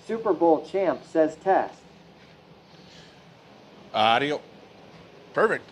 Super Bowl champ says test. Audio. Perfect.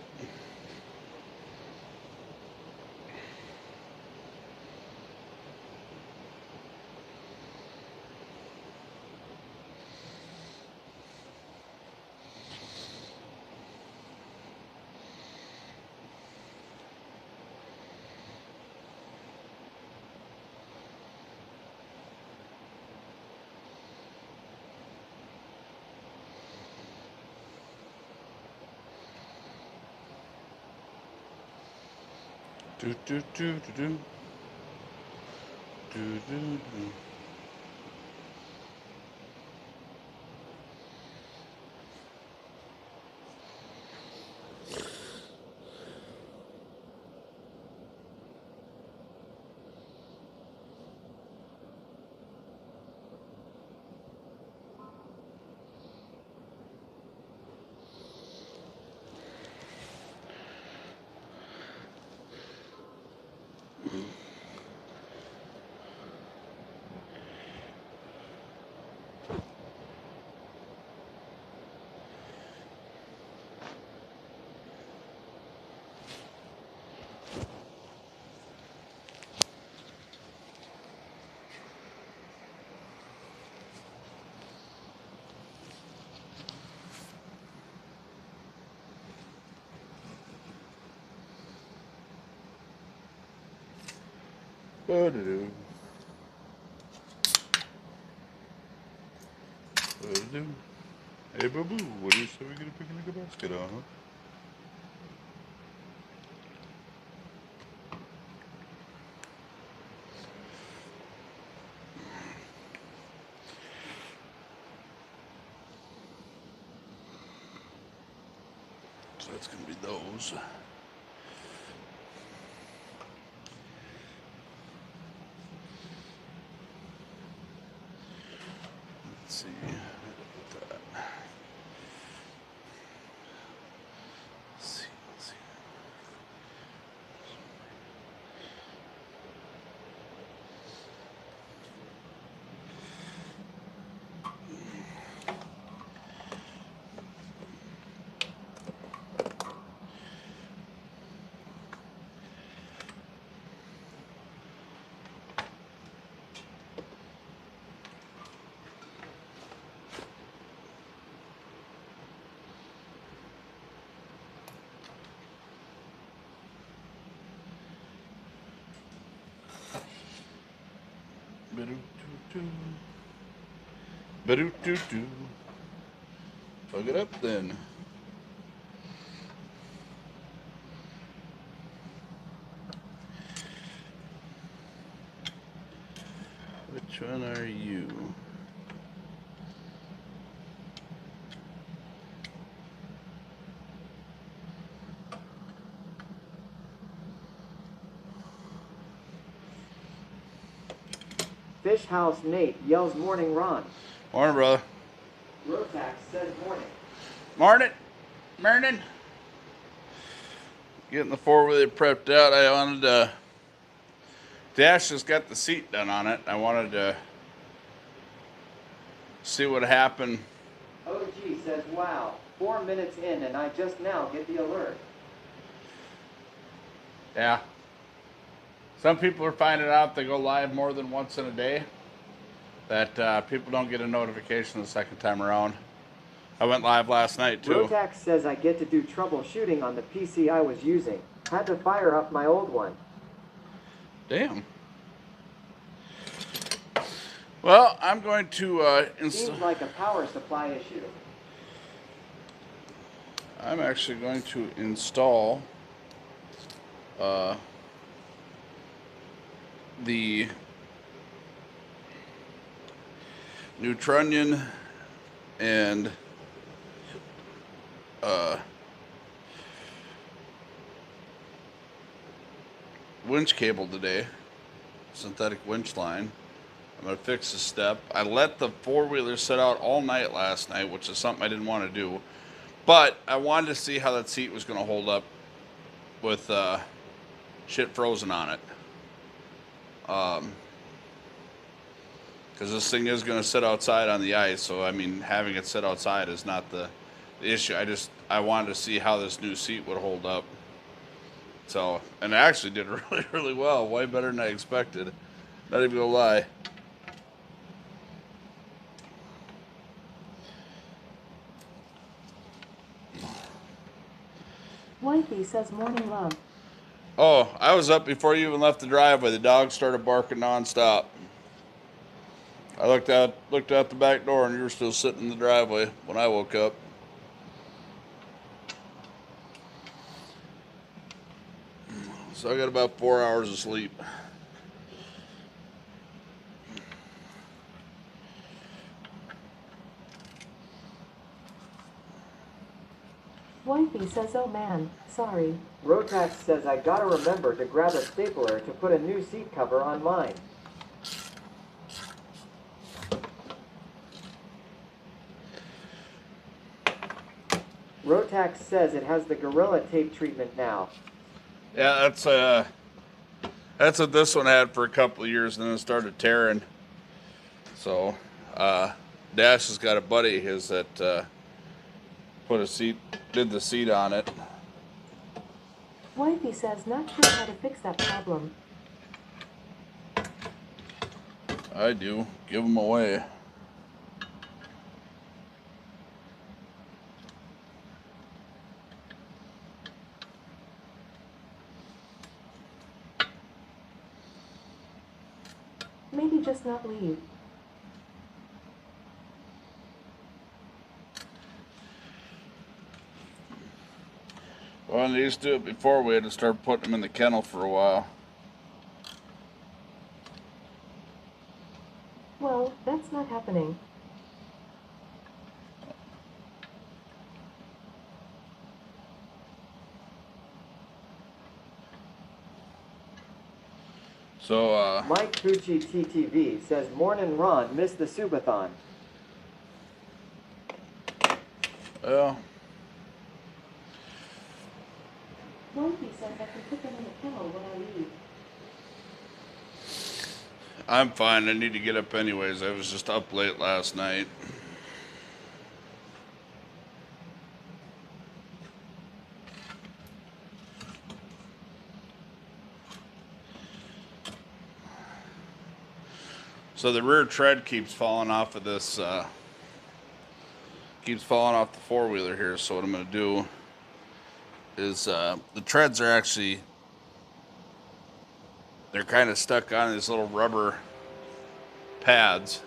Do do do do do. Do do do. Ba-da-do. Ba-da-do. Hey, boo-boo, what do you say we get a picnic basket on, huh? So that's going to be those. Let's see. Put that. Let's see. Let's see. Ba-do-do-do. Ba-do-do-do. Plug it up then. Which one are you? Fish House Nate yells morning Ron. Morning, brother. Rotax says morning. Morning. Morning. Getting the four-wheeler prepped out. I wanted to... Dash just got the seat done on it. I wanted to see what happened. OG says wow. 4 minutes in and I just now get the alert. Yeah. Some people are finding out they go live more than once in a day. That people don't get a notification the second time around. I went live last night too. Rotax says I get to do troubleshooting on the PC I was using. Had to fire up my old one. Damn. Well, I'm going to Seems like a power supply issue. I'm actually going to install the Neutronian and winch cable today, synthetic winch line. I'm going to fix the step. I let the four-wheeler sit out all night last night, which is something I didn't want to do. But I wanted to see how that seat was going to hold up with shit frozen on it. because this thing is going to sit outside on the ice. So I mean, having it sit outside is not the issue. I wanted to see how this new seat would hold up. So, and it actually did really, really well. Way better than I expected. Not even gonna lie. Wifey says morning love. Oh, I was up before you even left the driveway. The dog started barking nonstop. I looked out the back door, and you were still sitting in the driveway when I woke up. So I got about 4 hours of sleep. Wifey says, oh man, sorry. Rotax says I gotta remember to grab a stapler to put a new seat cover on mine. Rotax says it has the Gorilla Tape treatment now. Yeah, that's what this one had for a couple of years, and then it started tearing. So, Dash has got a buddy of his that did the seat on it. Wifey says, not sure how to fix that problem. I do. Give them away. Maybe just not leave. Well, they used to do it before. We had to start putting them in the kennel for a while. Well, that's not happening. So, Mike Cucci TTV says Mornin' Ron missed the Subathon. well, Wifey says I can put them in the kennel when I leave. I'm fine. I need to get up anyways. I was just up late last night. So the rear tread keeps falling off of this, keeps falling off the four-wheeler here. So what I'm going to do is, the treads are actually, they're kind of stuck on these little rubber pads.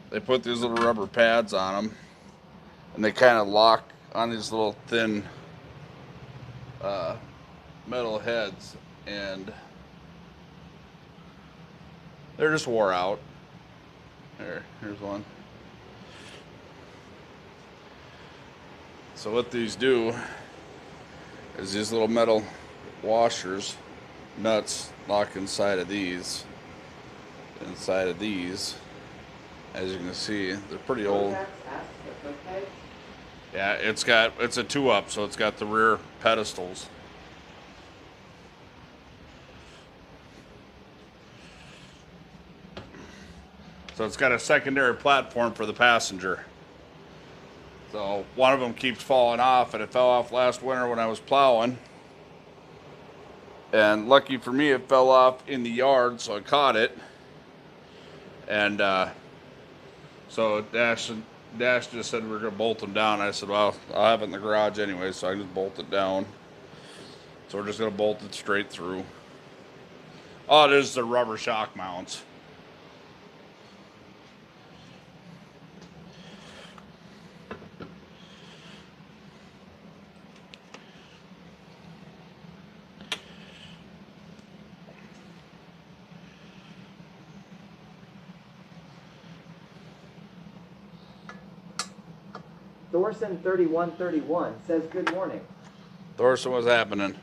They put these little rubber pads on them, and they kind of lock on these little thin metal heads, and they're just wore out. Here's one. So what these do is these little metal washers, nuts, lock inside of these. As you can see, they're pretty old. Rotax asks for foot pegs. Yeah, it's a 2-up, so it's got the rear pedestals. So it's got a secondary platform for the passenger. So one of them keeps falling off, and it fell off last winter when I was plowing. And lucky for me, it fell off in the yard, so I caught it. And so Dash just said we were going to bolt them down. I said, well, I'll have it in the garage anyway, so I can just bolt it down. So we're just going to bolt it straight through. Oh, it is the rubber shock mounts. Thorson3131 says good morning. Thorson, what's happening?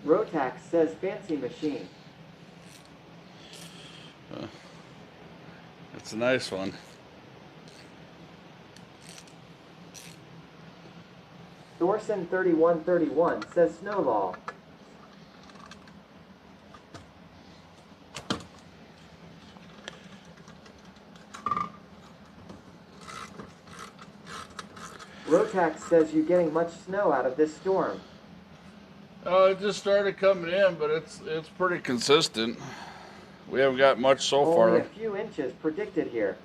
Rotax says fancy machine. It's a nice one. Thorson3131 says Snowball. Rotax says you getting much snow out of this storm. Oh, it just started coming in, but it's pretty consistent. We haven't got much so Only far. a few inches predicted here.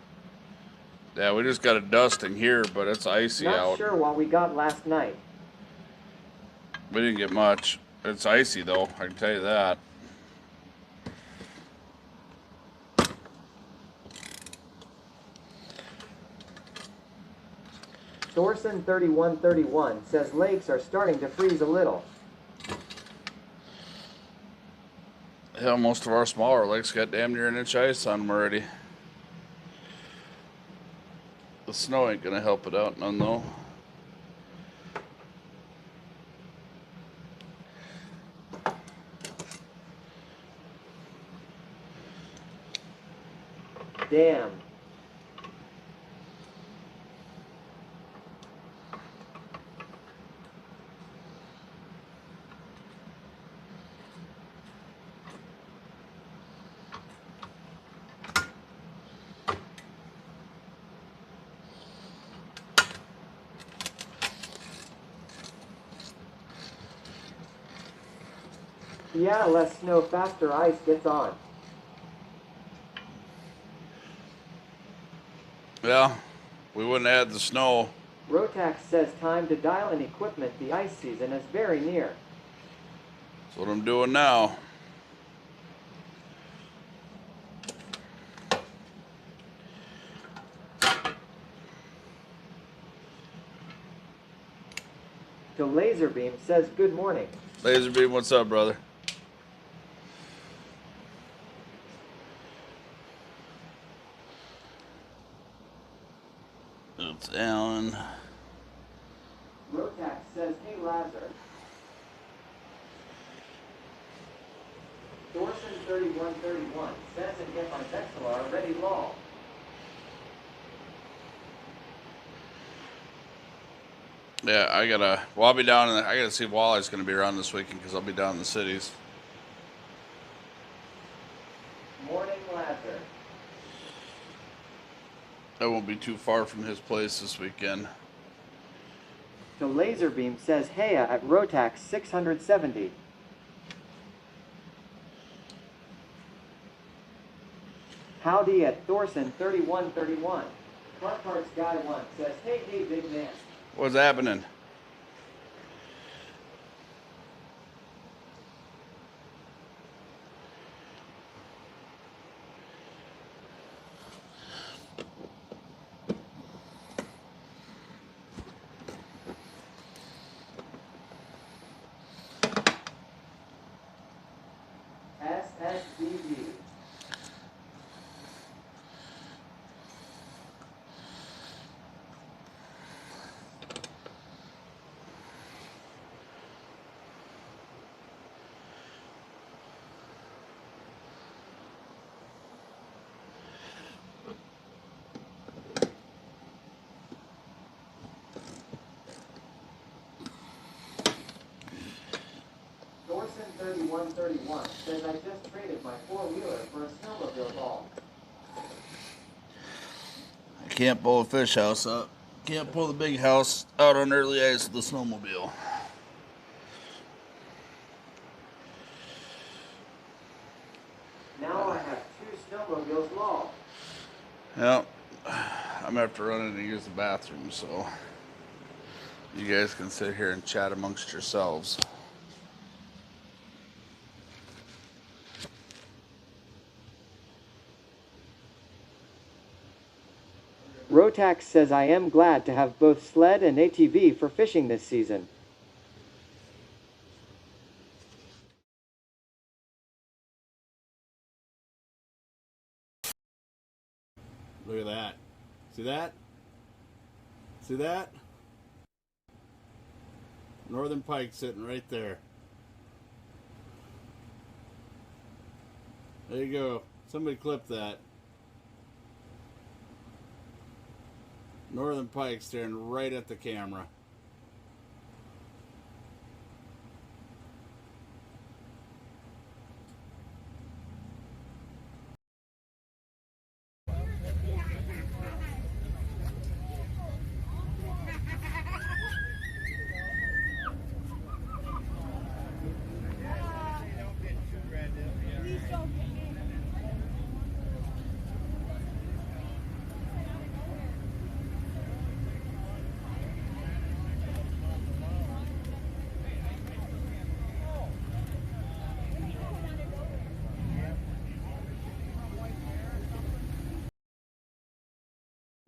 Yeah, we just got a dusting here, but it's icy Not out. sure what we got last night. We didn't get much. It's icy though, I can tell you that. Thorson3131 says lakes are starting to freeze a little. Hell, most of our smaller lakes got damn near an inch of ice on them already. The snow ain't gonna help it out none though. Damn. Yeah, less snow, faster ice gets on. Yeah, we wouldn't add the snow. Rotax says time to dial in equipment. The ice season is very near. That's what I'm doing now. The Laserbeam says good morning. Laserbeam, what's up, brother? It's Alan. Rotax says, hey Lazar. Thorson3131 says and get my Vexillar ready lol. Yeah, I'll be down I gotta see if Wally's gonna be around this weekend because I'll be down in the cities. Morning Lazar. I won't be too far from his place this weekend. The Laserbeam says hey at Rotax 670. Howdy at Thorson3131. Clark Parts Guy 1 says hey big man. What's happening? SSDV. Thorson3131 says I just traded my four-wheeler for a snowmobile ball. I can't pull a fish house up. Can't pull the big house out on early ice with the snowmobile. Now I have two snowmobiles lol. Well, I'm gonna have to run in and use the bathroom, so you guys can sit here and chat amongst yourselves. Rotax says I am glad to have both sled and ATV for fishing this season. Look at that. See that? See that? Northern pike sitting right there. There you go. Somebody clip that. Northern pike staring right at the camera.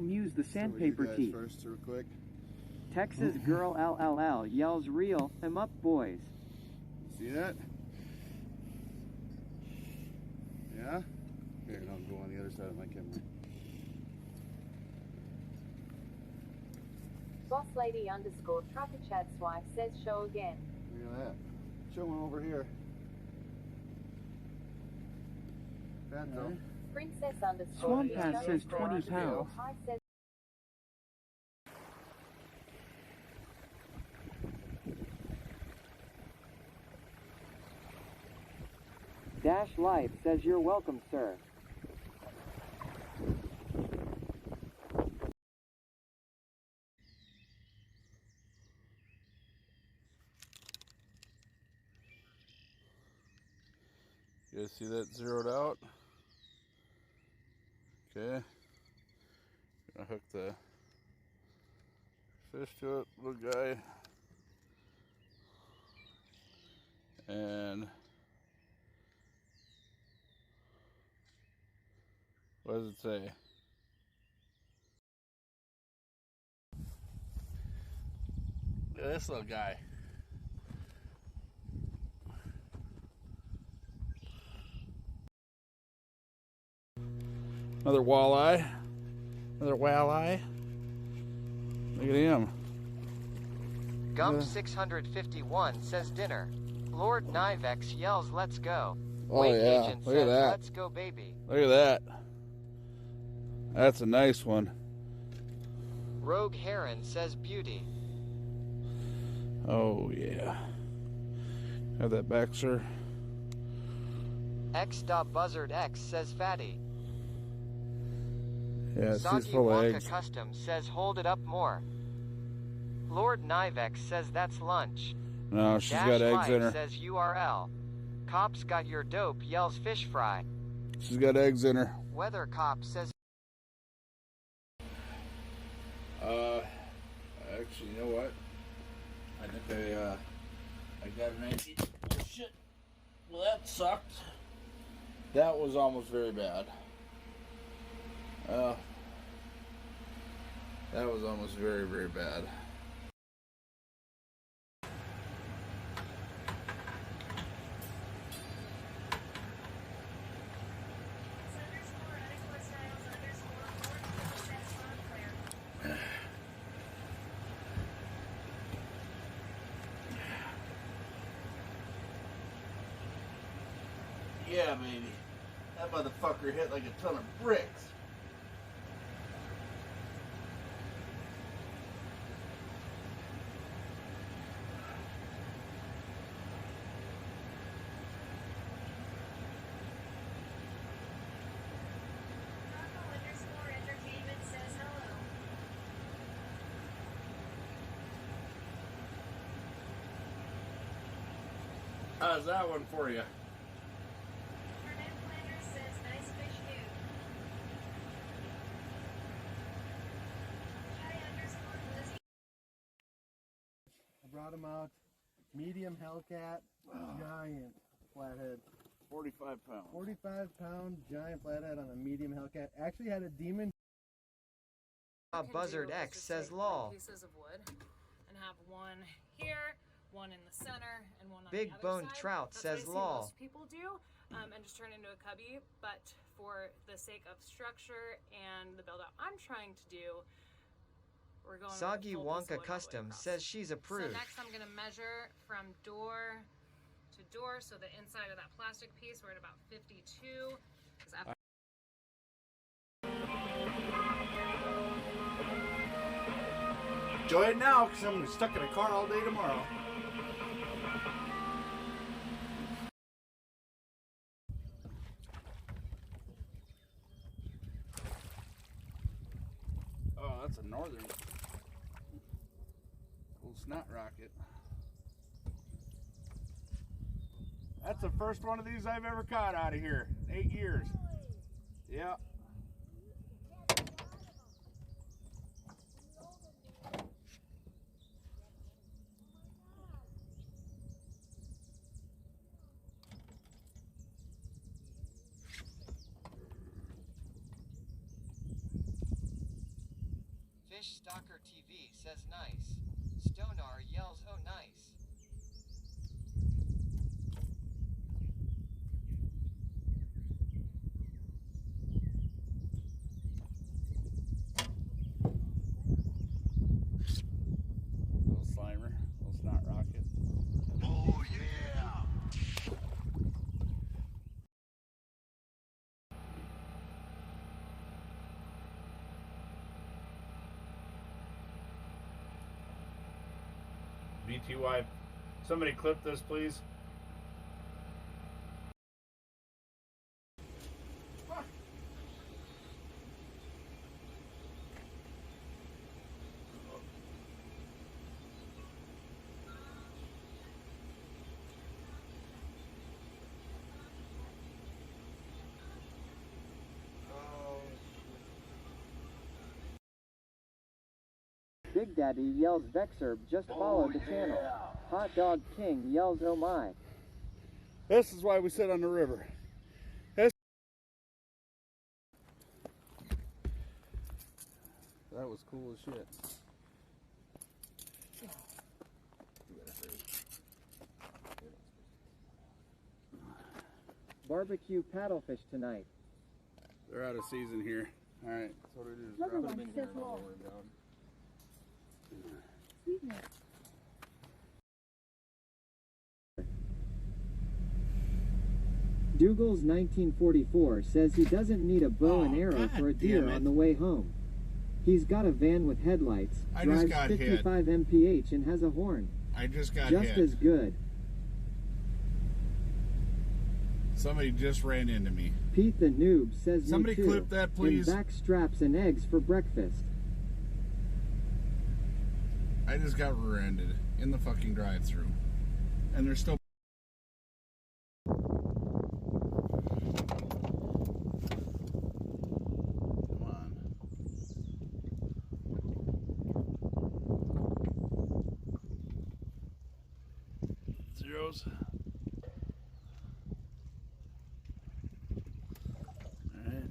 use the sandpaper teeth. First, real quick. Texas girl LLL yells reel him up, boys. See that? Yeah? Here, I'll go on the other side of my camera. Boss lady underscore trucker Chad's wife says show again. Look at that. Show one over here. Fat though. Princess underscore Swamp Pass says 20 pounds. I says Dash Life says you're welcome, sir. You guys see that zeroed out? Okay. Gonna hook the fish to it, little guy. And what does it say? Look at this little guy. Another walleye. Another walleye. Look at him. Gump 651 says dinner. Lord Nivex yells let's go. Oh, Wake yeah. Agent Look at says that. let's go, baby. Look at that. That's a nice one. Rogue Heron says beauty. Oh, yeah. Have that back, sir. X.Buzzard X says fatty. Yeah, she's Soggy full of Wonka eggs. Custom says hold it up more. Lord Nivex says that's lunch. No, she's Dash got eggs Life in her. says URL. Cops got your dope yells fish fry. She's got eggs in her. Weather Cop says Actually, you know what? I think I got an idea. Oh, shit. Well, that sucked. That was almost very bad. That was almost very, very bad. Yeah, baby. That motherfucker hit like a ton of bricks. Entertainment says hello. How's that one for you? Internet Planner says nice fish dude. Hi underscore Lizzie. I brought him out. Medium Hellcat, giant flathead. 45 pounds. 45-pound giant flathead on a medium Hellcat. Actually had a demon. Buzzard X says lol. Pieces of wood and have one here, one in the center, and one on Big the other Bone side. Trout That's says what I see lol. most people do, and just turn it into a cubby. But for the sake of structure and the build out I'm trying to do, we're going with a Soggy full Wonka piece of wood all the way Custom across. says she's So approved. next I'm gonna measure from door to door, so the inside of that plastic piece, we're at about 52. 'Cause after Enjoy it now, because I'm stuck in a car all day tomorrow. Oh, that's a northern. Little snot rocket. That's the first one of these I've ever caught out of here. 8 years. Yeah. Fish Stalker TV says nice. Stonar yells oh nice. Little Slimer, little Snot Rocket. Oh yeah! BTY, somebody clip this, please. Big Daddy yells Vexerb just followed the channel. Hot Dog King yells oh my. This is why we sit on the river. This that was cool as shit. Barbecue paddlefish tonight. They're out of season here. All right, so what do we do? Rubber Drop one them in says here. roll. Sweetness. Dougal's 1944 says he doesn't need a bow and Oh, arrow God for a deer damn it. on the way home. He's got a van with headlights, I just drives got hit. 55 mph and has a horn. I just got Just hit. as good. Somebody just ran into me. Pete the Noob says Somebody me too. clip that, please. And back straps and eggs for breakfast. I just got rear-ended in the fucking drive-thru, and they're still. Come on. Zeros. Alright.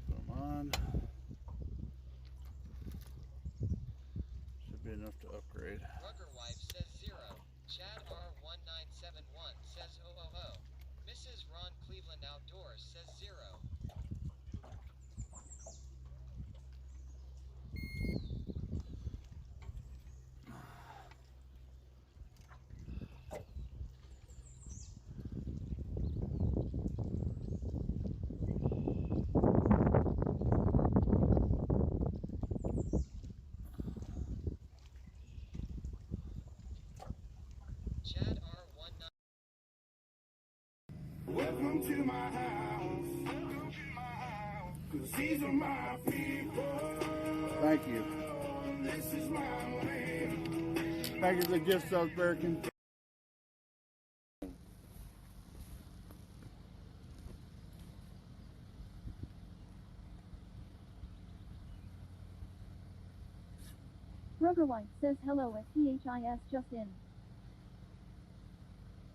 Put them on. Should be enough to upgrade. Rugger Wife says 0. Chad R1971 says oh. Mrs. Ron Cleveland Outdoors says 0. Chad R19. Welcome to my house. Welcome to my house. 'Cause these are my people. Thank you. This is my land. Package of gift South American. Rubber White says hello at PHIS just in.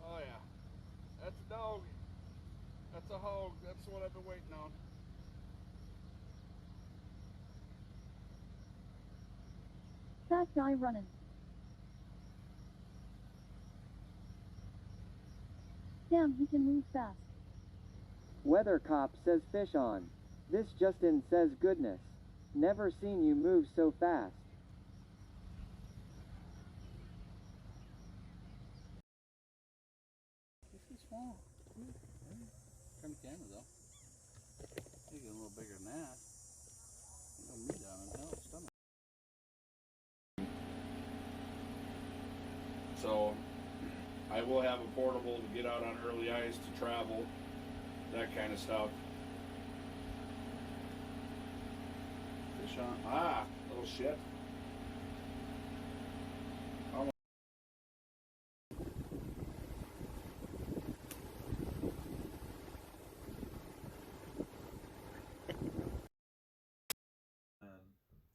Oh yeah. That's a dog. That's a hog. That's what I've been waiting on. Fat guy running. Damn, he can move fast. Weather Cop says fish on. This Justin says goodness. Never seen you move so fast. This is small. Turn the camera though. You get a little bigger than that. You got meat on it, hell, stomach. So, I will have a portable to get out on early ice to travel, that kind of stuff. Fish on. Little shit.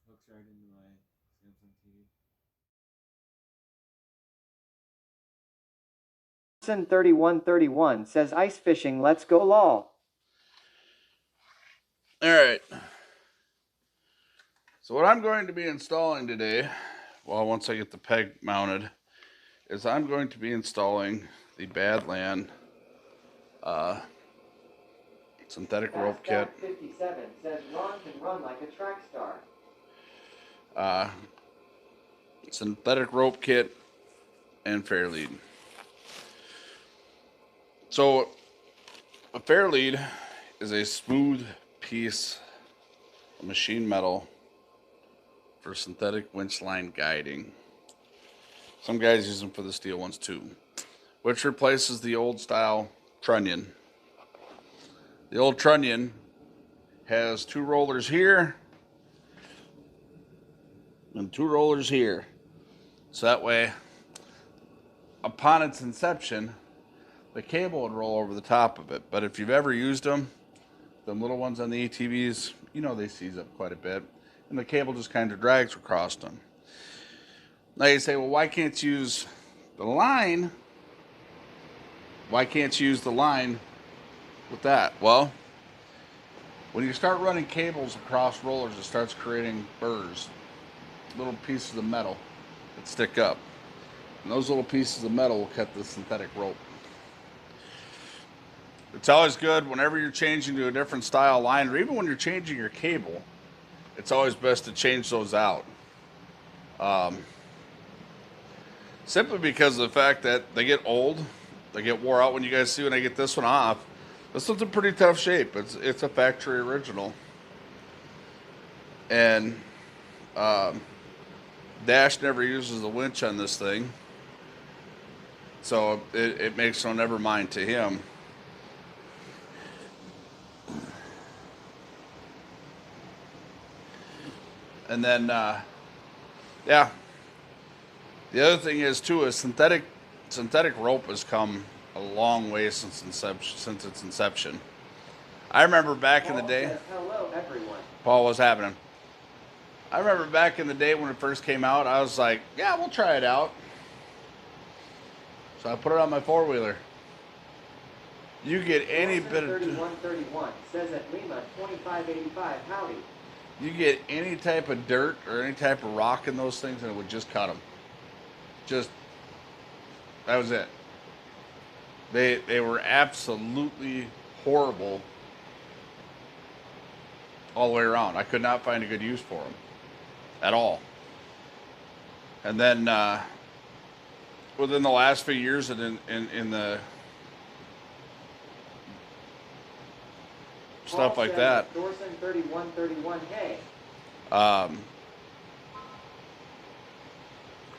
Hooks right into my Samsung TV. 3131 says ice fishing, let's go lol. Alright. So what I'm going to be installing today, well, once I get the peg mounted, is I'm going to be installing the Badland synthetic rope kit. 57 says Ron can run like a track star. Synthetic rope kit and Fairlead. So a Fairlead is a smooth piece of machine metal for synthetic winch line guiding. Some guys use them for the steel ones too, which replaces the old style trunnion. The old trunnion has 2 rollers here and 2 rollers here. So that way, upon its inception, the cable would roll over the top of it. But if you've ever used them little ones on the ATVs, you know they seize up quite a bit. And the cable just kind of drags across them. Now you say, well, why can't you use the line? Why can't you use the line with that? Well, when you start running cables across rollers, it starts creating burrs, little pieces of metal that stick up. And those little pieces of metal will cut the synthetic rope. It's always good whenever you're changing to a different style line, or even when you're changing your cable, it's always best to change those out. Simply because of the fact that they get old, they get wore out. When you guys see when I get this one off, this one's in pretty tough shape. It's a factory original. And Dash never uses the winch on this thing, so it makes no never mind to him. And then, yeah. The other thing is too is synthetic rope has come a long way since its inception. I remember back in the day. Says, hello, everyone. Paul, what's happening? I remember back in the day when it first came out, I was like, yeah, we'll try it out. So I put it on my 4-wheeler. You get any bit of 3131 says at Lima 2585. Howdy. You get any type of dirt or any type of rock in those things, and it would just cut them. That was it. They were absolutely horrible all the way around. I could not find a good use for them at all. And then within the last few years, and in the stuff like that. Dorson 3131. Hey. I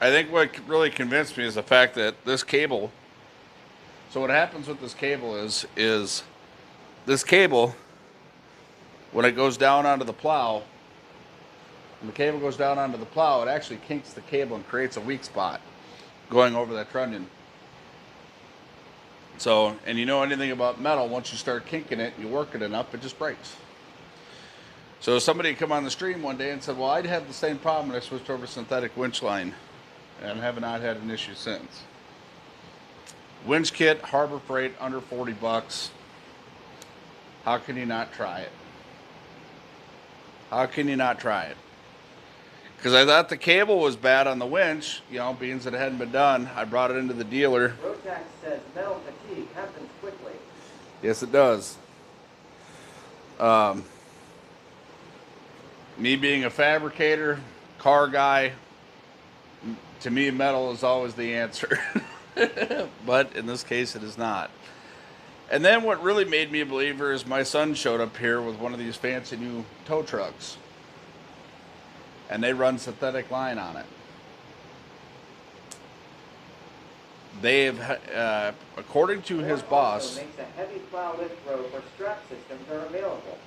think what really convinced me is the fact that this cable. So what happens with this cable is this cable, when it goes down onto the plow, when the cable goes down onto the plow, it actually kinks the cable and creates a weak spot going over that trunnion. So, and you know anything about metal, once you start kinking it and you work it enough, it just breaks. So somebody come on the stream one day and said, well, I'd have the same problem when I switched over to synthetic winch line, and have not had an issue since. Winch kit, Harbor Freight, under $40. How can you not try it? How can you not try it? Because I thought the cable was bad on the winch, you know, being that it hadn't been done. I brought it into the dealer. Rotax says metal fatigue happens quickly. Yes, it does. Me being a fabricator, car guy, to me, metal is always the answer. But in this case, it is not. And then what really made me a believer is my son showed up here with one of these fancy new tow trucks. And they run synthetic line on it. They've, according to his boss, makes a heavy plow lift rope or strap systems are available.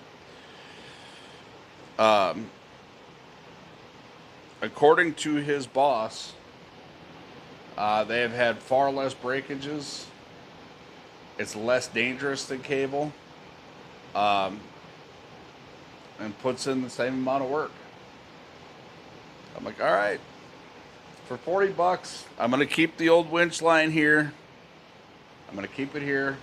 According to his boss, they have had far less breakages. It's less dangerous than cable, and puts in the same amount of work. I'm like, all right, for $40, I'm going to keep the old winch line here. I'm going to keep it here.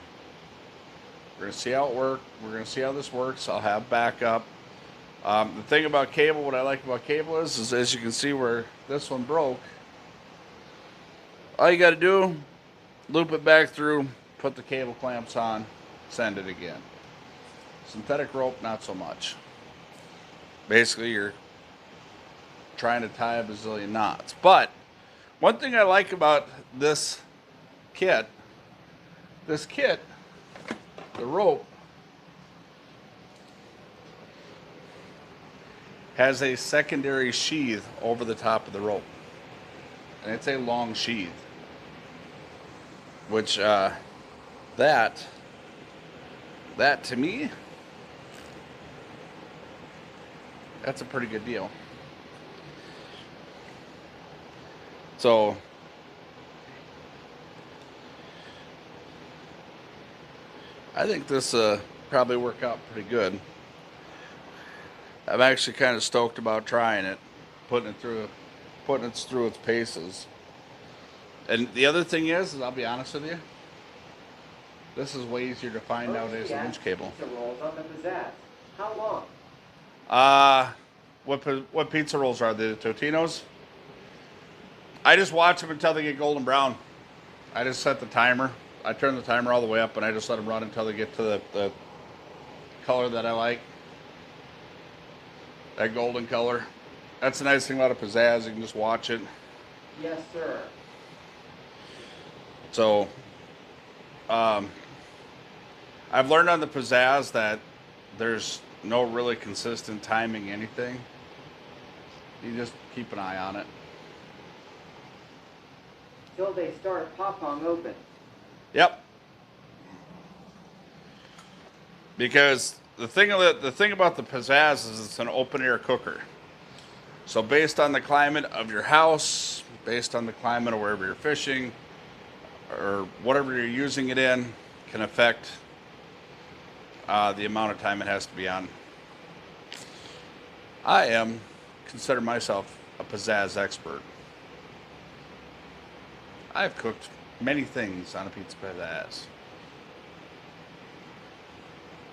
We're going to see how it works. We're going to see how this works. I'll have backup. The thing about cable, what I like about cable is as you can see where this one broke, all you got to do, loop it back through, put the cable clamps on, send it again. Synthetic rope, not so much. Basically, you're trying to tie a bazillion knots. But one thing I like about this kit, the rope, has a secondary sheath over the top of the rope. And it's a long sheath. Which, that to me, that's a pretty good deal. So, I think this probably work out pretty good. I'm actually kind of stoked about trying it, putting it through its paces. And the other thing is I'll be honest with you, this is way easier to find nowadays than winch cable. Pizza rolls on the Pizzazz. How long? What pizza rolls are they? The Totino's? I just watch them until they get golden brown. I just set the timer. I turn the timer all the way up, and I just let them run until they get to the color that I like. That golden color. That's the nice thing about a Pizzazz. You can just watch it. Yes, sir. So, I've learned on the Pizzazz that there's no really consistent timing anything. You just keep an eye on it. Till they start pop-pong open. Yep. Because the thing about the Pizzazz is it's an open air cooker. So based on the climate of your house, based on the climate of wherever you're fishing, or whatever you're using it in, can affect the amount of time it has to be on. I consider myself a Pizzazz expert. I've cooked many things on a pizza Pizzazz.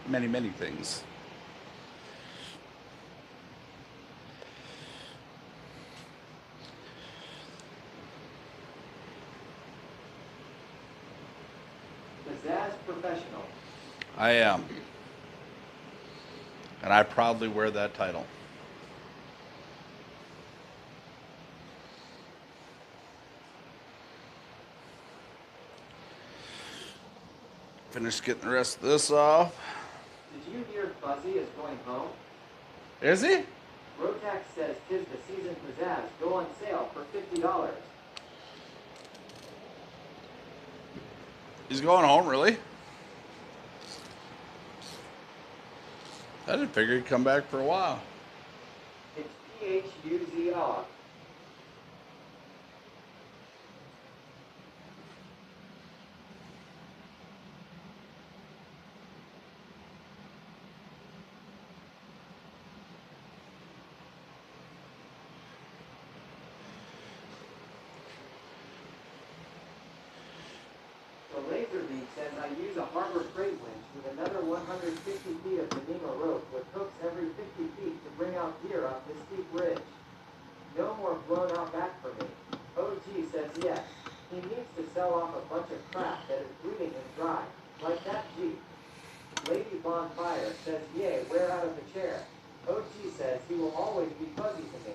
Many, many things. Pizzazz Professional. I am. And I proudly wear that title. Finished getting the rest of this off. Did you hear Fuzzy is going home? Is he? Rotax says tis the season Pizzazz go on sale for $50. He's going home, really? I didn't figure he'd come back for a while. It's PHUZR. Laserbeak says I use a Harbor Freight winch with another 150 feet of Menino rope with hooks every 50 feet to bring out gear up this steep ridge. No more blown out back for me. OG says yes. He needs to sell off a bunch of crap that is bleeding him dry, like that Jeep. Lady Bonfire says yay, wear out of the chair. OG says he will always be fuzzy to me.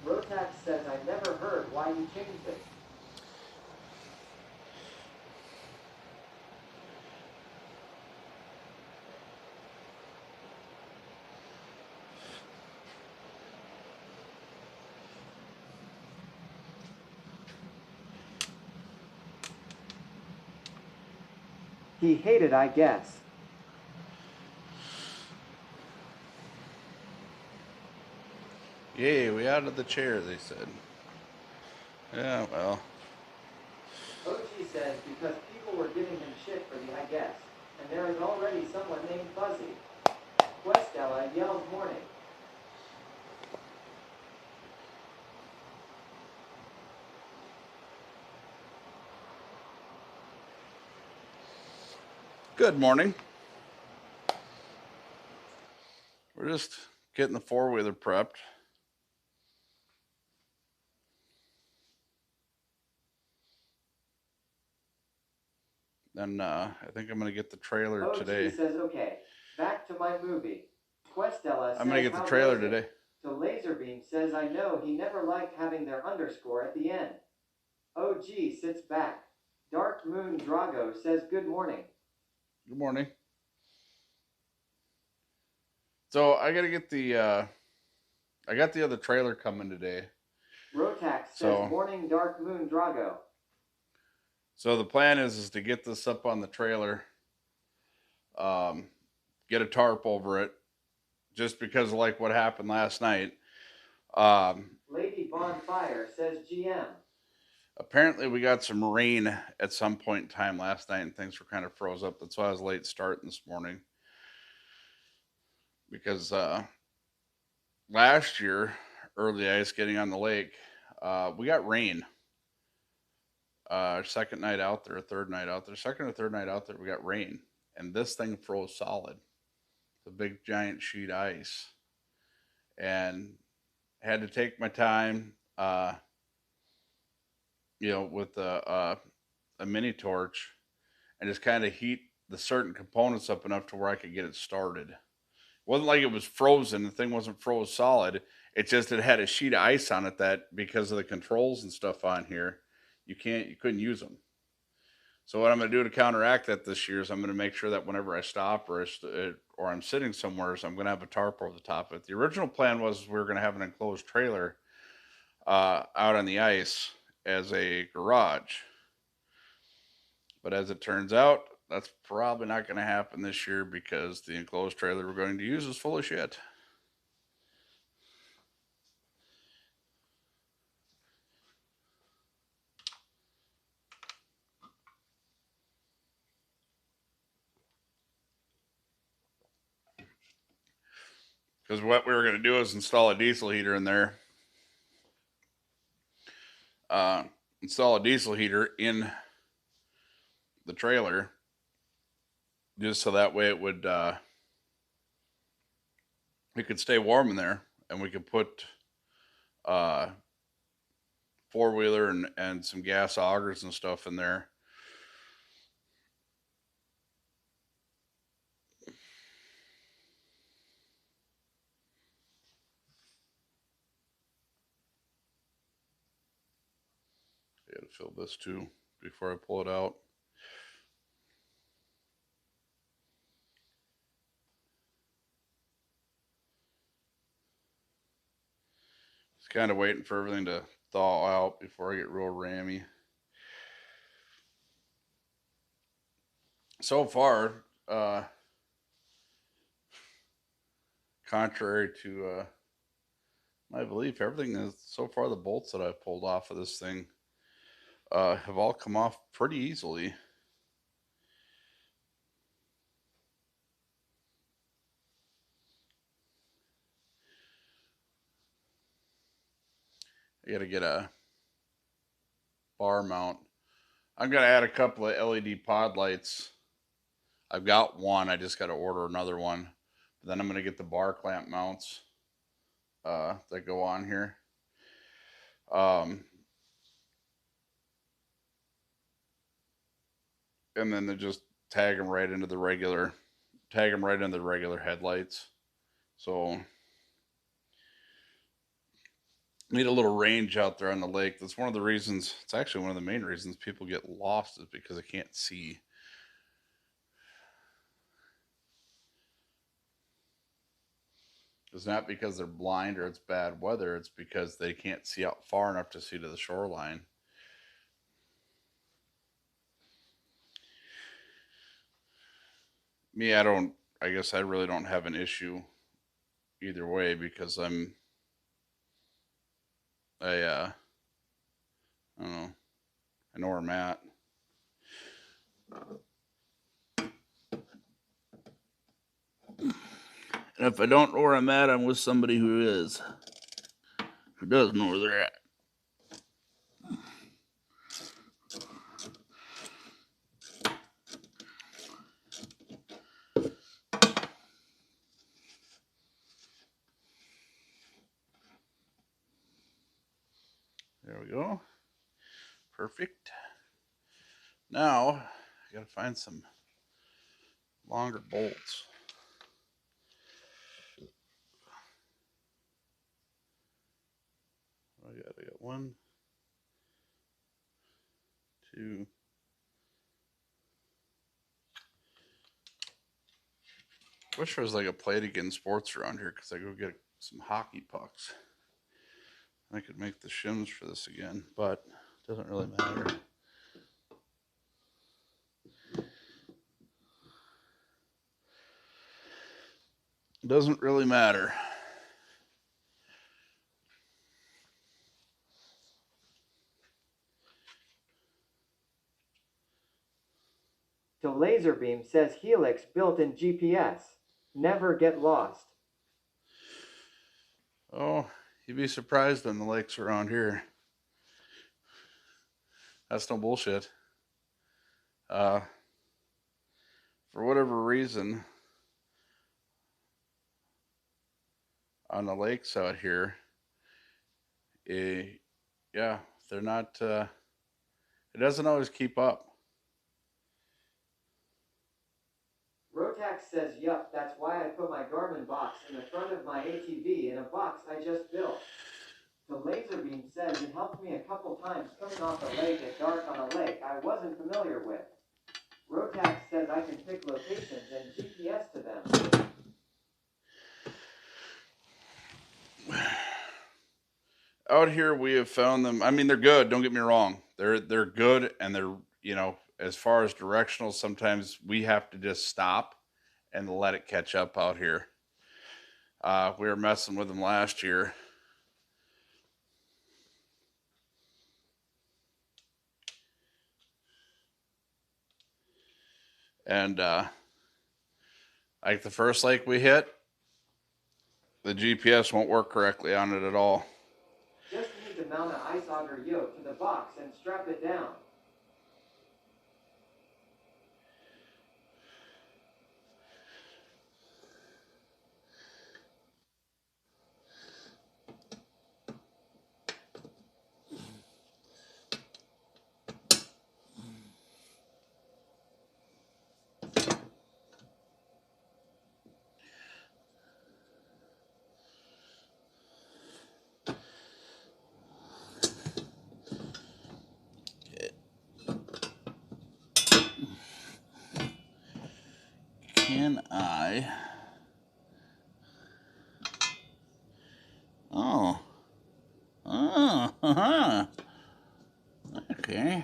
Rotax says I never heard why you changed it. He hated, I guess. Yay, we out of the chair, they said. Yeah, well. OG says because people were giving him shit for the I guess, and there is already someone named Fuzzy. Questella yells morning. Good morning. We're just getting the four-wheeler prepped. Then I think I'm going to get the trailer OG today. says, okay, back to my movie. Questella says, I'm going to get the how trailer was it? today. So Laserbeam says, I know he never liked having their underscore at the end. OG sits back. Dark Moon Drago says, good morning. Good morning. So I got to get the, I got the other trailer coming today. Rotax says, morning Dark Moon Drago. So the plan is to get this up on the trailer, get a tarp over it, just because of like what happened last night. Lady Bonfire says GM. Apparently we got some rain at some point in time last night and things were kind of froze up. That's why I was late starting this morning. Because last year, early ice getting on the lake, we got rain. Second night out there, third night out there, second or third night out there, we got rain. And this thing froze solid. The big giant sheet ice. And had to take my time, you know, with a mini torch and just kind of heat the certain components up enough to where I could get it started. It wasn't like it was frozen. The thing wasn't froze solid. It just, it had a sheet of ice on it that because of the controls and stuff on here, you couldn't use them. So what I'm going to do to counteract that this year is I'm going to make sure that whenever I stop or I'm sitting somewhere, so I'm going to have a tarp over the top of it. The original plan was we were going to have an enclosed trailer out on the ice as a garage. But as it turns out, that's probably not going to happen this year because the enclosed trailer we're going to use is full of shit. Because what we were going to do is install a diesel heater in there. Install a diesel heater in the trailer. Just so that way it would, it could stay warm in there. And we could put four-wheeler and some gas augers and stuff in there. I gotta fill this too before I pull it out. Just kind of waiting for everything to thaw out before I get real rammy. So far, contrary to my belief, everything is, so far the bolts that I've pulled off of this thing have all come off pretty easily. I gotta get a bar mount. I'm gonna add a couple of LED pod lights. I've got one, I just gotta order another one. But then I'm gonna get the bar clamp mounts that go on here. And then they just tag them right into the regular headlights. So need a little range out there on the lake. That's one of the reasons, it's actually one of the main reasons people get lost is because they can't see. It's not because they're blind or it's bad weather, it's because they can't see out far enough to see to the shoreline. Me, I guess I really don't have an issue either way because I don't know, I know where I'm at. And if I don't know where I'm at, I'm with somebody who does know where they're at. we go. Perfect. Now, I gotta find some longer bolts. I got 1, 2. Wish there was like a Play It Again Sports around here because I go get some hockey pucks. I could make the shims for this again, but it doesn't really matter. It doesn't really matter. To Laserbeam says Helix built in GPS. Never get lost. Oh, you'd be surprised on the lakes around here. That's no bullshit. For whatever reason, on the lakes out here, yeah, they're not, it doesn't always keep up. Rotax says, yup, that's why I put my Garmin box in the front of my ATV in a box I just built. The Laserbeam says it helped me a couple times coming off a lake at dark on a lake I wasn't familiar with. Rotax says I can pick locations and GPS to them. Out here we have found them. I mean, they're good, don't get me wrong. They're good, and they're, you know, as far as directional, sometimes we have to just stop and let it catch up out here. We were messing with them last year. And like the first lake we hit, the GPS won't work correctly on it at all. Just need to mount an ice auger yoke to the box and strap it down. Can I? Oh. Oh. Okay.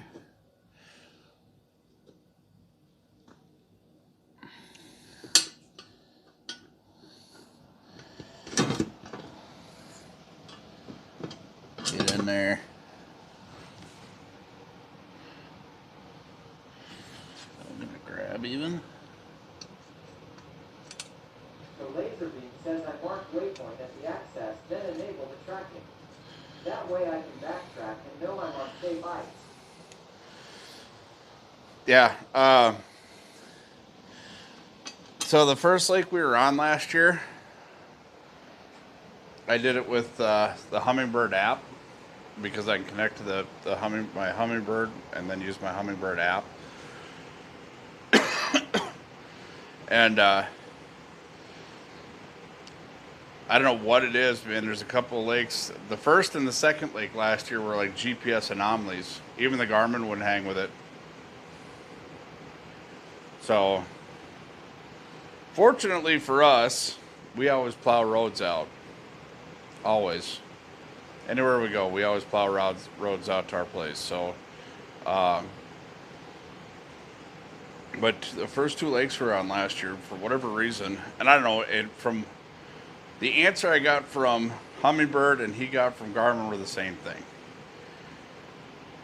Get in there. I'm gonna grab even. The Laserbeam says I mark waypoint at the access, then enable the tracking. That way I can backtrack and know I'm on safe ice. Yeah. So the first lake we were on last year, I did it with the Humminbird app because I can connect to my Humminbird and then use my Humminbird app. And I don't know what it is, man. There's a couple of lakes. The first and the second lake last year were like GPS anomalies. Even the Garmin wouldn't hang with it. So, fortunately for us, we always plow roads out. Always. Anywhere we go, we always plow roads out to our place. So, but the first two lakes we were on last year, for whatever reason, and I don't know, from the answer I got from Humminbird and he got from Garmin were the same thing.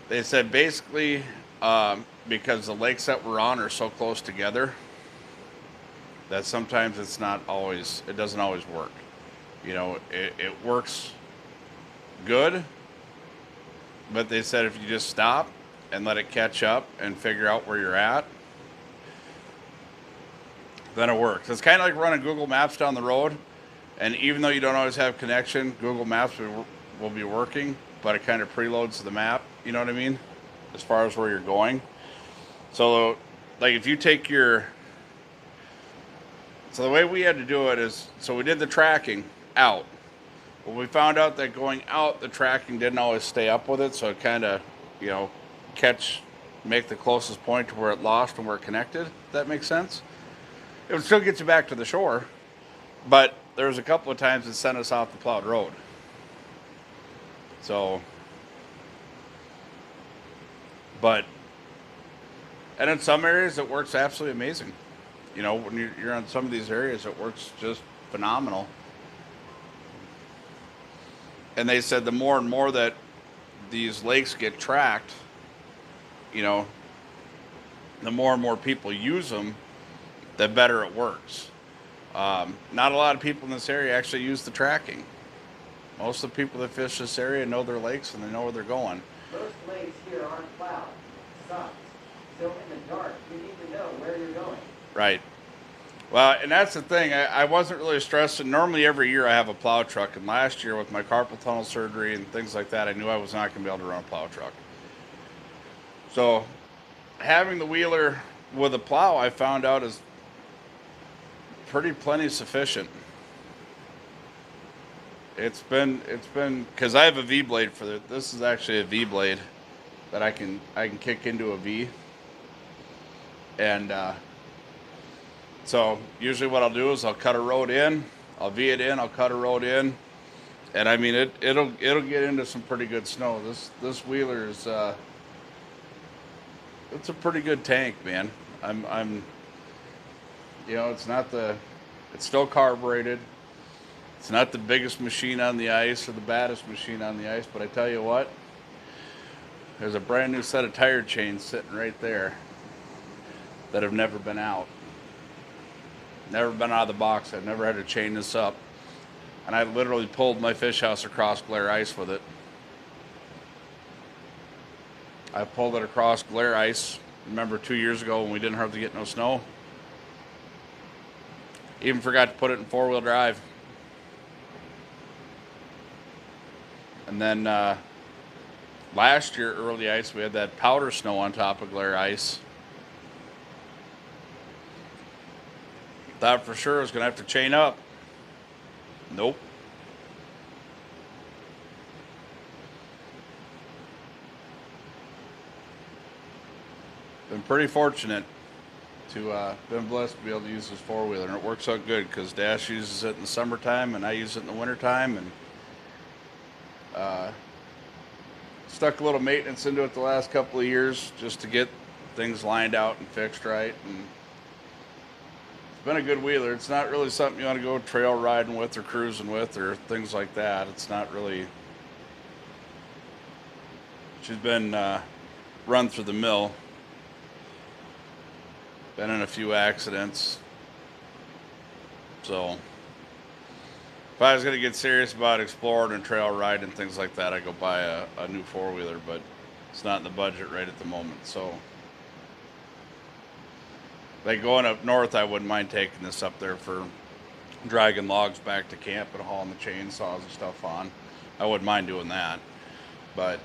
They said basically, because the lakes that we're on are so close together, that sometimes it doesn't always work. You know, it works good, but they said if you just stop and let it catch up and figure out where you're at, then it works. It's kind of like running Google Maps down the road, and even though you don't always have connection, Google Maps will be working, but it kind of preloads the map. You know what I mean? As far as where you're going. So, like if you take your... So the way we had to do it is, so we did the tracking out. Well, we found out that going out, the tracking didn't always stay up with it, so it kind of, you know, make the closest point to where it lost and where it connected. If that makes sense? It would still get you back to the shore, but there was a couple of times it sent us off the plowed road. So, but, and in some areas it works absolutely amazing. You know, when you're on some of these areas, it works just phenomenal. And they said the more and more that these lakes get tracked, you know, the more and more people use them, the better it works. Not a lot of people in this area actually use the tracking. Most of the people that fish this area know their lakes and they know where they're going. Most lakes here aren't plowed. Sucks. So in the dark, you need to know where you're going. Right. Well, and that's the thing. I wasn't really stressed. Normally every year I have a plow truck, and last year with my carpal tunnel surgery and things like that, I knew I was not going to be able to run a plow truck. So having the wheeler with a plow, I found out, is plenty sufficient. It's been because I have a V blade for it. This is actually a V blade that I can kick into a V, and so usually what I'll do is I'll cut a road in, I'll V it in, I'll cut a road in, and I mean it'll get into some pretty good snow. This wheeler is it's a pretty good tank, man. I'm you know, it's still carbureted. It's not the biggest machine on the ice or the baddest machine on the ice, but I tell you what, there's a brand new set of tire chains sitting right there that have never been out. Never been out of the box. I've never had to chain this up. And I literally pulled my fish house across glare ice with it. I pulled it across glare ice. Remember 2 years ago when we didn't hardly get no snow? Even forgot to put it in four-wheel drive. And then last year, early ice, we had that powder snow on top of glare ice. Thought for sure I was going to have to chain up. Nope. Been pretty fortunate to been blessed to be able to use this four-wheeler, and it works out good because Dash uses it in the summertime and I use it in the wintertime, and stuck a little maintenance into it the last couple of years just to get things lined out and fixed right, and it's been a good wheeler. It's not really something you want to go trail riding with or cruising with or things like that. It's not really. She's been run through the mill. Been in a few accidents. So if I was going to get serious about exploring and trail riding and things like that, I'd go buy a new four-wheeler, but it's not in the budget right at the moment. So, like going up north, I wouldn't mind taking this up there for dragging logs back to camp and hauling the chainsaws and stuff on. I wouldn't mind doing that. But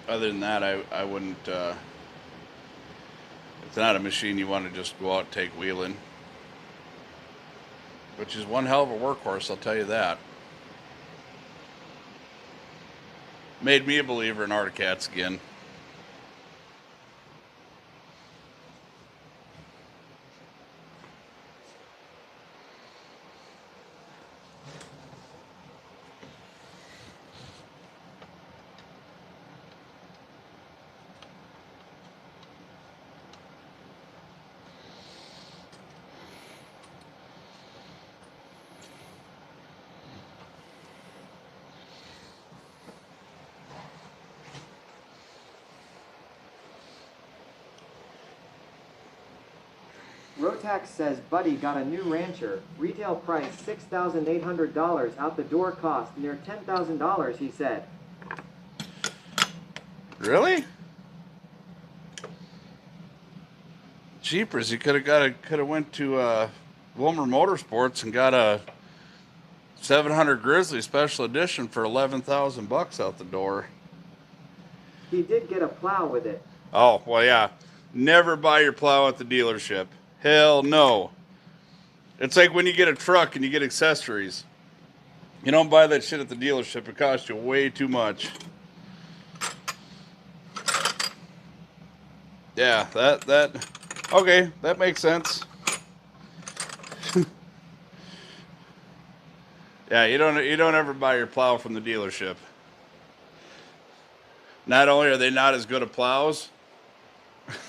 other than that, I wouldn't, it's not a machine you want to just go out and take wheeling. Which is one hell of a workhorse, I'll tell you that. Made me a believer in Arctic Cats again. Rotax says Buddy got a new rancher. Retail price $6,800. Out the door cost near $10,000, he said. Really? Jeepers, you could have went to Wilmer Motorsports and got a 700 Grizzly Special Edition for $11,000 out the door. He did get a plow with it. Oh, well, yeah. Never buy your plow at the dealership. Hell no. It's like when you get a truck and you get accessories. You don't buy that shit at the dealership. It costs you way too much. Yeah, okay, that makes sense. Yeah, you don't ever buy your plow from the dealership. Not only are they not as good at plows,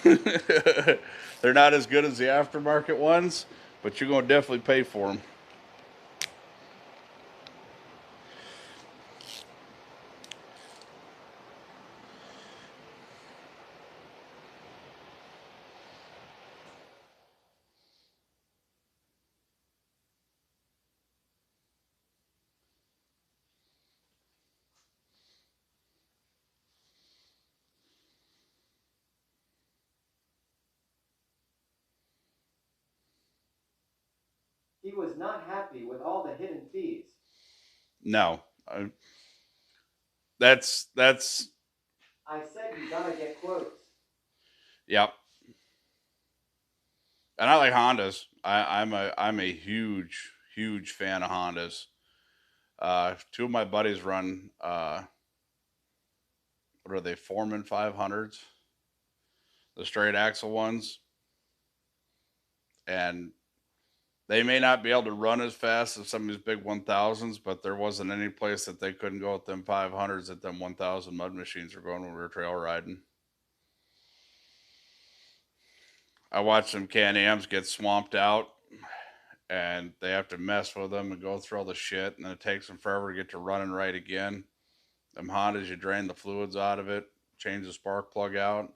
they're not as good as the aftermarket ones, but you're going to definitely pay for them. He was not happy with all the hidden fees. No. That's I said you gotta get quotes. Yep. And I like Hondas. I'm a huge fan of Hondas. Two of my buddies run what are they, Foreman 500s, the straight axle ones, and they may not be able to run as fast as some of these big 1000s, but there wasn't any place that they couldn't go with them 500s that them 1000 mud machines were going when we were trail riding. I watched some Can-Ams get swamped out, and they have to mess with them and go through all the shit, and then it takes them forever to get to running right again. Them Hondas, you drain the fluids out of it, change the spark plug out,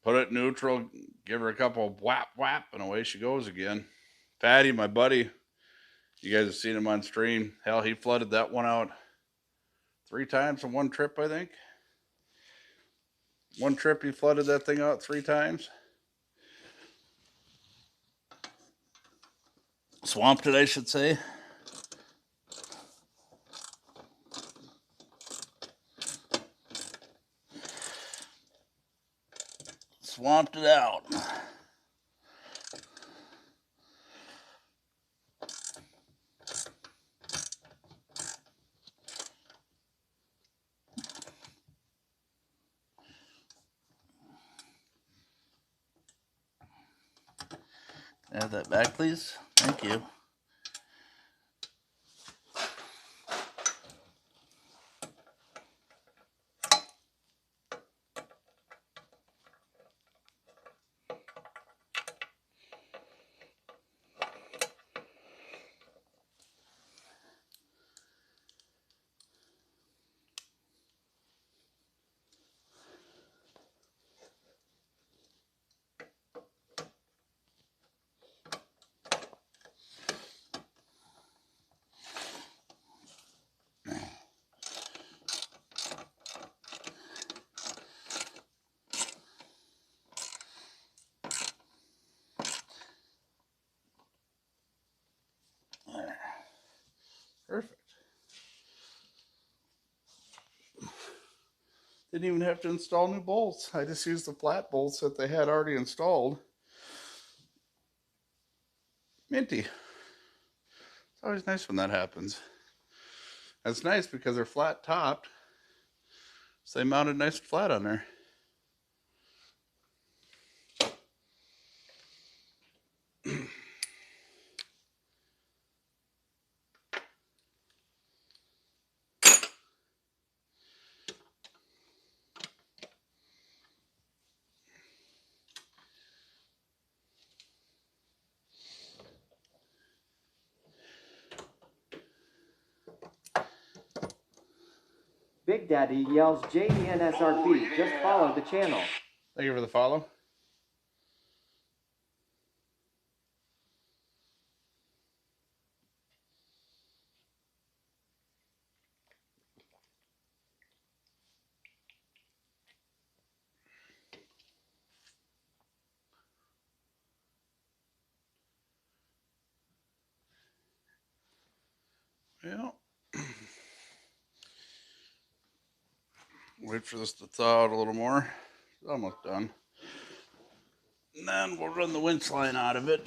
put it neutral, give her a couple of whap, and away she goes again. Patty, my buddy, you guys have seen him on stream. Hell, he flooded that one out 3 times in one trip, I think. One trip he flooded that thing out 3 times. Swamped it, I should say. Swamped it out. Add that back, please. Thank you. Perfect. Didn't even have to install new bolts. I just used the flat bolts that they had already installed. Minty. It's always nice when that happens. That's nice because they're flat topped. So they mounted nice and flat on there. Big Daddy yells JDNSRP. Just follow the channel. Thank you for the follow. Yeah. Wait for this to thaw out a little more. It's almost done. And then we'll run the winch line out of it.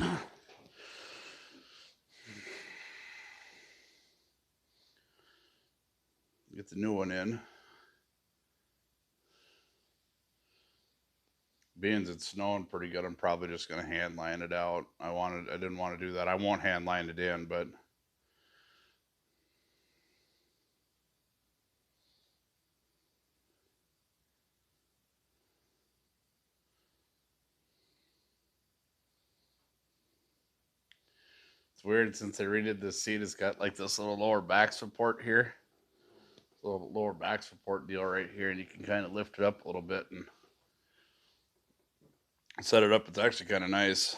Get the new one in. Being it's snowing pretty good, I'm probably just gonna hand line it out. I didn't want to do that. I won't hand line it in, but it's weird since they redid this seat. It's got like this little lower back support here, little lower back support deal right here, and you can kind of lift it up a little bit and set it up. It's actually kind of nice.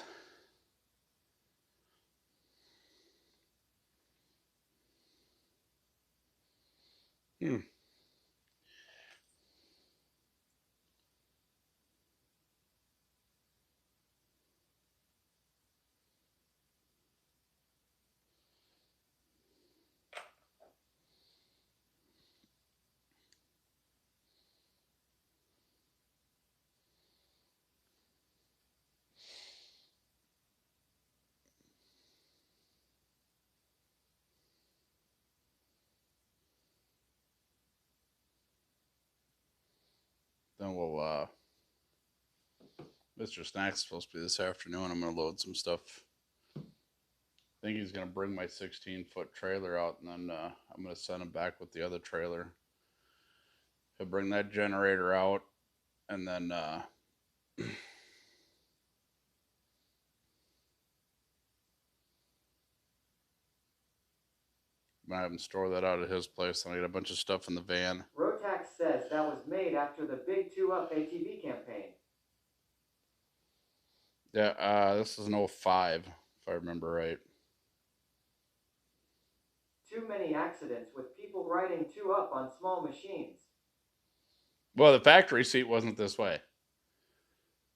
Then we'll Mr. Snack's supposed to be this afternoon. I'm gonna load some stuff. I think he's gonna bring my 16-foot trailer out, and then I'm gonna send him back with the other trailer. He'll bring that generator out, and then I'm gonna have him store that out at his place. And I got a bunch of stuff in the van. Rotax says that was made after the Big 2 Up ATV campaign. Yeah, this is an 05, if I remember right. Too many accidents with people riding 2 Up on small machines. Well, the factory seat wasn't this way.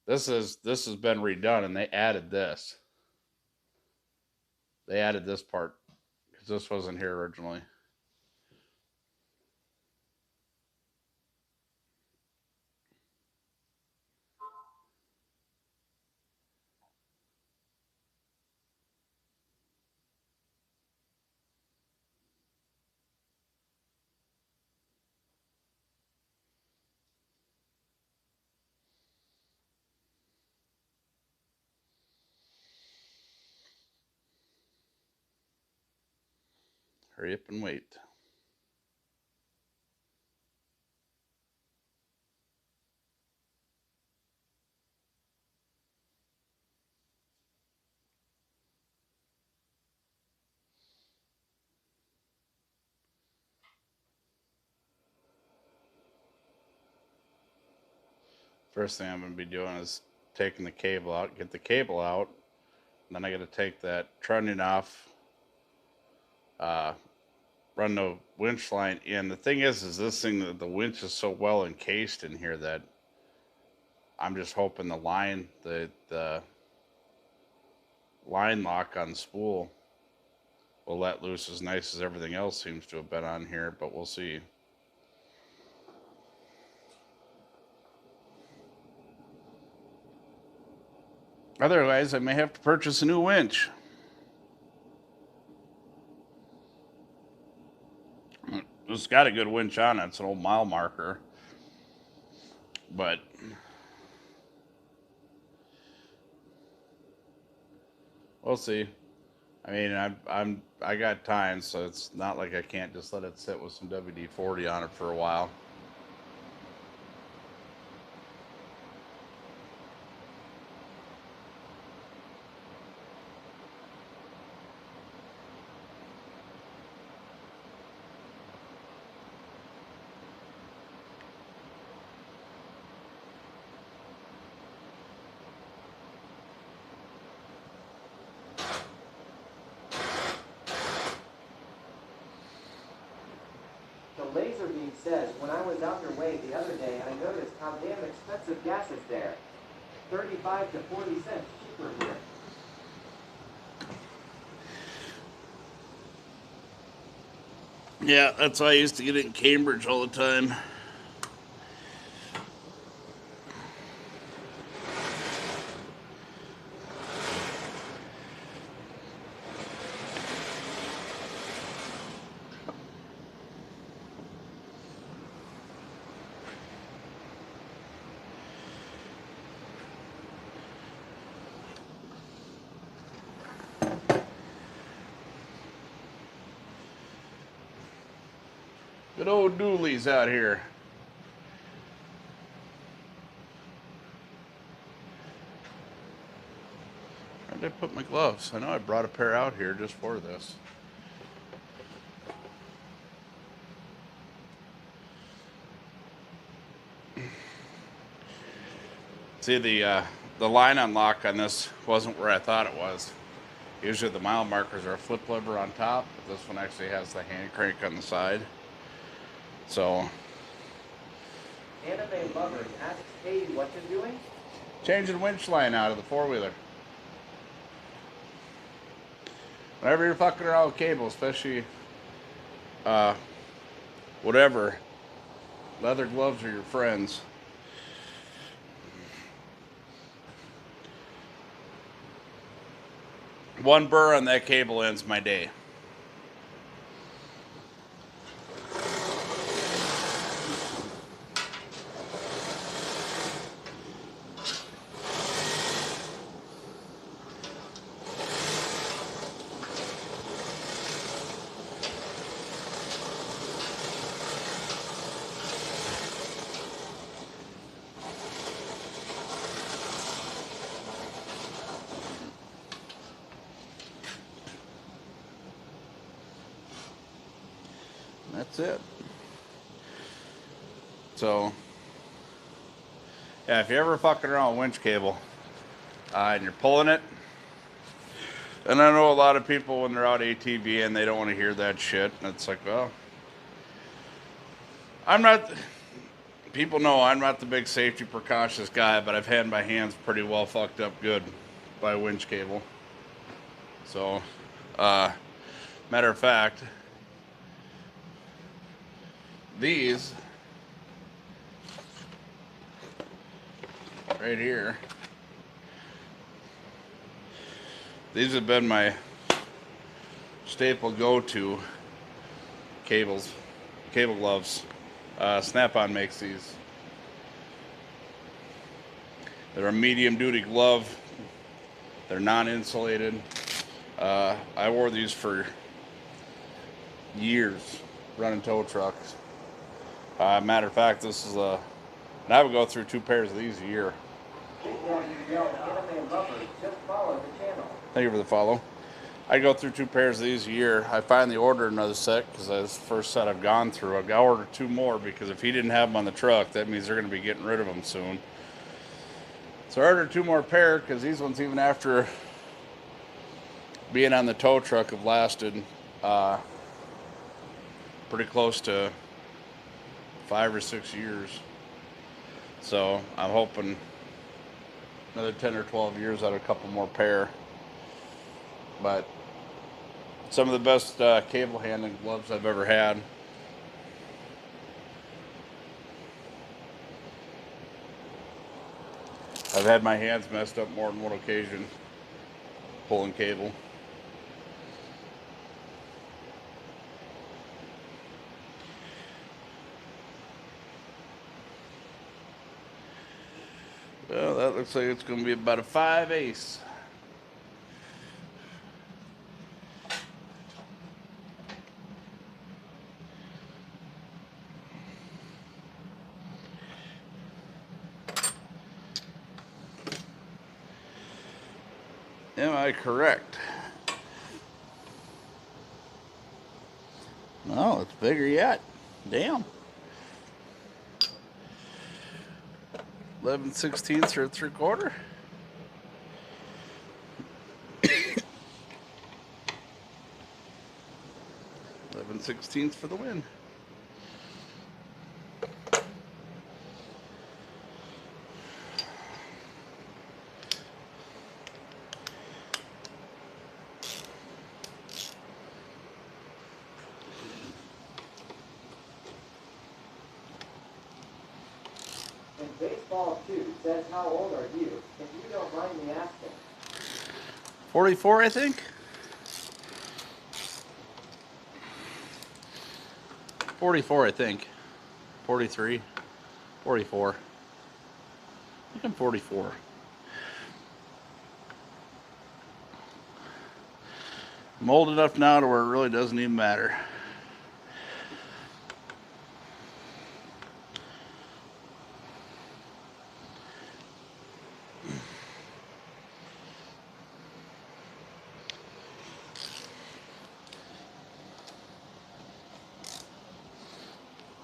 This has been redone, and they added this. They added this part because this wasn't here originally. Hurry up and wait. First thing I'm going to be doing is taking the cable out, get the cable out, and then I got to take that trunnion off, run the winch line in. The thing is this thing, the winch is so well encased in here that I'm just hoping the line lock on the spool will let loose as nice as everything else seems to have been on here, but we'll see. Otherwise, I may have to purchase a new winch. It's got a good winch on it. It's an old mile marker. But we'll see. I mean, I got time, so it's not like I can't just let it sit with some WD-40 on it for a while. Laser Beam says, when I was out your way the other day, I noticed how damn expensive gas is there. 35 to 40 cents cheaper here. Yeah, that's why I used to get it in Cambridge all the time. Good old Dooley's out here. Where did I put my gloves? I know I brought a pair out here just for this. See, the line unlock on this wasn't where I thought it was. Usually the mile markers are a flip lever on top, but this one actually has the hand crank on the side. So, Anime Lovers asks Katie what you're doing. changing winch line out of the four-wheeler. Whenever you're fucking around with cable, especially whatever, leather gloves are your friends. One burr on that cable ends my day. That's it. So, yeah, if you're ever fucking around with winch cable and you're pulling it, and I know a lot of people when they're out ATV and they don't want to hear that shit, and it's like, well, people know I'm not the big safety precautious guy, but I've had my hands pretty well fucked up good by winch cable. So, matter of fact, these right here, these have been my staple go-to cable gloves. Snap-on makes these. They're a medium duty glove. They're non-insulated. I wore these for years running tow trucks. Matter of fact, this is and I would go through 2 pairs of these a year. Anime Lovers, just follow the channel. Thank you for the follow. I go through 2 pairs of these a year. I finally ordered another set because that's the first set I've gone through. I've got to order 2 more because if he didn't have them on the truck, that means they're going to be getting rid of them soon. So I ordered 2 more pair because these ones, even after being on the tow truck, have lasted pretty close to 5 or 6 years. So I'm hoping another 10 or 12 years out of a couple more pair. But some of the best cable handling gloves I've ever had. I've had my hands messed up more than one occasion pulling cable. Well, that looks like it's going to be about a 5/8. Am I correct? No, it's bigger yet. Damn. 11/16 or 3/4. Eleven 16ths for the win. Baseball 2 says, how old are you? If you don't mind me asking. 44, I think. 44, I think. 43. 44. I think I'm 44. I'm old enough now to where it really doesn't even matter.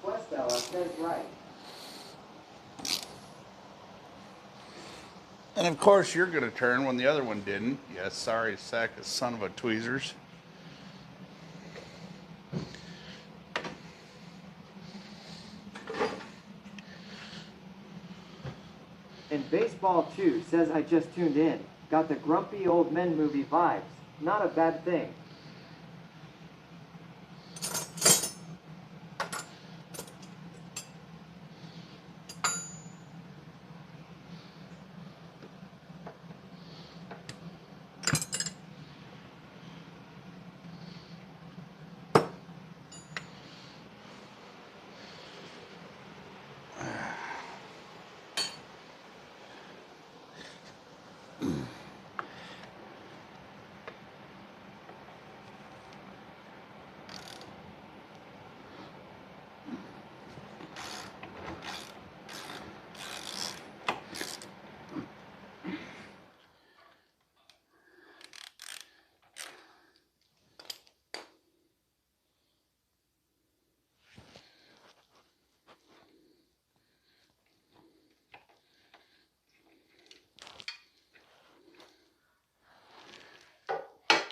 Questella says right. And of course, you're going to turn when the other one didn't. Yes, sorry, sack of son of a tweezers. And Baseball 2 says, I just tuned in. Got the grumpy old men movie vibes. Not a bad thing.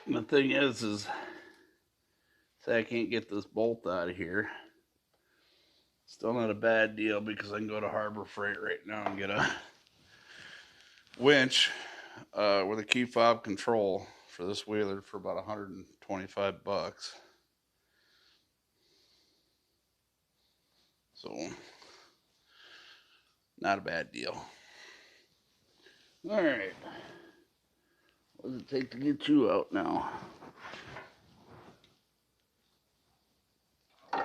And the thing is say I can't get this bolt out of here. Still not a bad deal because I can go to Harbor Freight right now and get a winch with a key fob control for this wheeler for about 125 bucks. So, not a bad deal. All right. What does it take to get you out now? Are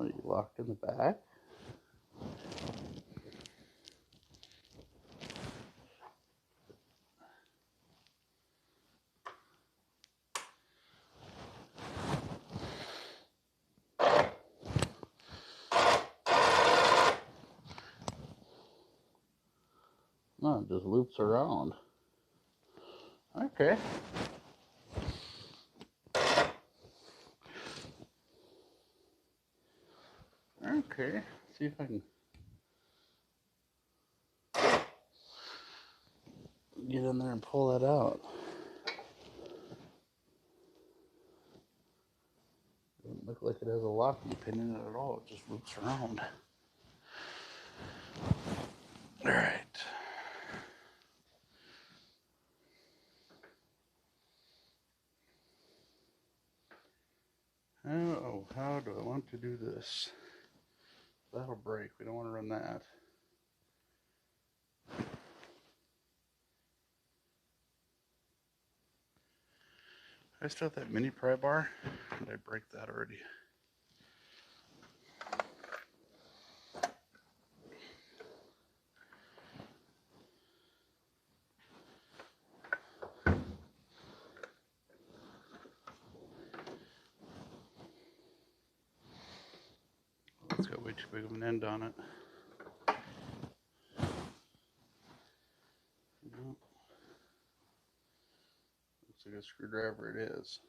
you locked in the back? No, it just loops around. Okay. Okay. See if I can get in there and pull that out. Doesn't look like it has a locking pin in it at all. It just loops around. All right. Oh, how do I want to do this? That'll break. We don't want to run that. I still have that mini pry bar. Did I break that already? It's got way too big of an end on it. Nope. Looks like a screwdriver it is.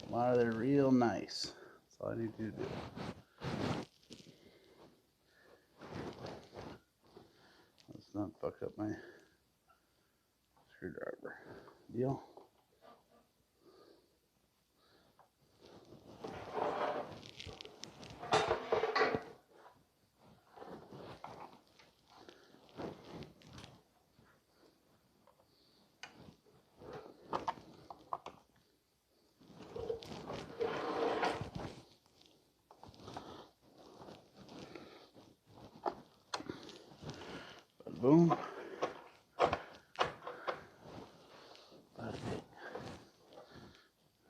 them out of there real nice. That's all I need you to do. Let's not fuck up my screwdriver. Deal? Boom. Bada bing.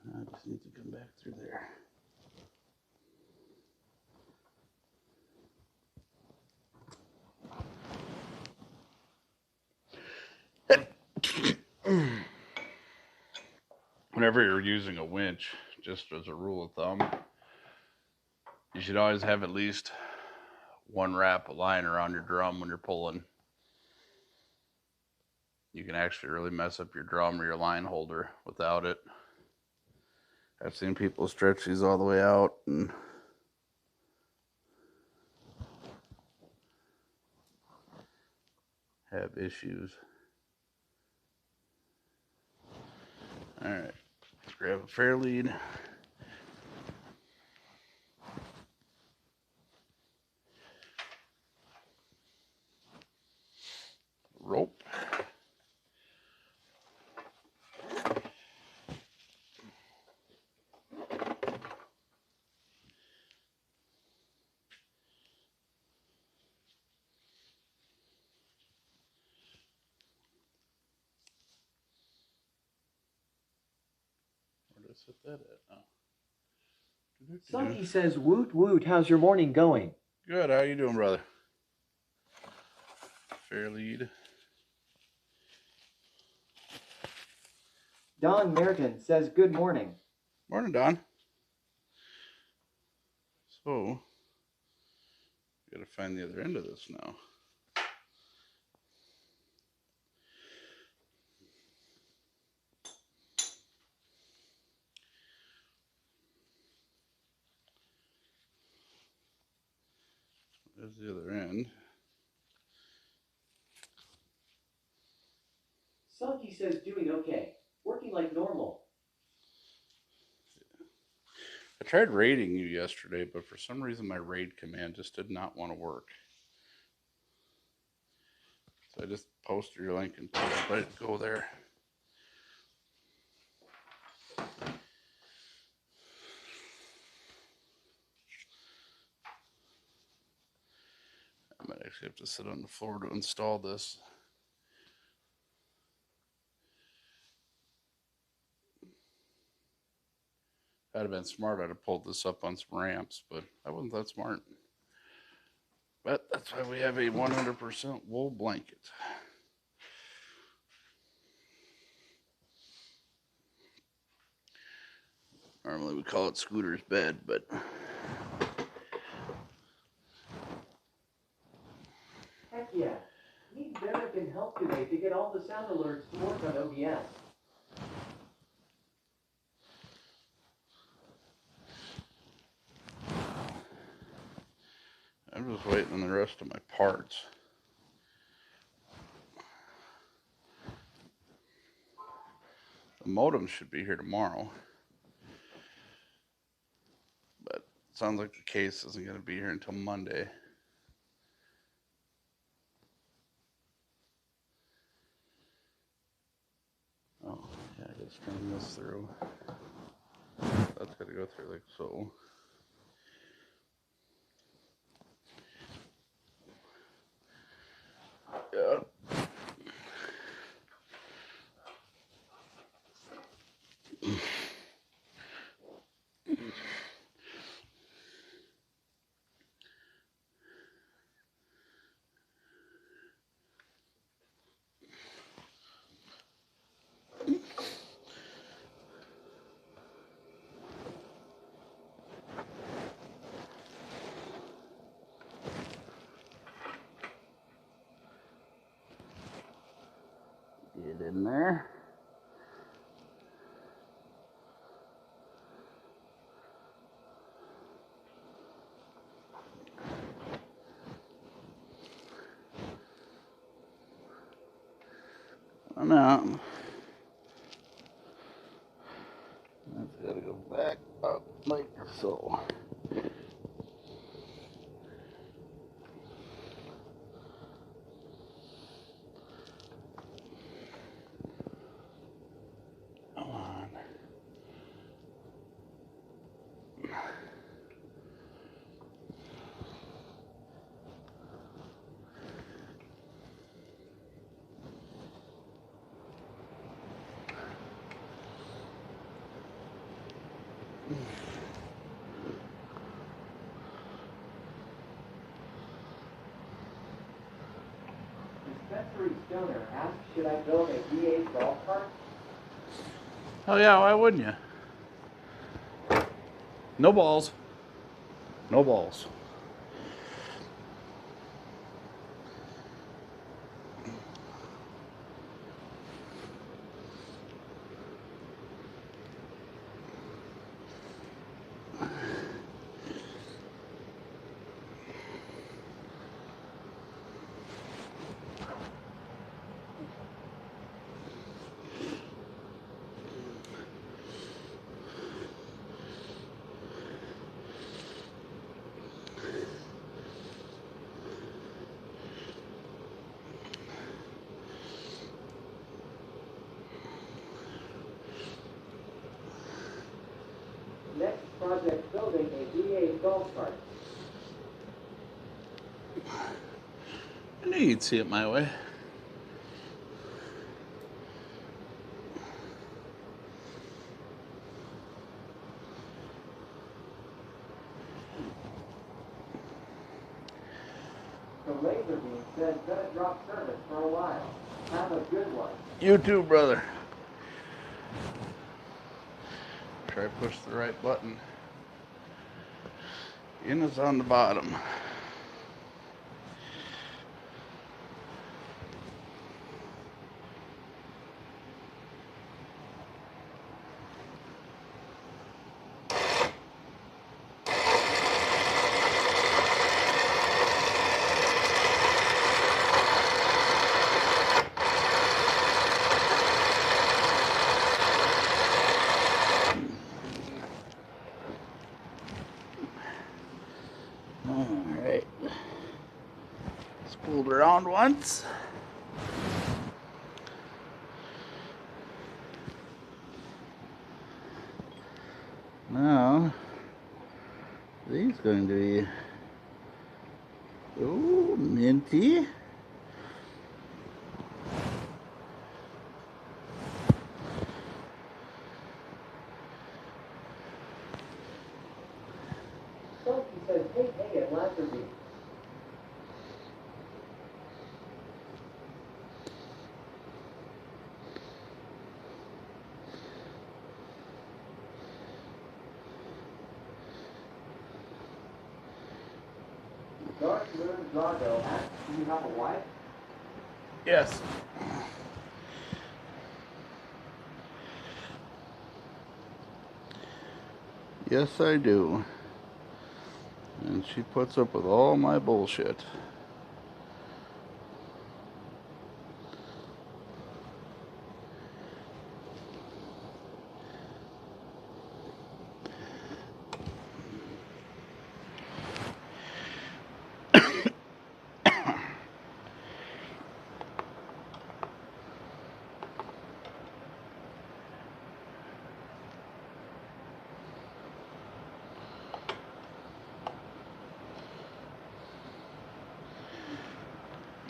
I just need to come back through there. Whenever you're using a winch, just as a rule of thumb, you should always have at least one wrap of line around your drum when you're pulling. You can actually really mess up your drum or your line holder without it. I've seen people stretch these all the way out and have issues. All right, let's grab a fair lead. Rope. Where did I set that at now? Sunky says, woot woot, how's your morning going? Good, how you doing, brother? Fair lead. Don Merton says, good morning. Morning, Don. So, gotta find the other end of this now. There's the other end. Sunky says, doing okay. Working like normal. I tried raiding you yesterday, but for some reason my raid command just did not want to work. So I just posted your link and told everybody to go there. I might actually have to sit on the floor to install this. I'd have been smart, I'd have pulled this up on some ramps, but I wasn't that smart. But that's why we have a 100% wool blanket. Normally we call it Scooter's bed, but Heck yeah. Need better can help today to get all the sound alerts to work on OBS. I'm just waiting on the rest of my parts. The modem should be here tomorrow. But it sounds like the case isn't going to be here until Monday. Oh, yeah, I gotta string this through. That's got to go through like so. Yeah. Get in there. No. That's gotta go back up like so. Come on. Dispensary Stoner asked, should I build a VA golf cart? Oh yeah, why wouldn't you? No balls. No balls. Next project, building a VA golf cart. I knew you'd see it my way. The laser beam says gonna drop service for a while. Have a good one. You too, brother. Try to push the right button. In is on the bottom. Alright. Spooled around once. Now, these going to be, ooh, minty. Sophie says, hey, at laser beam. Dark Moon Drago asks, do you have a wife? Yes. Yes, I do. And she puts up with all my bullshit.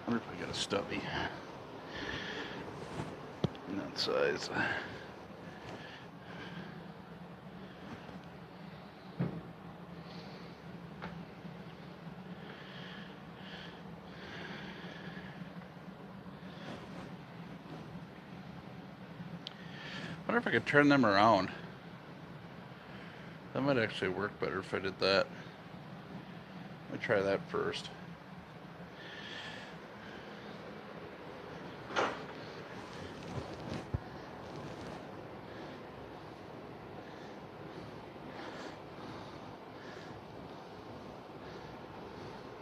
I wonder if I got a stubby in that size. I wonder if I could turn them around. That might actually work better if I did that. Let me try that first.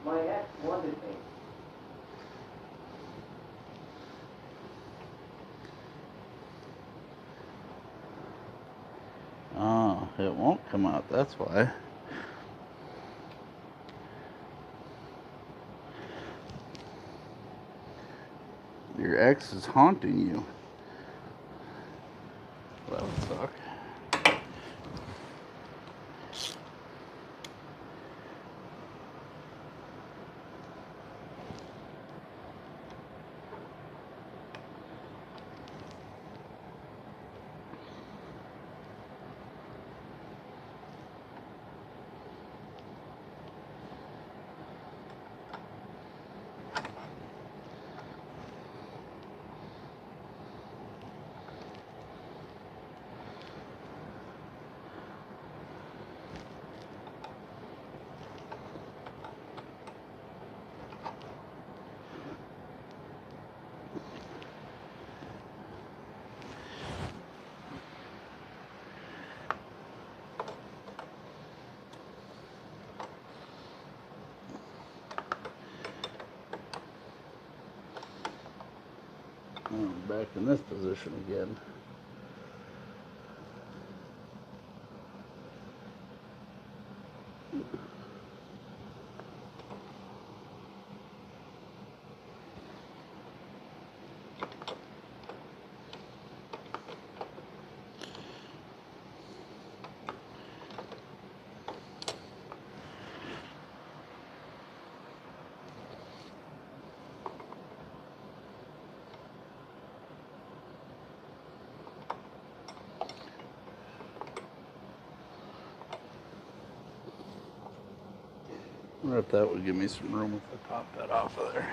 My ex wanted me. won't come out, that's why. Your ex is haunting you. That would suck. Oh, back in this position again. I wonder if that would give me some room if I pop that off of there.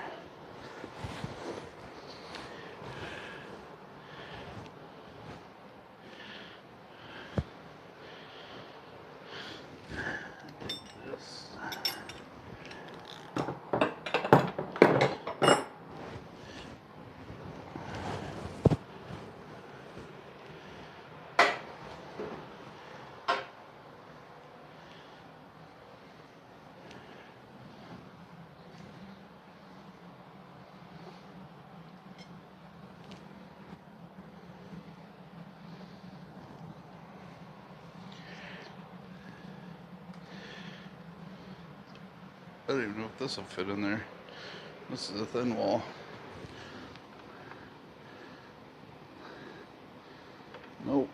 I don't even know if this will fit in there. This is a thin wall. Nope.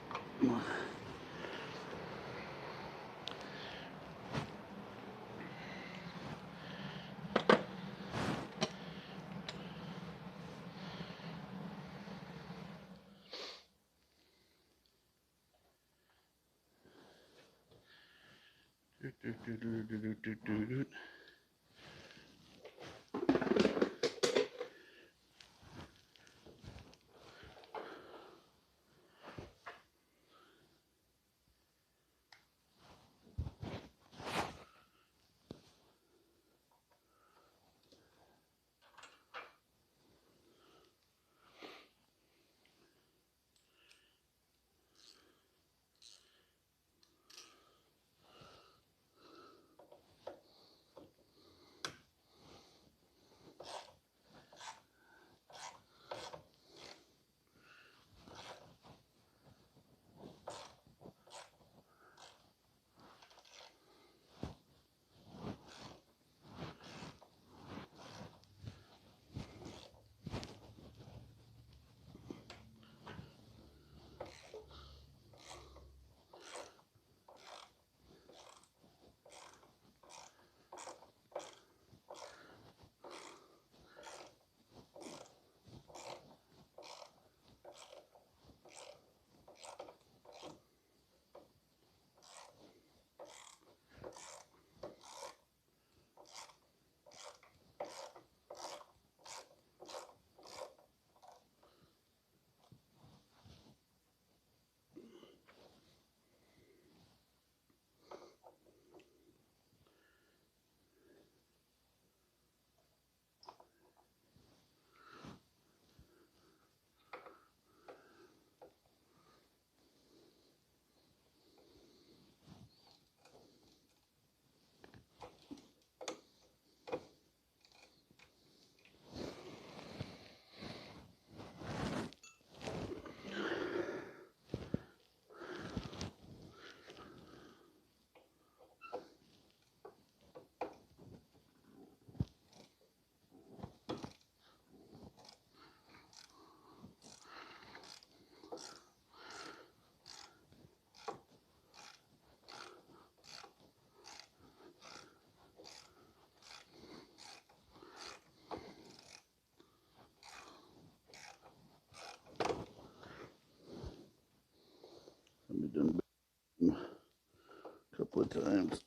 couple of times.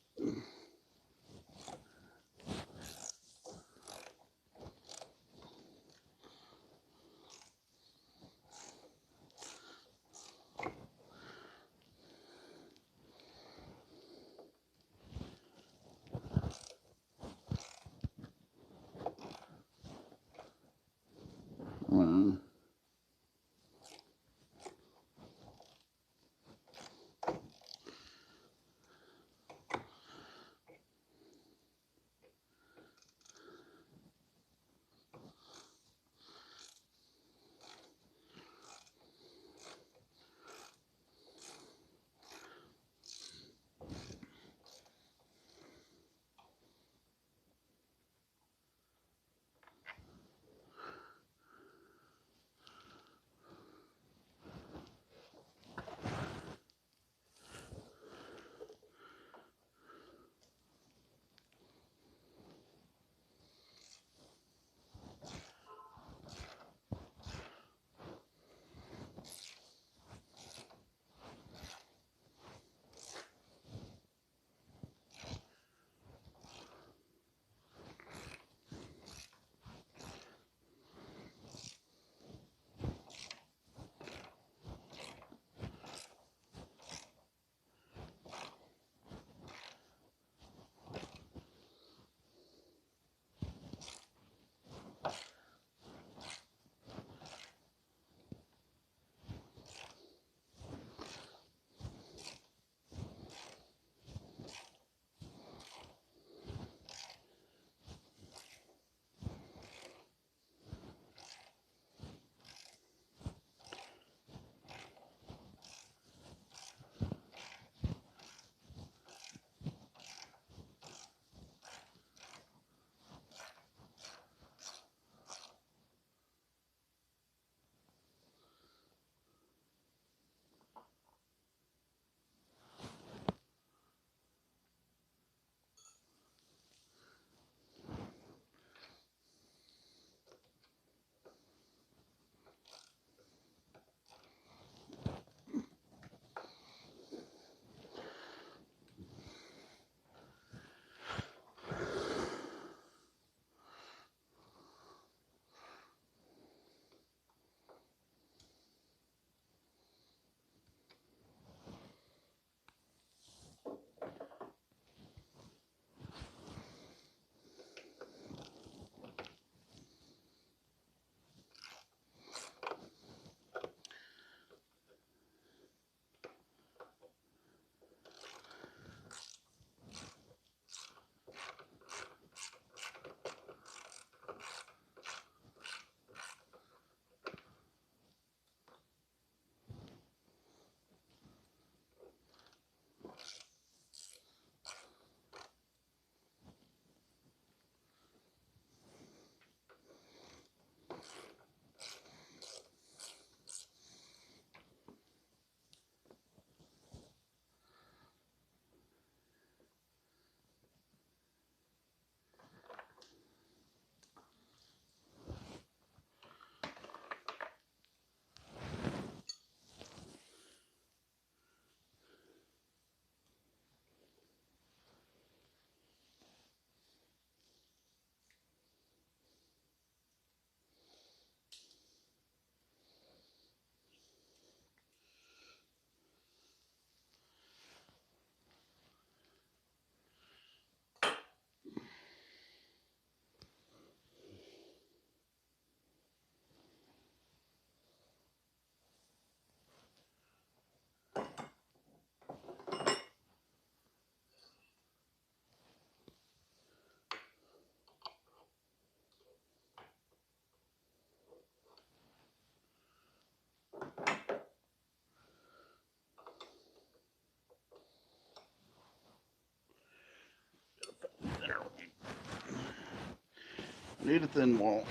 Need a thin wall.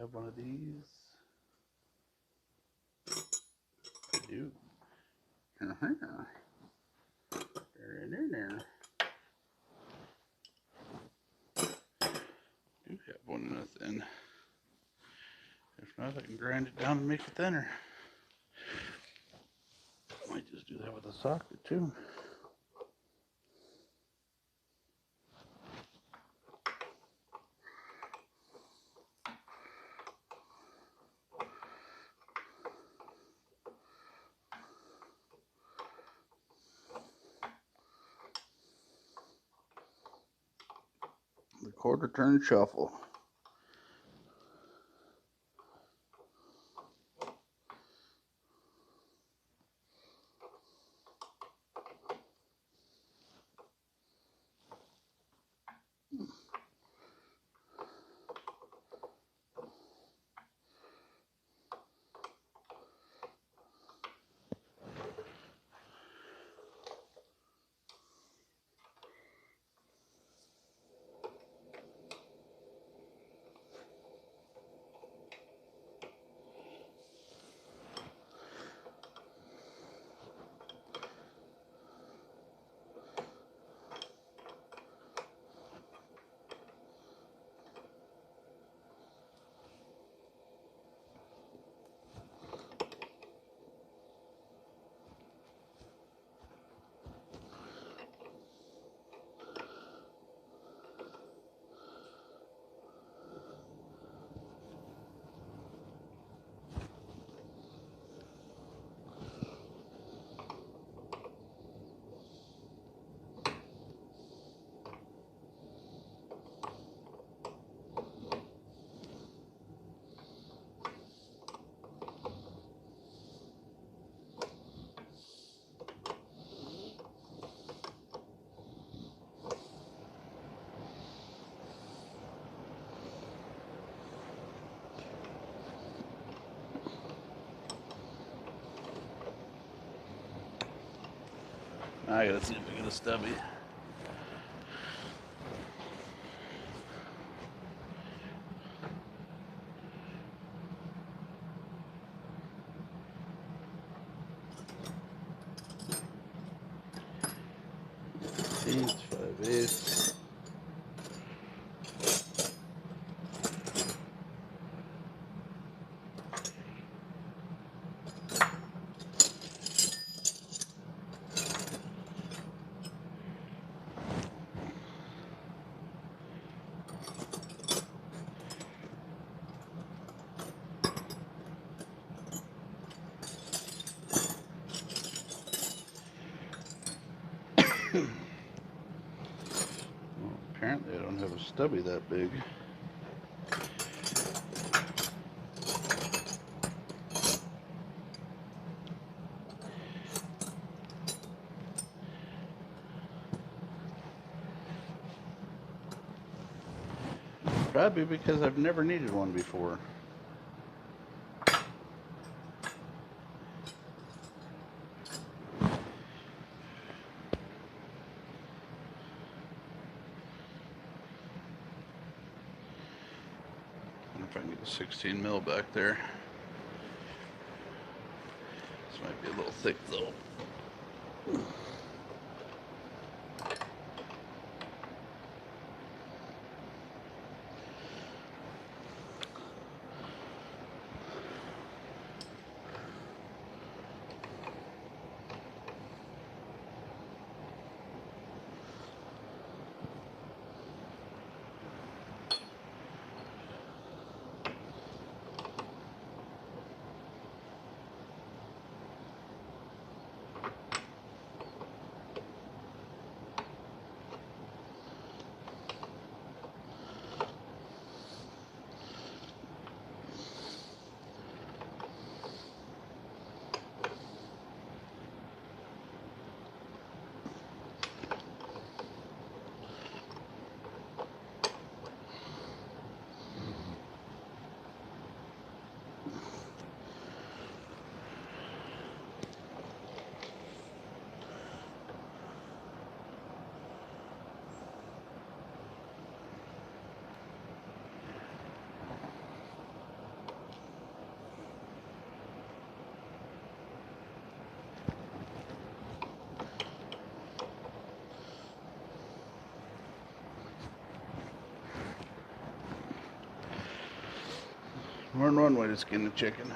have one of these? I do. There. Do have one in a thin. If not, I can grind it down and make it thinner. Might just do that with a socket too. The quarter turn shuffle. I gotta see if I get a stubby. Eight, 5/8. Well, apparently I don't have a stubby that big. Probably because I've never needed one before. I wonder if I can get a 16 mil back there. This might be a little thick though. More than one way to skin the chicken.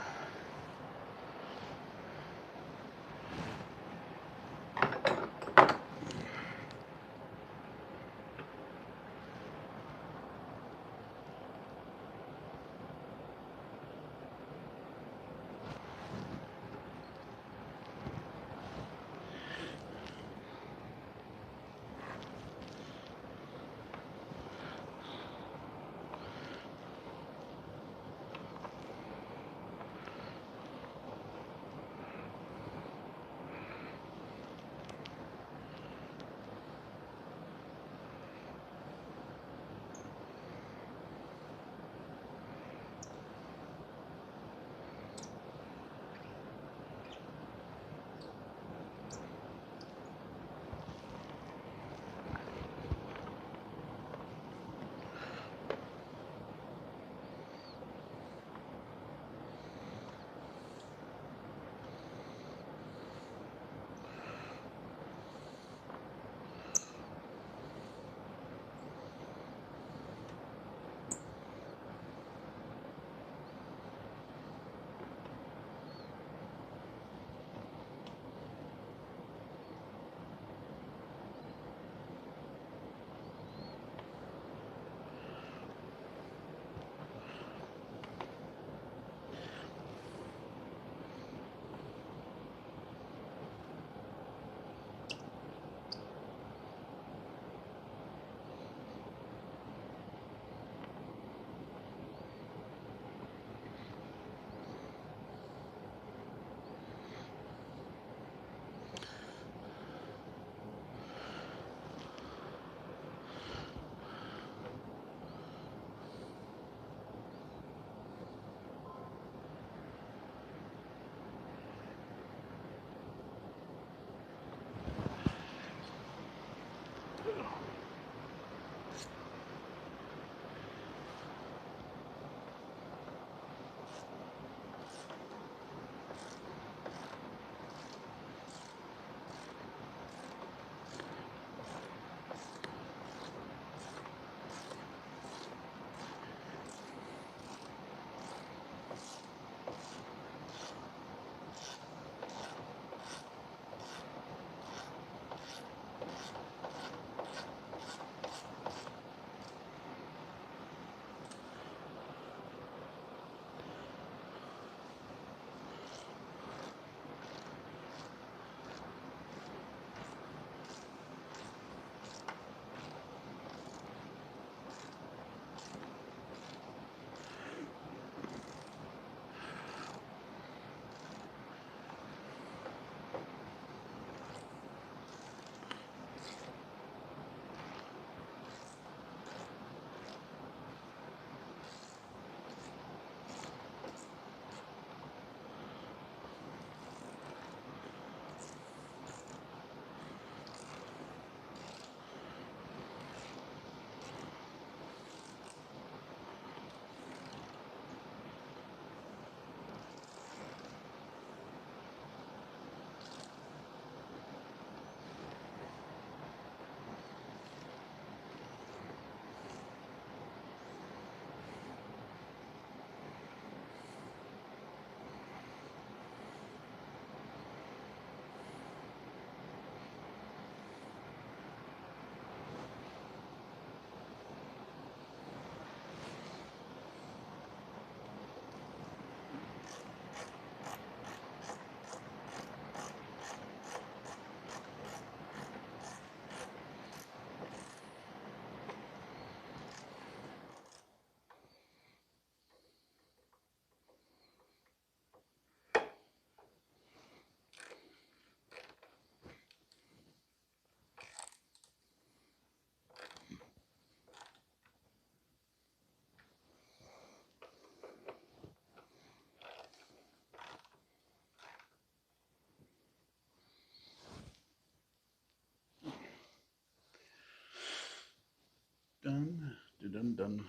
Done, done, done,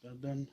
done, done.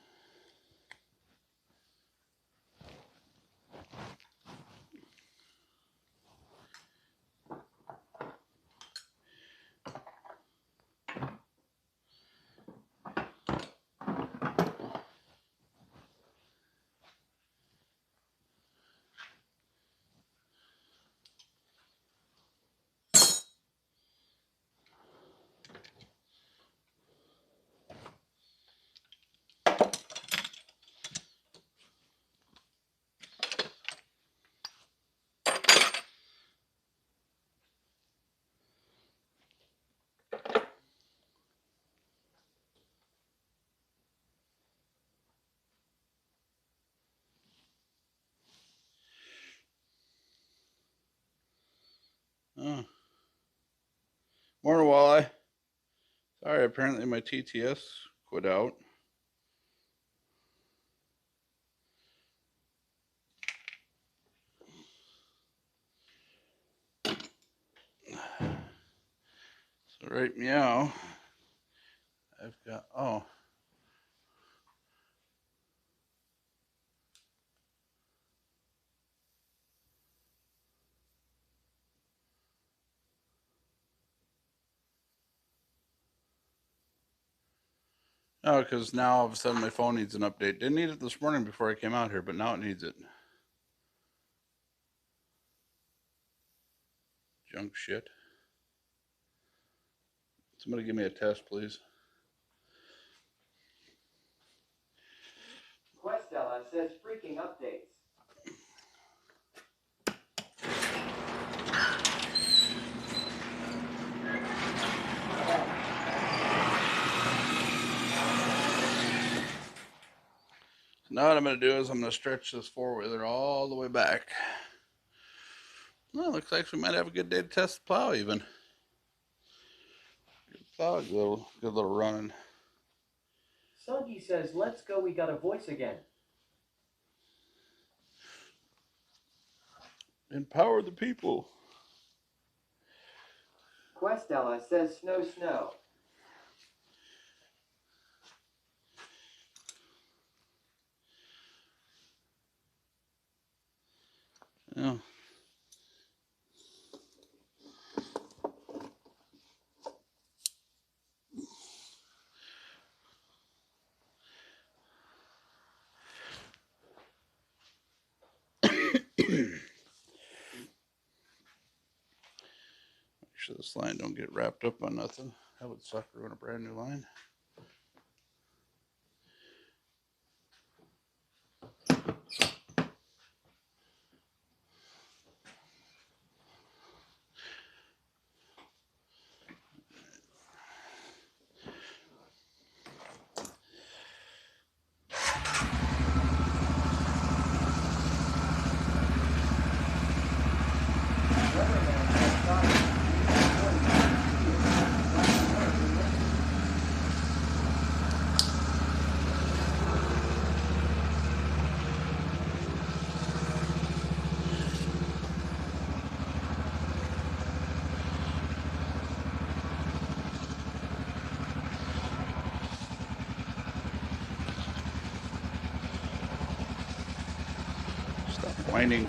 Oh. Morning, Walleye. Sorry, apparently my TTS quit out. So right meow, I've got, oh. Oh, because now all of a sudden my phone needs an update. Didn't need it this morning before I came out here, but now it needs it. Junk shit. Somebody give me a test, please. Questella says freaking updates. So now what I'm going to do is I'm going to stretch this four-wheeler all the way back. Well, looks like we might have a good day to test the plow even. Good plow, good little running. Sungy says, let's go, we got a voice again. Empower the people. Questella says snow, snow. Yeah. Make sure this line don't get wrapped up on nothing. That would suck ruin a brand new line. Stop whining.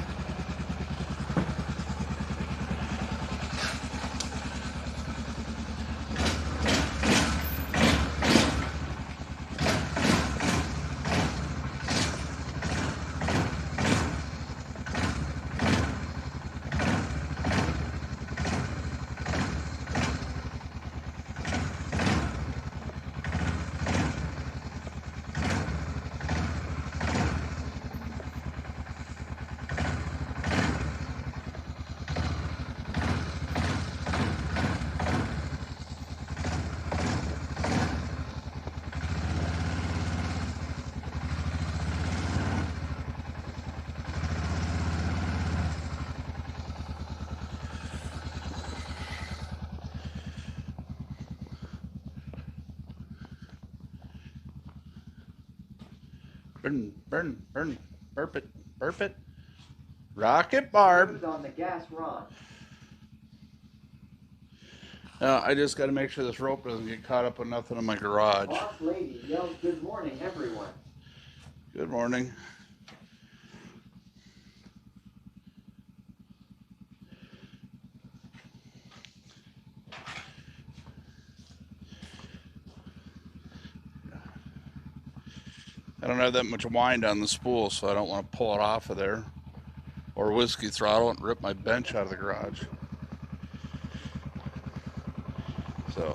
Burn, burp it. Rocket Barb. On the gas, Ron. I just got to make sure this rope doesn't get caught up with nothing in my garage. Boss lady yells, good morning, everyone. Good morning. I don't have that much wind on the spool, so I don't want to pull it off of there. Or whiskey throttle and rip my bench out of the garage. So...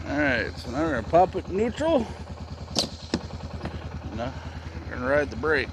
Alright, so now we're going to pop it in neutral. Now we're going to ride the brake.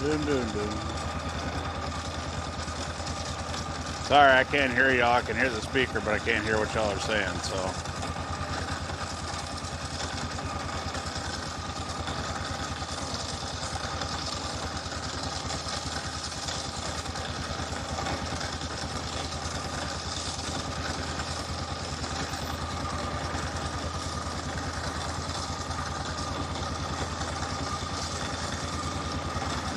Dun, dun, dun. Sorry, I can't hear y'all. I can hear the speaker, but I can't hear what y'all are saying, so.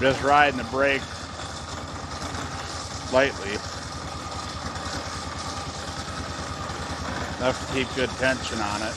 Just riding the brake lightly. Enough to keep good tension on it.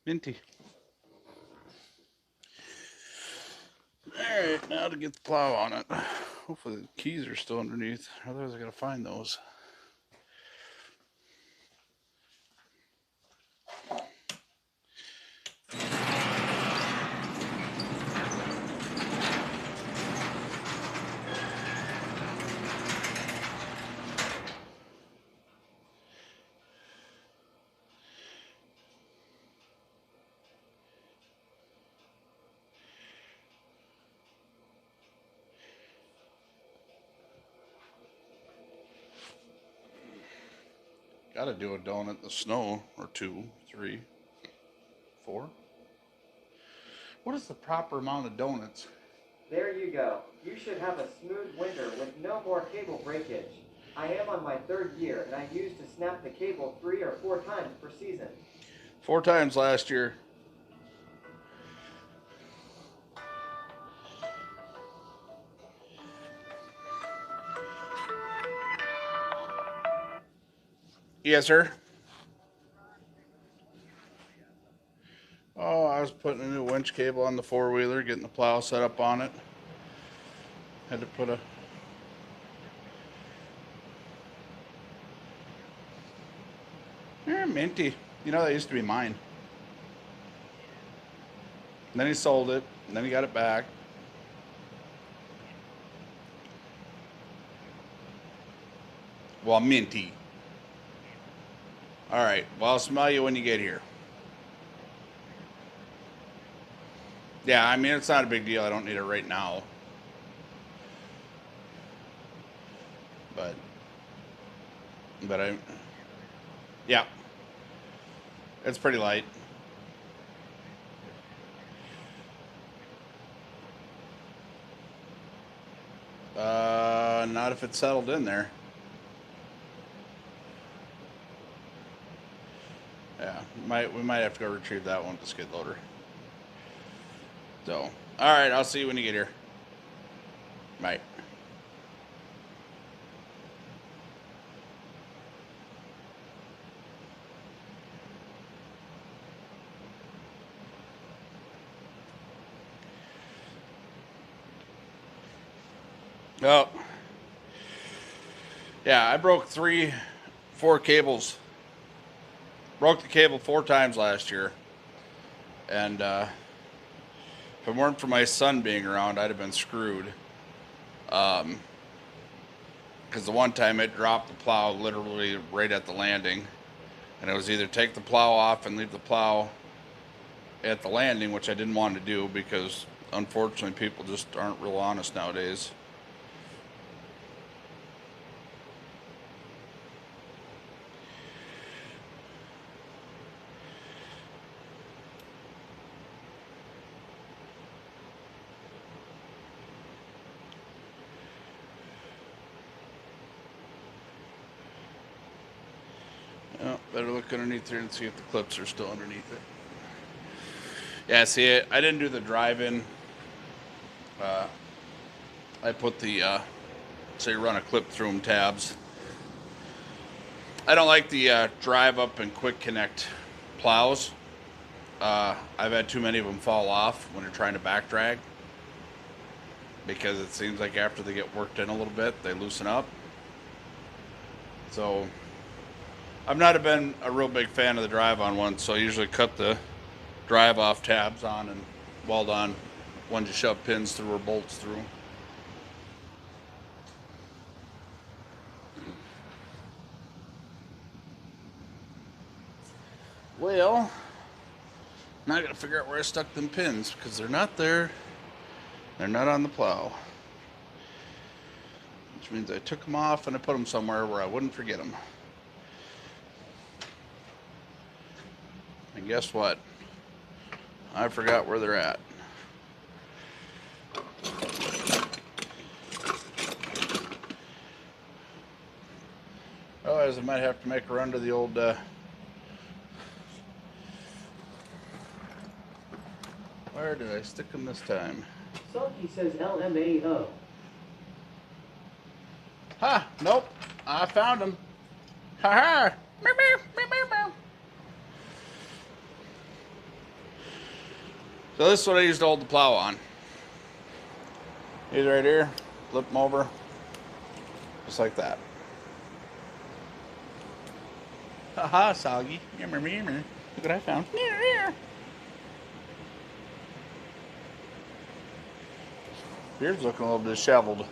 Minty. Alright, now to get the plow on it. Hopefully the keys are still underneath. Otherwise I gotta find those. Gotta do a donut in the snow, or 2, 3, 4. What is the proper amount of donuts? There you go. You should have a smooth winter with no more cable breakage. I am on my 3rd year, and I used to snap the cable 3 or 4 times per season. 4 times last year. Yes, sir. Oh, I was putting a new winch cable on the 4-wheeler, getting the plow set up on it. Had to put a... Minty. You know, that used to be mine. And then he sold it, and then he got it back. Well, Minty. All right. Well, I'll smell you when you get here. Yeah, I mean, it's not a big deal. I don't need it right now. But yeah. It's pretty light. Not if it's settled in there. Yeah, we might have to go retrieve that one with the skid loader. So, all right, I'll see you when you get here. Bye. Oh, yeah, I broke 4 cables. Broke the cable 4 times last year. And if it weren't for my son being around, I'd have been screwed. Because the one time it dropped the plow literally right at the landing. And it was either take the plow off and leave the plow at the landing, which I didn't want to do because unfortunately people just aren't real honest nowadays. Oh, better look underneath here and see if the clips are still underneath it. Yeah, see, I didn't do the drive-in. I put the, so you run a clip through them tabs. I don't like the drive up and quick connect plows. I've had too many of them fall off when you're trying to back drag. Because it seems like after they get worked in a little bit, they loosen up. So I've not been a real big fan of the drive-on ones, so I usually cut the drive-off tabs on and weld on ones you shove pins through or bolts through. Well, now I gotta figure out where I stuck them pins, because they're not there. They're not on the plow. Which means I took them off and I put them somewhere where I wouldn't forget them. And guess what? I forgot where they're at. Otherwise, I might have to make a run to the old where did I stick them this time? Salty says LMAO. Ha! Nope. I found them. Ha ha! Meow, meow, meow, meow, meow. So this is what I used to hold the plow on. These right here. Flip them over. Just like that. Ha ha, soggy. Look what I found. Beard's looking a little disheveled.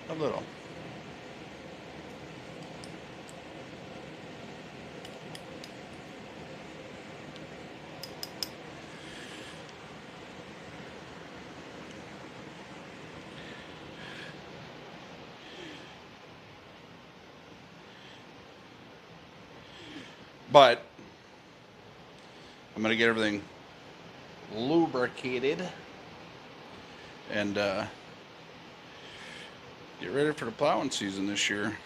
A little. But I'm going to get everything lubricated and get ready for the plowing season this year.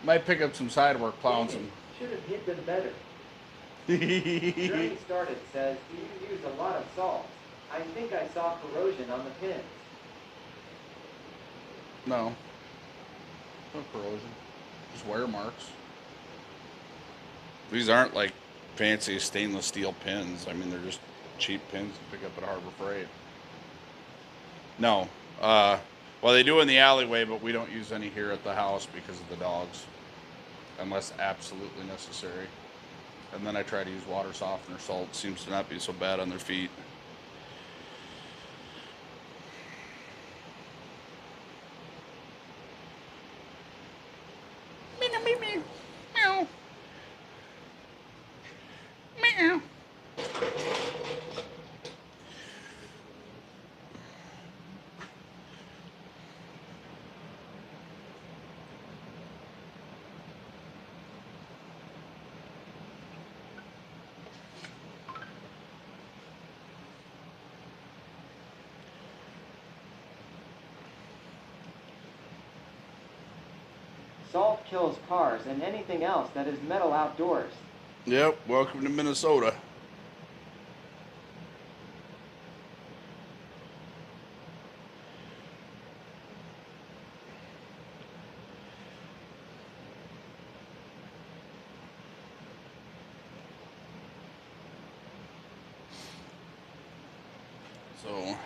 Might pick up some side work plowing some. Should have hit them better. Journey Started says, do you use a lot of salt? I think I saw corrosion on the pins. No. No corrosion. Just wear marks. These aren't like fancy stainless steel pins. I mean, they're just cheap pins to pick up at Harbor Freight. No. Well, they do in the alleyway, but we don't use any here at the house because of the dogs. Unless absolutely necessary. And then I try to use water softener. Salt seems to not be so bad on their feet. Meow. Meow. Salt kills cars and anything else that is metal outdoors. Yep, welcome to Minnesota. So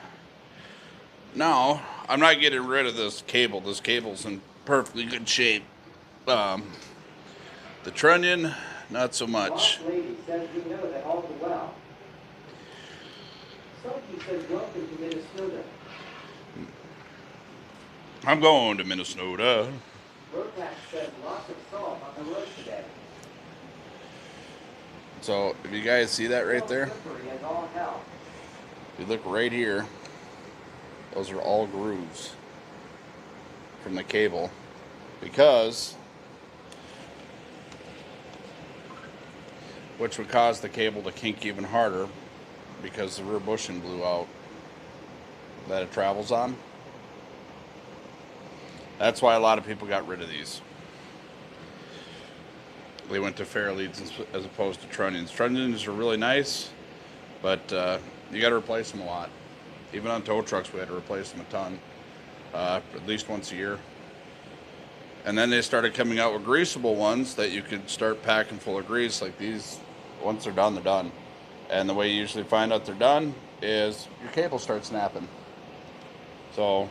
now I'm not getting rid of this cable. This cable's in perfectly good shape. The trunnion, not so much. Lost Lady says we know that all too well. Sophie says welcome to Minnesota. I'm going to Minnesota. Rotax says lots of salt on the road today. So if you guys see that right there, Slippery as all hell. if you look right here, those are all grooves from the cable, because which would cause the cable to kink even harder because the rear bushing blew out that it travels on. That's why a lot of people got rid of these. They went to Fairleads as opposed to trunnions. Trunnions are really nice, but you got to replace them a lot. Even on tow trucks, we had to replace them a ton, at least once a year. And then they started coming out with greasable ones that you could start packing full of grease like these. Once they're done, they're done. And the way you usually find out they're done is your cable starts snapping. So,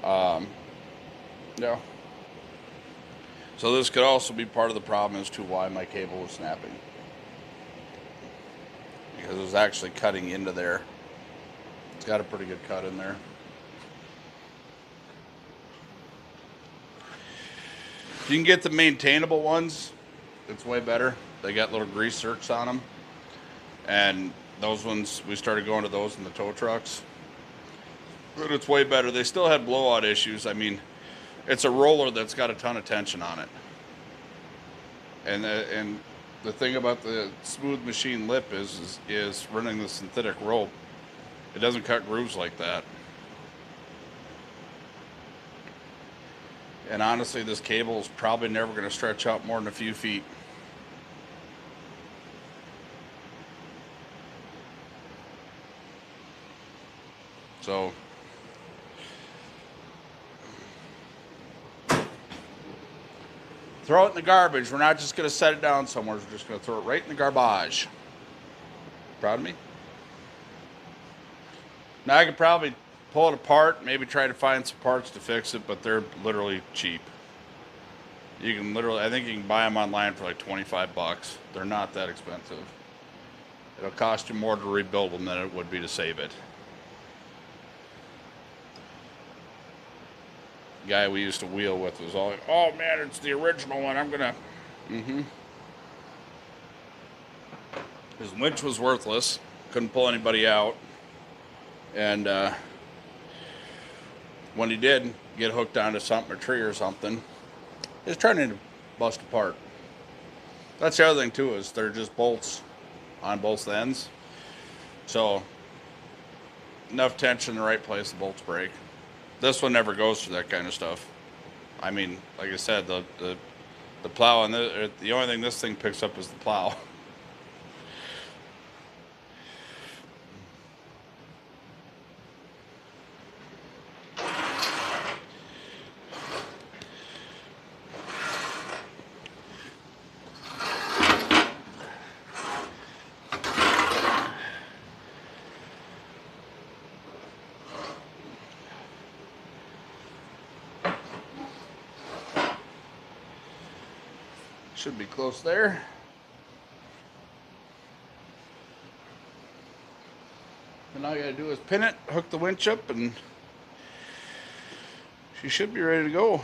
yeah. So this could also be part of the problem as to why my cable was snapping. Because it was actually cutting into there. It's got a pretty good cut in there. If you can get the maintainable ones, it's way better. They got little grease zerks on them. And those ones, we started going to those in the tow trucks. But it's way better. They still had blowout issues. I mean, it's a roller that's got a ton of tension on it. And the thing about the Smooth Machine lip is running the synthetic rope. It doesn't cut grooves like that. And honestly, this cable is probably never going to stretch out more than a few feet. So, throw it in the garbage. We're not just going to set it down somewhere. We're just going to throw it right in the garbage. Proud of me? Now, I could probably pull it apart, maybe try to find some parts to fix it, but they're literally cheap. You can literally, I think you can buy them online for like 25 bucks. They're not that expensive. It'll cost you more to rebuild them than it would be to save it. The guy we used to wheel with was all like, oh man, it's the original one. I'm gonna. His winch was worthless. Couldn't pull anybody out. And when he did get hooked onto something, a tree or something, his trunnion bust apart. That's the other thing too, is they're just bolts on both ends. So enough tension in the right place, the bolts break. This one never goes through that kind of stuff. I mean, like I said, the plow and the only thing this thing picks up is the plow. Should be close there. And all you gotta do is pin it, hook the winch up, and she should be ready to go.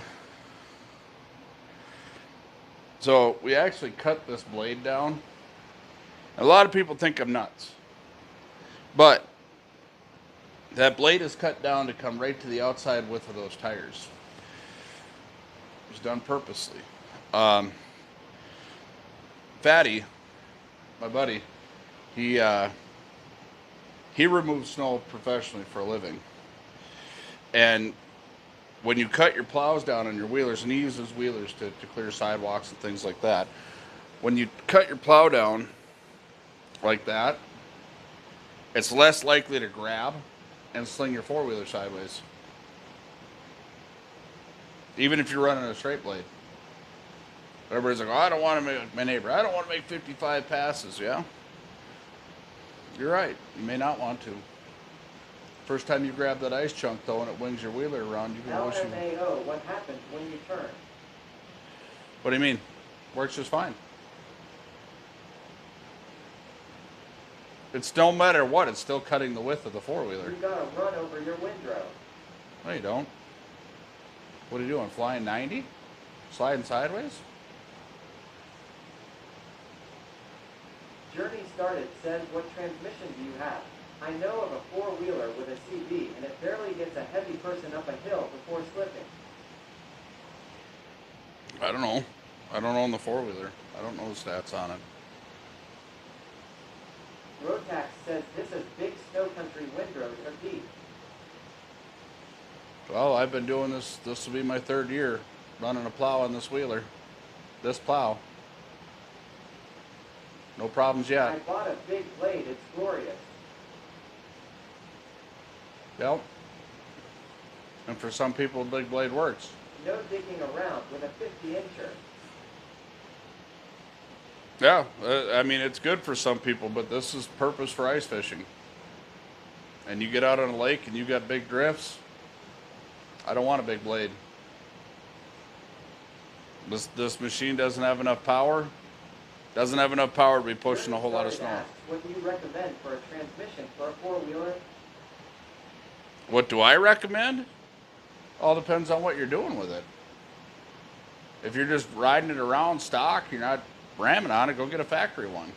So we actually cut this blade down. A lot of people think I'm nuts, but that blade is cut down to come right to the outside width of those tires. It was done purposely. Fatty, my buddy, he removes snow professionally for a living. And when you cut your plows down on your wheelers, and he uses wheelers to clear sidewalks and things like that, when you cut your plow down like that, it's less likely to grab and sling your four-wheeler sideways. Even if you're running a straight blade. Everybody's like, oh, I don't want to make my neighbor. I don't want to make 55 passes. Yeah, you're right. You may not want to. First time you grab that ice chunk, though, and it wings your wheeler around, you can wish you. LMAO, what happens when you turn? What do you mean? Works just fine. It's no matter what, it's still cutting the width of the four-wheeler. You gotta run over your windrow. No, you don't. What are you doing? Flying 90? Sliding sideways? Journey Started says, what transmission do you have? I know of a four-wheeler with a CB, and it barely gets a heavy person up a hill before slipping. I don't know. I don't own the four-wheeler. I don't know the stats on it. Rotax says this is big snow country windrows are deep. Well, I've been doing this. This will be my third year running a plow on this wheeler. This plow. No problems yet. I bought a big blade. It's glorious. Yep. And for some people, big blade works. No digging around with a 50-incher. Yeah, I mean, it's good for some people, but this is purpose for ice fishing. And you get out on a lake and you got big drifts. I don't want a big blade. This machine doesn't have enough power. Doesn't have enough power to be pushing a whole lot of snow. Asked, what do you recommend for a transmission for a four-wheeler? What do I recommend? All depends on what you're doing with it. If you're just riding it around stock, you're not ramming on it, go get a factory one.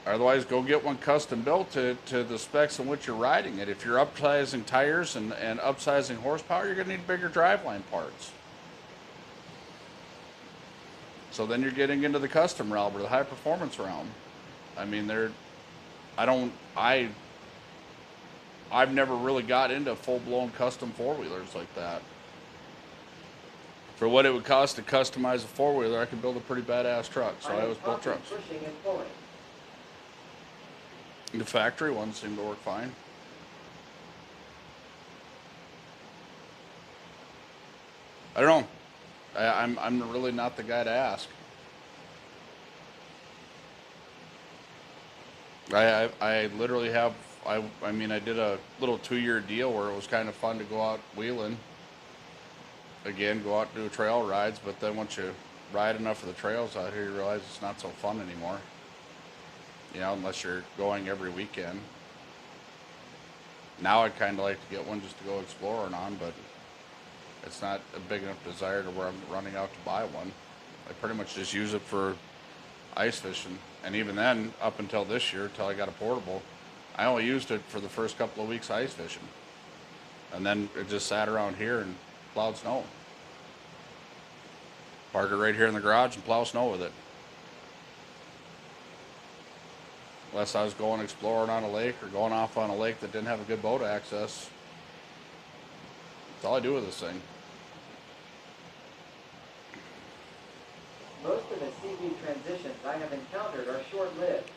Otherwise, go get one custom built to the specs in which you're riding it. If you're upsizing tires and upsizing horsepower, you're going to need bigger driveline parts. So then you're getting into the custom realm or the high performance realm. I mean, I've never really got into full-blown custom four-wheelers like that. For what it would cost to customize a four-wheeler, I could build a pretty badass truck. So I always built trucks. Pushing and pulling. The factory ones seem to work fine. I don't know. I'm really not the guy to ask. I literally have, I mean, I did a little 2-year deal where it was kind of fun to go out wheeling. Again, go out and do trail rides, but then once you ride enough of the trails out here, you realize it's not so fun anymore. You know, unless you're going every weekend. Now I'd kind of like to get one just to go exploring on, but it's not a big enough desire to where I'm running out to buy one. I pretty much just use it for ice fishing. And even then, up until this year, until I got a portable, I only used it for the first couple of weeks ice fishing. And then it just sat around here and plowed snow. Park it right here in the garage and plow snow with it. Unless I was going exploring on a lake or going off on a lake that didn't have a good boat access. That's all I do with this thing. Most of the CV transitions I have encountered are short-lived.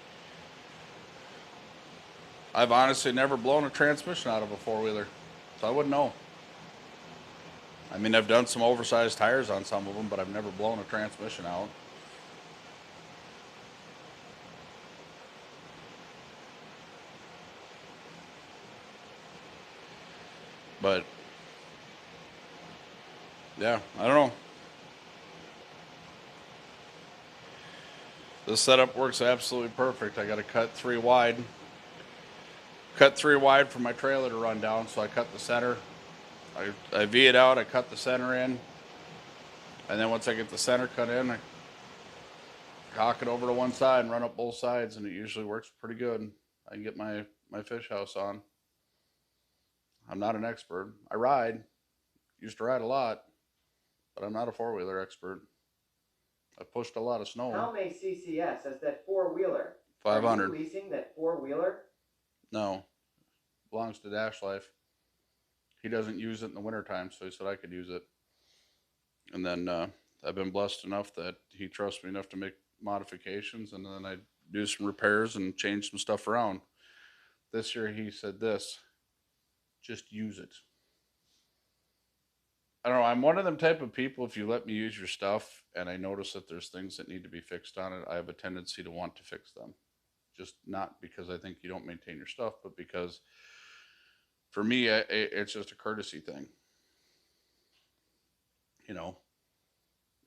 I've honestly never blown a transmission out of a four-wheeler, so I wouldn't know. I mean, I've done some oversized tires on some of them, but I've never blown a transmission out. But, yeah, I don't know. This setup works absolutely perfect. I got to cut 3 wide. Cut 3 wide for my trailer to run down, so I cut the center. I V it out, I cut the center in. And then once I get the center cut in, I cock it over to one side and run up both sides, and it usually works pretty good. I can get my fish house on. I'm not an expert. I ride. Used to ride a lot, but I'm not a four-wheeler expert. I've pushed a lot of snow. How many CCS has that four-wheeler? 500. Are you leasing that four-wheeler? No. Belongs to Dash Life. He doesn't use it in the wintertime, so he said I could use it. And then I've been blessed enough that he trusts me enough to make modifications, and then I do some repairs and change some stuff around. This year he said this, just use it. I don't know, I'm one of them type of people, if you let me use your stuff and I notice that there's things that need to be fixed on it, I have a tendency to want to fix them. Just not because I think you don't maintain your stuff, but because for me, it's just a courtesy thing. You know,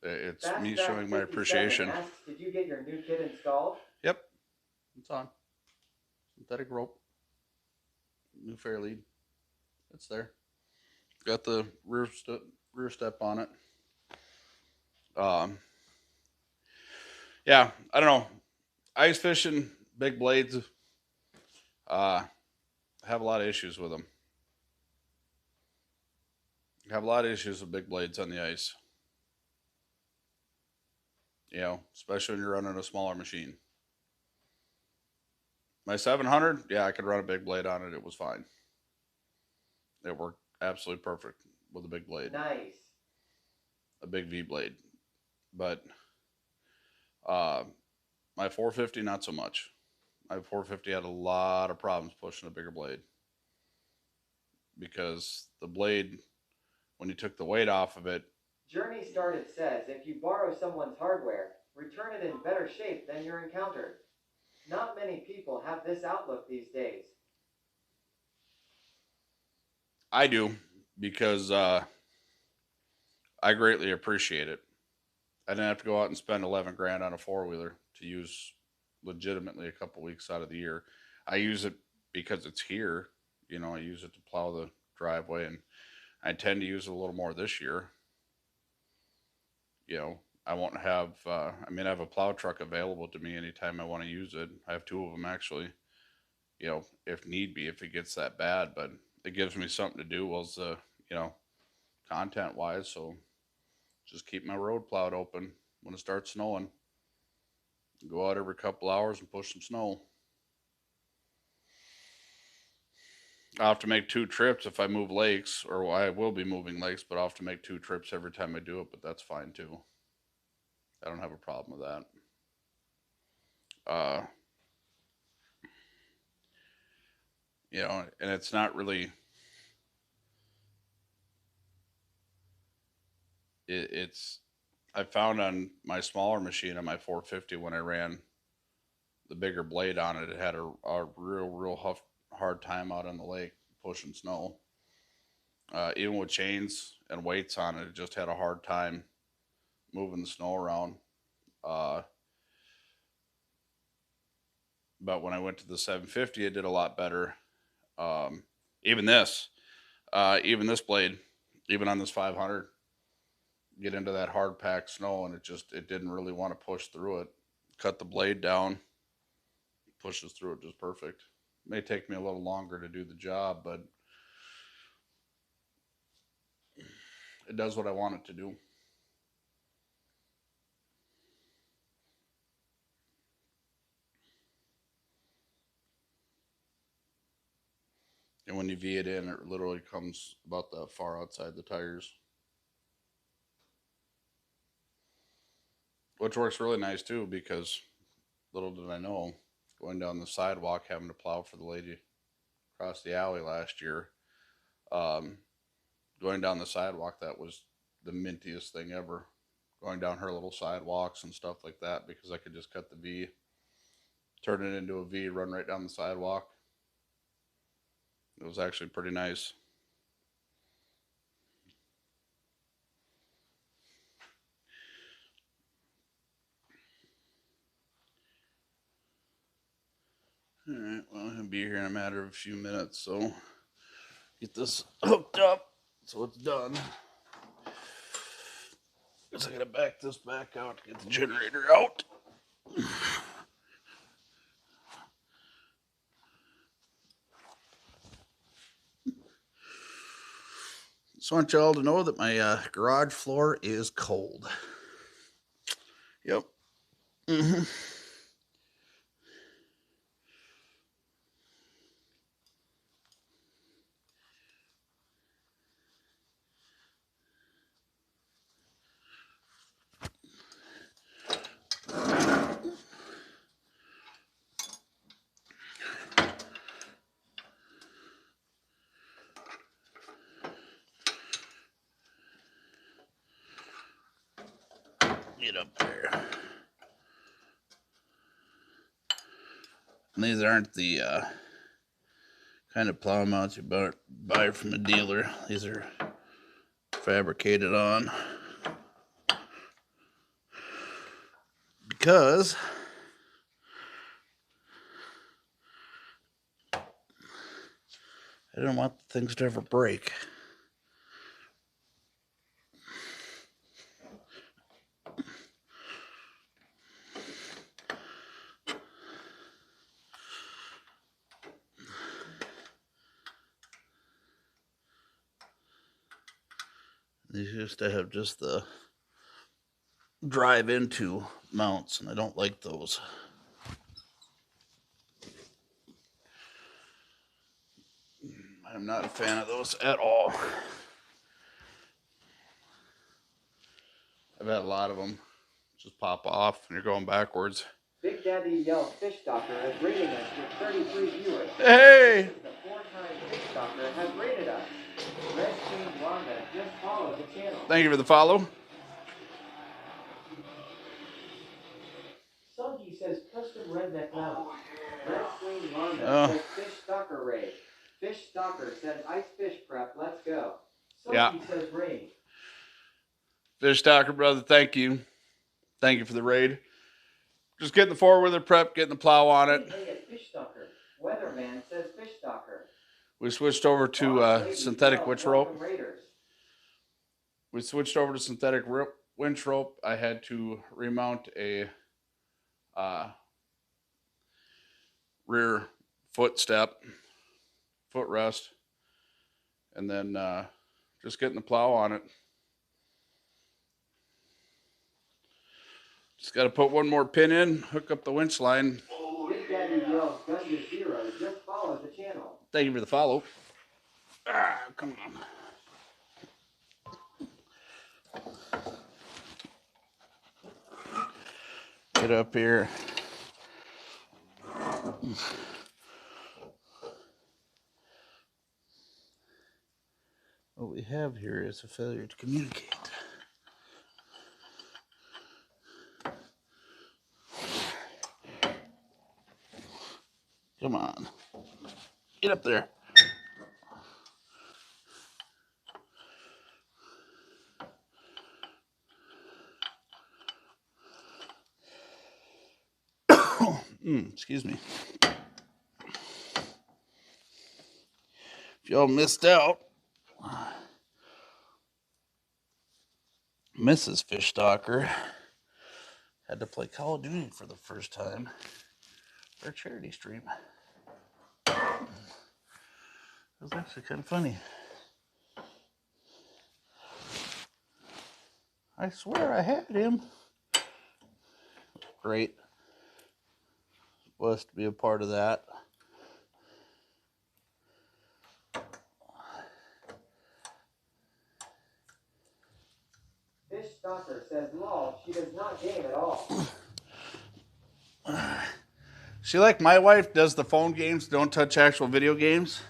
it's me showing my appreciation. Asks, did you get your new kit installed? Yep, it's on. Synthetic rope, new fair lead. It's there. Got the rear step on it. Yeah, I don't know. Ice fishing, big blades. Have a lot of issues with them. Have a lot of issues with big blades on the ice. You know, especially when you're running a smaller machine. My 700, yeah, I could run a big blade on it. It was fine. It worked absolutely perfect with a big blade. Nice. A big V blade. But my 450, not so much. My 450 had a lot of problems pushing a bigger blade. Because the blade, when you took the weight off of it. Journey Started says if you borrow someone's hardware, return it in better shape than you're encountered. Not many people have this outlook these days. I do, because I greatly appreciate it. I didn't have to go out and spend 11 grand on a four-wheeler to use legitimately a couple weeks out of the year. I use it because it's here. You know, I use it to plow the driveway, and I intend to use it a little more this year. You know, I won't have, I have a plow truck available to me anytime I want to use it. I have 2 of them actually, you know, if need be, if it gets that bad, but it gives me something to do whilst, you know, content wise. So just keep my road plowed open when it starts snowing. Go out every couple hours and push some snow. I'll have to make 2 trips if I move lakes, or I will be moving lakes, but I'll have to make 2 trips every time I do it, but that's fine too. I don't have a problem with that. You know, and it's not really, it's, I found on my smaller machine, on my 450, when I ran the bigger blade on it, it had a real hard time out on the lake pushing snow. Even with chains and weights on it, it just had a hard time moving the snow around. But when I went to the 750, it did a lot better. Even this blade, even on this 500, get into that hard packed snow, and it didn't really want to push through it. Cut the blade down, pushes through it just perfect. It may take me a little longer to do the job, but it does what I want it to do. And when you V it in, it literally comes about that far outside the tires. Which works really nice too, because little did I know, going down the sidewalk, having to plow for the lady across the alley last year, going down the sidewalk, that was the mintiest thing ever. Going down her little sidewalks and stuff like that, because I could just cut the V, turn it into a V, run right down the sidewalk. It was actually pretty nice. Alright, well, I'm going to be here in a matter of a few minutes, so get this hooked up so it's done. Guess I got to back this back out to get the generator out. Just want y'all to know that my garage floor is cold. Yep. Get up there. And these aren't the kind of plow mounts you buy from a dealer. These are fabricated on. Because I didn't want things to ever break. These used to have just the drive into mounts, and I don't like those. I'm not a fan of those at all. I've had a lot of them just pop off and you're going backwards. Big Daddy Yell Fish Stalker is rating us with 33 viewers. Hey! The 4-time Fish Stalker has rated us. Red Queen Wanda just followed the channel. Thank you for the follow. Sonky says custom redneck mount. Red Queen Wanda says Fish Stalker raid. Fish Stalker said ice fish prep, let's go. Sonky says raid. Fish Stalker, brother, thank you. Thank you for the raid. Just getting the four-wheeler prep, getting the plow on it. Hey, Fish Stalker. Weatherman says Fish Stalker. We switched over to synthetic winch rope. Raiders. We switched over to synthetic winch rope. I had to remount a rear footrest, and then just getting the plow on it. Just got to put one more pin in, hook up the winch line. Big Daddy Yells Gun to Zero just followed the channel. Thank you for the follow. Ah, come on. Get up here. What we have here is a failure to communicate. Come on. Get up there. Excuse me. If y'all missed out, Mrs. Fish Stalker had to play Call of Duty for the first time for a charity stream. It was actually kind of funny. I swear I had him. Great. Blessed to be a part of that. game at all. See, like my wife does the phone games, don't touch actual video games.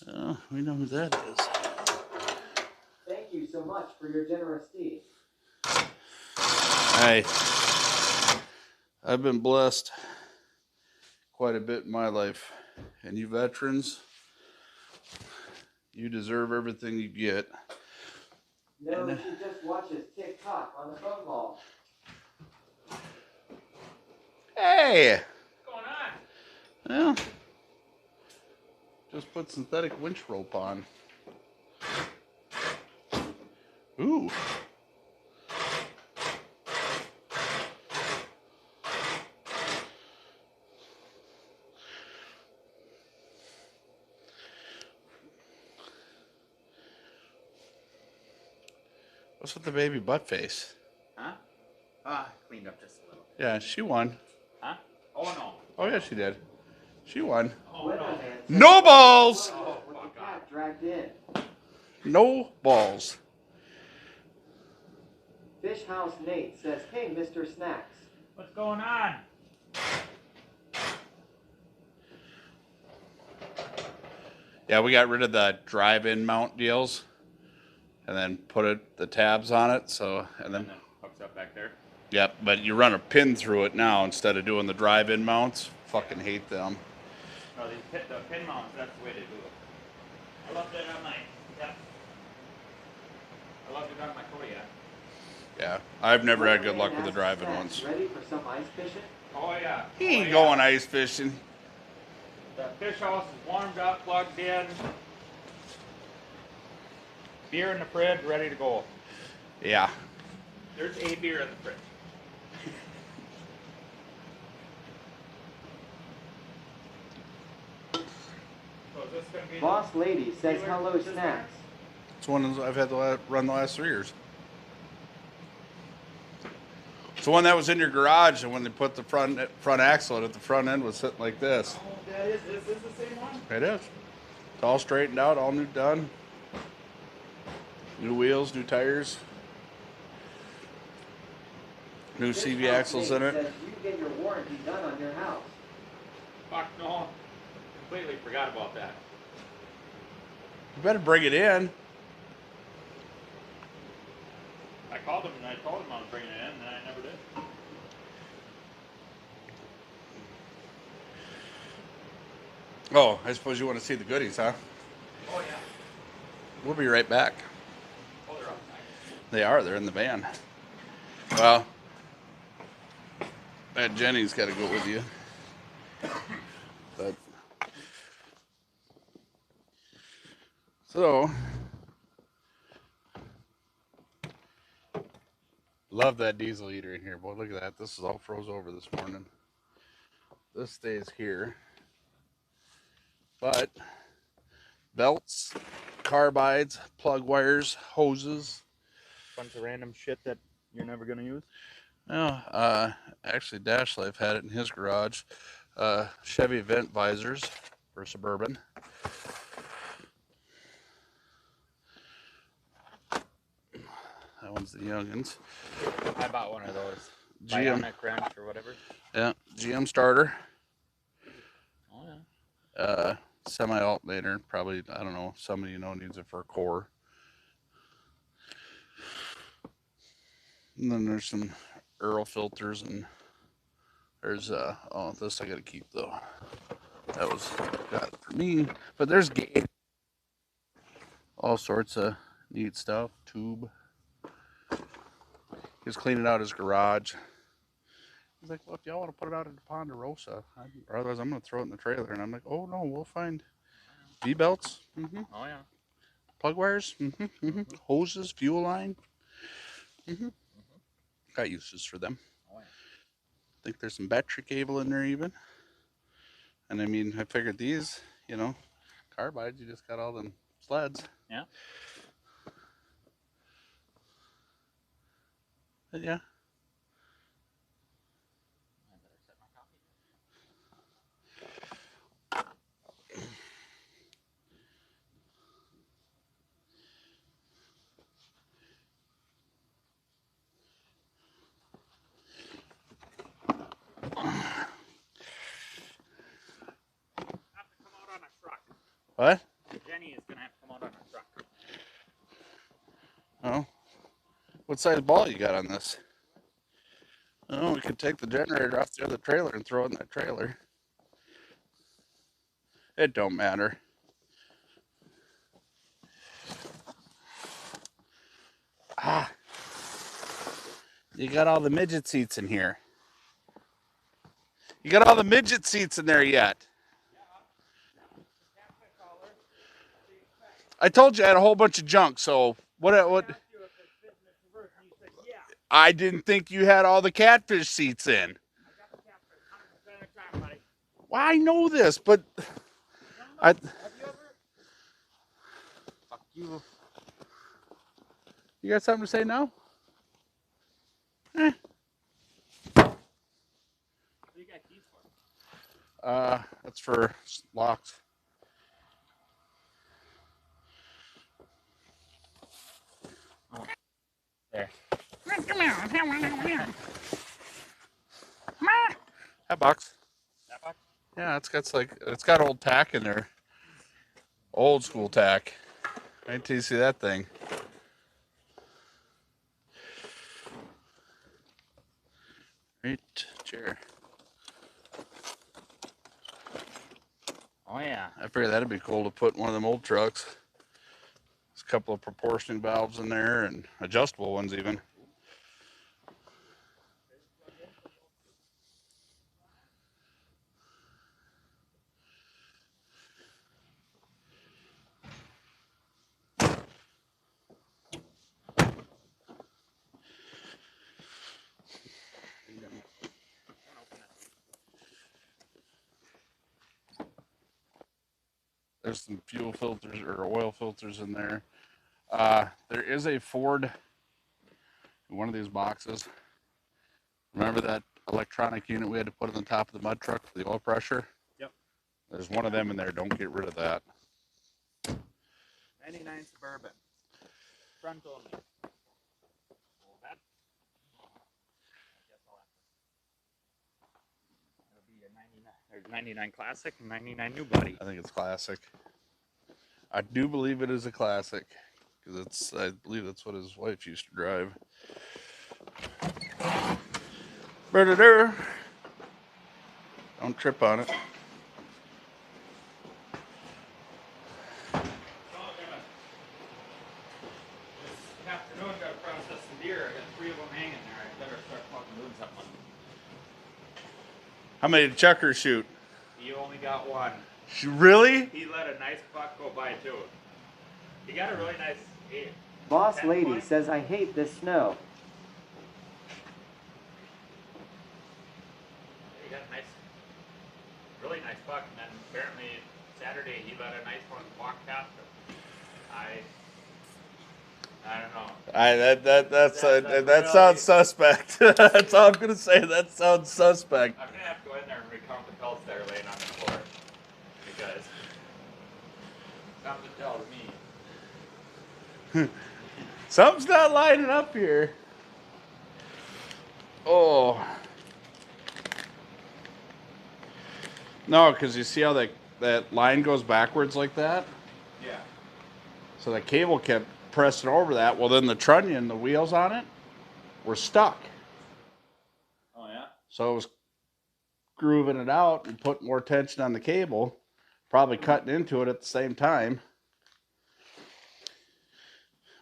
Oh, we know who that is. Thank you so much for your generous deed. I've been blessed quite a bit in my life. And you veterans, you deserve everything you get. No, she just watches TikTok on the phone call. Hey! What's going on? Well, just put synthetic winch rope on. Ooh. What's with the baby butt face? Huh? Ah, cleaned up just a little. Yeah, she won. Huh? Oh no. Oh yeah, she did. She won. Oh no. No balls! With the cat dragged in. No balls. Fish House Nate says, "Hey, Mr. Snacks." What's going on? Yeah, we got rid of the drive-in mount deals, and then put the tabs on it. So and then hooks up back there. Yep, but you run a pin through it now instead of doing the drive-in mounts. Fucking hate them. No, the pin mounts, that's the way to do it. I love that on my, yep. I love it on my Kodiak. Yeah, I've never had good luck with the drive-in ones. Ready for some ice fishing? Oh yeah. He ain't going ice fishing. The fish house is warmed up, plugged in. Beer in the fridge, ready to go. Yeah. There's a beer in the fridge. So is this gonna be Boss Lady says, "Hello, Snacks." It's one I've had to run the last 3 years. It's the one that was in your garage, and when they put the front axle in it, the front end was sitting like this. Oh, that is this the same one? It is. It's all straightened out, all new done. New wheels, new tires. New Fish CV House axles Nate in it. says, "You get your warranty done on your house." Fuck no. Completely forgot about that. You better bring it in. I called him and I told him I was bringing it in, and I never did. Oh, I suppose you want to see the goodies, huh? Oh yeah. We'll be right back. Oh, they're outside. They are. They're in the van. Well, that Jenny's got to go with you. But so, love that diesel heater in here. Boy, look at that. This is all froze over this morning. This stays here. But belts, carbides, plug wires, hoses. Bunch of random shit that you're never gonna use. No, actually, Dash Life had it in his garage. Chevy vent visors for Suburban. That one's the youngins. I bought one of those. GM. Bionic wrench or whatever. Yeah, GM starter. Oh yeah. Semi-alternator. Probably, I don't know, somebody you know needs it for a core. And then there's some Earl filters, and there's oh, this I gotta keep though. That was got it for me. But there's gauge, all sorts of neat stuff. Tube. He's cleaning out his garage. He's like, "Well, if y'all want to put it out at Ponderosa, or otherwise I'm gonna throw it in the trailer." And I'm like, "Oh no, we'll find V belts, Oh yeah. plug wires, hoses, fuel line." Got uses for them. Oh, yeah. I think there's some battery cable in there even. And I mean, I figured these, you know, carbides, you just got all them sleds. Yeah. But yeah. I better set my coffee. What? Jenny is gonna have to come out on her truck. Oh. What size ball you got on this? Oh, we could take the generator off the other trailer and throw it in that trailer. It don't matter. Ah. You got all the midget seats in here. You got all the midget seats in there yet. I told you I had a whole bunch of junk, so what? I didn't think you had all the catfish seats in. Well, I know this, but I. Fuck you. You got something to say now? Eh. What do you got keys for? That's for locks. Oh. There. That box. That box? Yeah, it's got old tack in there. Old school tack. Wait till you see that thing. Right chair. Oh yeah. I figured that'd be cool to put in one of them old trucks. There's a couple of proportioning valves in there and adjustable ones even. There's some fuel filters or oil filters in there. There is a Ford in one of these boxes. Remember that electronic unit we had to put on the top of the mud truck for the oil pressure? Yep. There's one of them in there. Don't get rid of that. 99 Suburban. Front only. Well, that. It'll be a 99. There's 99 Classic and 99 New Body. I think it's classic. I do believe it is a classic because I believe that's what his wife used to drive. Don't trip on it. This afternoon, got to process the deer. I got 3 of them hanging there. I better start fucking doing something. How many did Chucker shoot? He only got 1. Really? He let a nice buck go by too. He got a really nice. Boss Lady says, I hate this snow. He got a nice, really nice buck, and then apparently Saturday he let a nice one walk past him. I don't know. That sounds suspect. That's all I'm gonna say. That sounds suspect. I'm gonna have to go in there and recount the pelts that are laying on the floor because something tells me. Something's not lining up here. Oh. No, because you see how that line goes backwards like that? Yeah. So the cable kept pressing over that. Well, then the trunnion, the wheels on it, were stuck. Oh yeah. So it was grooving it out and putting more tension on the cable, probably cutting into it at the same time.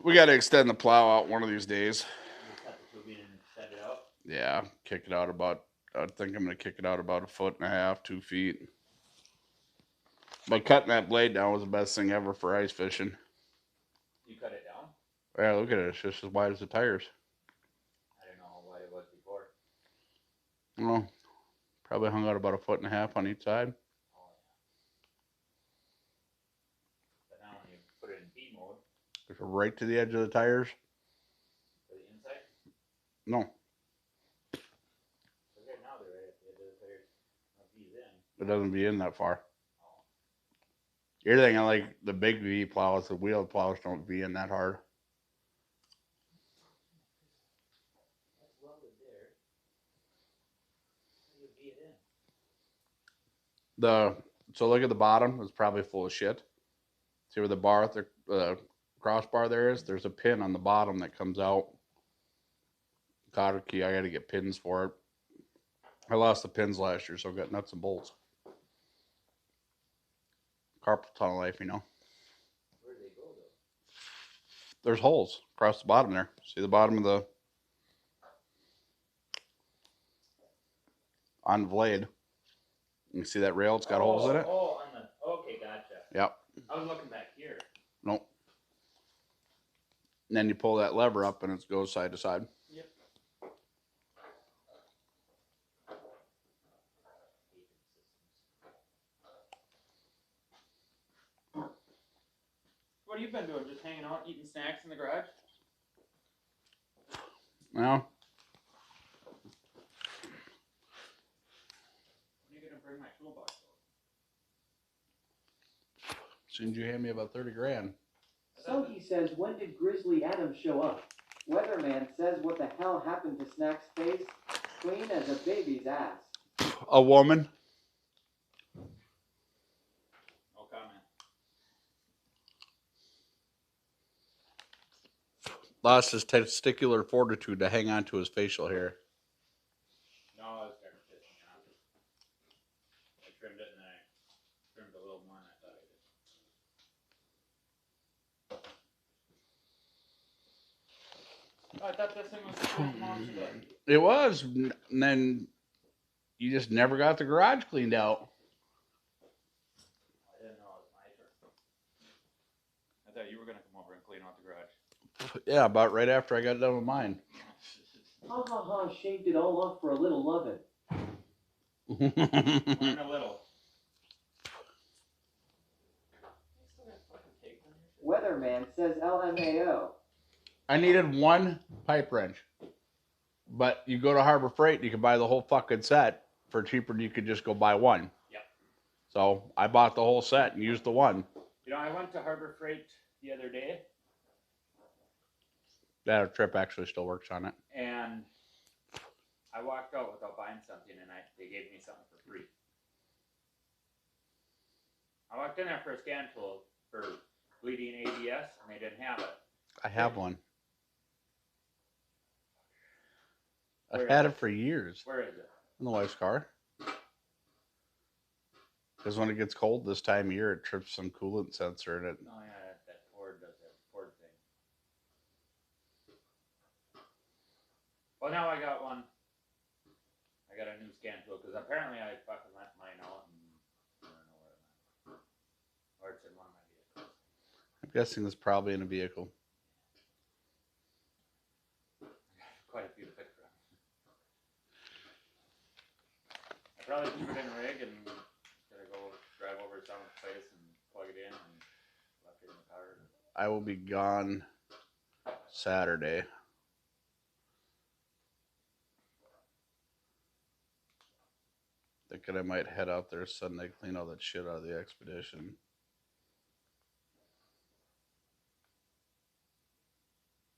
We got to extend the plow out one of these days. Cut the tubing and set it out. Yeah, kick it out about, I think I'm going to kick it out about 1.5 feet, 2 feet. But cutting that blade down was the best thing ever for ice fishing. You cut it down? Yeah, look at it. It's just as wide as the tires. I didn't know how wide it was before. Well, probably hung out about 1.5 feet on each side. Oh yeah. But now when you put it in P mode. It's right to the edge of the tires. For the inside? No. Okay, now they're right at the edge of the tires. Not V's in. It doesn't be in that far. Everything I like the big V plows, the wheel plows don't V in that hard. That's welded there. How do you V it in? So look at the bottom, it's probably full of shit. See where the bar, the crossbar there is? There's a pin on the bottom that comes out. Cotter key, I got to get pins for it. I lost the pins last year, so I've got nuts and bolts. Carpal tunnel life, you know. Where do they go though? There's holes across the bottom there. See the bottom of the on the blade. You see that rail? It's got holes in it. Oh, on the, okay, gotcha. Yep. I was looking back here. Nope. And then you pull that lever up and it goes side to side. Yep. What have you been doing? Just hanging out, eating snacks in the garage? Well, When are you gonna bring my toolbox over? as soon as you hand me about 30 grand. Soki says, when did Grizzly Adams show up? Weatherman says, what the hell happened to Snack's face? Clean as a baby's ass. A woman. No comment. Lost his testicular fortitude to hang on to his facial hair. No, I was starting to piss me off. I trimmed it and I trimmed a little more than I thought I did. Oh, I thought this thing was supposed to launch today. It was, and then you just never got the garage cleaned out. I didn't know it was my turn. I thought you were gonna come over and clean out the garage. Yeah, about right after I got done with mine. Ha ha ha, shaved it all off for a little lovin'. Learn a little. Weatherman says LMAO. I needed one pipe wrench, but you go to Harbor Freight and you can buy the whole fucking set for cheaper than you could just go buy one. Yep. So I bought the whole set and used the one. You know, I went to Harbor Freight the other day, That trip actually still works on it. and I walked out without buying something, and they gave me something for free. I walked in there for a scan tool for bleeding ABS, and they didn't have it. I have one. I've Where had is it for years. Where is it? In the wife's car. Because when it gets cold this time of year, it trips some coolant sensor and it. Oh yeah, that Ford does that Ford thing. Well, now I got one. I got a new scan tool because apparently I fucking left mine out and I don't know where it went. Or it's in one of my vehicles. I'm guessing it's probably in a vehicle. Quite a few to pick from. I probably threw it in a rig and gonna go drive over to someone's place and plug it in and left it in the car. I will be gone Saturday. Thinking I might head out there Sunday, clean all that shit out of the Expedition.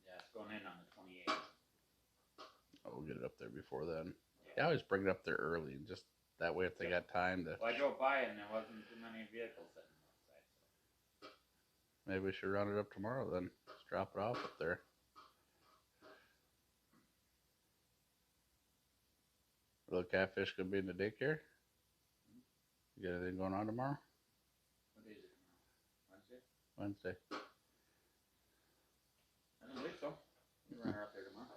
Yeah, it's going in on the 28th. I'll get it up there before then. Yeah, I always bring it up there early, just that way if they got time to. Well, I drove by and there wasn't too many vehicles sitting outside. Maybe we should round it up tomorrow then. Just drop it off up there. Will the catfish gonna be in the daycare? You got anything going on tomorrow? What day is it tomorrow? Wednesday. I don't think so. You run her up there tomorrow.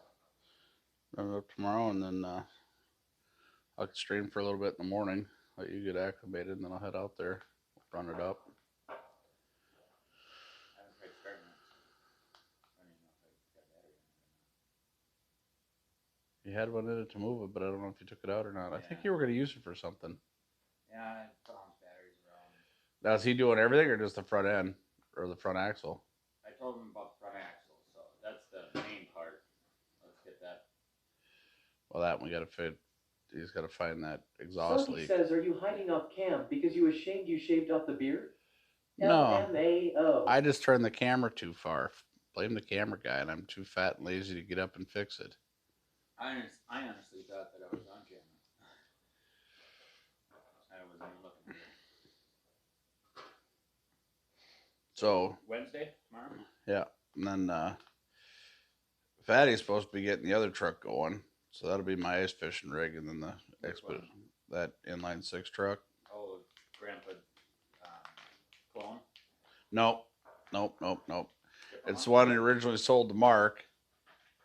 Run it up tomorrow and then I'll stream for a little bit in the morning. Let you get acclimated and then I'll head out there. Run it up. I haven't tried starting it. I don't even know if I got battery in it. You had one in it to move it, but I don't know if you took it out or not. I think Yeah. you were going to use it for something. Yeah, I bounced batteries around. Now, is he doing everything or just the front end or the front axle? I told him about the front axle, so that's the main part. Let's get that. Well, that one got to fit. He's got to find that exhaust Soki leak. says, are you hiding off cam because you ashamed you shaved off the beard? No. LMAO. I just turned the camera too far. Blame the camera guy, and I'm too fat and lazy to get up and fix it. I honestly thought that I was on camera. I wasn't even looking at it. So Wednesday, tomorrow? yeah, and then Fatty's supposed to be getting the other truck going, so that'll be my ice fishing rig, and then the that inline 6 truck. Oh, Grandpa clone? Nope. Different It's the one? one that originally sold to Mark,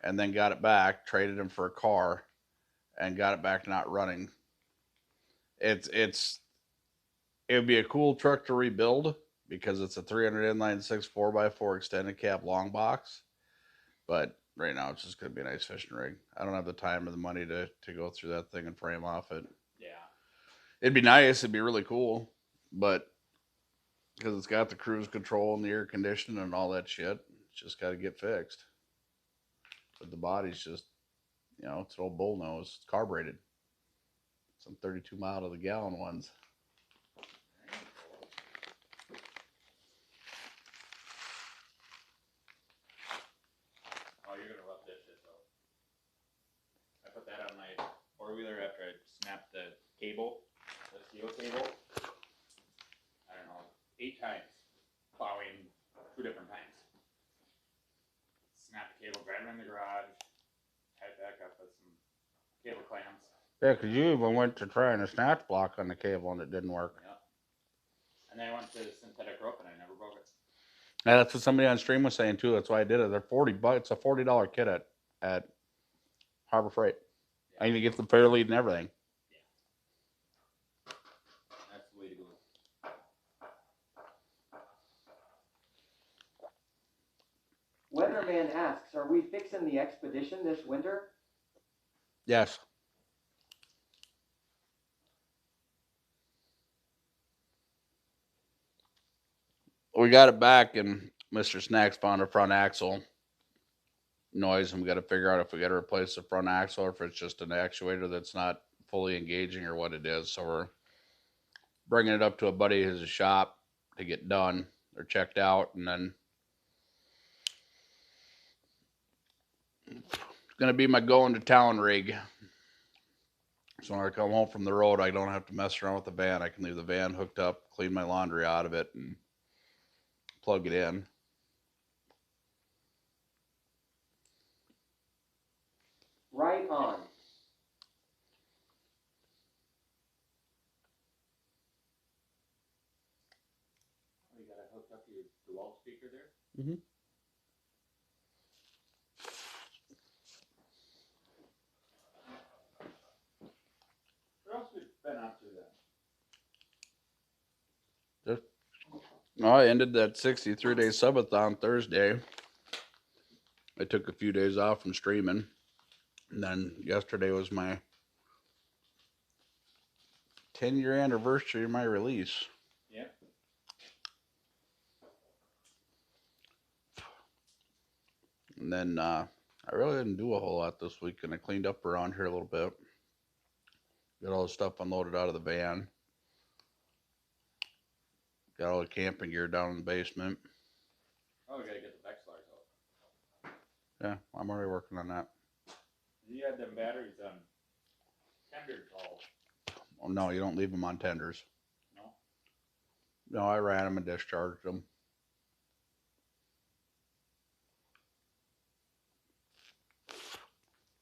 and then got it back, traded him for a car, and got it back not running. It would be a cool truck to rebuild because it's a 300 inline 6 4x4 extended cab long box. But right now it's just going to be a nice fishing rig. I don't have the time or the money to go through that thing and frame off it. Yeah. It'd be nice. It'd be really cool. But because it's got the cruise control and the air conditioning and all that shit, it's just got to get fixed. But the body's just, it's an old bullnose. It's carbureted. Some 32 mile to the gallon ones. Oh, you're gonna love this shit though. I put that on my four-wheeler after I snapped the cable, the steel cable. I don't know, 8 times, plowing 2 different times. Snapped the cable, drive it in the garage, tied it back up with some cable clamps. Yeah, because you even went to trying a snatch block on the cable and it didn't work. Yeah. And then I went to synthetic rope and I never broke it. Yeah, that's what somebody on stream was saying too. That's why I did it. They're $40. It's a $40 kit at Harbor Freight. Yeah. I need to get the fair lead and everything. Yeah. That's the way to go. Weatherman asks, are we fixing the Expedition this winter? Yes. We got it back, and Mr. Snacks found a front axle noise, and we got to figure out if we got to replace the front axle or if it's just an actuator that's not fully engaging or what it is. So we're bringing it up to a buddy at his shop to get done or checked out, and then it's going to be my going to town rig. So when I come home from the road, I don't have to mess around with the van. I can leave the van hooked up, clean my laundry out of it, and plug it in. Right on. Oh, you got it hooked up to your DeWalt speaker there? Mm-hmm. What else have we been up to then? I ended that 63-day subathon Thursday. I took a few days off from streaming. And then yesterday was my 10-year anniversary of my release. Yeah. And then I really didn't do a whole lot this week, and I cleaned up around here a little bit. Got all the stuff unloaded out of the van. Got all the camping gear down in the basement. Oh, we gotta get the Vexlars out. Yeah, I'm already working on that. You had them batteries on tenders all. Oh, no, you don't leave them on tenders. No? No, I ran them and discharged them.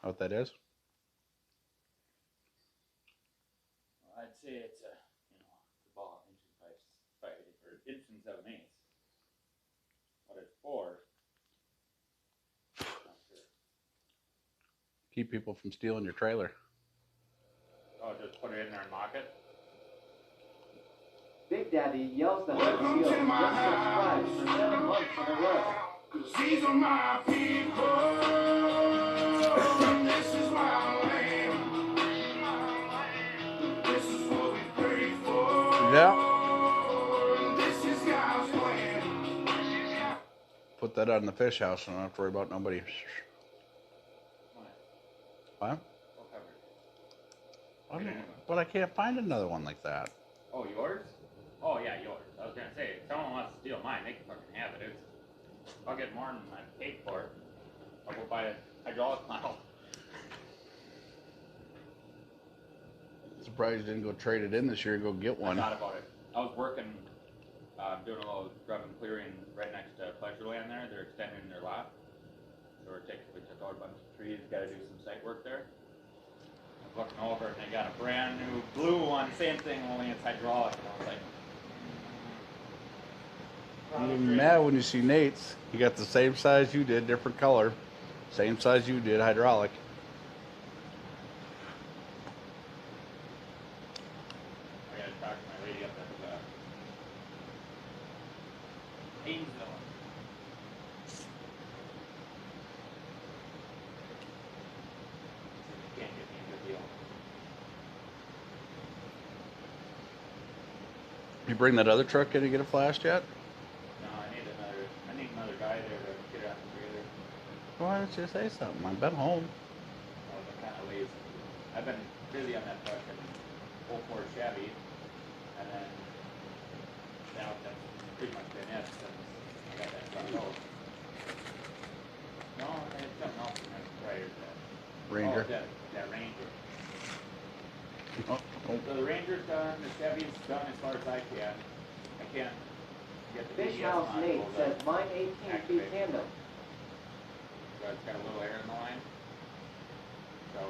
Know what that is? Well, I'd say it's a, it's a ball, inch and 7/8. What it's for, not sure. Keep people from stealing your trailer. Oh, just put it in there and lock it? Big Daddy yells the Hut Seal just subscribed for 7 months in a row. These are my people. This is my land. This is what we pray for. Yeah. This is God's plan. Put that out in the fish house and I don't have to worry about nobody. What? But I can't find another one like that. Oh, yours? Oh, yeah, yours. I was gonna say, if someone wants to steal mine, they can fucking have it. I'll get more than I paid for it. I'll go buy a hydraulic plow. Surprised you didn't go trade it in this year and go get one. I thought about it. I was working doing a little scrub and clearing right next to Pleasureland there. They're extending their lot. So we took out a bunch of trees, got to do some site work there. I'm looking over and they got a brand new blue one, same thing, only it's hydraulic. And I was like, You're mad when you see Nate's. He got the same size you did, different color. Same size you did, hydraulic. I gotta talk to my lady up at Haynesville. Can't get me a good deal. You bring that other truck in to get it flashed yet? No, I need another guy there to get it out the trailer. Why didn't you say something? I've been home. I've been kind of lazy. I've been busy on that fucking 04 Chevy, and then now that's pretty much been it since I got that truck out. No, I had something else in there prior to that. Ranger. Oh, that Ranger. Oh, oh. So the Ranger's done, the Chevy's done as far as I can. I can't get the Fish ABS House Nate module says to mine 18 feet activate. tandem. So it's got a little air in the line. So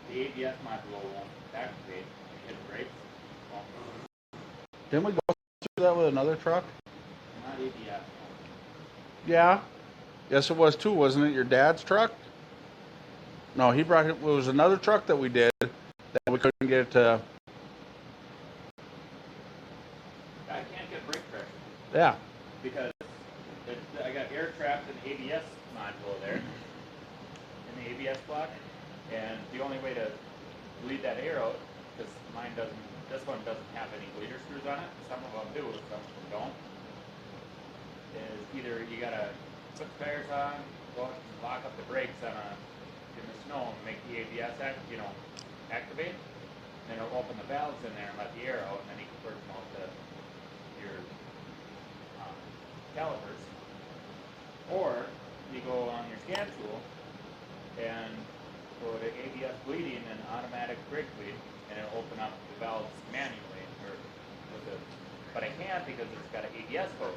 the ABS module won't activate when you hit the brakes. Didn't we go through that with another truck? Not ABS. Yeah. Yes, it was too, wasn't it? Your dad's truck? No, he brought it. It was another truck that we did that we couldn't get it to. I can't get brake pressure Yeah. because I got air trapped in the ABS module there, in the ABS block, and the only way to bleed that air out, because mine doesn't, this one doesn't have any bleeder screws on it, some of them do, some of them don't, is either you gotta put the tires on, go out and lock up the brakes on in the snow and make the ABS activate, then it'll open the valves in there and let the air out, and then you can burn them out to your calipers. Or you go on your scan tool and go to ABS bleeding and automatic brake bleed, and it'll open up the valves manually, or with a, but I can't because it's got an ABS code.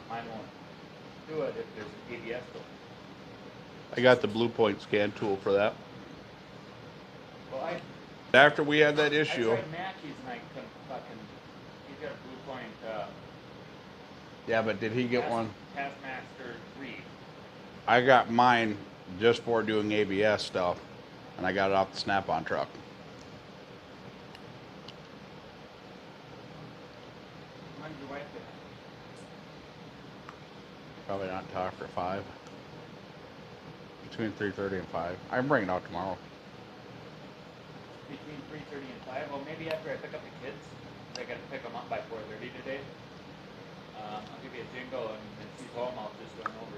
Mine won't do it if there's an ABS code. I got the Blue Point scan tool for that. Well, After we had that issue. I tried Matches and I couldn't fucking. He's got a Blue Point. Yeah, but did he get one? Taskmaster 3. I got mine just for doing ABS stuff, and I got it off the Snap-on truck. When did your wife get it? Probably not until after 5. Between 3:30 and 5. I can bring it out tomorrow. Between 3:30 and 5. Well, maybe after I pick up the kids, I got to pick them up by 4:30 today. I'll give you a jingle, and if she's home, I'll just run over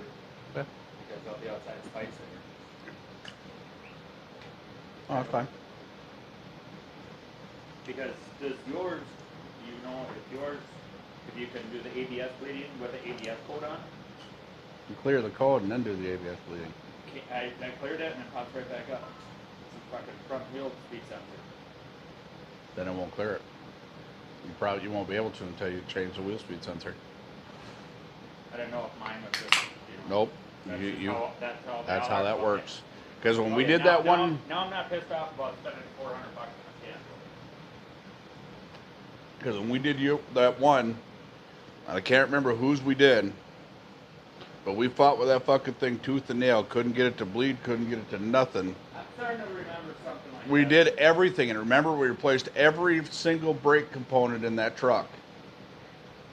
Okay. because I'll be outside spicing. Oh, that's fine. Because does yours, do you know if you can do the ABS bleeding with the ABS code on? You clear the code and then do the ABS bleeding. I cleared it and it pops right back up. It's a fucking front wheel speed sensor. Then it won't clear it. You won't be able to until you change the wheel speed sensor. I don't know if mine was just, Nope. That's how that works. Because when we did that one, Now I'm not pissed off about spending $400 on a scan. because when we did that one, I can't remember whose we did, but we fought with that fucking thing tooth and nail. Couldn't get it to bleed. Couldn't get it to nothing. I'm starting to remember something like We that. did everything, and remember, we replaced every single brake component in that truck.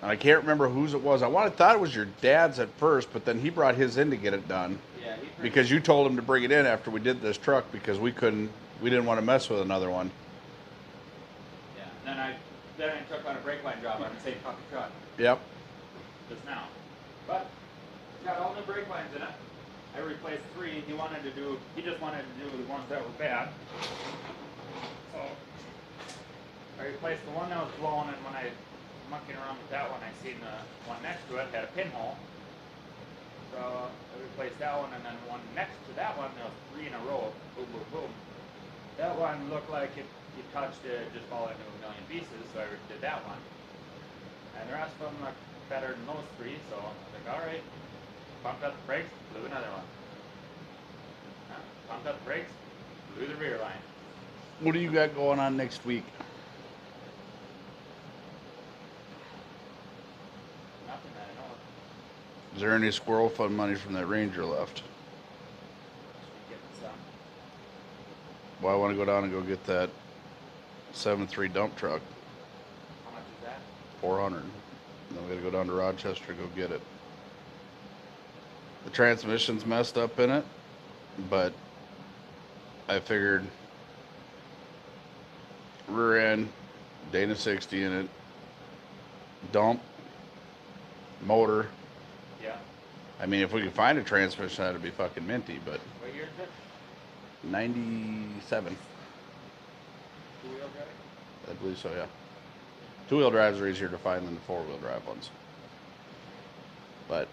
And I can't remember whose it was. I thought it was your dad's at first, but then he brought his in to get it done. Yeah, Because you told him to bring it in after we did this truck because we didn't want to mess with another one. Yeah. Then I took on a brake line job on the same fucking truck. Yep. Just now. But it's got all new brake lines in it. I replaced 3. He just wanted to do the ones that were bad. So I replaced the one that was blowing, and when I monkeying around with that one, I seen the one next to it had a pinhole. So I replaced that one, and then one next to that one, there was 3 in a row. Boom, boom, boom. That one looked like you touched it, just fall into a million pieces, so I did that one. And the rest of them look better than those three, so I was like, alright. Pumped up the brakes, blew another one. Pumped up the brakes, blew the rear line. What do you got going on next week? Nothing that I know of. Is there any squirrel fund money from that Ranger left? Should be getting some. Well, I want to go down and go get that 7.3 dump truck. How much is that? 400. And then we got to go down to Rochester to go get it. The transmission's messed up in it, but I figured rear end, Dana 60 in it, dump, motor. Yeah. I mean, if we could find a transmission, that'd be fucking minty, but What year is it? 97. Two-wheel drive? I believe so, yeah. Two-wheel drives are easier to find than the four-wheel drive ones. But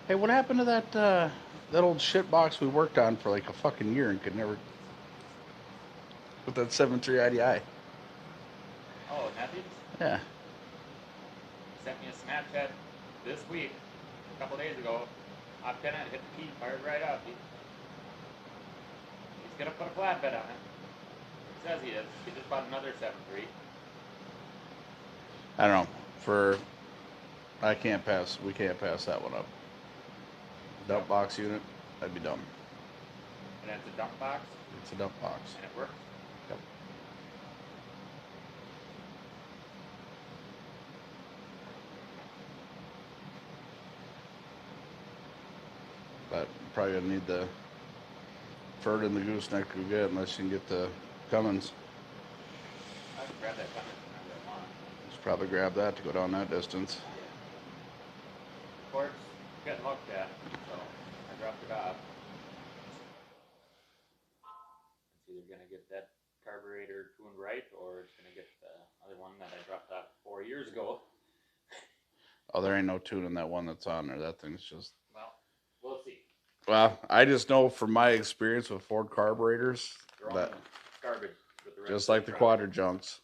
hey, what happened to that old shit box we worked on for like a fucking year and could never with that 7.3 IDI? Oh, Matthews? Yeah. Sent me a Snapchat this week, a couple days ago. Hopped in it, hit the key, fired right up. He's gonna put a flatbed on it. He says he is. He just bought another 7.3. I don't know. We can't pass that one up. Dump box unit, that'd be dumb. And it's a dump box, It's a dump box. and it works. Yep. But probably gonna need the Ferd and the gooseneck to get unless you can get the Cummins. I can grab that Cummins whenever I want. Just probably grab that to go down that distance. Of course, getting looked at, so I dropped it off. It's either gonna get that carburetor tuned right, or it's gonna get the other one that I dropped off 4 years ago. Oh, there ain't no tune in that one that's on there. That thing's just. Well, we'll see. Well, I just know from my experience with Ford carburetors They're all that garbage with the rest just of like the product. Quadrajunks,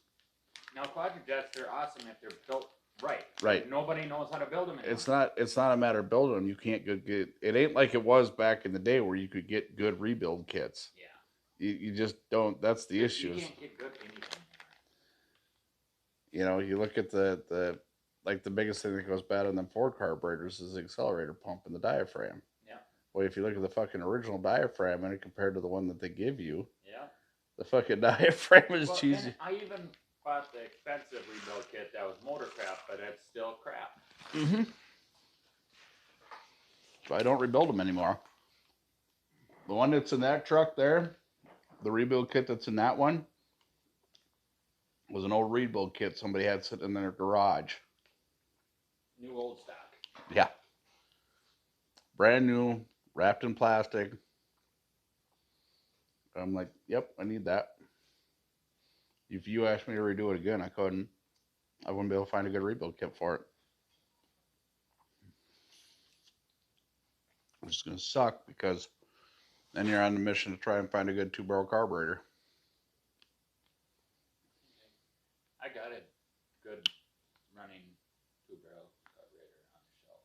Now, Quadrajets, they're awesome if they're built right. Right. Nobody knows how to build them anymore. it's not a matter of building them. You can't get it ain't like it was back in the day where you could get good rebuild kits. Yeah. You just don't. That's the issue. You can't get good anything. You know, you look at the like the biggest thing that goes bad on them Ford carburetors is the accelerator pump and the diaphragm. Yeah. Well, if you look at the fucking original diaphragm and it compared to the one that they give you, Yeah. the fucking diaphragm is Well, cheesy. and I even bought the expensive rebuild kit that was motor crap, but it's still crap. Mm-hmm. So I don't rebuild them anymore. The one that's in that truck there, the rebuild kit that's in that one, was an old rebuild kit somebody had sitting in their garage. New old stock. Yeah. Brand new, wrapped in plastic. I'm like, yep, I need that. If you asked me to redo it again, I couldn't. I wouldn't be able to find a good rebuild kit for it. Which is going to suck because then you're on the mission to try and find a good 2-barrel carburetor. I got a good running 2-barrel carburetor on the shelf.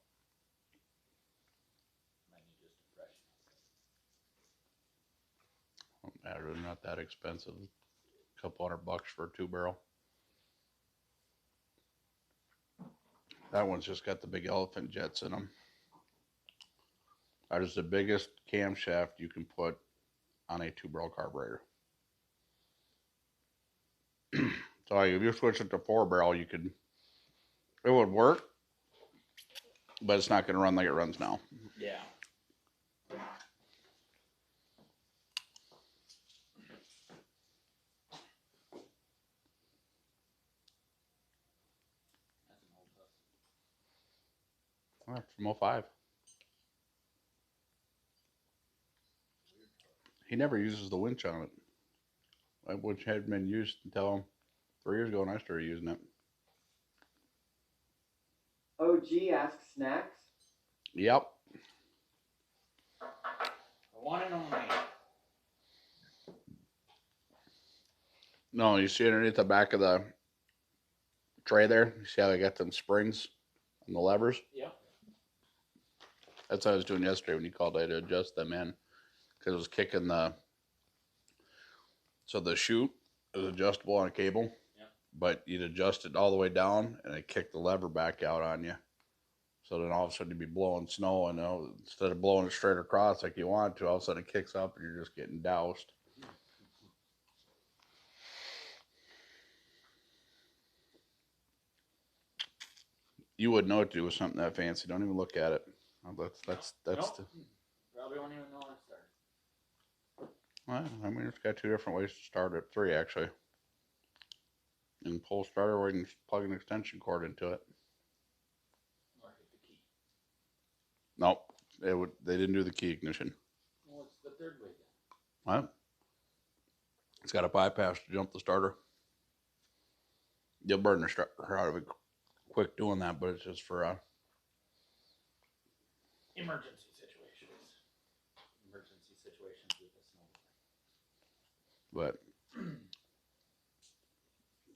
Might need just a fresh one. Don't matter, they're not that expensive. A couple $100 for a 2-barrel. That one's just got the big elephant jets in them. That is the biggest camshaft you can put on a 2-barrel carburetor. So like if you switch it to 4-barrel, it would work, but it's not going to run like it runs now. Yeah. That's an old bus. From 05. He never uses the winch on it, which had been used until 3 years ago when I started using it. OG asks snacks. Yep. The one and only. No, you see underneath the back of the tray there. You see how I got them springs on the levers? Yep. That's what I was doing yesterday when you called. I had to adjust them in because it was kicking the. So the chute is adjustable on a cable, but you'd adjust it all the way down and it kicked the lever back out on you. So then all of a sudden you'd be blowing snow, and instead of blowing it straight across like you want to, all of a sudden it kicks up and you're just getting doused. You wouldn't know what to do with something that fancy. Don't even look at it. That's Nope. Probably won't even know when it started. Well, I mean, it's got 2 different ways to start it. 3 actually. You can pull starter, or you can plug an extension cord into it. Or hit the key. Nope, they didn't do the key ignition. Well, it's the third way then. What? It's got a bypass to jump the starter. You'll burn the starter out of it quick doing that, but it's just for Emergency situations. Emergency situations with a snowball. But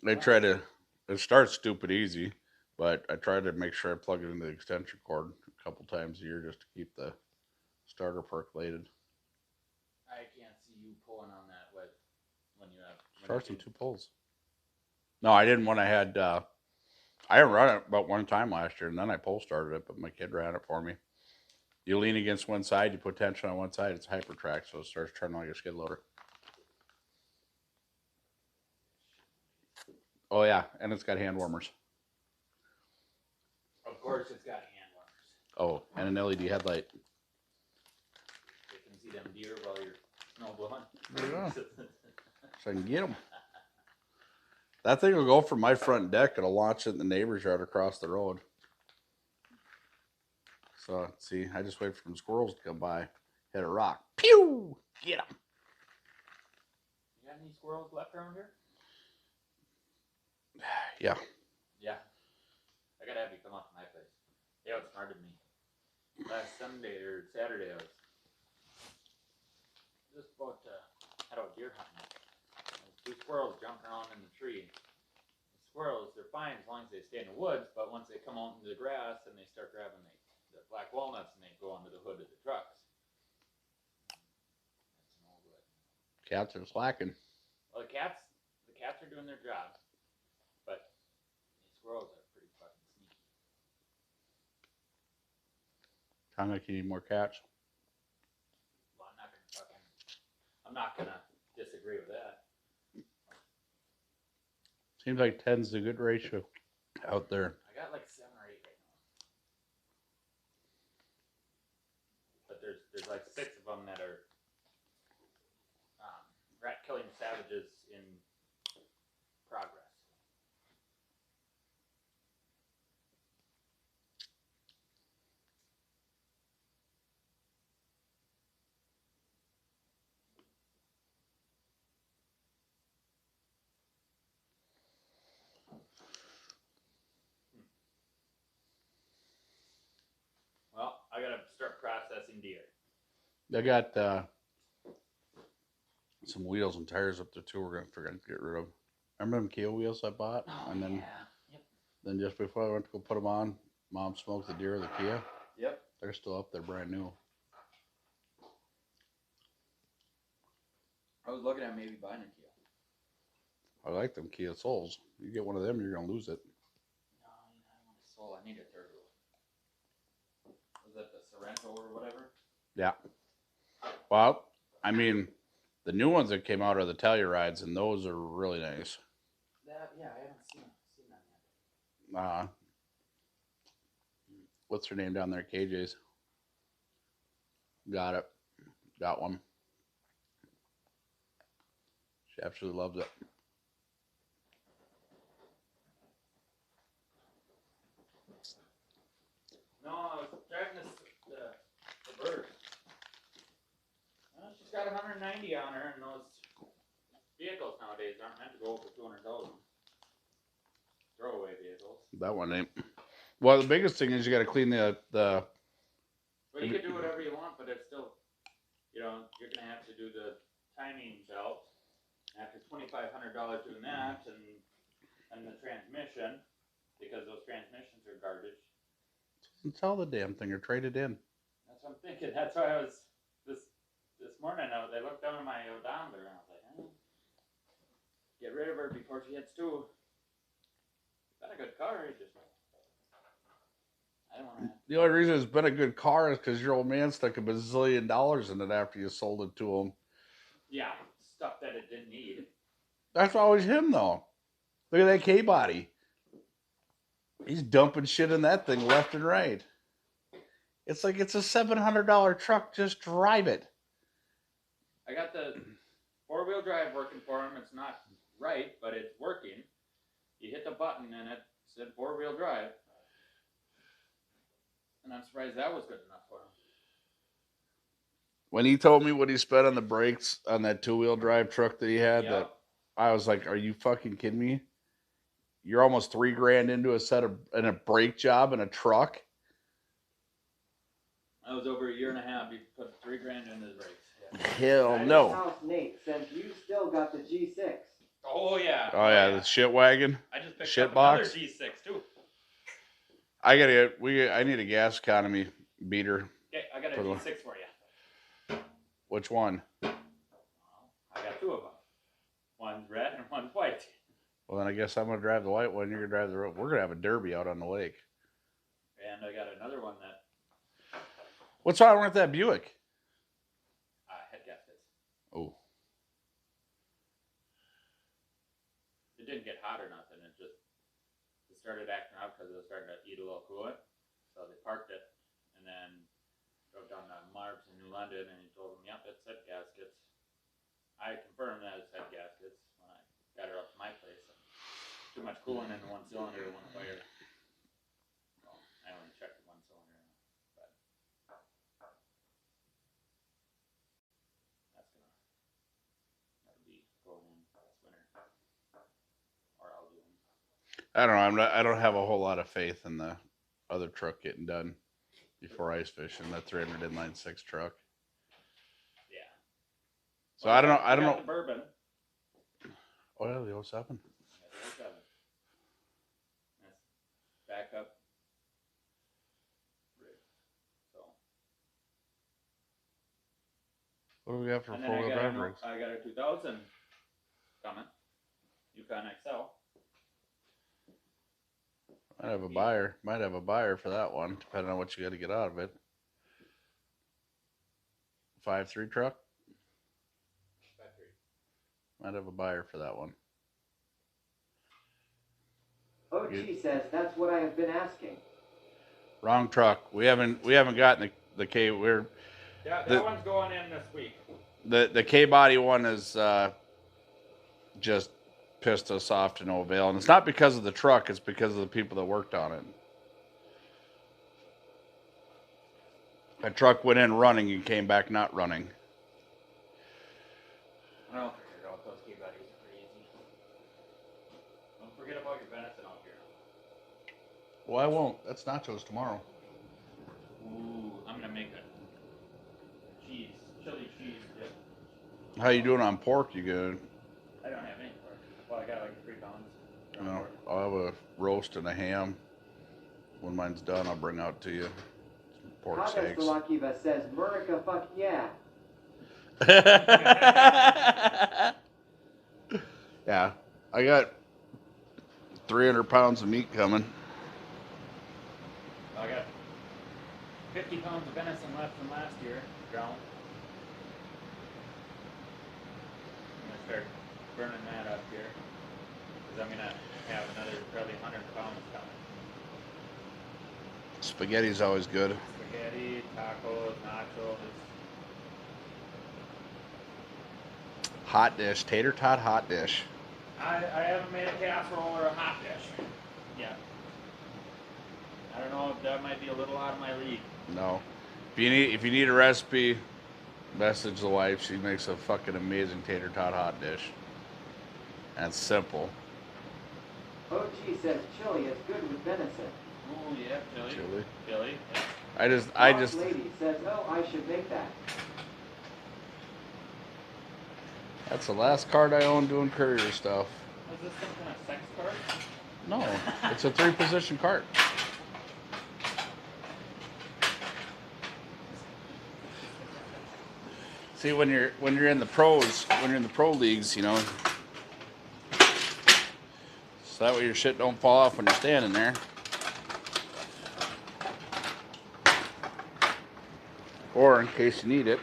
I try to. It starts stupid easy, but I try to make sure I plug it into the extension cord a couple times a year just to keep the starter percolated. I can't see you pulling on that when you have. Starts in 2 pulls. No, I didn't when I had. I run it about 1 time last year, and then I pull started it, but my kid ran it for me. You lean against one side, you put tension on one side, it's hyper track, so it starts turning like a skid loader. Oh yeah, and it's got hand warmers. Of course, it's got hand warmers. Oh, and an LED headlight. You can see them deer while you're snow blowing. Yeah. So I can get them. That thing will go from my front deck. It'll launch it in the neighbor's yard across the road. So, see, I just wait for some squirrels to come by. Hit a rock. Pew! Get them. You got any squirrels left around here? Yeah. Yeah. I gotta have you come up to my place. They outsmarted me. Last Sunday or Saturday, I was just about to head out deer hunting. There's 2 squirrels jumping around in the tree. The squirrels, they're fine as long as they stay in the woods, but once they come out into the grass and they start grabbing the black walnuts and they go under the hood of the trucks. That's no good. Cats are slacking. Well, the cats are doing their job, but these squirrels are pretty fucking sneaky. Sound like you need more cats. Well, I'm not gonna disagree with that. Seems like 10's a good ratio out there. I got like 7 or 8 right now. But there's like 6 of them that are rat killing savages in progress. Well, I gotta start processing deer. I got some wheels and tires up there too. We're gonna forget to get rid of. Remember them Kia wheels I bought? Oh, And then, Yep. then just before I went to go put them on, Mom smoked the deer of the Kia. Yep. They're still up there, brand new. I was looking at maybe buying a Kia. I like them Kia Souls. You get one of them, you're gonna lose it. No, I don't want a Soul. I need a third wheel. Was that the Sorrento or whatever? Yeah. Well, I mean, the new ones that came out are the Tellurides, and those are really nice. Yeah, I haven't seen that yet. What's her name down there? KJ's. Got it. Got one. She absolutely loves it. No, I was driving the bird. Well, she's got 190 on her, and those vehicles nowadays aren't meant to go over 200,000. Throwaway vehicles. That one ain't. Well, the biggest thing is you got to clean the. Well, you can do whatever you want, but it's still, you're gonna have to do the timing belt. After $2,500 doing that, and the transmission, because those transmissions are garbage. Sell the damn thing or trade it in. That's what I'm thinking. That's why I was this morning. I looked down at my odometer and I was like, get rid of her before she hits 2. Got a good car. I don't want to. The only reason it's been a good car is because your old man stuck $1 bazillion in it after you sold it to him. Yeah, stuff that it didn't need. That's always him, though. Look at that K-body. He's dumping shit in that thing left and right. It's like it's a $700 truck. Just drive it. I got the 4-wheel drive working for him. It's not right, but it's working. You hit the button and it said 4-wheel drive. And I'm surprised that was good enough for him. When he told me what he spent on the brakes on that 2-wheel drive truck that he had, Yep. that I was like, "Are you fucking kidding me? You're almost $3,000 into a set of and a brake job in a truck." I was over 1.5 years. You put $3,000 into the brakes. Yeah. Hell no. House Nate says you still got the G6. Oh yeah. Oh yeah, the shit wagon. I just picked shit up box. another G6 too. I need a gas economy beater. Okay, I got a G6 for you. Which one? I got 2 of them. One's red and one's white. Well, then I guess I'm gonna drive the white one. You're gonna drive the red. We're gonna have a derby out on the lake. And I got another one that What's wrong with that Buick? head gaskets. Oh, It didn't get hot or nothing. It started acting up because it was starting to eat a little coolant. So they parked it and then drove down to Mark's in New London and he told them, "Yep, it's head gaskets." I confirmed that it's head gaskets when I got her up to my place. And too much coolant in one cylinder, one fire. Well, I only checked one cylinder, but that'll be going in this winter, or I'll do them. I don't know. I don't have a whole lot of faith in the other truck getting done before ice fishing. That 300 inline 6 truck. Yeah. So I don't know. I got don't know. The bourbon. Oh yeah, the 07. That's backup. So. What do we got for And then 4-wheel drive rigs? I got a 2000 coming. Yukon XL. Might have a buyer. Might have a buyer for that one, depending on what you got to get out of it. 5.3 truck. Might have a buyer for that one. OG says that's what I have been asking. Wrong truck. We haven't gotten the K. That one's going in this week. The K body one is just pissed us off to no avail, and it's not because of the truck. It's because of the people that worked on it. That truck went in running and came back not running. I don't figure out those key buddies are pretty easy. Don't forget about your Benetton out here. Well, I won't. That's nachos tomorrow. Ooh, I'm gonna make a chili cheese dip. How you doing on pork? You good? I don't have any pork. Well, I got like 3 pounds. No, I'll have a roast and a ham. When mine's done, I'll bring out to you some pork steaks. Lakiva says, Murica, fuck yeah. Yeah, I got 300 pounds of meat coming. I got 50 pounds of venison left from last year, ground. I'm gonna start burning that up here, because I'm gonna have another probably 100 pounds coming. Spaghetti's always good. Spaghetti, tacos, nachos. Hot dish, tater tot hot dish. I haven't made a casserole or a hot dish yet. I don't know if that might be a little out of my league. No. If you need a recipe, message the wife. She makes a fucking amazing tater tot hot dish. And it's simple. OG says chili is good with venison. Oh yeah, chili. Chili. Yeah. I just. Lady says, oh, I should make that. That's the last card I own doing courier stuff. Is this some kind of sex card? No, it's a 3-position cart. See, when you're in the pros, when you're in the pro leagues, you know, so that way your shit don't fall off when you're standing there. Or in case you need it.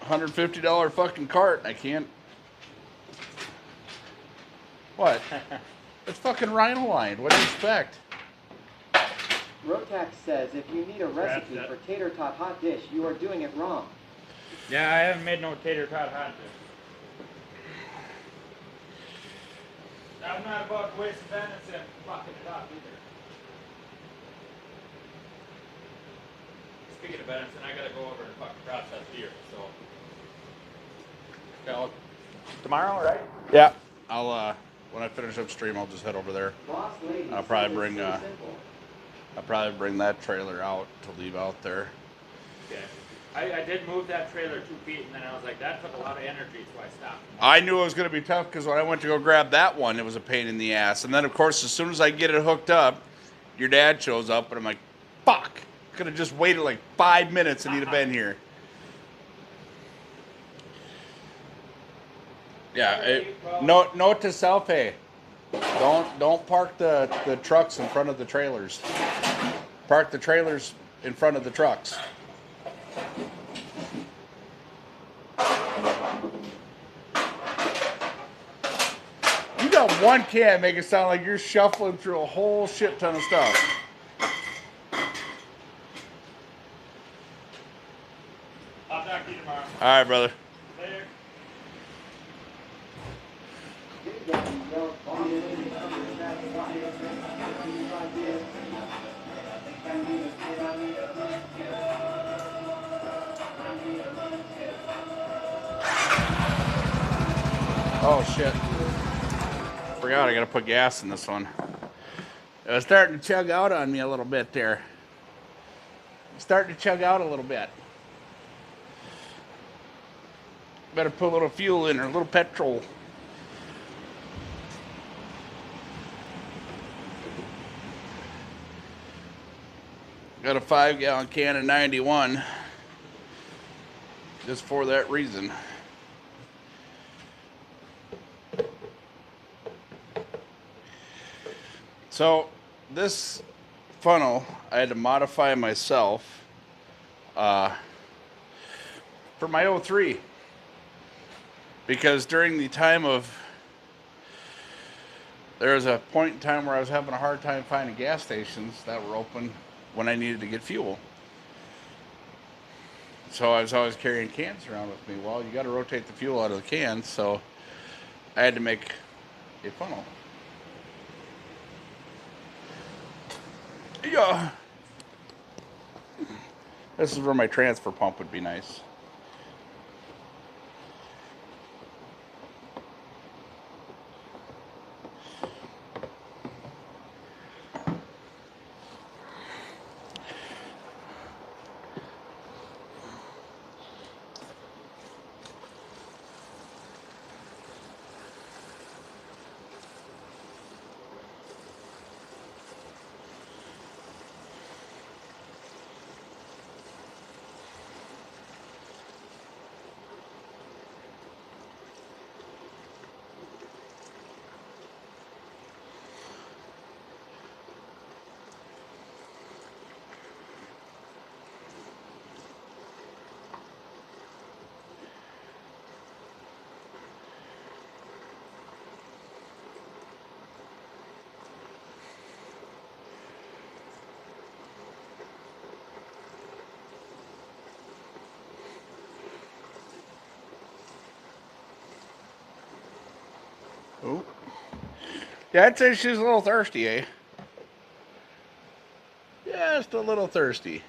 $150 fucking cart. I can't. What? It's fucking Rhino Line. What do you expect? Rotax says if you need a recipe for tater tot hot dish, you are doing it wrong. Yeah, I haven't made no tater tot hot dish. I'm not about to waste minutes and fucking it up either. Speaking of Benson, I gotta go over and fucking process beer, so. Okay, tomorrow, right? Yeah. I'll when I finish upstream, I'll just head over there. I'll probably bring that trailer out to leave out there. Okay. I did move that trailer 2 feet, and then I was like, that took a lot of energy, so I stopped. I knew it was going to be tough because when I went to go grab that one, it was a pain in the ass. And then, of course, as soon as I get it hooked up, your dad shows up, and I'm like, fuck. Could have just waited like 5 minutes and he'd have been here. Yeah. Note to self, hey, don't park the trucks in front of the trailers. Park the trailers in front of the trucks. You got one can, make it sound like you're shuffling through a whole shit ton of stuff. I'll talk to you tomorrow. All right, brother. Later. Oh shit. Forgot I gotta put gas in this one. It was starting to chug out on me a little bit there. Starting to chug out a little bit. Better put a little fuel in or a little petrol. Got a 5-gallon can of 91. Just for that reason. So this funnel I had to modify myself for my 03, because during the time of, there was a point in time where I was having a hard time finding gas stations that were open when I needed to get fuel. So I was always carrying cans around with me. Well, you got to rotate the fuel out of the cans, so I had to make a funnel. Yeah. This is where my transfer pump would be nice. Oh. Yeah, I'd say she's a little thirsty, eh? Just a little thirsty.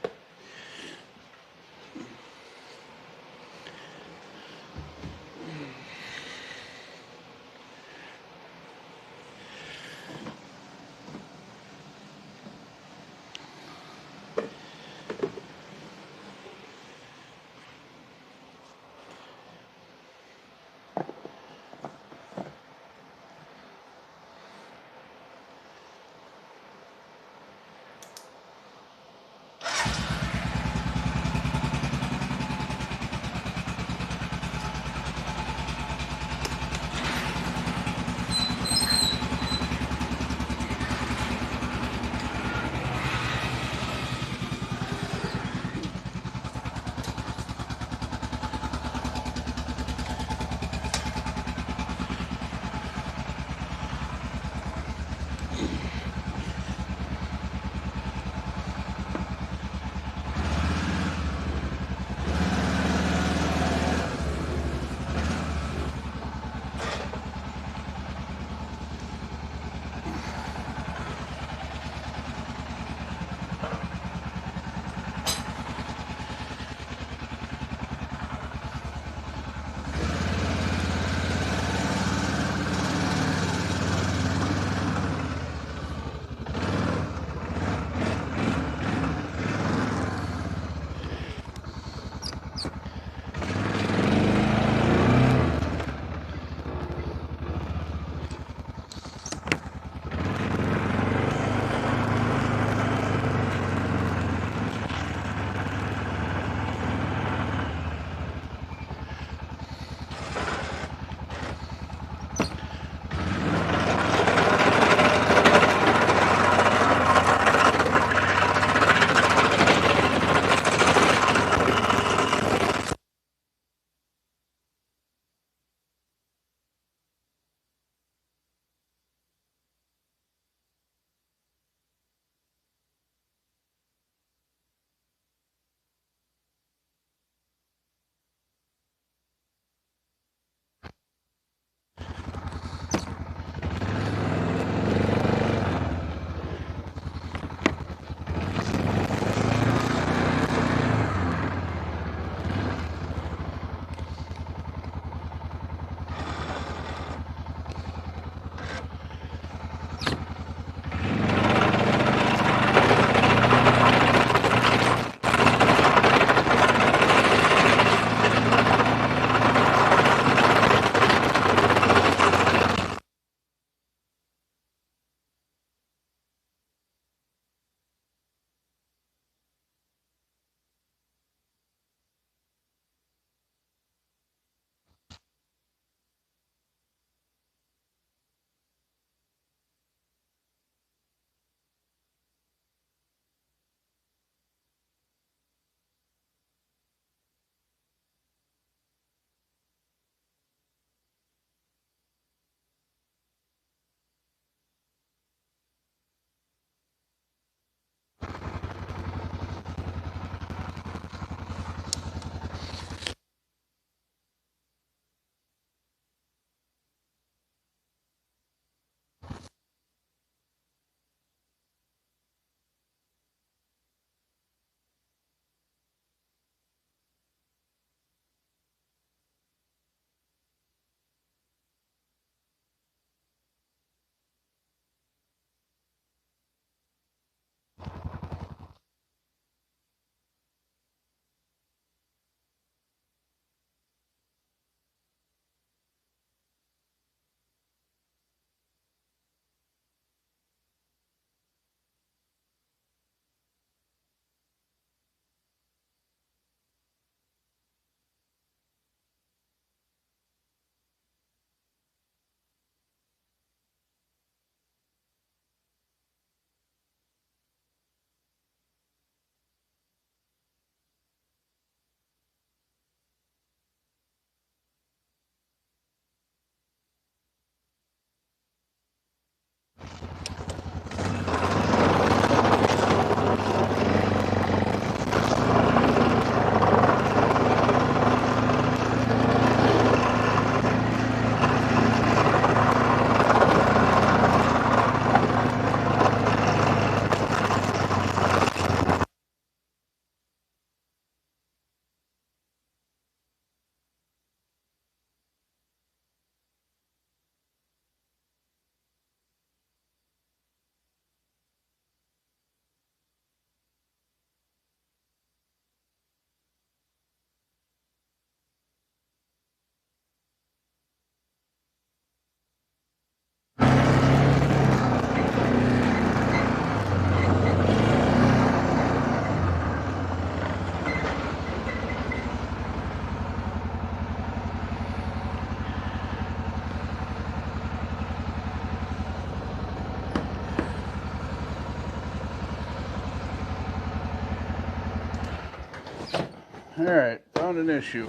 Alright, found an issue.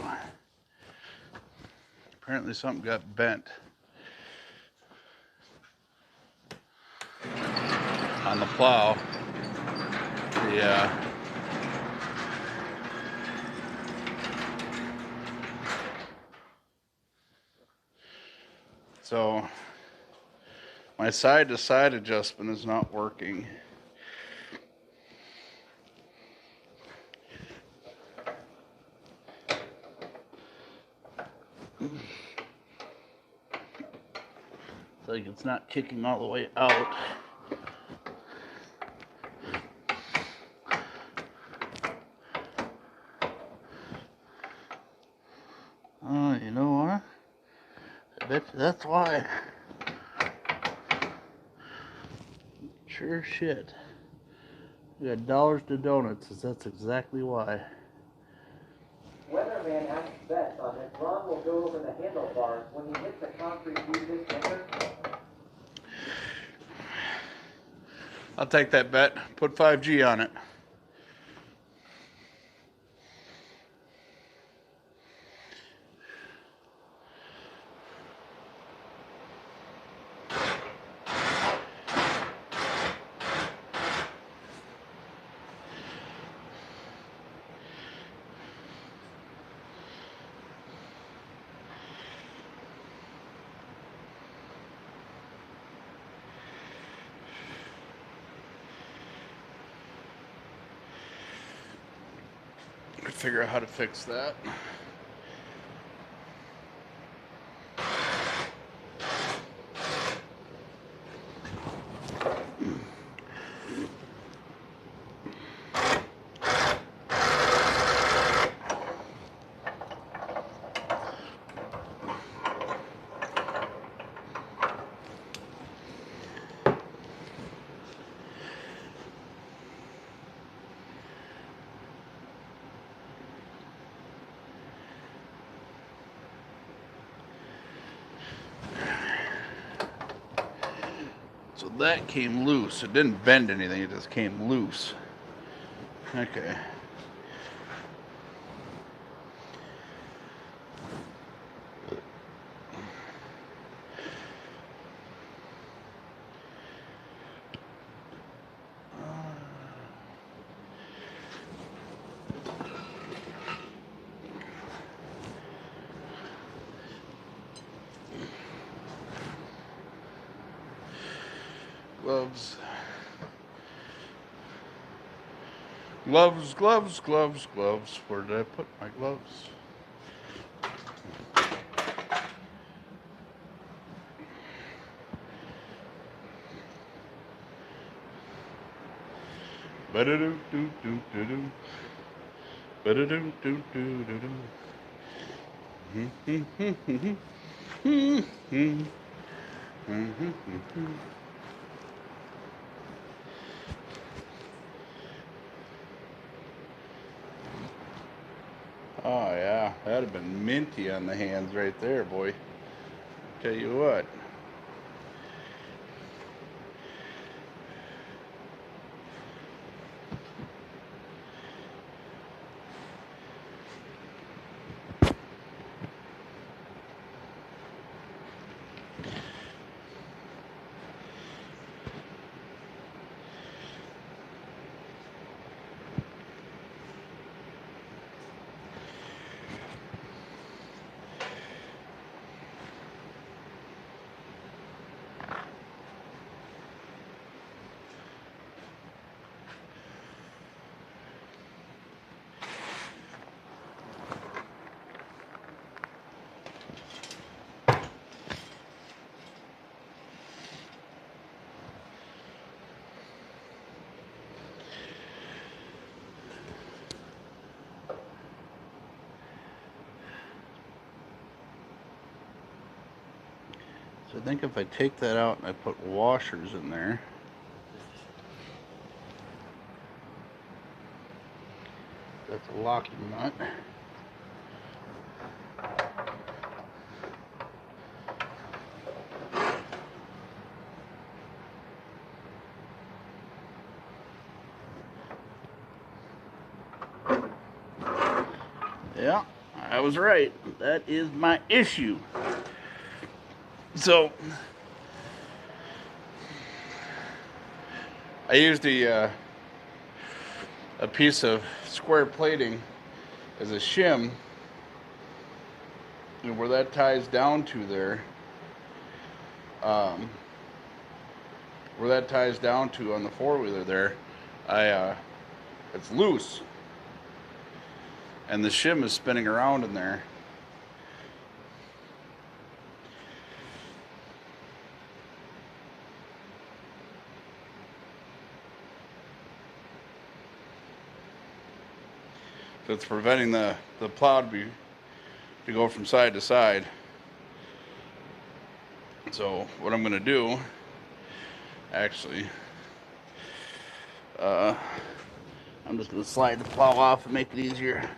Apparently something got bent on the plow. Yeah. So my side to side adjustment is not working. Like it's not kicking all the way out. Oh, you know what? I bet you that's why. Sure shit. We got dollars to donuts, that's exactly why. Weatherman asks bets on if Ron will go over the handlebars when he hits the concrete beat this winter. I'll take that bet. Put 5G on it. Figure out how to fix that. So that came loose. It didn't bend anything, it just came loose. Okay. Gloves. Gloves, gloves, gloves, gloves. Where did I put my gloves? Ba-da-doo-doo-doo-doo-doo. Ba-da-doo-doo-doo-doo-doo. Oh yeah, that'd have been minty on the hands right there, boy. Tell you what. So I think if I take that out and I put washers in there, that's a locking nut. Yeah, I was right. That is my issue. So I used a piece of square plating as a shim, and where that ties down to there, where that ties down to on the four-wheeler there, it's loose, and the shim is spinning around in there. So it's preventing the plow to go from side to side. So what I'm gonna do, actually, I'm just gonna slide the plow off and make it easier.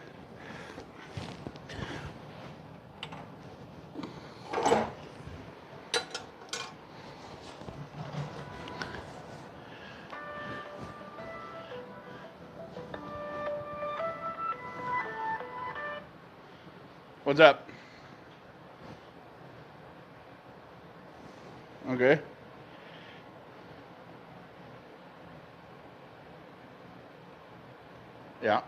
What's up? Okay. Yeah.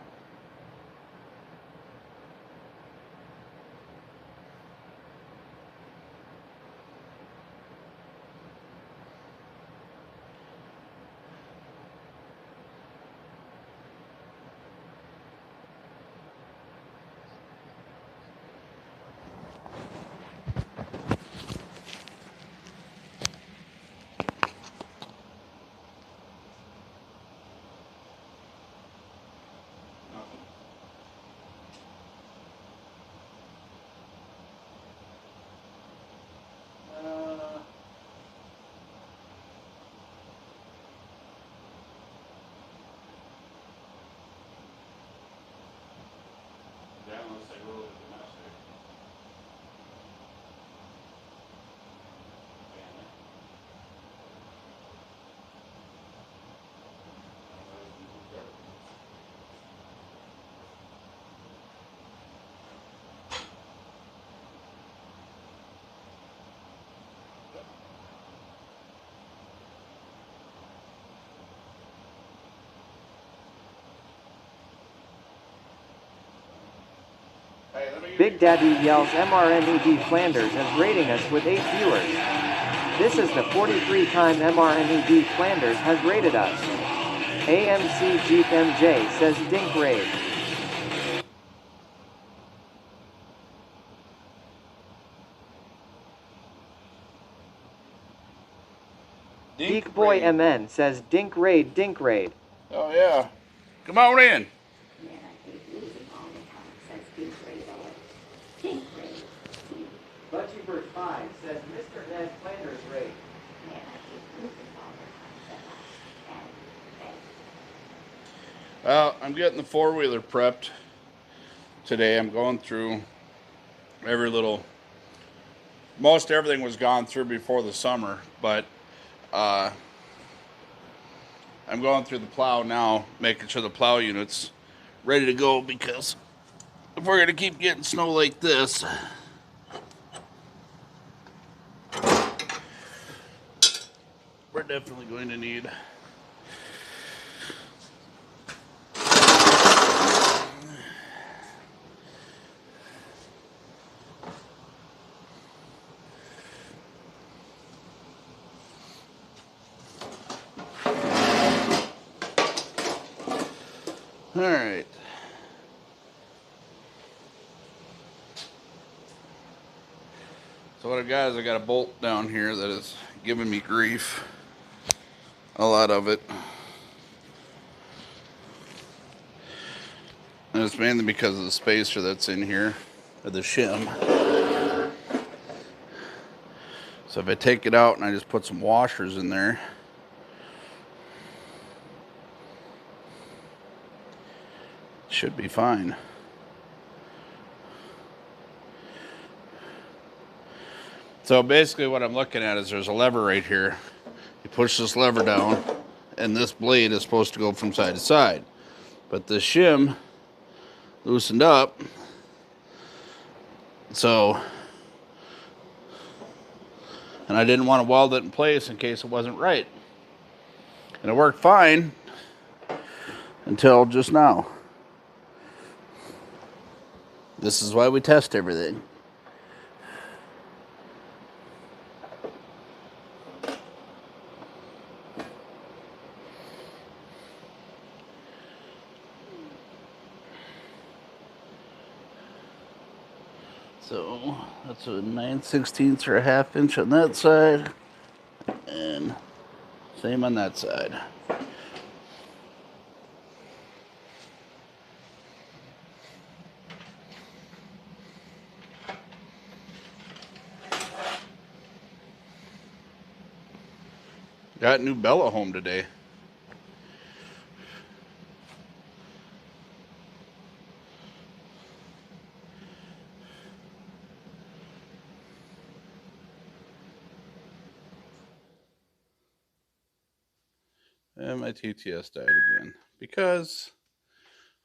That looks like a little bit domestic. Big Daddy Yells MRNED Flanders is rating us with 8 viewers. This is the 43 time MRNED Flanders has rated us. AMC Jeep MJ says Dink Raid. Geek Boy MN says Dink Raid, Dink Raid. Oh yeah. Come on in. Butchybird 5 says Mr. Ned Flanders Raid. Well, I'm getting the four-wheeler prepped today. I'm going through most everything was gone through before the summer, but I'm going through the plow now, making sure the plow unit's ready to go, because if we're going to keep getting snow like this, we're definitely going to need all right. So what I've got is I got a bolt down here that is giving me grief. A lot of it. And it's mainly because of the spacer that's in here, or the shim. So if I take it out and I just put some washers in there, it should be fine. So basically what I'm looking at is there's a lever right here. You push this lever down, and this blade is supposed to go from side to side. But the shim loosened up, So, and I didn't want to weld it in place in case it wasn't right. And it worked fine until just now. This is why we test everything. So that's a 9/16 or a ½ inch on that side, and same on that side. Got new Bella home today. And my TTS died again because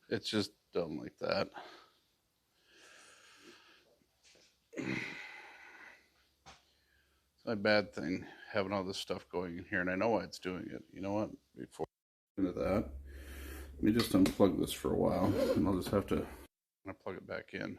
it's just dumb like that. It's my bad thing having all this stuff going in here, and I know why it's doing it. You know what? Before into that, let me just unplug this for a while, and I'll just have to plug it back in.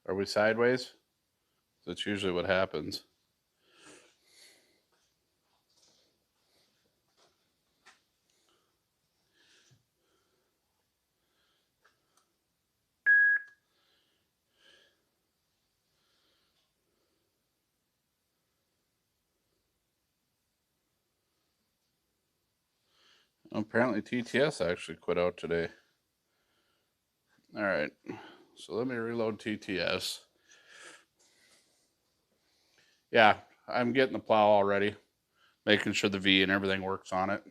Are we sideways? That's usually what happens. Apparently TTS actually quit out today. All right, so let me reload TTS. Yeah, I'm getting the plow already, making sure the V and everything works on it.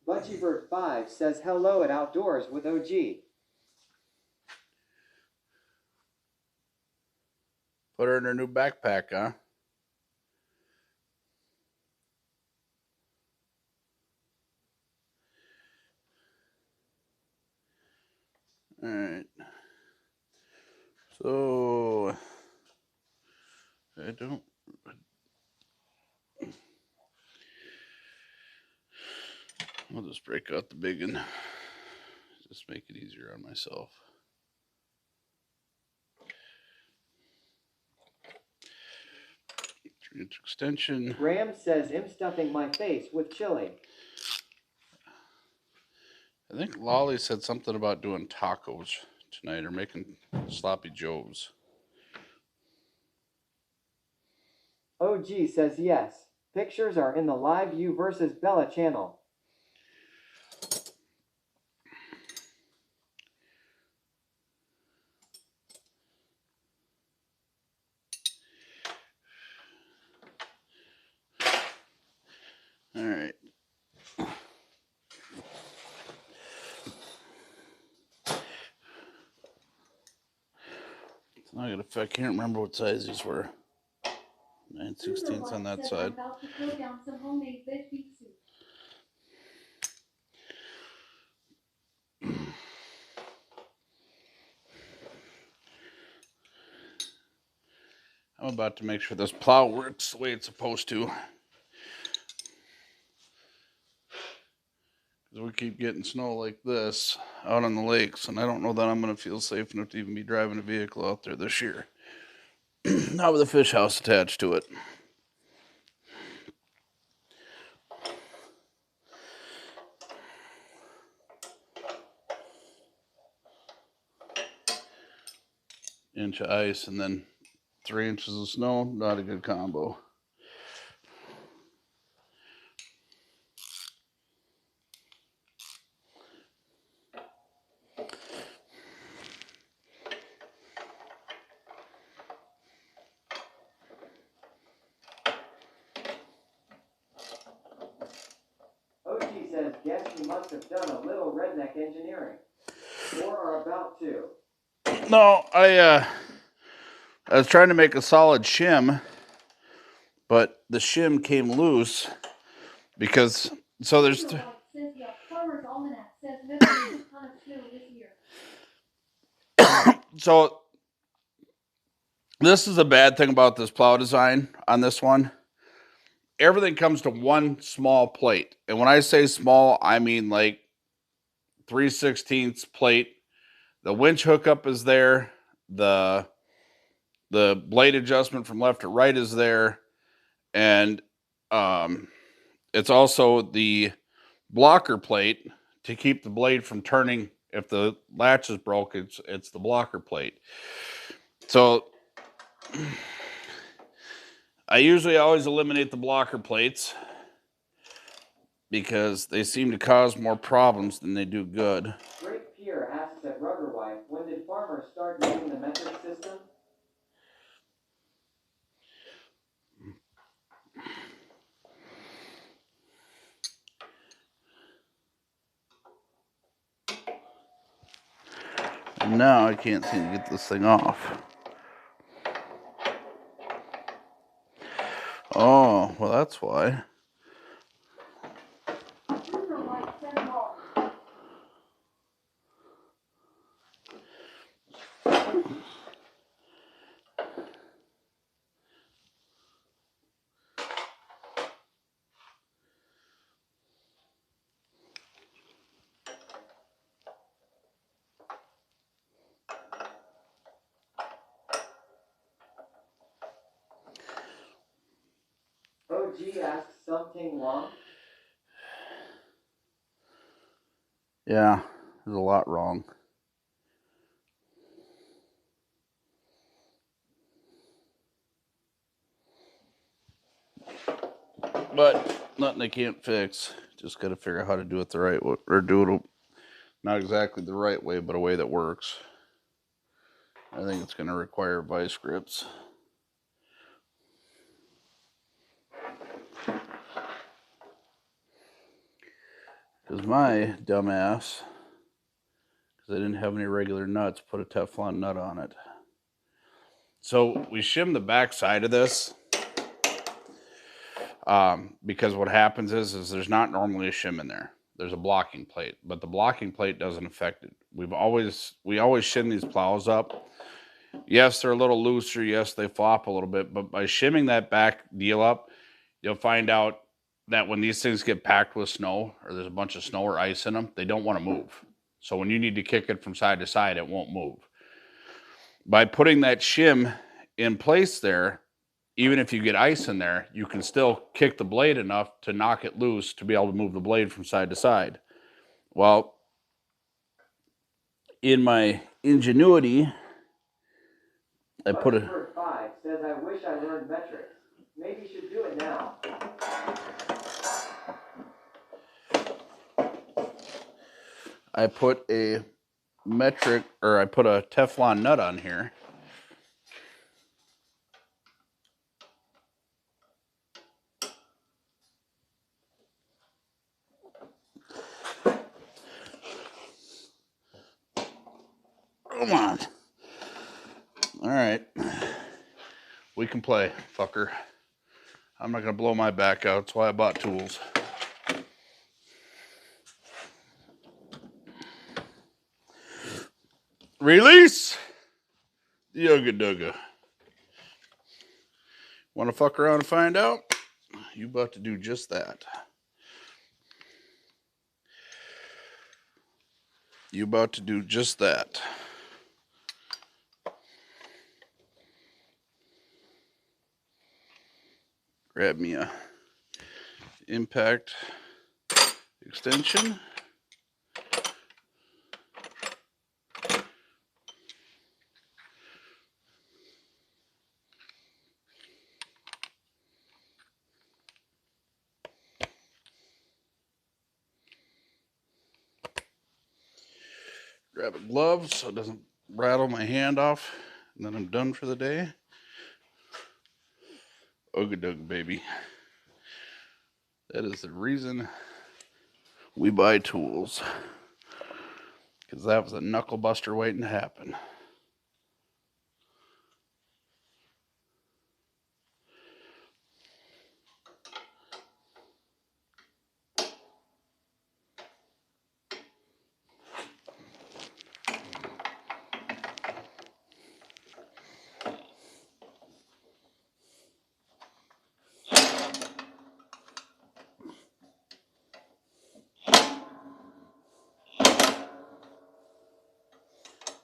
BudgieBird5 says hello at Outdoors with OG. Put her in her new backpack, huh? All right. So I don't. I'll just break out the big one. Just make it easier on myself. 3-inch extension. Graham says I'm stuffing my face with chili. I think Lolly said something about doing tacos tonight or making sloppy joes. OG says yes. Pictures are in the Live You versus Bella channel. All right. I can't remember what size these were. 9/16 on that side. I'm about to throw down some homemade veg beet soup. I'm about to make sure this plow works the way it's supposed to. Because we keep getting snow like this out on the lakes, and I don't know that I'm going to feel safe enough to even be driving a vehicle out there this year. Not with a fish house attached to it. Inch of ice and then 3 inches of snow, not a good combo. guess you must have done a little redneck engineering. Or are about to. No, I was trying to make a solid shim, but the shim came loose because there's Says the Farmer's Almanac says Minnesota is a ton of snow this year. so this is a bad thing about this plow design on this one. Everything comes to one small plate. And when I say small, I mean like 3/16 plate. The winch hookup is there. The blade adjustment from left to right is there. And it's also the blocker plate to keep the blade from turning. If the latch is broke, it's the blocker plate. So I usually always eliminate the blocker plates because they seem to cause more problems than they do good. Great Pierre asks at Rubber Wife, when did farmers start using the metric system? And now I can't seem to get this thing off. Oh, well, that's why. OG asks something wrong. Yeah, there's a lot wrong. But nothing they can't fix. Just got to figure out how to do it the right way, or do it not exactly the right way, but a way that works. I think it's going to require vice grips. Because my dumbass, because I didn't have any regular nuts, put a Teflon nut on it. So we shim the back side of this. Because what happens is there's not normally a shim in there. There's a blocking plate, but the blocking plate doesn't affect it. We always shim these plows up. Yes, they're a little looser. Yes, they flop a little bit, but by shimming that back deal up, you'll find out that when these things get packed with snow, or there's a bunch of snow or ice in them, they don't want to move. So when you need to kick it from side to side, it won't move. By putting that shim in place there, even if you get ice in there, you can still kick the blade enough to knock it loose to be able to move the blade from side to side. Well, in my ingenuity, I put a... Bird 5 says, I wish I learned metrics. Maybe you should do it now. I put a metric, or I put a Teflon nut on here. Come on. All right. We can play, fucker. I'm not going to blow my back out. That's why I bought tools. Release the Yoga Dugga. Want to fuck around and find out? You about to do just that. You about to do just that. Grab me a impact extension. Grab a glove so it doesn't rattle my hand off, and then I'm done for the day. Ogadug, baby. That is the reason we buy tools. Because that was a knuckle buster waiting to happen.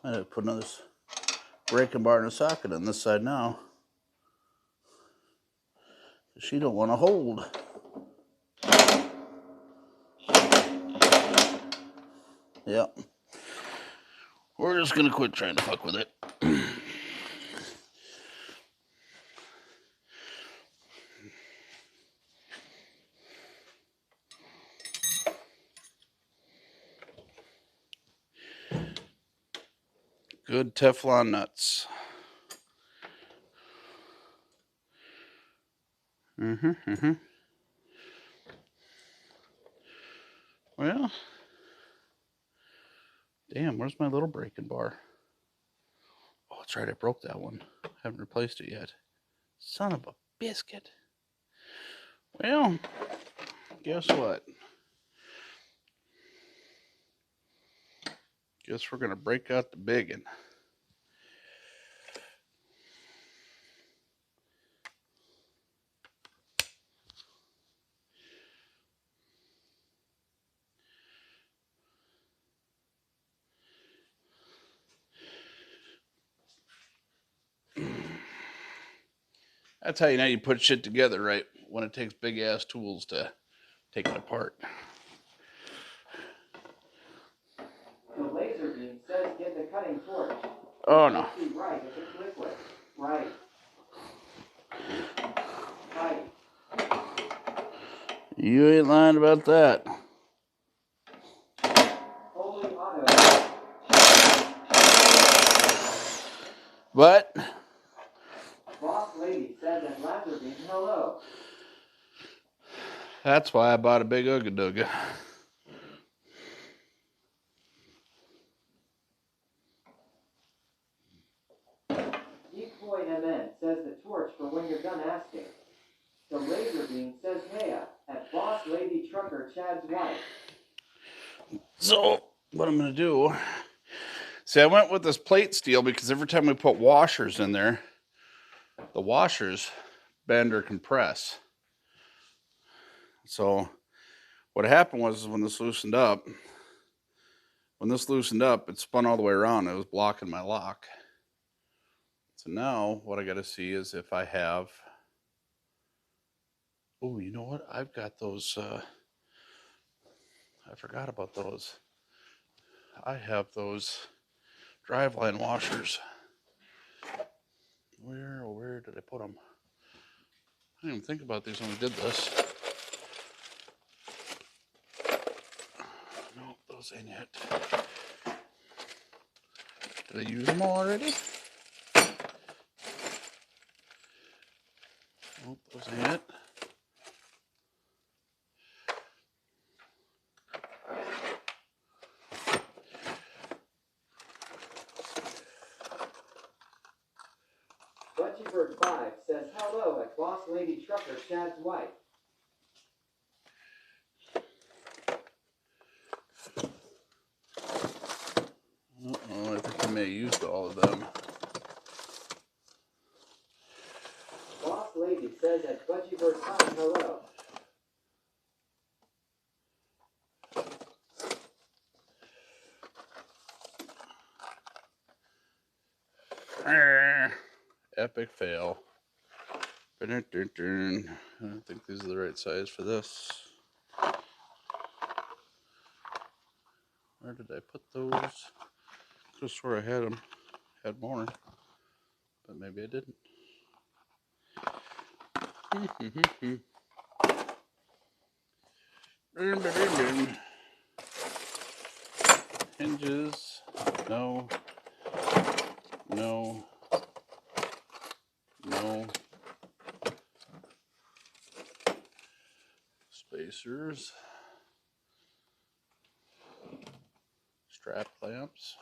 I had to put another breaking bar in a socket on this side now. She don't want to hold. Yep. We're just gonna quit trying to fuck with it. Good Teflon nuts. Well, damn, where's my little breaking bar? Oh, that's right, I broke that one. Haven't replaced it yet. Son of a biscuit. Well, guess what? Guess we're gonna break out the biggin. That's how you know you put shit together right, when it takes big ass tools to take it apart. The laser beam says get the cutting torch. Oh no. Right if it's liquid. Right. Right. You ain't lying about that. Holy auto. But Boss lady says at laser beam hello. that's why I bought a big Ooga Dooga. Geek Boy MN says the torch for when you're done asking. The laser beam says Maya at Boss Lady Trucker Chad's wife. So what I'm gonna do, see, I went with this plate steel because every time we put washers in there, the washers bend or compress. So what happened was when this loosened up, it spun all the way around. It was blocking my lock. So now what I got to see is if I have, oh, you know what? I've got those, I forgot about those. I have those driveline washers. Where did I put them? I didn't even think about these when we did this. Nope, those ain't it. Did I use them all already? Nope, those ain't it. Butchybird 5 says hello at Boss Lady Trucker Chad's wife. Uh-oh, I think I may have used all of them. Boss Lady says at Butchybird 5 hello. Epic fail. I don't think these are the right size for this. Where did I put those? Could have swore I had them. Had more. But maybe I didn't. Hinges. No. No. No. Spacers. strap clamps.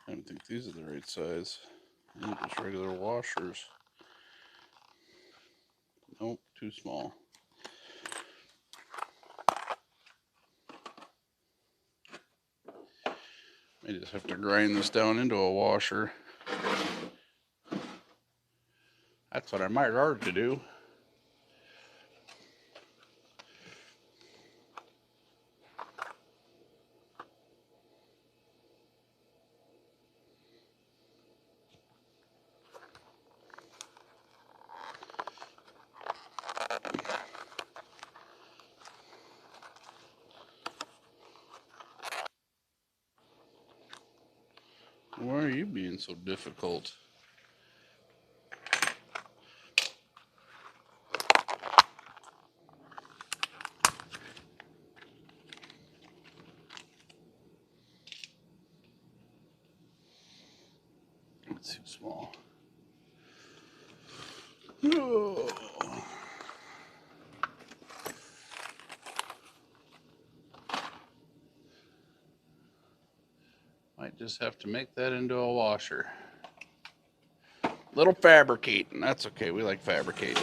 I don't think these are the right size. These are just regular washers. Nope, too small. I just have to grind this down into a washer. That's what I might hard to do. Why are you being so difficult? It's too small. Oh. Might just have to make that into a washer. Little fabricating. That's okay. We like fabricating.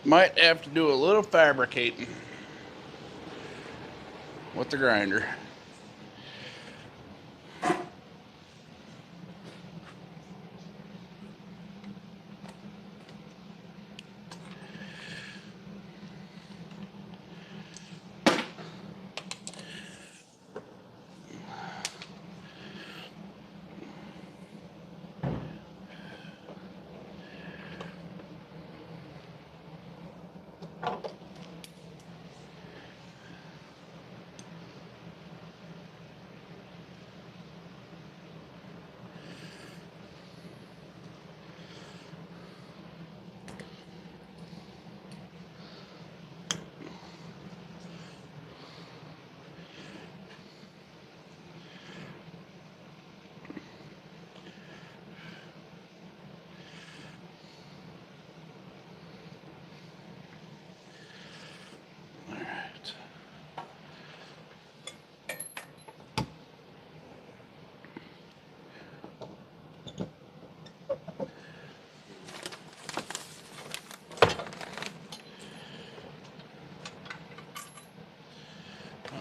Might have to do a little fabricating with the grinder.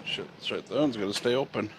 Shit, that's right. That one's gonna stay open.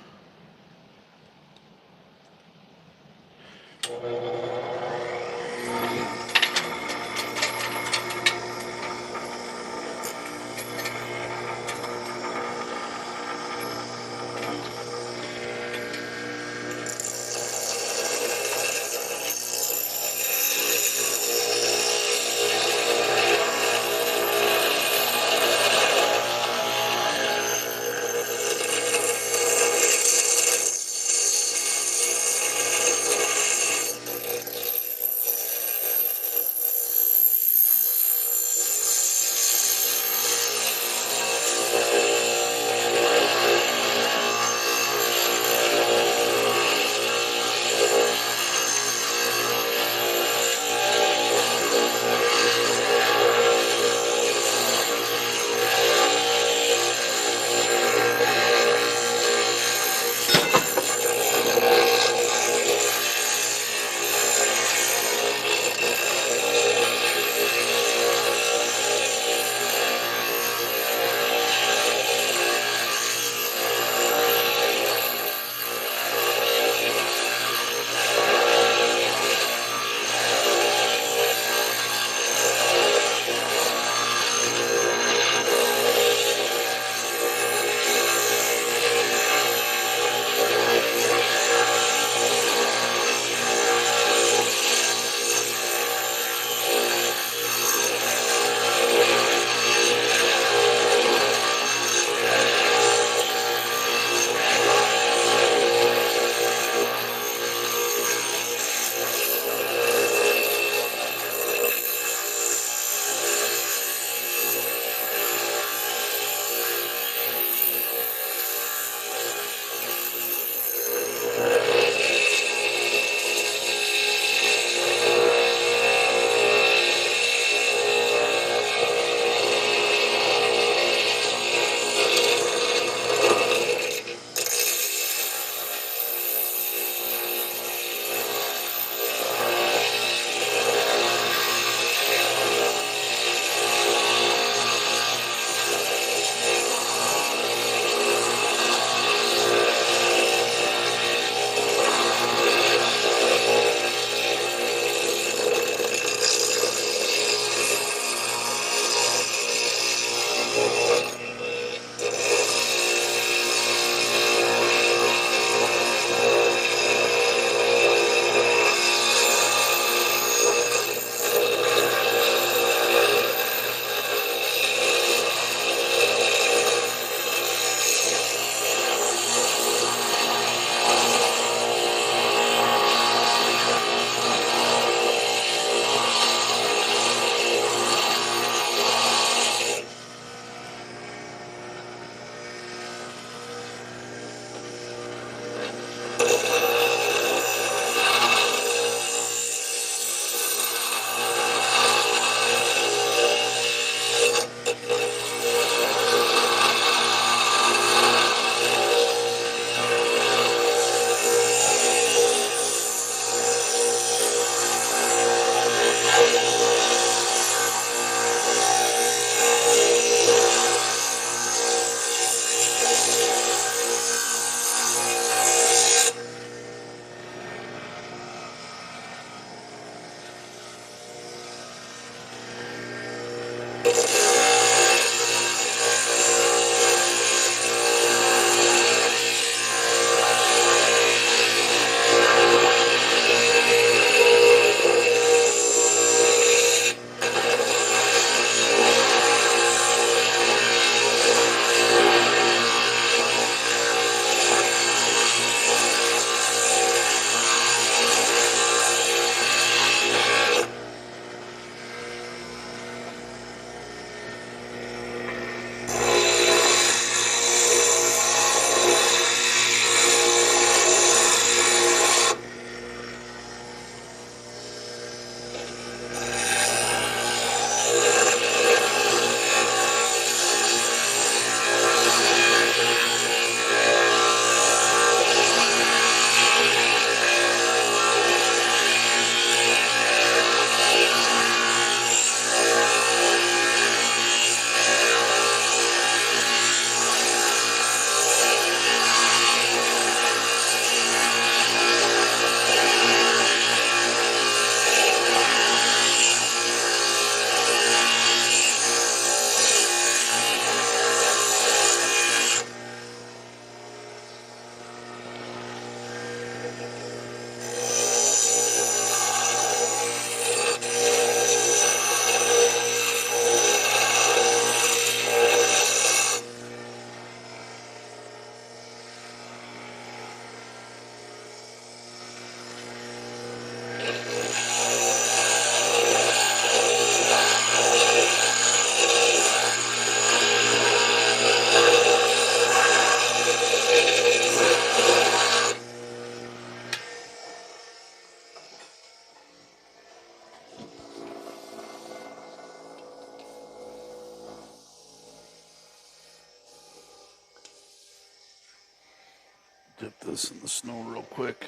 Dip this in the snow real quick.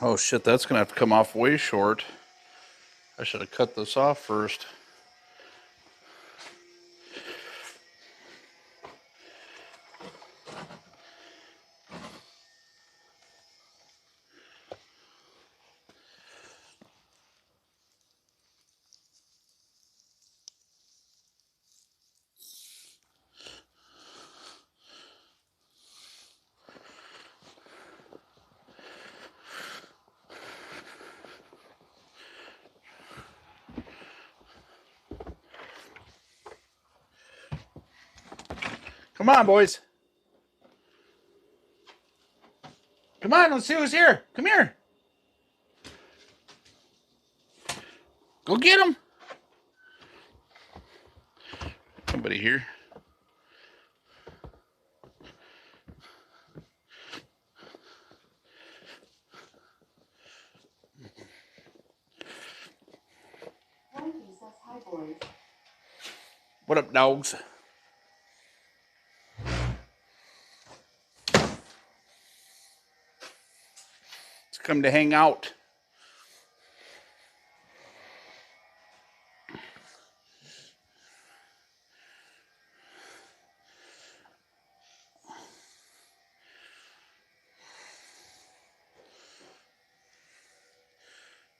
Oh shit, that's gonna have to come off way short. I should have cut this off first. Come on, boys. Come on, let's see who's here. Come here. Go get him. Somebody here. Wendy says hi, boys. What up, dogs? Let's come to hang out.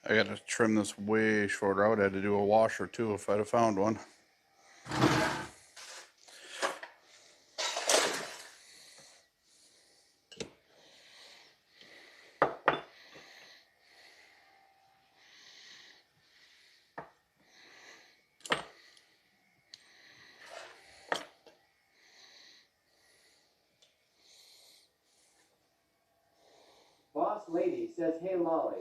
I gotta trim this way shorter. I would have had to do a washer too if I'd have found one. Boss Lady says, hey Molly.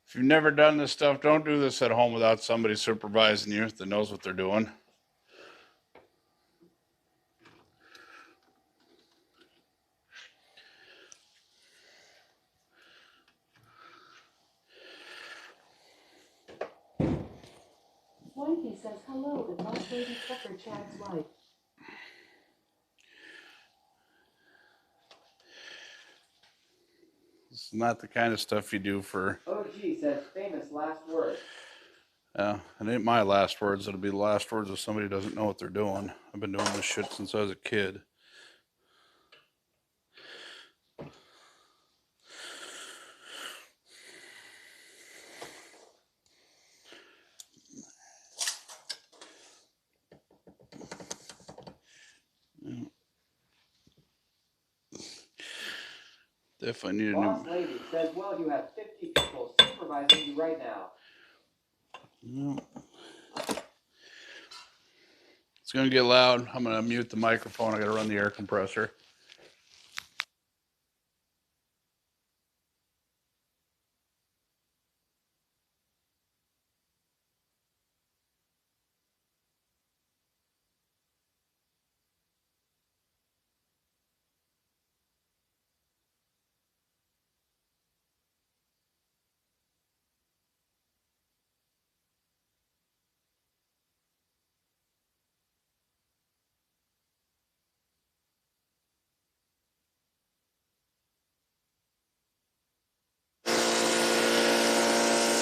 If you've never done this stuff, don't do this at home without somebody supervising you that knows what they're doing. Wendy says hello to Boss Lady Tucker, Chad's wife. It's not the kind of stuff you do for... OG says, famous last words. it ain't my last words. It'll be the last words of somebody who doesn't know what they're doing. I've been doing this shit since I was a kid. If I need a Boss new... Lady says, well, you have 50 people supervising you right now. It's going to get loud. I'm going to mute the microphone. I got to run the air compressor.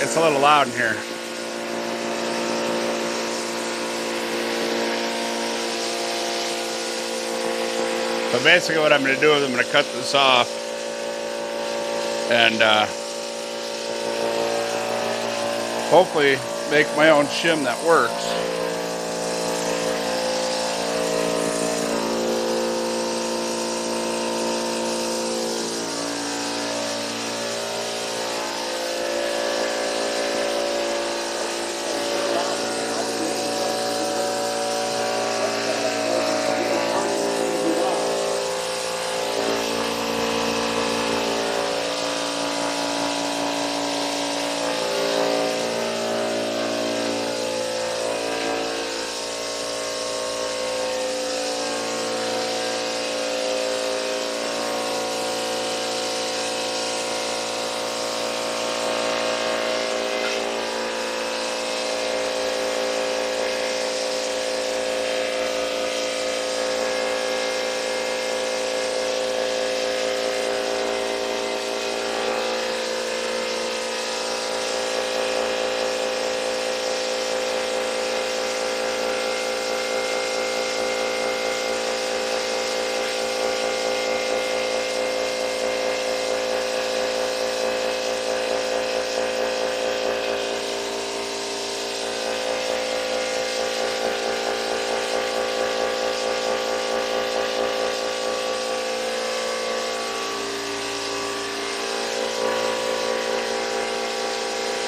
It's a little loud in here. But basically what I'm going to do is I'm going to cut this off and hopefully make my own shim that works.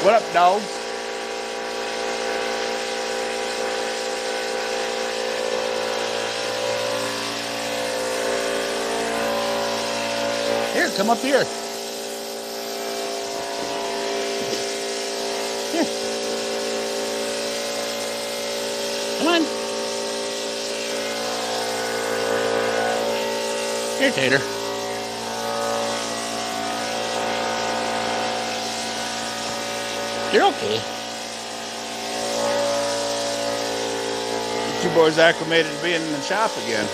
What up, dogs? Here, come up here. Here. Come on. Here, Tater. You're okay. You boys acclimated to being in the shop again.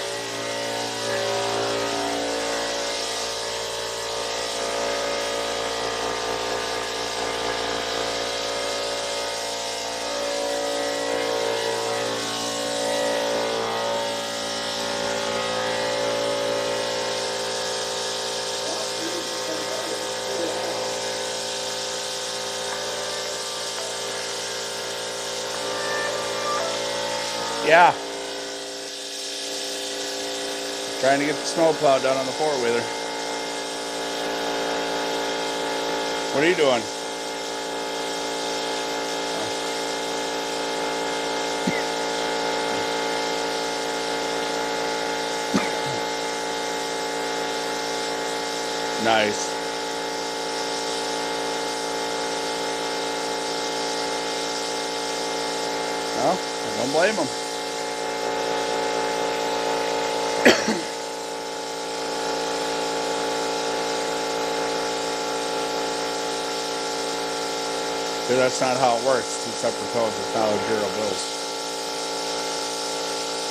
Yeah. Trying to get the snow plow done on the four-wheeler. What are you doing? Nice. Well, I don't blame them. That's not how it works. Two separate codes. It's not like zero bills.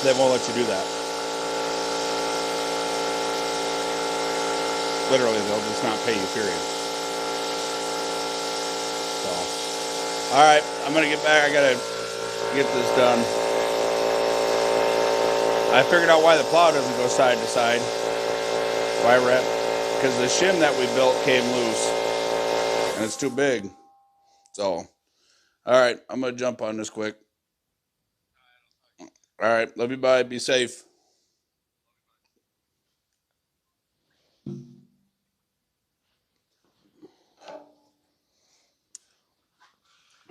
They won't let you do that. Literally, they'll just not pay you, period. So, all right, I'm gonna get back. I gotta get this done. I figured out why the plow doesn't go side to side. Why, Rep? Because the shim that we built came loose, and it's too big. So, all right, I'm going to jump on this quick. All right, love you, bye. Be safe.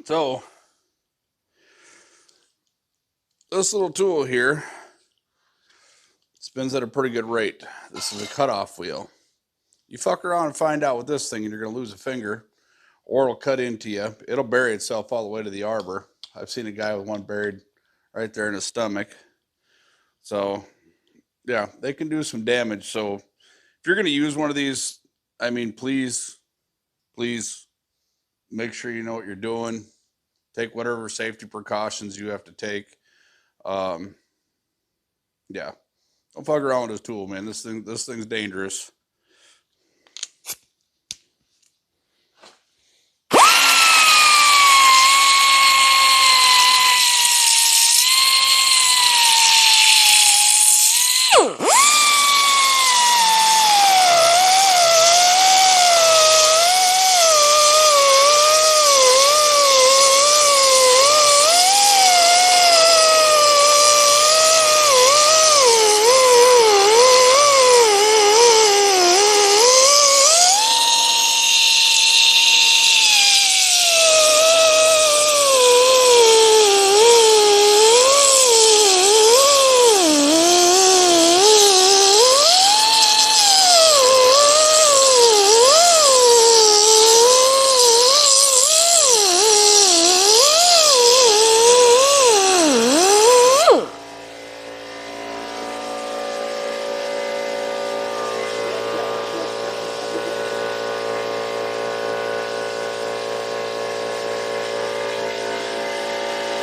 So, this little tool here spins at a pretty good rate. This is a cutoff wheel. You fuck around and find out with this thing and you're going to lose a finger. Or it'll cut into you. It'll bury itself all the way to the arbor. I've seen a guy with one buried right there in his stomach. So, yeah, they can do some damage. So, if you're going to use one of these, I mean, please make sure you know what you're doing. Take whatever safety precautions you have to take. Yeah, don't fuck around with this tool, man. This thing's dangerous.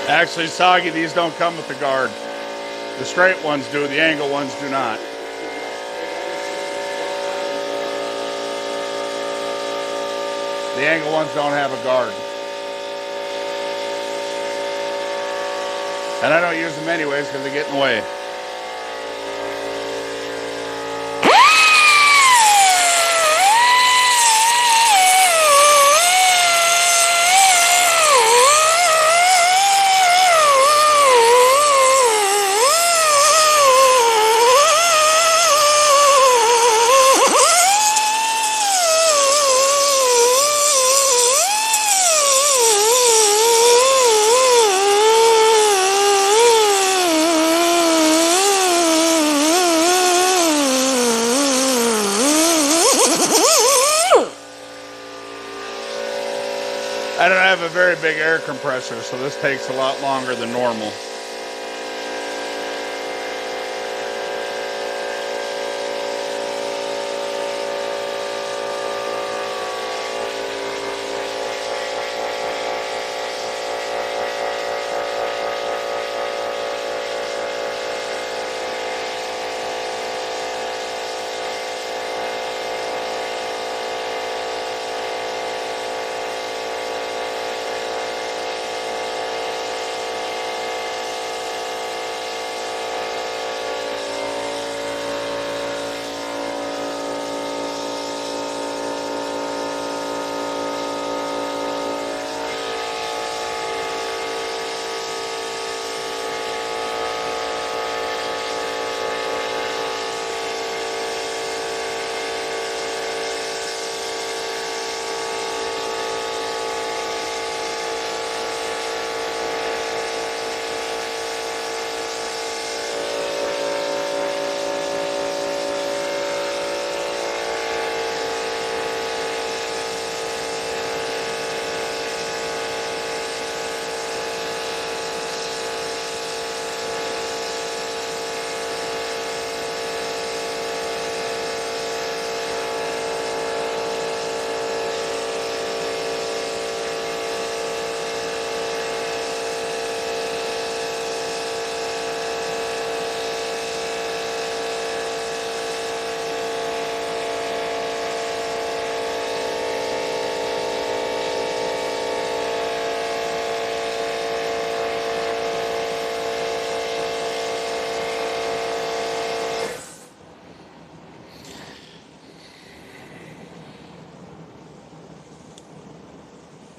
Actually, Soggy, these don't come with the guard. The straight ones do, the angle ones do not. The angle ones don't have a guard. And I don't use them anyways because they get in the way. very big air compressor, so this takes a lot longer than normal.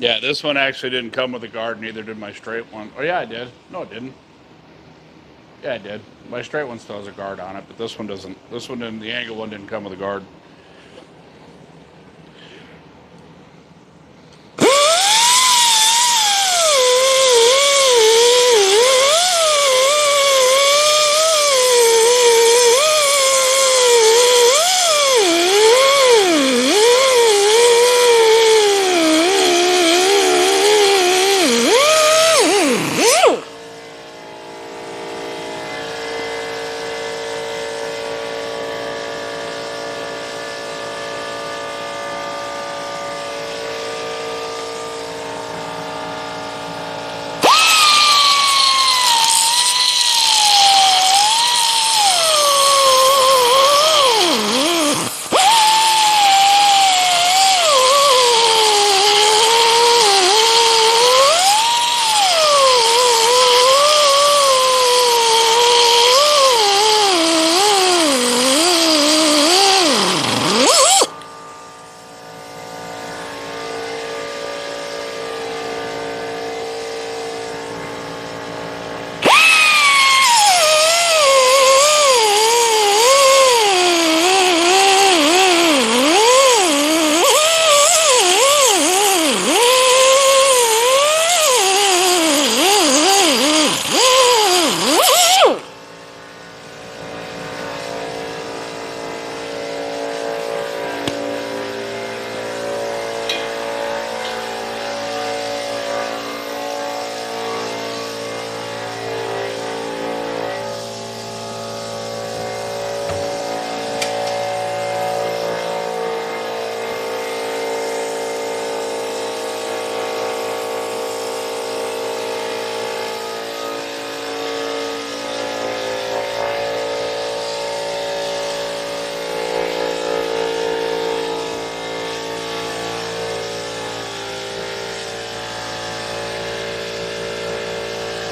Yeah, this one actually didn't come with a guard, neither did my straight one. Oh yeah, I did. No, it didn't. Yeah, I did. My straight one still has a guard on it, but this one doesn't. This one didn't. The angle one didn't come with a guard.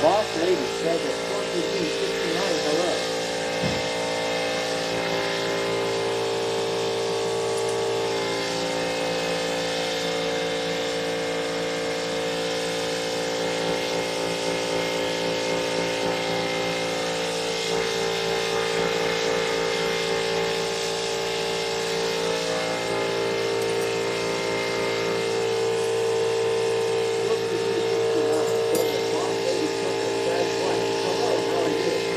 Boss Lady said that 1469 hello. Boss Lady took the Chad White. Hello, how are you?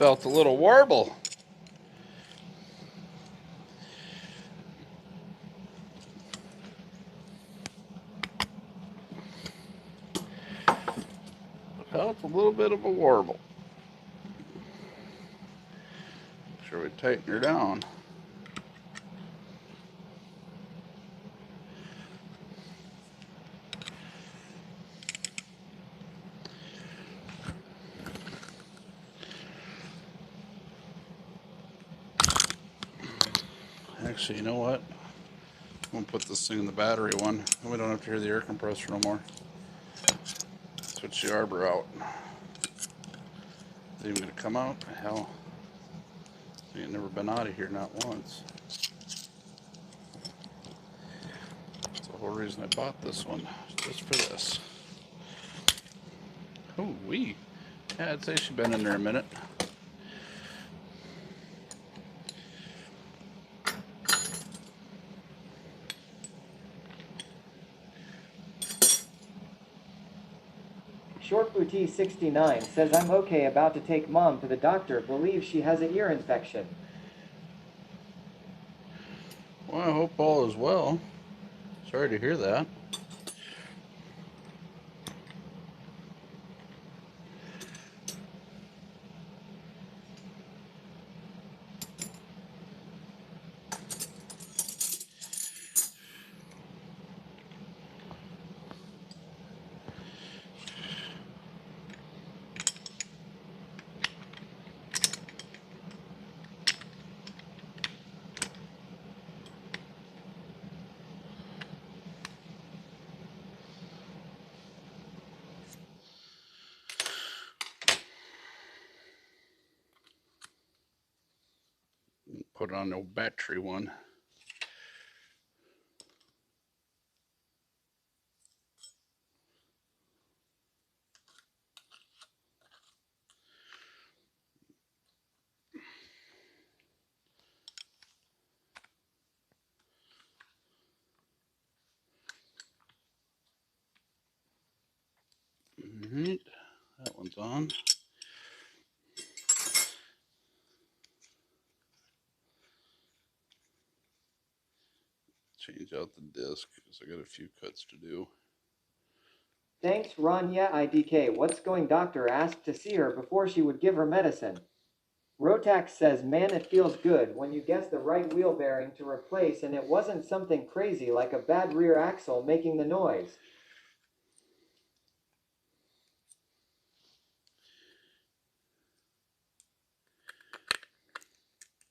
Felt a little warble. Felt a little bit of a warble. Make sure we tighten her down. Actually, you know what? I'm gonna put this thing in the battery one, and we don't have to hear the air compressor no more. Switch the arbor out. Is it even gonna come out? Hell, it ain't never been out of here, not once. That's the whole reason I bought this one, just for this. Ooh wee. Yeah, I'd say she's been in there a minute. Short Booty 69 says I'm okay about to take mom to the doctor, believes she has an ear infection. Well, I hope all is well. Sorry to hear that. Put on no battery one. Alright, that one's on. Change out the disc because I got a few cuts to do. Thanks, Rania IDK. What's going doctor asked to see her before she would give her medicine. Rotax says, man, it feels good when you guess the right wheel bearing to replace and it wasn't something crazy like a bad rear axle making the noise.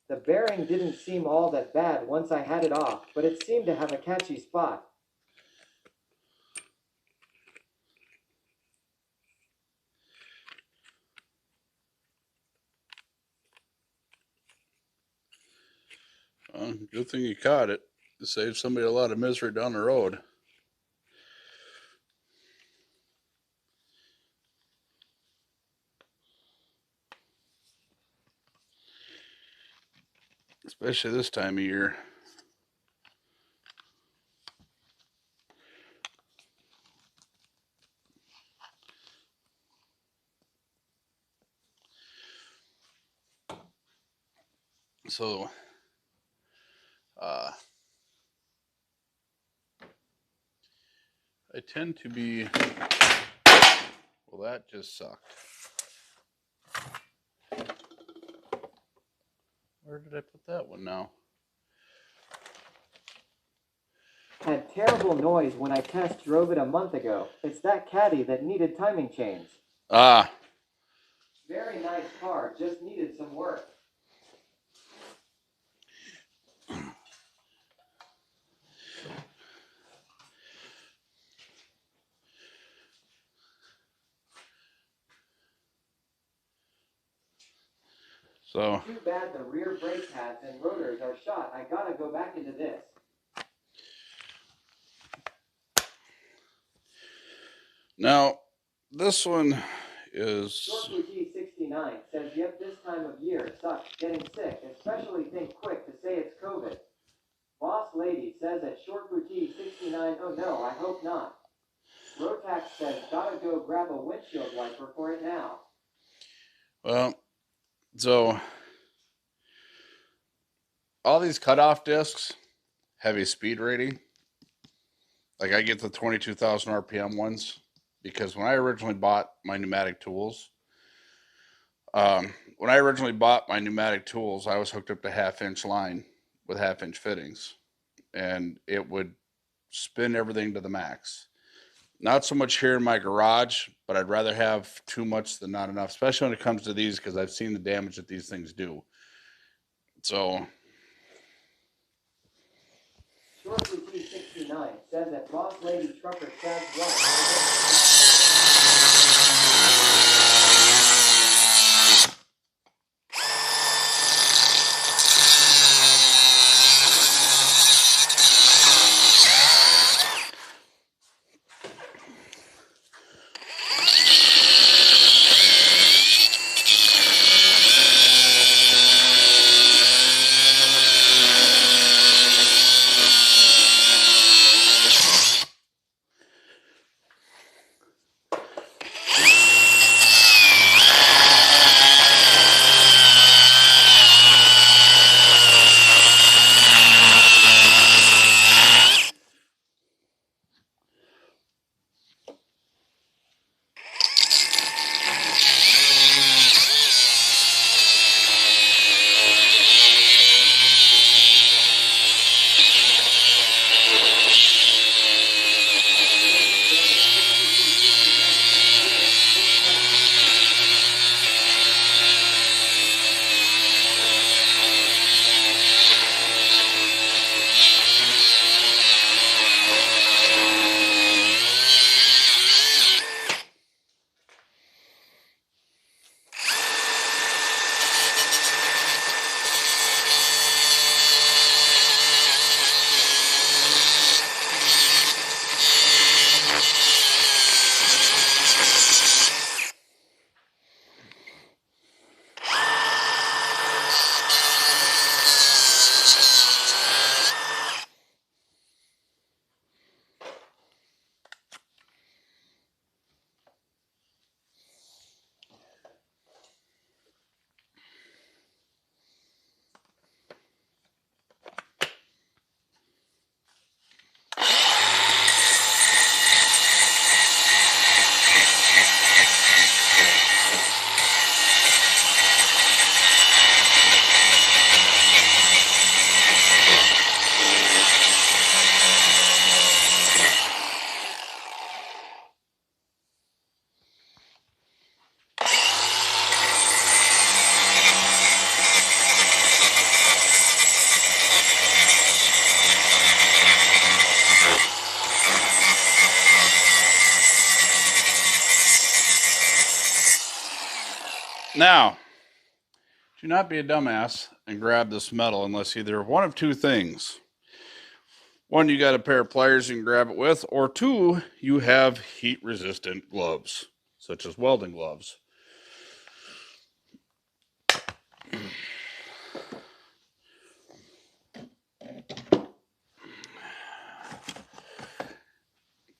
The bearing didn't seem all that bad once I had it off, but it seemed to have a catchy spot. Good thing you caught it. It saved somebody a lot of misery down the road. Especially this time of year. So, I tend to be, well, that just sucked. Where did I put that one now? Had terrible noise when I test drove it a month ago. It's that caddy that needed timing chains. Ah. Very nice car, just needed some work. So. Too bad the rear brake pads and rotors are shot. I gotta go back into this. Now, this one is... Short Bougie 69 says, yep, this time of year sucks getting sick, especially think quick to say it's COVID. Boss Lady says at Short Bougie 69, oh no, I hope not. Rotax says, gotta go grab a windshield wiper for it now. Well, So all these cutoff discs, heavy speed rating. Like I get the 22,000 RPM ones because when I originally bought my pneumatic tools, I was hooked up to 1/2-inch line with 1/2-inch fittings, and it would spin everything to the max. Not so much here in my garage, but I'd rather have too much than not enough, especially when it comes to these, because I've seen the damage that these things do. So Shortly T69 says that Boss Lady trucker Chad White. now, do not be a dumbass and grab this metal unless either one of two things. One, you got a pair of pliers you can grab it with, or two, you have heat-resistant gloves, such as welding gloves.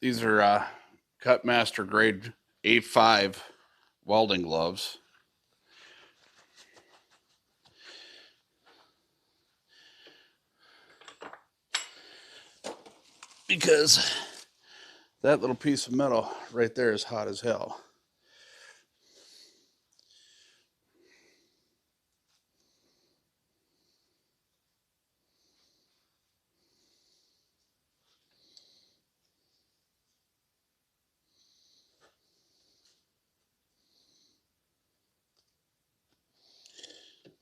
These are Cutmaster grade A5 welding gloves. Because that little piece of metal right there is hot as hell.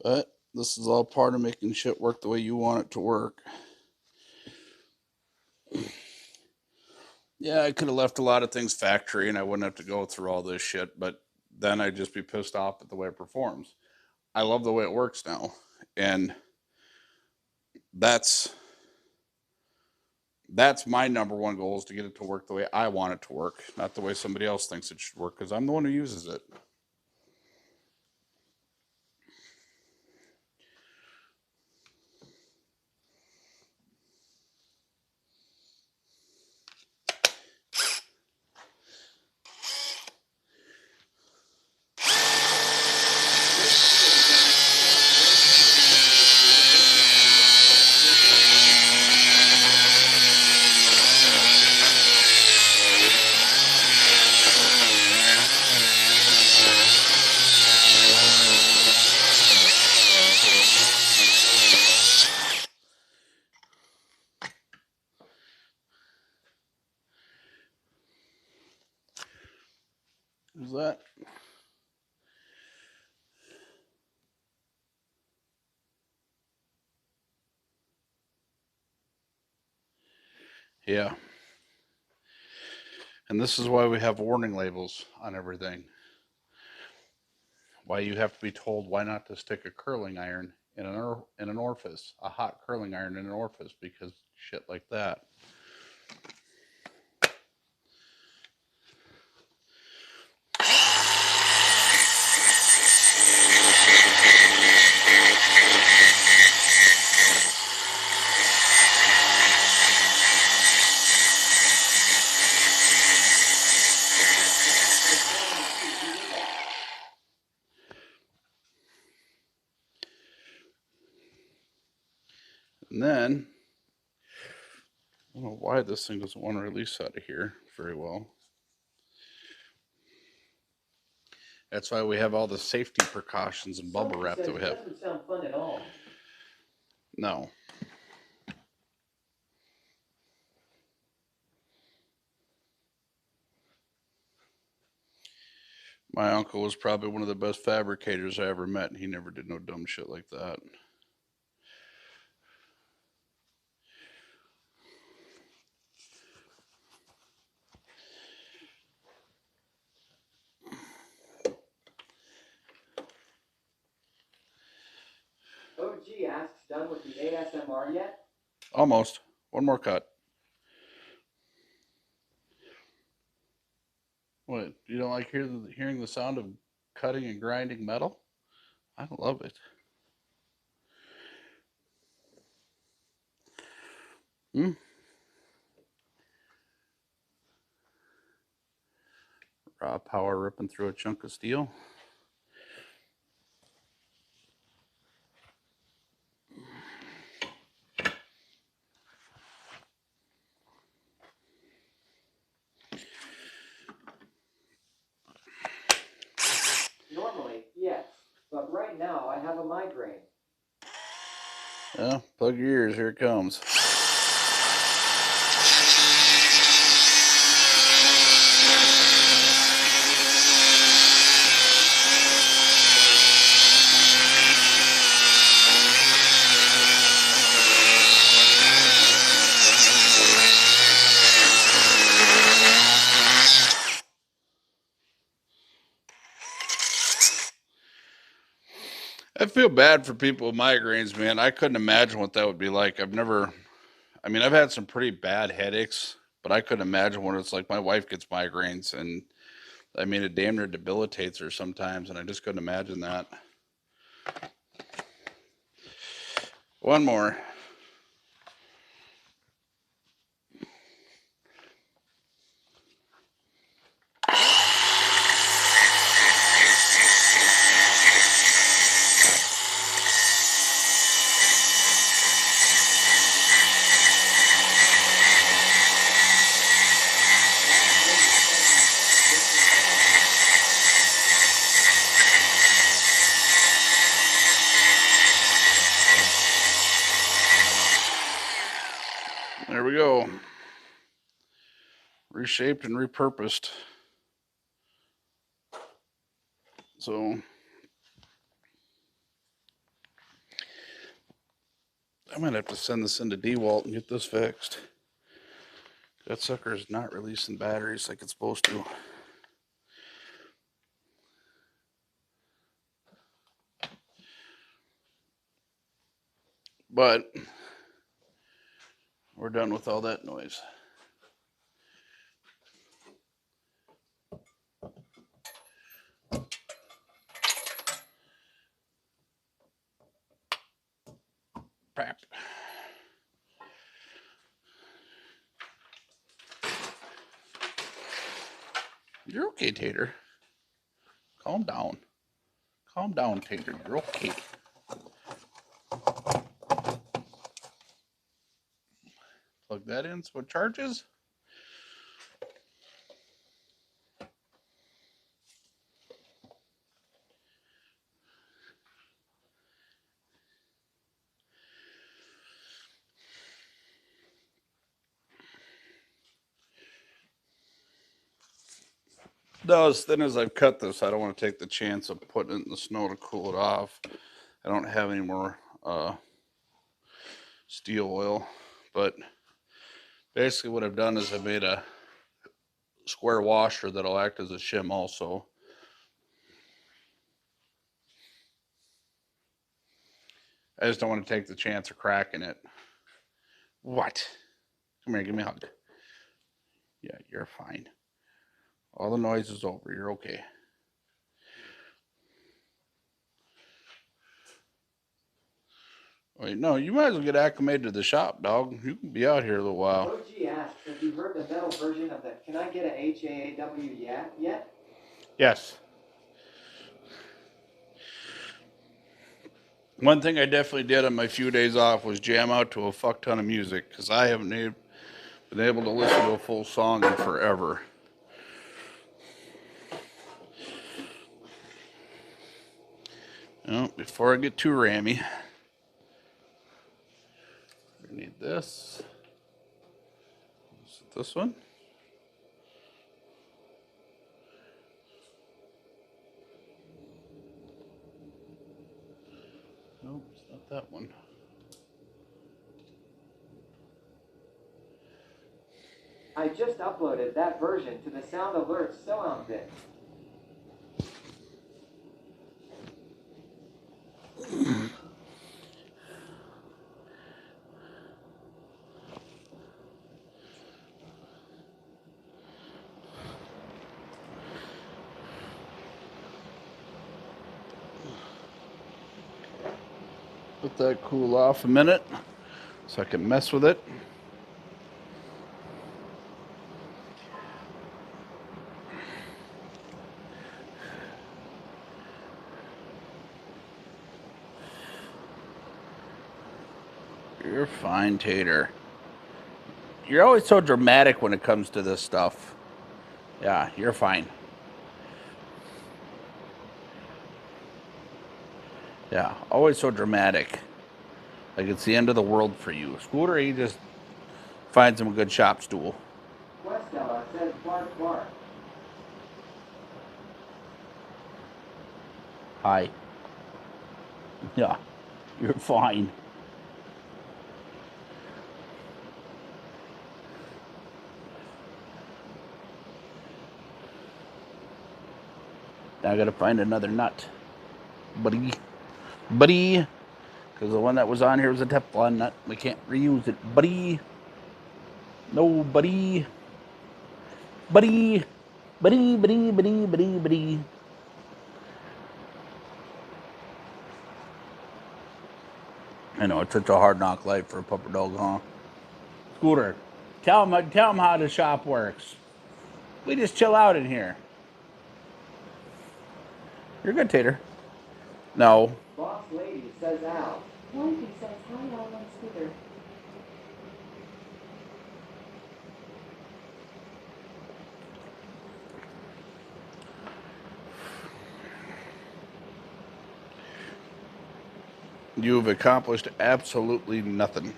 But this is all part of making shit work the way you want it to work. Yeah, I could have left a lot of things factory and I wouldn't have to go through all this shit, but then I'd just be pissed off at the way it performs. I love the way it works now. And that's my number one goal, is to get it to work the way I want it to work, not the way somebody else thinks it should work, because I'm the one who uses it. Was that? Yeah. And this is why we have warning labels on everything. Why you have to be told why not to stick a curling iron in an orifice, a hot curling iron in an orifice, because shit like that. And then, I don't know why this thing doesn't want to release out of here very well. That's why we have all the safety precautions and bubble wrap that we have. It doesn't sound fun at all. No. My uncle was probably one of the best fabricators I ever met, and he never did no dumb shit like that. OG asks, done with the ASMR yet? Almost. One more cut. What? You don't like hearing the sound of cutting and grinding metal? I love it. Raw power ripping through a chunk of steel. Normally, yes, but right now I have a migraine. Well, plug your ears, here it comes. I feel bad for people with migraines, man. I couldn't imagine what that would be like. I've had some pretty bad headaches, but I couldn't imagine what it's like. My wife gets migraines, and I mean, it damn near debilitates her sometimes, and I just couldn't imagine that. One more. There we go. Reshaped and repurposed. So I might have to send this into DeWalt and get this fixed. That sucker is not releasing batteries like it's supposed to. But we're done with all that noise. Crap. You're okay, Tater. Calm down. Calm down, Tater. You're okay. Plug that in so it charges. No, as thin as I've cut this, I don't want to take the chance of putting it in the snow to cool it off. I don't have any more steel oil, but basically what I've done is I've made a square washer that'll act as a shim also. I just don't want to take the chance of cracking it. What? Come here, give me a hug. Yeah, you're fine. All the noise is over. You're okay. Wait, no, you might as well get acclimated to the shop, dog. You can be out here a little while. OG asks, have you heard the metal version of the Can I Get a HAAW yet? Yes. One thing I definitely did on my few days off was jam out to a fuck ton of music, because I haven't been able to listen to a full song in forever. Well, before I get too rammy, we need this. Is it this one? Nope, it's not that one. I just uploaded that version to the Sound Alert Sound bit. Let that cool off a minute so I can mess with it. You're fine, Tater. You're always so dramatic when it comes to this stuff. Yeah, you're fine. Yeah, always so dramatic. Like it's the end of the world for you. Scooter, he just finds him a good shop stool. Westella says bark bark. Hi. Yeah, you're fine. Now I gotta find another nut. Buddy. Because the one that was on here was a Teflon nut. We can't reuse it. Buddy. No, buddy. Buddy. Buddy. I know, it's such a hard knock life for a pupper dog, huh? Scooter, tell him how the shop works. We just chill out in here. You're good, Tater. No. Boss lady says Al. Wifey says hi all on Scooter. You've accomplished absolutely nothing.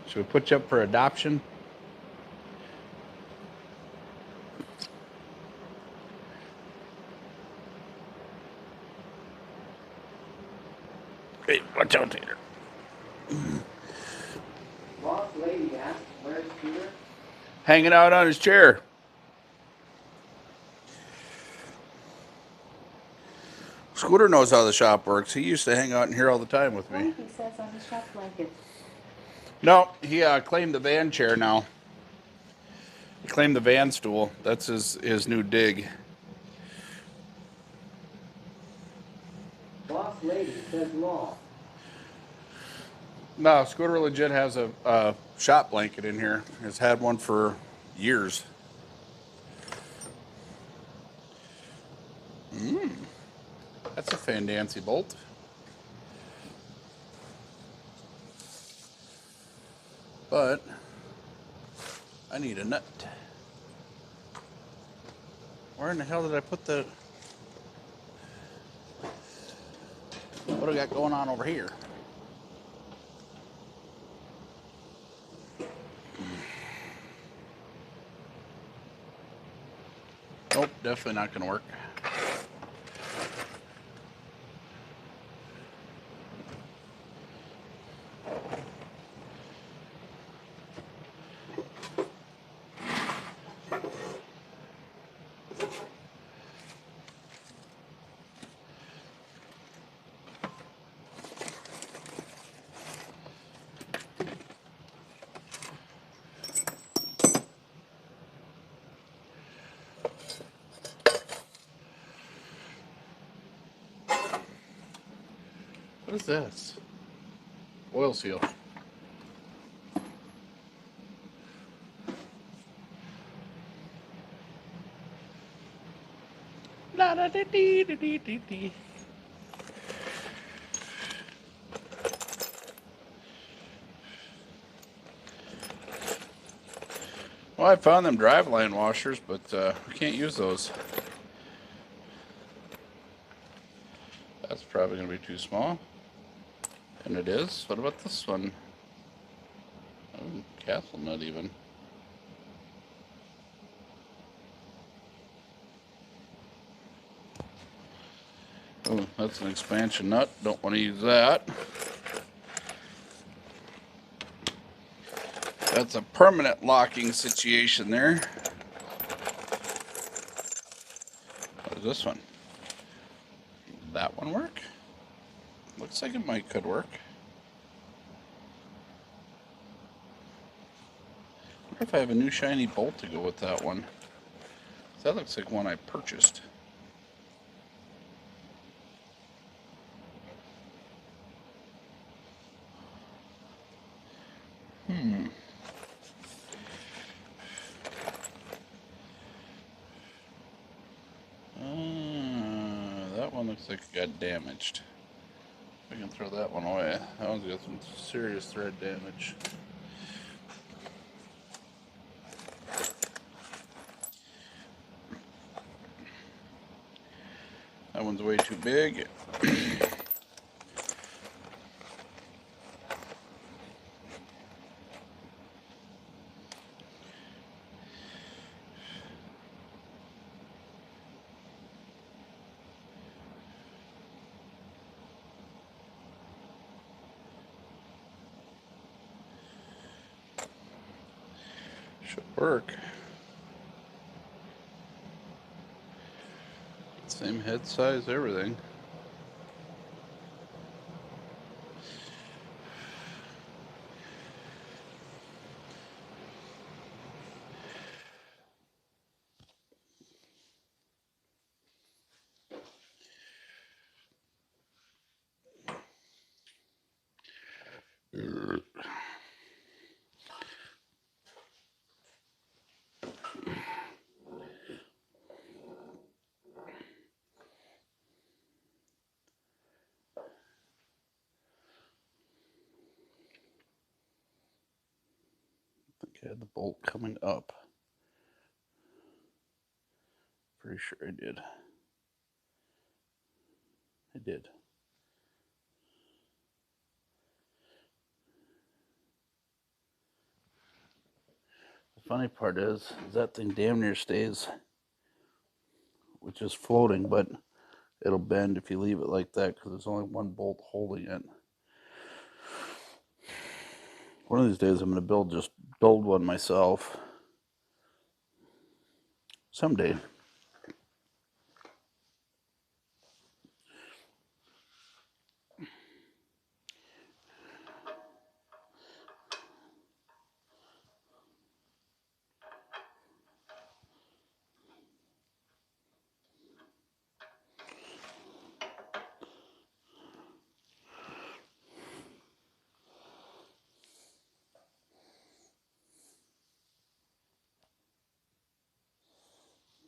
Should we put you up for adoption? Hey, watch out, Tater. Boss lady asks, where's Peter? Hanging out on his chair. Scooter knows how the shop works. He used to hang out in here all the time with me. Wifey says on the shop blanket. No, he claimed the van chair now. He claimed the van stool. That's his new dig. Boss lady says law. No, Scooter legit has a shop blanket in here. Has had one for years. That's a fandancy bolt. But I need a nut. Where in the hell did I put the... What do we got going on over here? Nope, definitely not going to work. What is this? Oil seal. La da dee dee dee dee dee. Well, I found them driveline washers, but we can't use those. That's probably going to be too small. And it is. What about this one? Oh, castle nut even. Oh, that's an expansion nut. Don't want to use that. That's a permanent locking situation there. What is this one? That one work? Looks like it could work. I wonder if I have a new shiny bolt to go with that one. That looks like one I purchased. That one looks like it got damaged. We can throw that one away. That one's got some serious thread damage. That one's way too big. Should work. Same head size, everything. I had the bolt coming up. Pretty sure I did. I did. The funny part is that thing damn near stays, which is floating, but it'll bend if you leave it like that because there's only one bolt holding it. One of these days I'm going to build one myself. Someday.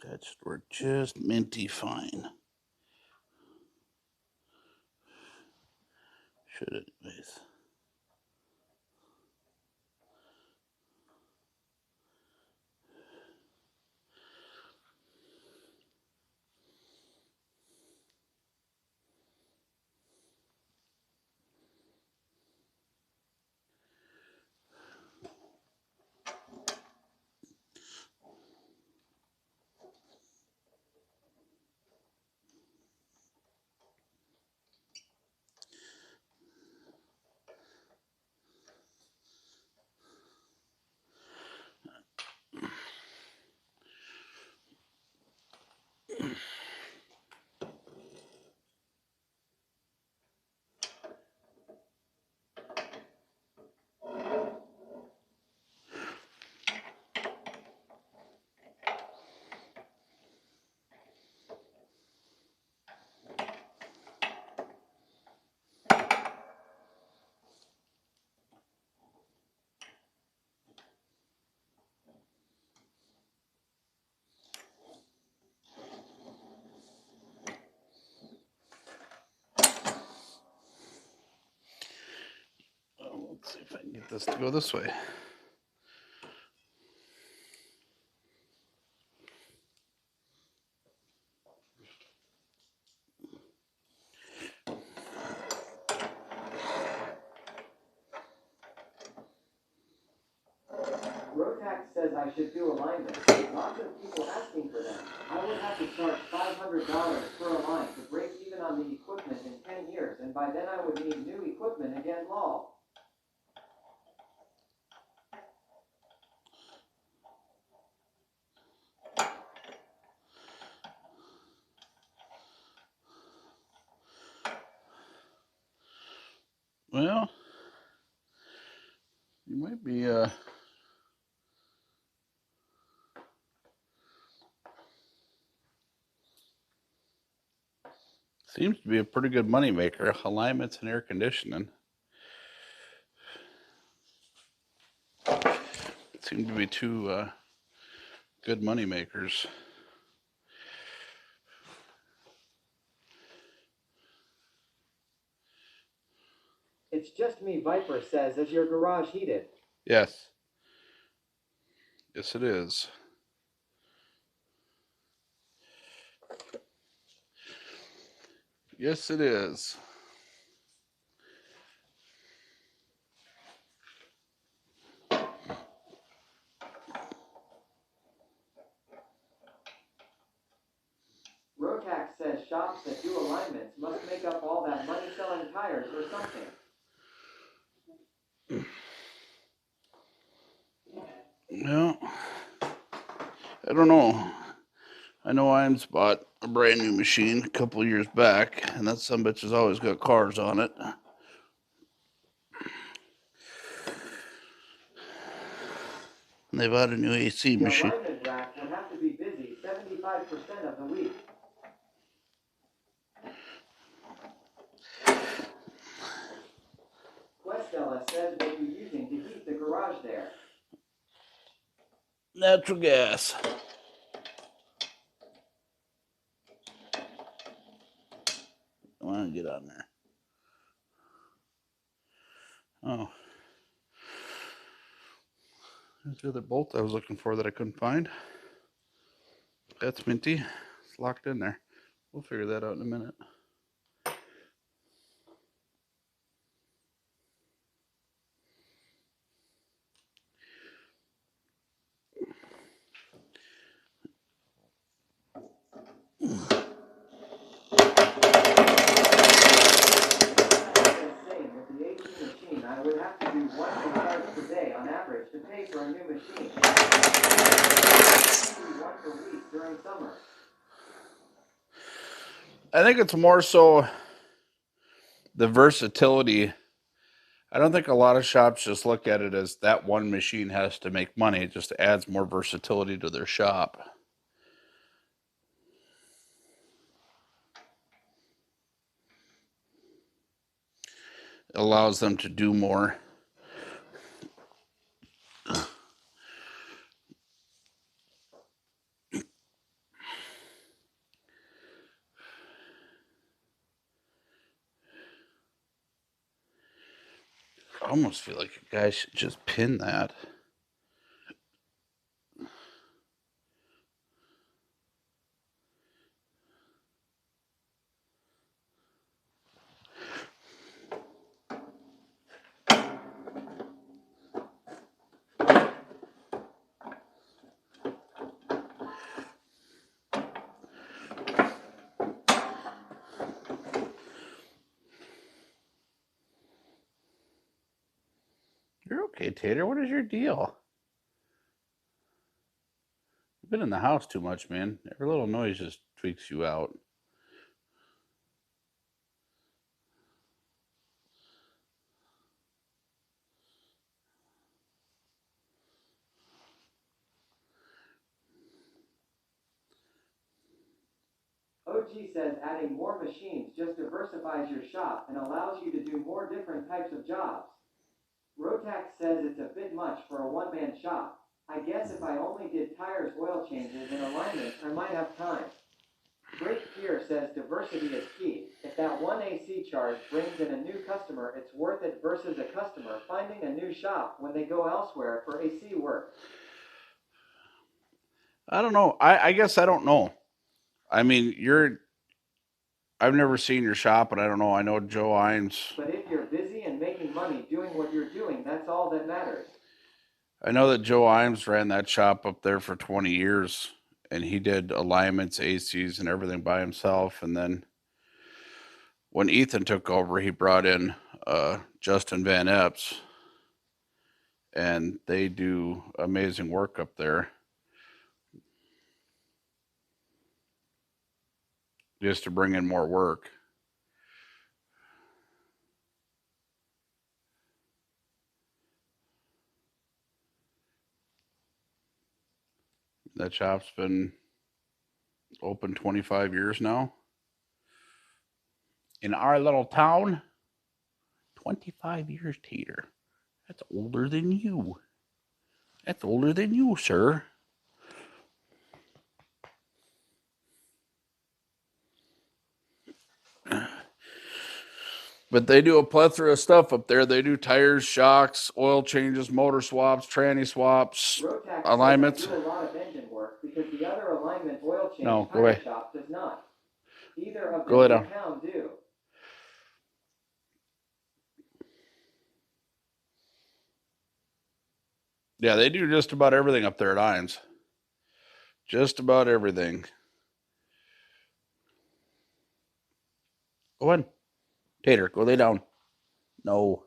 That should work just minty fine. Should anyways. if I can get this to go this way. Rotax says I should do alignment. Lots of people asking for them. I would have to charge $500 per line to break even on the equipment in 10 years, and by then I would need new equipment again, lol. Well, you might be seems to be a pretty good money maker. Alignments and air conditioning seem to be two good money makers. It's just me, Viper says. Is your garage heated? Yes. Yes, it is. Yes, it is. Rotax says shops that do alignments must make up all that money selling tires or something. Well, I don't know. I know Iams bought a brand new machine a couple years back, and that sumbitch has always got cars on it. And they bought a new AC The machine. alignment rack would have to be busy 75% of the week. Questella says what you're using to heat the garage there. Natural gas. I want to get on there. Oh. There's the other bolt I was looking for that I couldn't find. That's minty. It's locked in there. We'll figure that out in a minute. I would have to do 1 charge per day on average to pay for a new machine. 1 per week during summer. I think it's more so the versatility. I don't think a lot of shops just look at it as that one machine has to make money. It just adds more versatility to their shop. It allows them to do more. I almost feel like you guys should just pin that. You're okay, Tater. What is your deal? You've been in the house too much, man. Every little noise just tweaks you out. OG says adding more machines just diversifies your shop and allows you to do more different types of jobs. Rotax says it's a bit much for a one-man shop. I guess if I only did tires, oil changes, and alignment, I might have time. Great Fear says diversity is key. If that one AC charge brings in a new customer, it's worth it versus a customer finding a new shop when they go elsewhere for AC work. I don't know. I guess I don't know. I mean, I've never seen your shop, and I don't know. I know Joe Imes. But if you're busy and making money doing what you're doing, that's all that matters. I know that Joe Imes ran that shop up there for 20 years, and he did alignments, ACs, and everything by himself. And then when Ethan took over, he brought in Justin Van Epps, and they do amazing work up there. Just to bring in more work. That shop's been open 25 years now. In our little town, 25 years, Tater. That's older than you. That's older than you, sir. But they do a plethora of stuff up there. They do tires, shocks, oil changes, motor swaps, tranny swaps, Rotax alignments. do a lot of engine work because the other alignment oil change No, go tire away. shop does not. Either of Go them lay in down. town do. Yeah, they do just about everything up there at Imes. Just about everything. Go on. Tater, go lay down. No.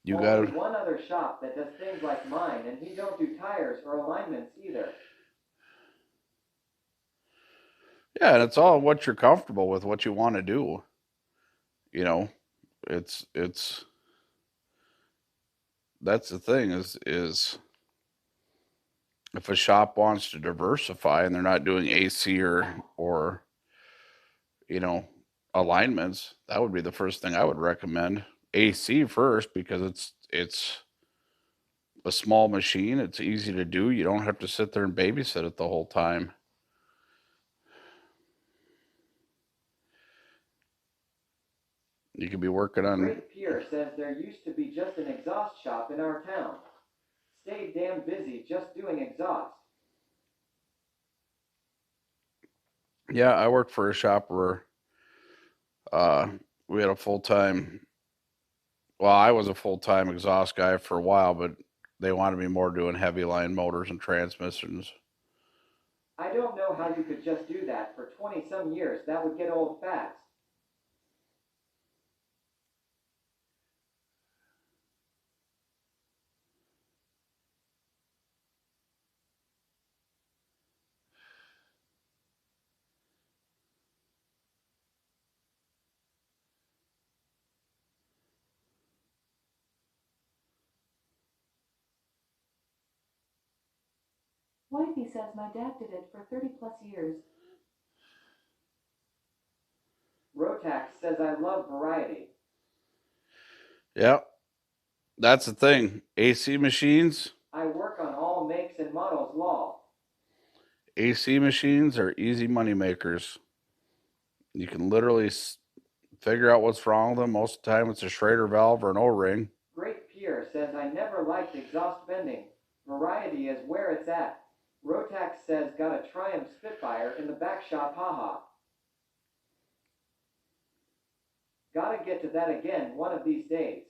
You got Only it. one other shop that does things like mine, and he don't do tires or alignments either. Yeah, and it's all what you're comfortable with, what you want to do. You know, it's that's the thing is if a shop wants to diversify and they're not doing AC or you know, alignments, that would be the first thing I would recommend. AC first because it's a small machine, it's easy to do. You don't have to sit there and babysit it the whole time. You could be working on. Great Pierre says there used to be just an exhaust shop in our town. Stayed damn busy just doing exhaust. Yeah, I worked for a shop where we had a full-time, well, I was a full-time exhaust guy for a while, but they wanted me more doing heavy line motors and transmissions. I don't know how you could just do that for 20-some years. That would get old fast. Wifey says my dad did it for 30 plus years. Rotax says I love variety. Yeah, that's the thing. AC machines. I work on all makes and models law. AC machines are easy money makers. You can literally figure out what's wrong with them. Most of the time, it's a Schrader valve or an O-ring. Great Pierre says I never liked exhaust bending. Variety is where it's at. Rotax says got a Triumph Spitfire in the back shop, haha. Gotta get to that again one of these days.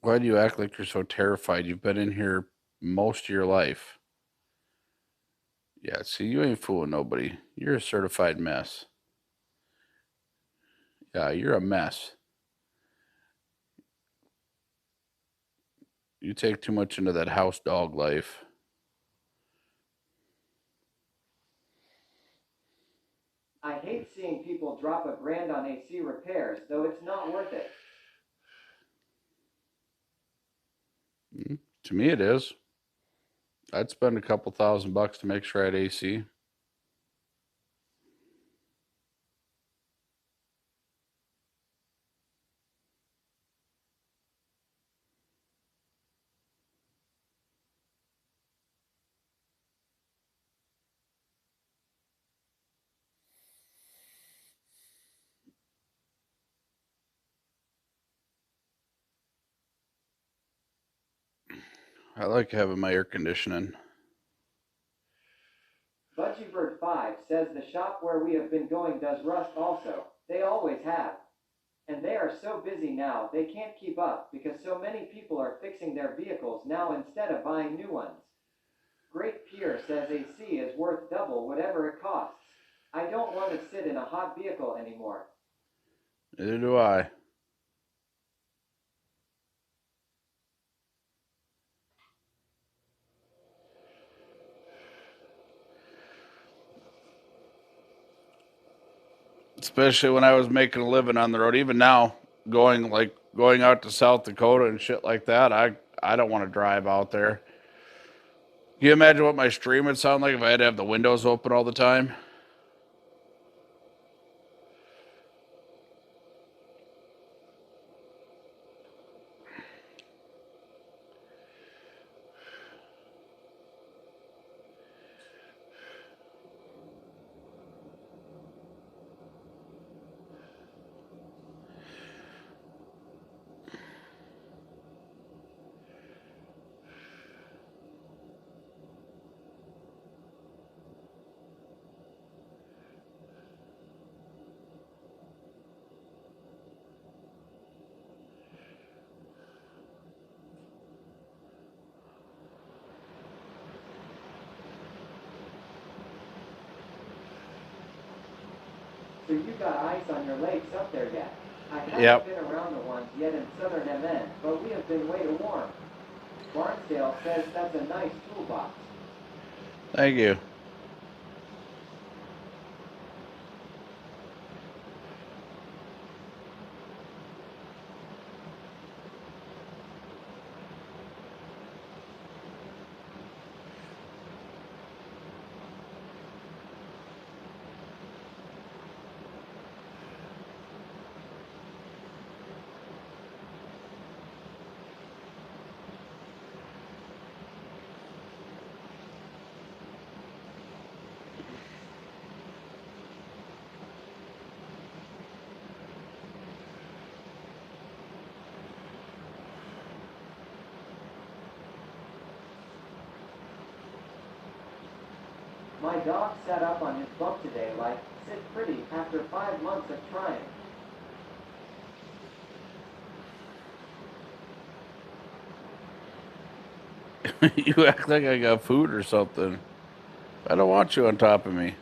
Why do you act like you're so terrified? You've been in here most of your life. Yeah, see, you ain't fooling nobody. You're a certified mess. Yeah, you're a mess. You take too much into that house dog life. I hate seeing people drop $1,000 on AC repairs, though it's not worth it. To me, it is. I'd spend a couple $1,000 to make sure I had AC. I like having my air conditioning. Budgiebird 5 says the shop where we have been going does rust also. They always have. And they are so busy now, they can't keep up because so many people are fixing their vehicles now instead of buying new ones. Great Pierre says AC is worth double whatever it costs. I don't want to sit in a hot vehicle anymore. Neither do I. Especially when I was making a living on the road. Even now, going out to South Dakota and shit like that, I don't want to drive out there. Can you imagine what my stream would sound like if I had to have the windows open all the time? So you got ice on your lakes up there yet? I haven't Yep. been around the ones yet in southern MN, but we have been way too warm. Barnsdale says that's a nice toolbox. Thank you. My dog sat up on his bunk today like, sit pretty after 5 months of trying. You act like I got food or something. I don't want you on top of me.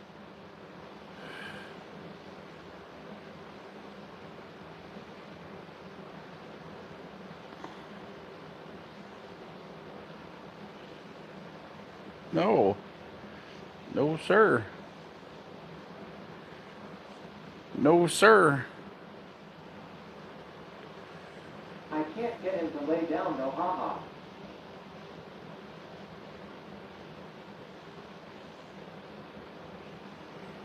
No. No, sir. No, sir. I can't get him to lay down though, haha.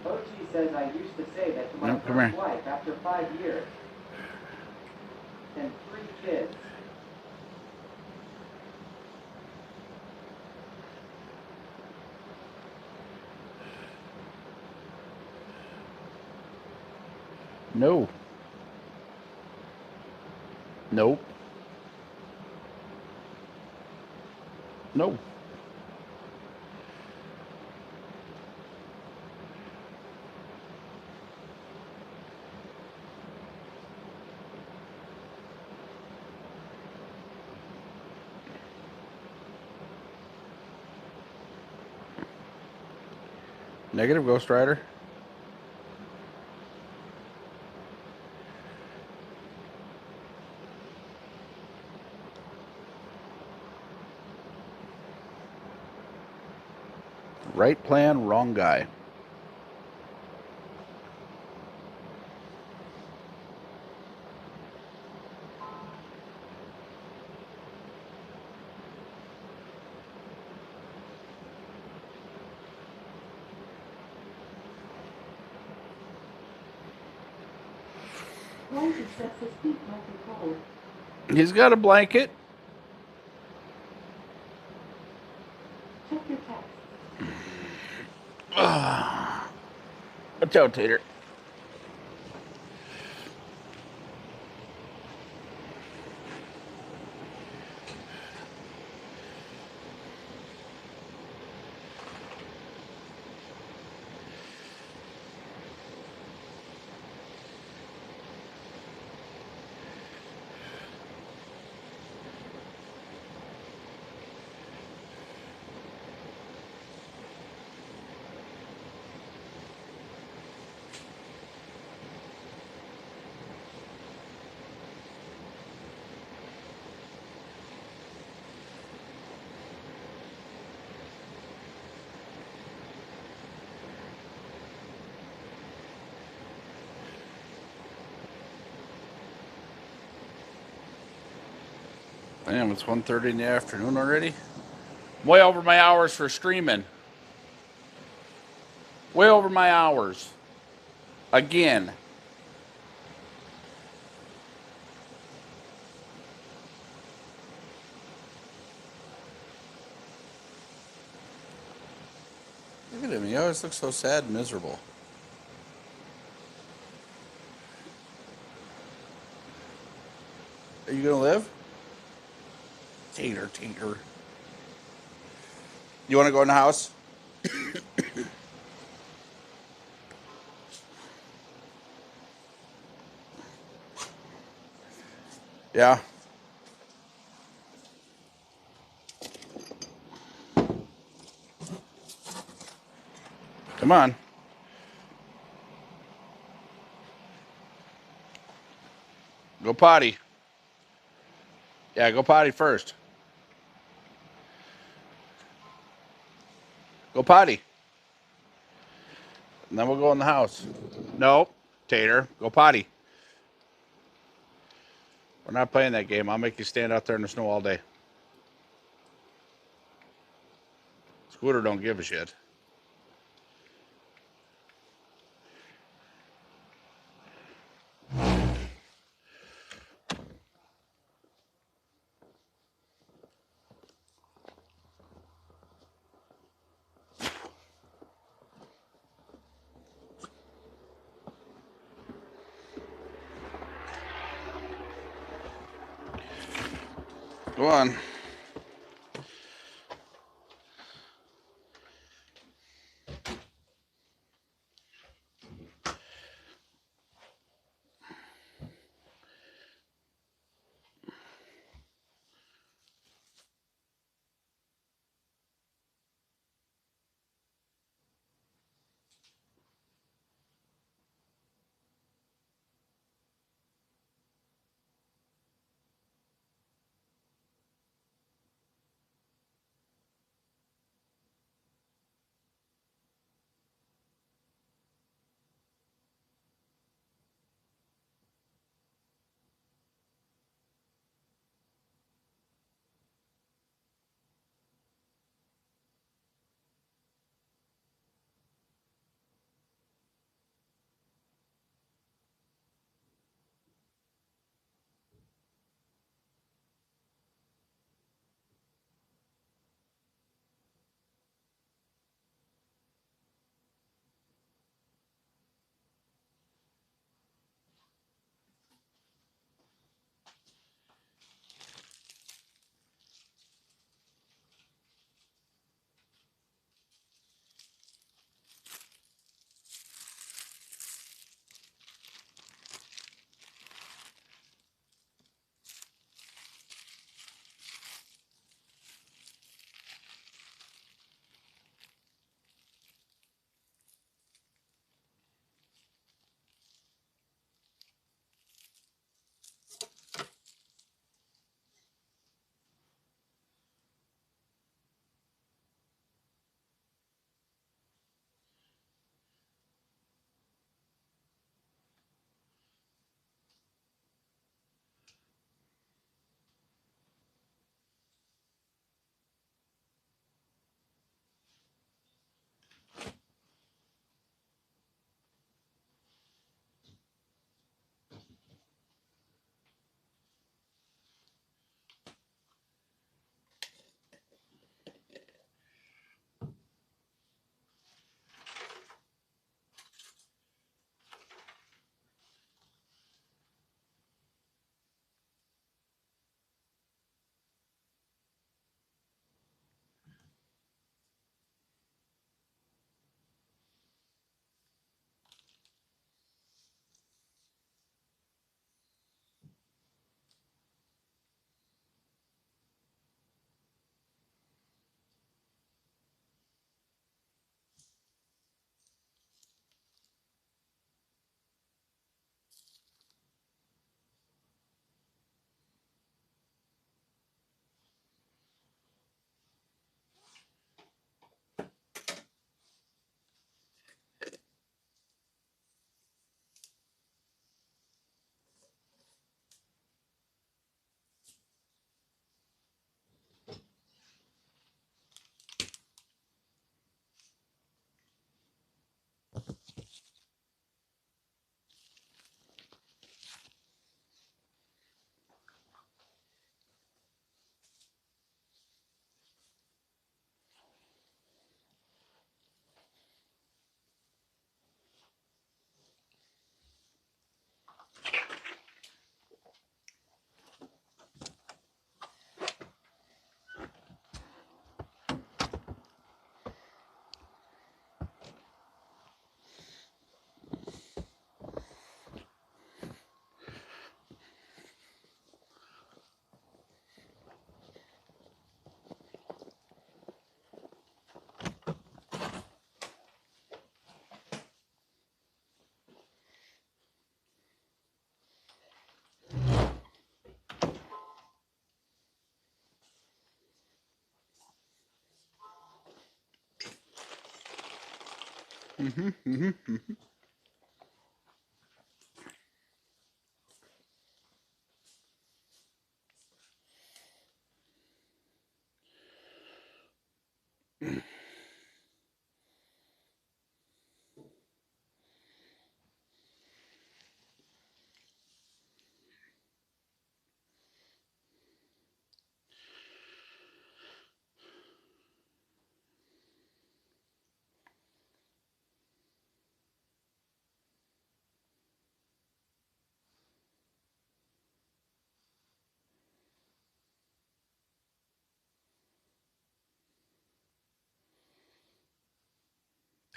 OG says I used to say that to my No, come first here. wife after 5 years. And 3 kids. No. Nope. No. Negative, Ghost Rider. Right plan, wrong guy. Blanket says his feet might be cold. He's got a blanket. Check your text. Watch out, Tater. Damn, it's 1:30 in the afternoon already. Way over my hours for streaming. Way over my hours. Again. Look at him. He always looks so sad and miserable. Are you going to live? Tater. You want to go in the house? Yeah. Come on. Go potty. Yeah, go potty first. Go potty. And then we'll go in the house. No, Tater, go potty. We're not playing that game. I'll make you stand out there in the snow all day. Scooter don't give a shit. Go on.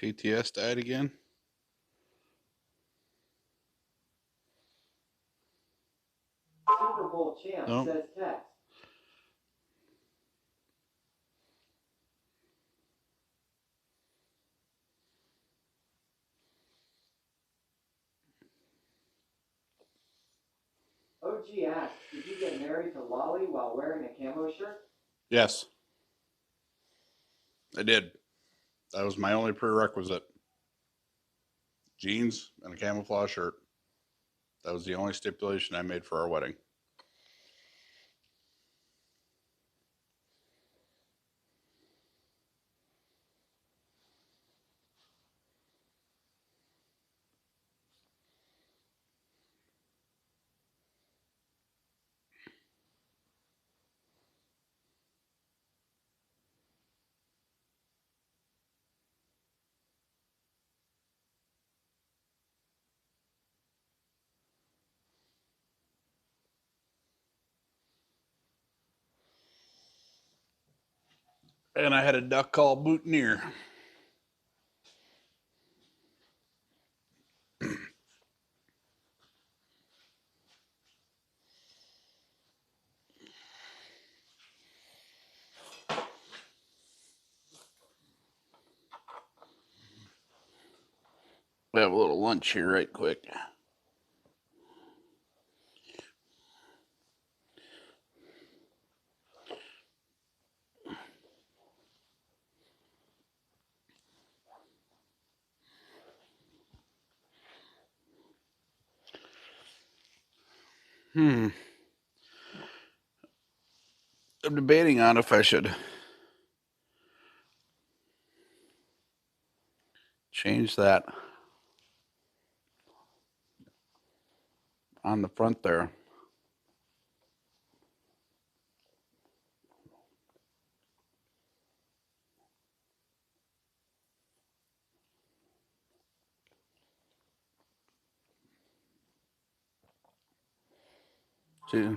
PTS died again. Super Bowl champ Oh. says text. OG asks, did you get married to Lolly while wearing a camo shirt? Yes, I did. That was my only prerequisite. Jeans and a camouflage shirt. That was the only stipulation I made for our wedding. And I had a duck called Boutonniere. We have a little lunch here right quick. I'm debating on if I should change that on the front there. See,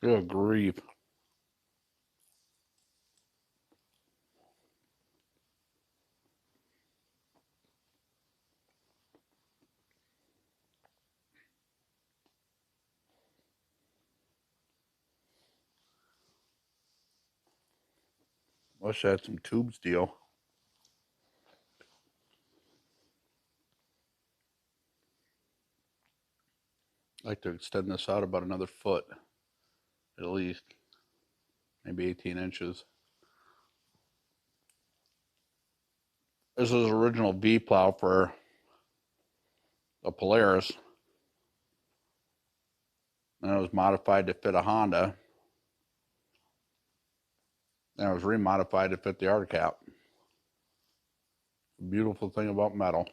good grief. Wish I had some tube steel. I'd like to extend this out about another foot, at least, maybe 18 inches. This is original V plow for a Polaris, and it was modified to fit a Honda, and it was remodified to fit the Arctic Cap. Beautiful thing about metal.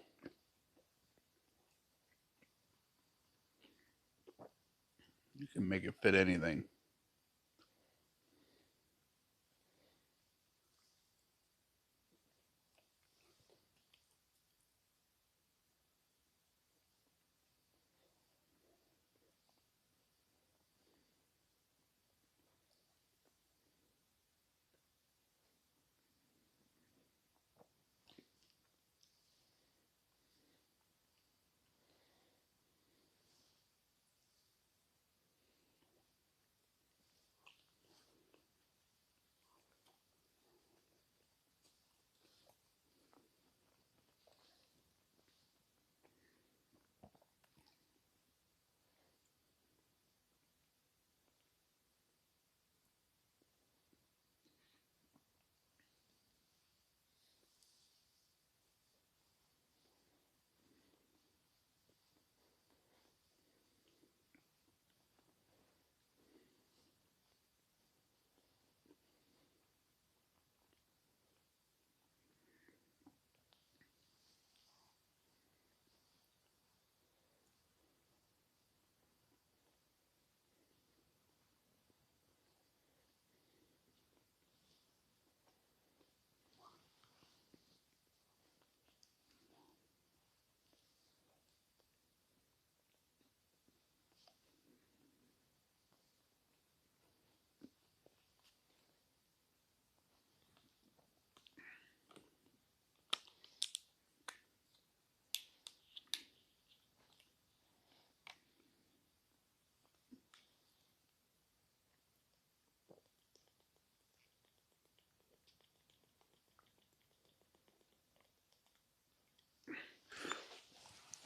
You can make it fit anything.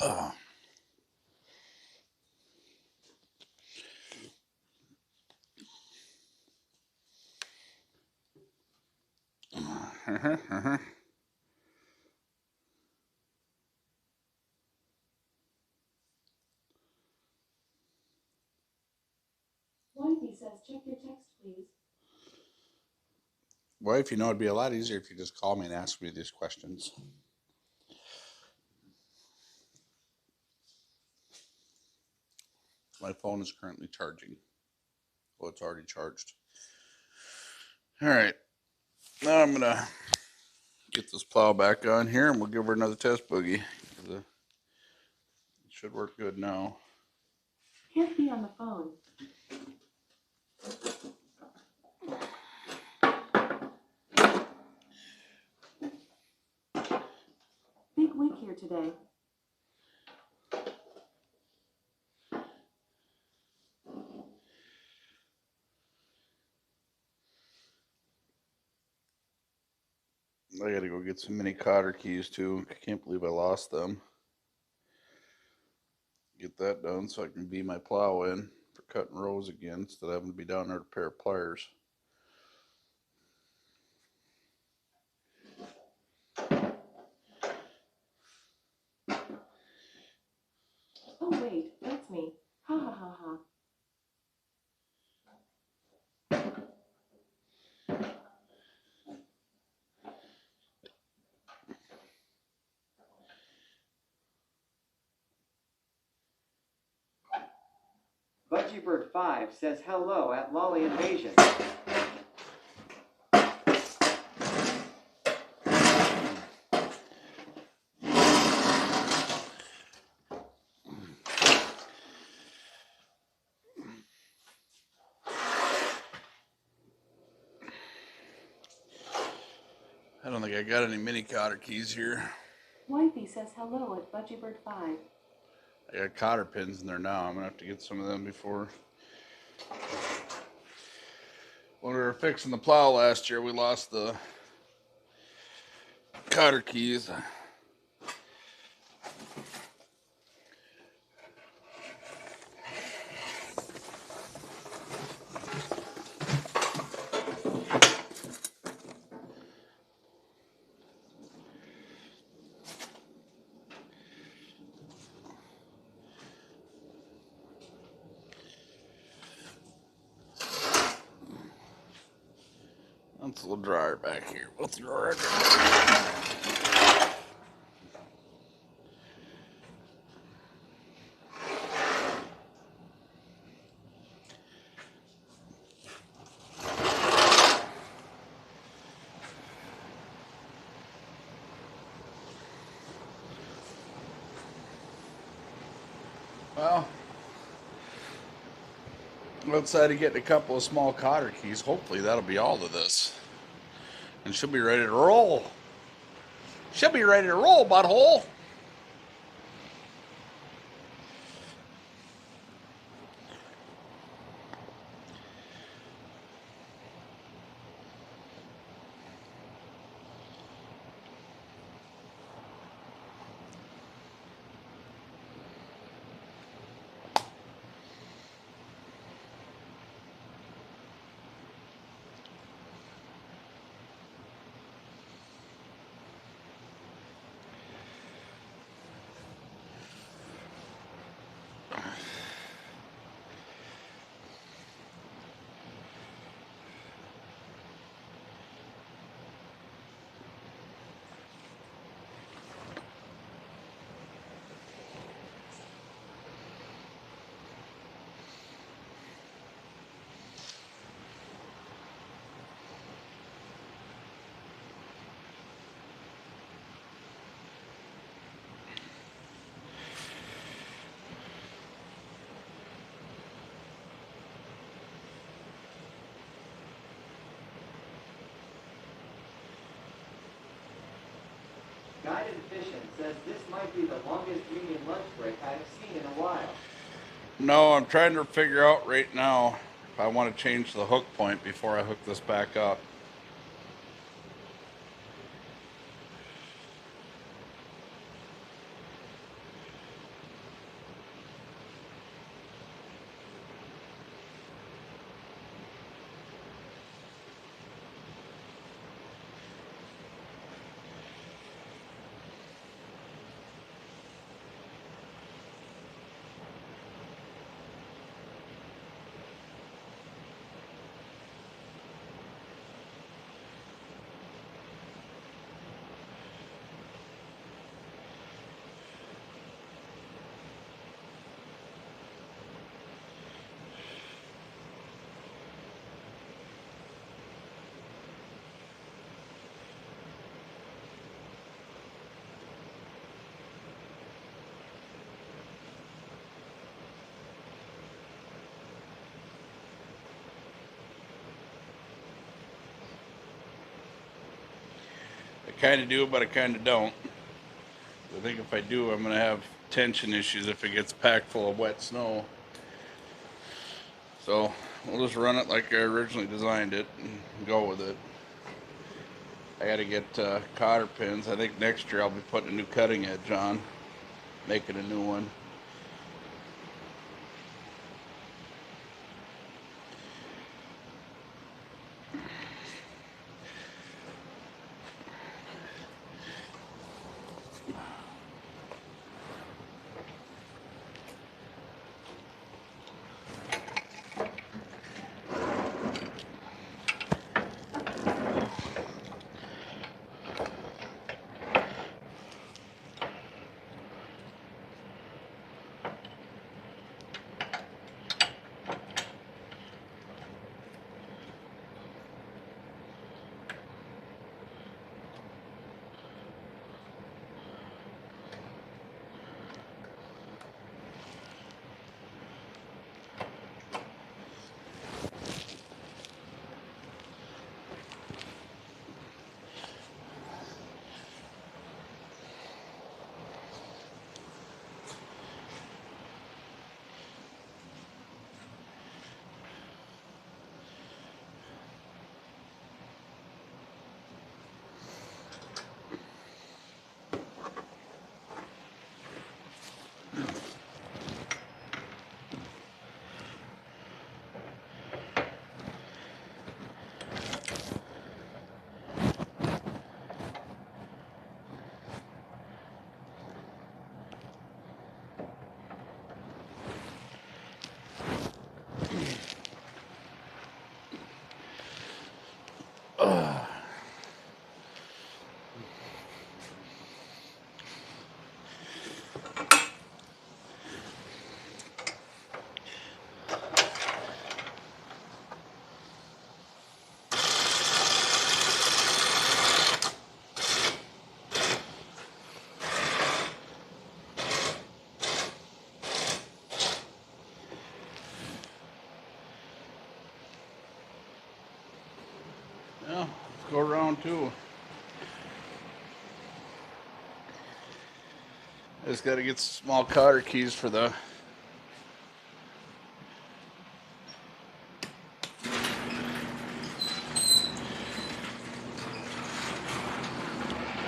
Oh. Wifey says check your text, please. Wife, you know, it'd be a lot easier if you just call me and ask me these questions. My phone is currently charging. Well, it's already charged. All right. Now I'm going to get this plow back on here and we'll give her another test boogie. It should work good now. Can't be on the phone. Big week here today. I gotta go get some mini cotter keys too. I can't believe I lost them. Get that done so I can bee my plow in for cutting rows again instead of having to be down there with a pair of pliers. Oh wait, that's me. Ha ha ha ha. Budgiebird 5 says hello at Lolly Invasion. I don't think I got any mini cotter keys here. Wifey says hello at Budgiebird 5. I got cotter pins in there now. I'm gonna have to get some of them before. When we were fixing the plow last year, we lost the cotter keys. It's a little drier back here. We'll throw it. Well, outside of getting a couple of small cotter keys, hopefully that'll be all of this. And she'll be ready to roll. She'll be ready to roll, butthole. Guided Fishing says this might be the longest union lunch break I have seen in a while. No, I'm trying to figure out right now if I want to change the hook point before I hook this back up. kind of do, but I kind of don't. I think if I do, I'm going to have tension issues if it gets packed full of wet snow. So we'll just run it like I originally designed it and go with it. I got to get cotter pins. I think next year I'll be putting a new cutting edge on, making a new one. Yeah, let's go around too. I just got to get some small cotter keys for the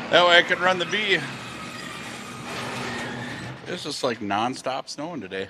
that way I can run the bee. It's just like non-stop snowing today.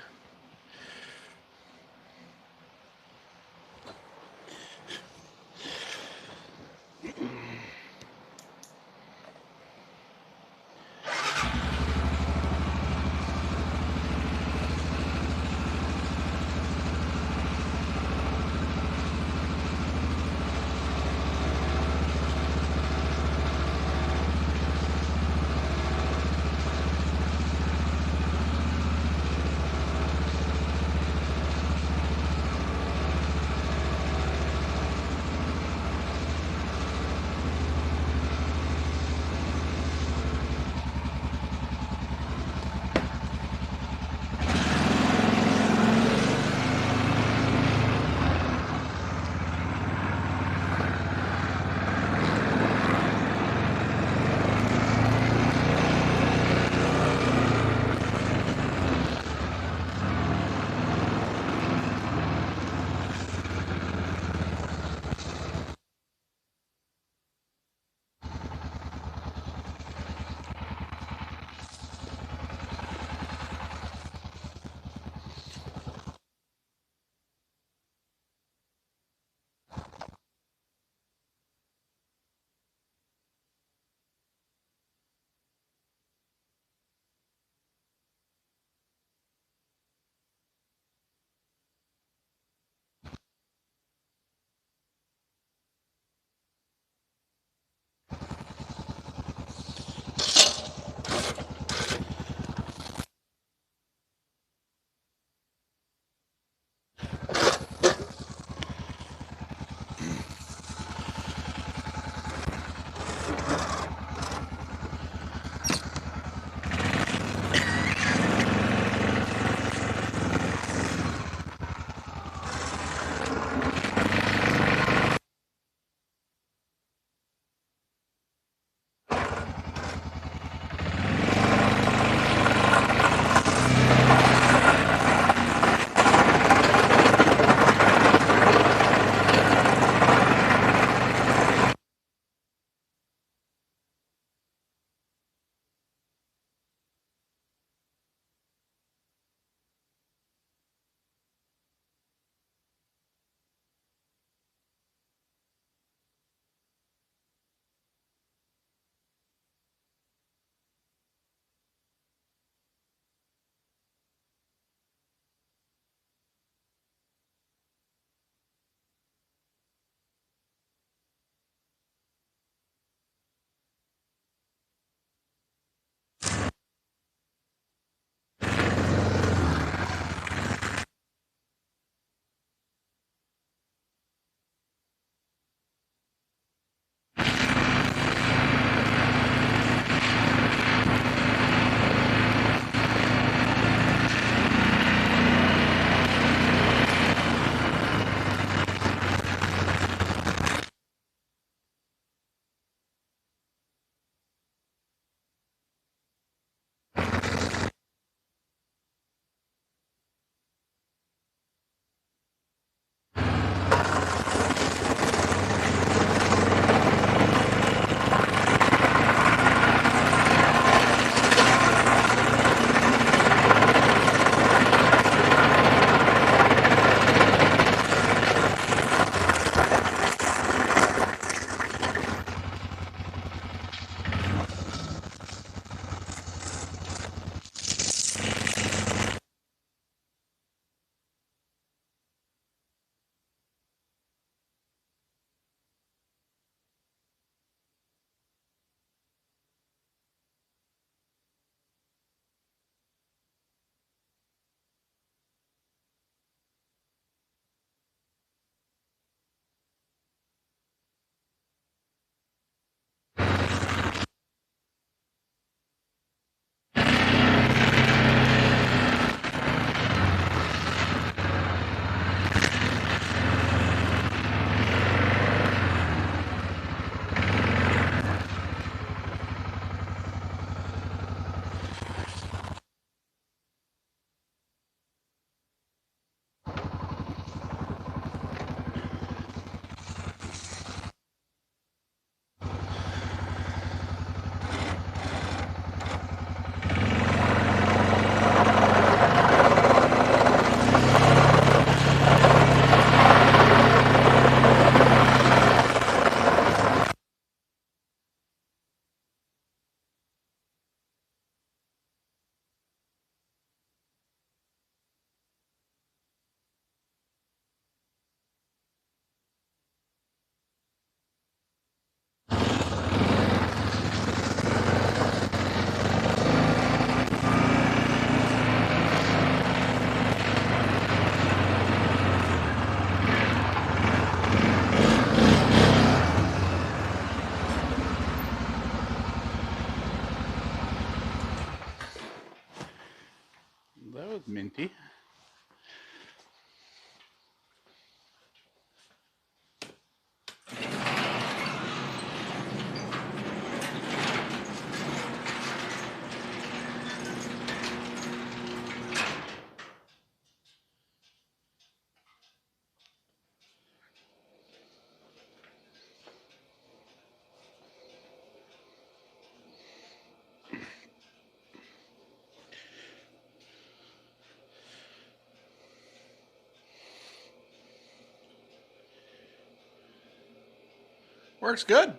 Works good.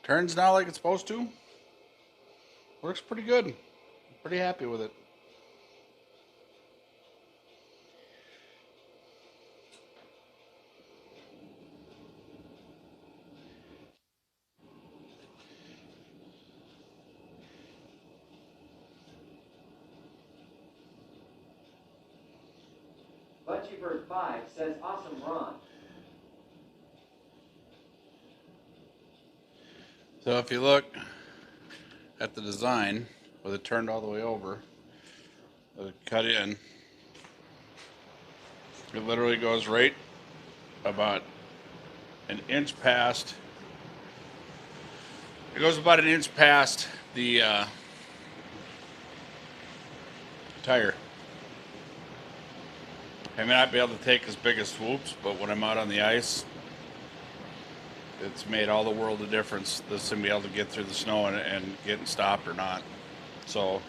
Turns now like it's supposed to. Works pretty good. Pretty happy with it. Bunchy Bird 5 says, awesome Ron. So if you look at the design with it turned all the way over, cut in, it literally goes right about an inch past. It goes about an inch past the tire. I may not be able to take as big as swoops, but when I'm out on the ice, it's made all the world of difference. This to be able to get through the snow and getting stopped or not. So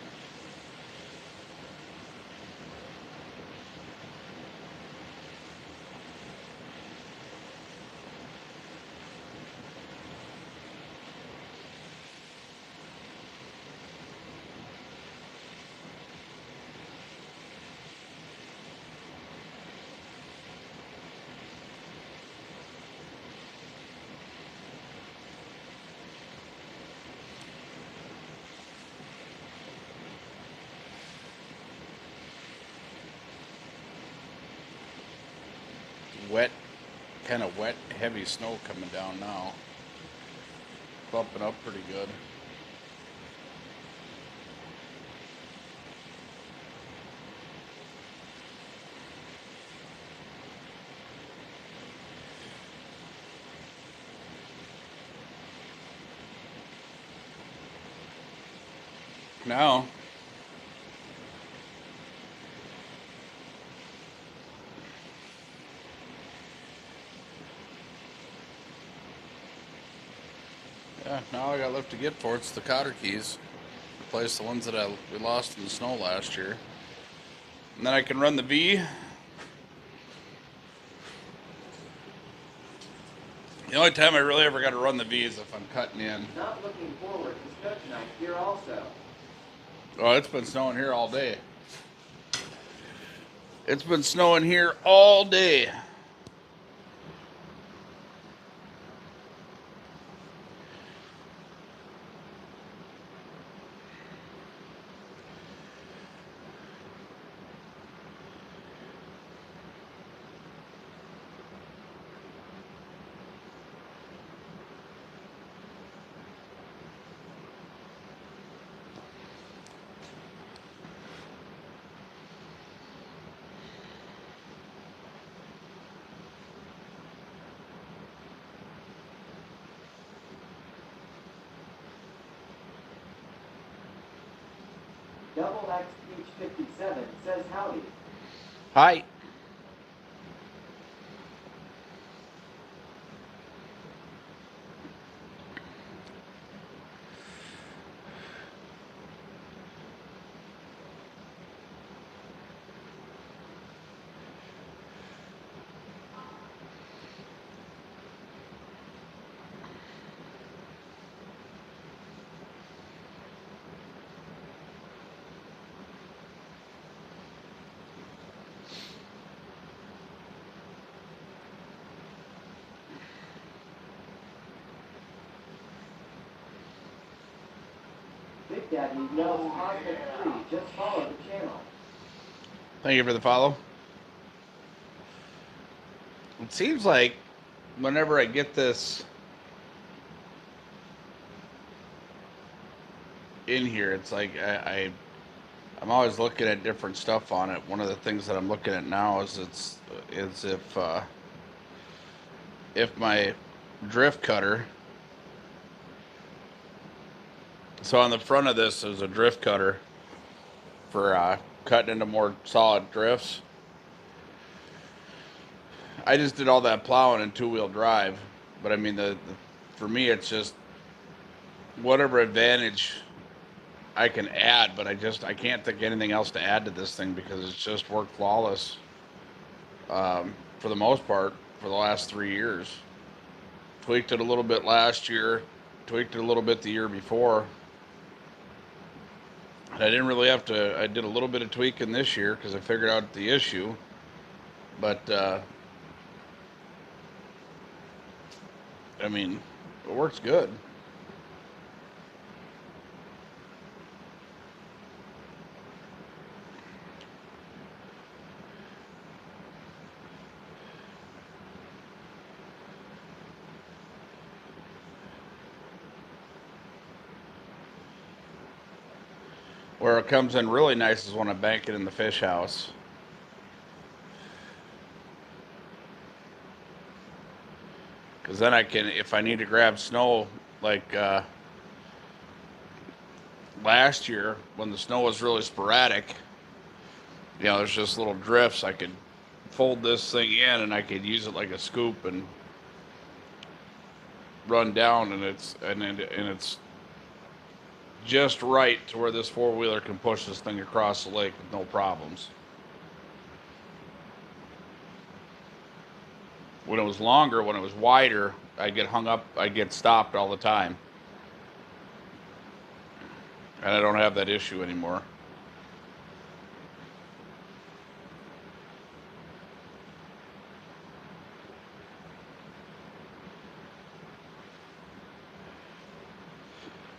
wet, kind of wet, heavy snow coming down now. Bumping up pretty good. Now, yeah, now all I got left to get for it's the cotter keys. Replace the ones that we lost in the snow last year. And then I can run the V. The only time I really ever got to run the V is if I'm cutting in. Not looking forward to snow tonight here also. Oh, it's been snowing here all day. It's been snowing here all day. Double X Beach 57 says howdy. Hi. Big Daddy yells Cosmic 3. Just follow the channel. Thank you for the follow. It seems like whenever I get this in here, it's like I'm always looking at different stuff on it. One of the things that I'm looking at now is if my drift cutter. So on the front of this is a drift cutter for cutting into more solid drifts. I just did all that plowing in two-wheel drive, but I mean for me it's just whatever advantage I can add, but I can't think of anything else to add to this thing because it's just worked flawless for the most part for the last 3 years. Tweaked it a little bit last year, tweaked it a little bit the year before. And I didn't really have to, I did a little bit of tweaking this year because I figured out the issue. But, I mean, it works good. Where it comes in really nice is when I bank it in the fish house. Because then I can, if I need to grab snow, like last year when the snow was really sporadic, you know, there's just little drifts, I could fold this thing in and I could use it like a scoop and run down, and it's just right to where this four-wheeler can push this thing across the lake with no problems. When it was longer, when it was wider, I'd get hung up, I'd get stopped all the time. And I don't have that issue anymore.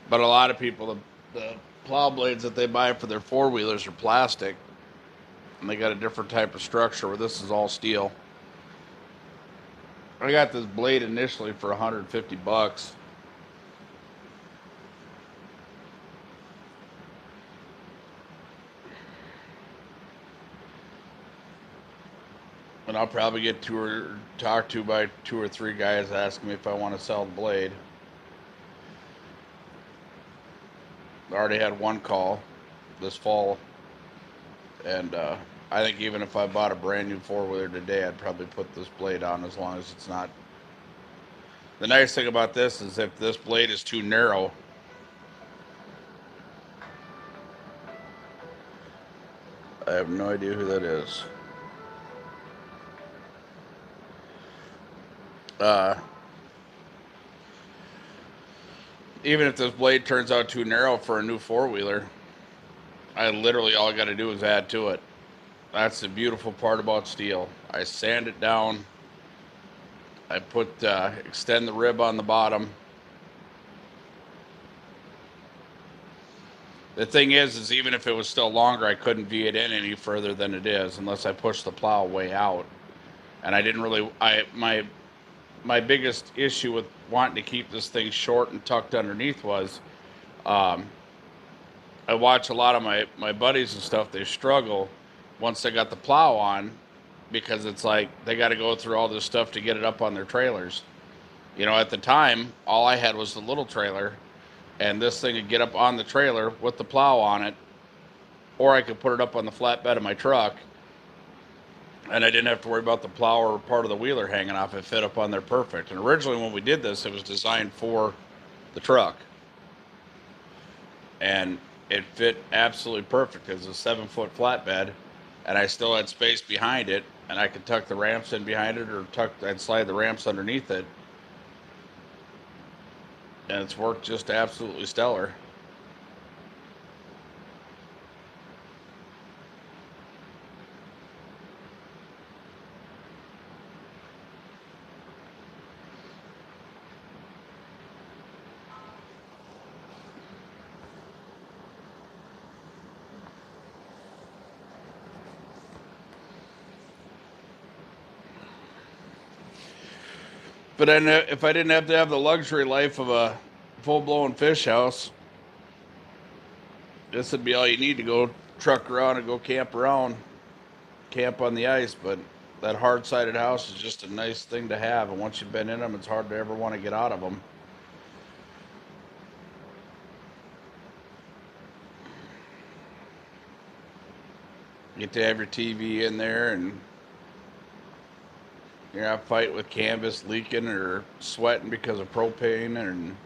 But a lot of people, the plow blades that they buy for their four-wheelers are plastic. And they got a different type of structure where this is all steel. I got this blade initially for $150. And I'll probably get talked to by 2 or 3 guys asking me if I want to sell the blade. I already had one call this fall, and I think even if I bought a brand new four-wheeler today, I'd probably put this blade on as long as it's not. The nice thing about this is if this blade is too narrow, I have no idea who that is. Even if this blade turns out too narrow for a new four-wheeler, I literally, all I got to do is add to it. That's the beautiful part about steel. I sand it down. I put, extend the rib on the bottom. The thing is even if it was still longer, I couldn't V it in any further than it is unless I push the plow way out. And I didn't really, my biggest issue with wanting to keep this thing short and tucked underneath was, I watch a lot of my buddies and stuff, they struggle once they got the plow on, because it's like they got to go through all this stuff to get it up on their trailers. You know, at the time, all I had was the little trailer, and this thing would get up on the trailer with the plow on it, or I could put it up on the flatbed of my truck, and I didn't have to worry about the plow or part of the wheeler hanging off. It fit up on there perfect. And originally when we did this, it was designed for the truck. And it fit absolutely perfect. It was a 7-foot flatbed, and I still had space behind it, and I could tuck the ramps in behind it, or I'd slide the ramps underneath it. And it's worked just absolutely stellar. But if I didn't have to have the luxury life of a full-blown fish house, this would be all you need to go truck around and go camp on the ice. But that hard-sided house is just a nice thing to have, and once you've been in them, it's hard to ever want to get out of them. You get to have your TV in there, and you're not fighting with canvas leaking or sweating because of propane. And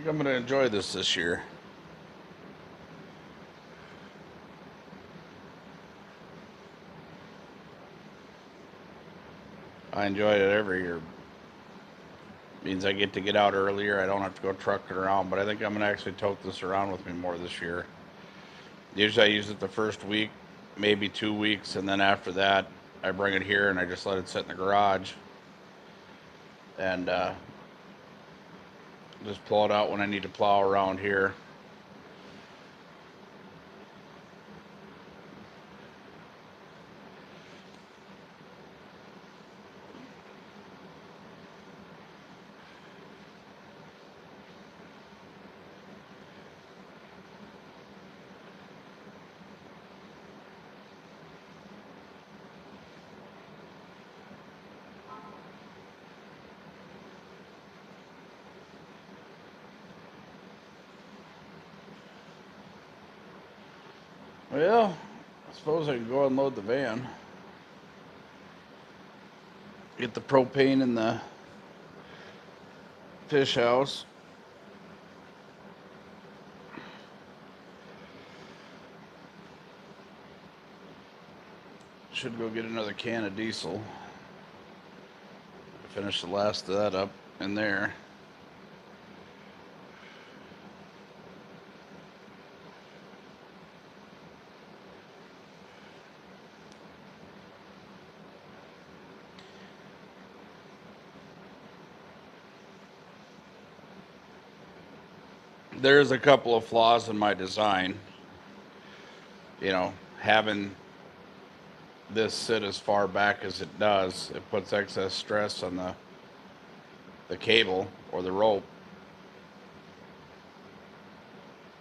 think I'm going to enjoy this year. I enjoy it every year. Means I get to get out earlier. I don't have to go trucking around, but I think I'm going to actually tote this around with me more this year. Usually I use it the first week, maybe 2 weeks, and then after that, I bring it here and I just let it sit in the garage. And just pull it out when I need to plow around here. Well, I suppose I can go unload the van. Get the propane in the fish house. Should go get another can of diesel. Finish the last of that up in there. There's a couple of flaws in my design. You know, having this sit as far back as it does, it puts excess stress on the cable or the rope.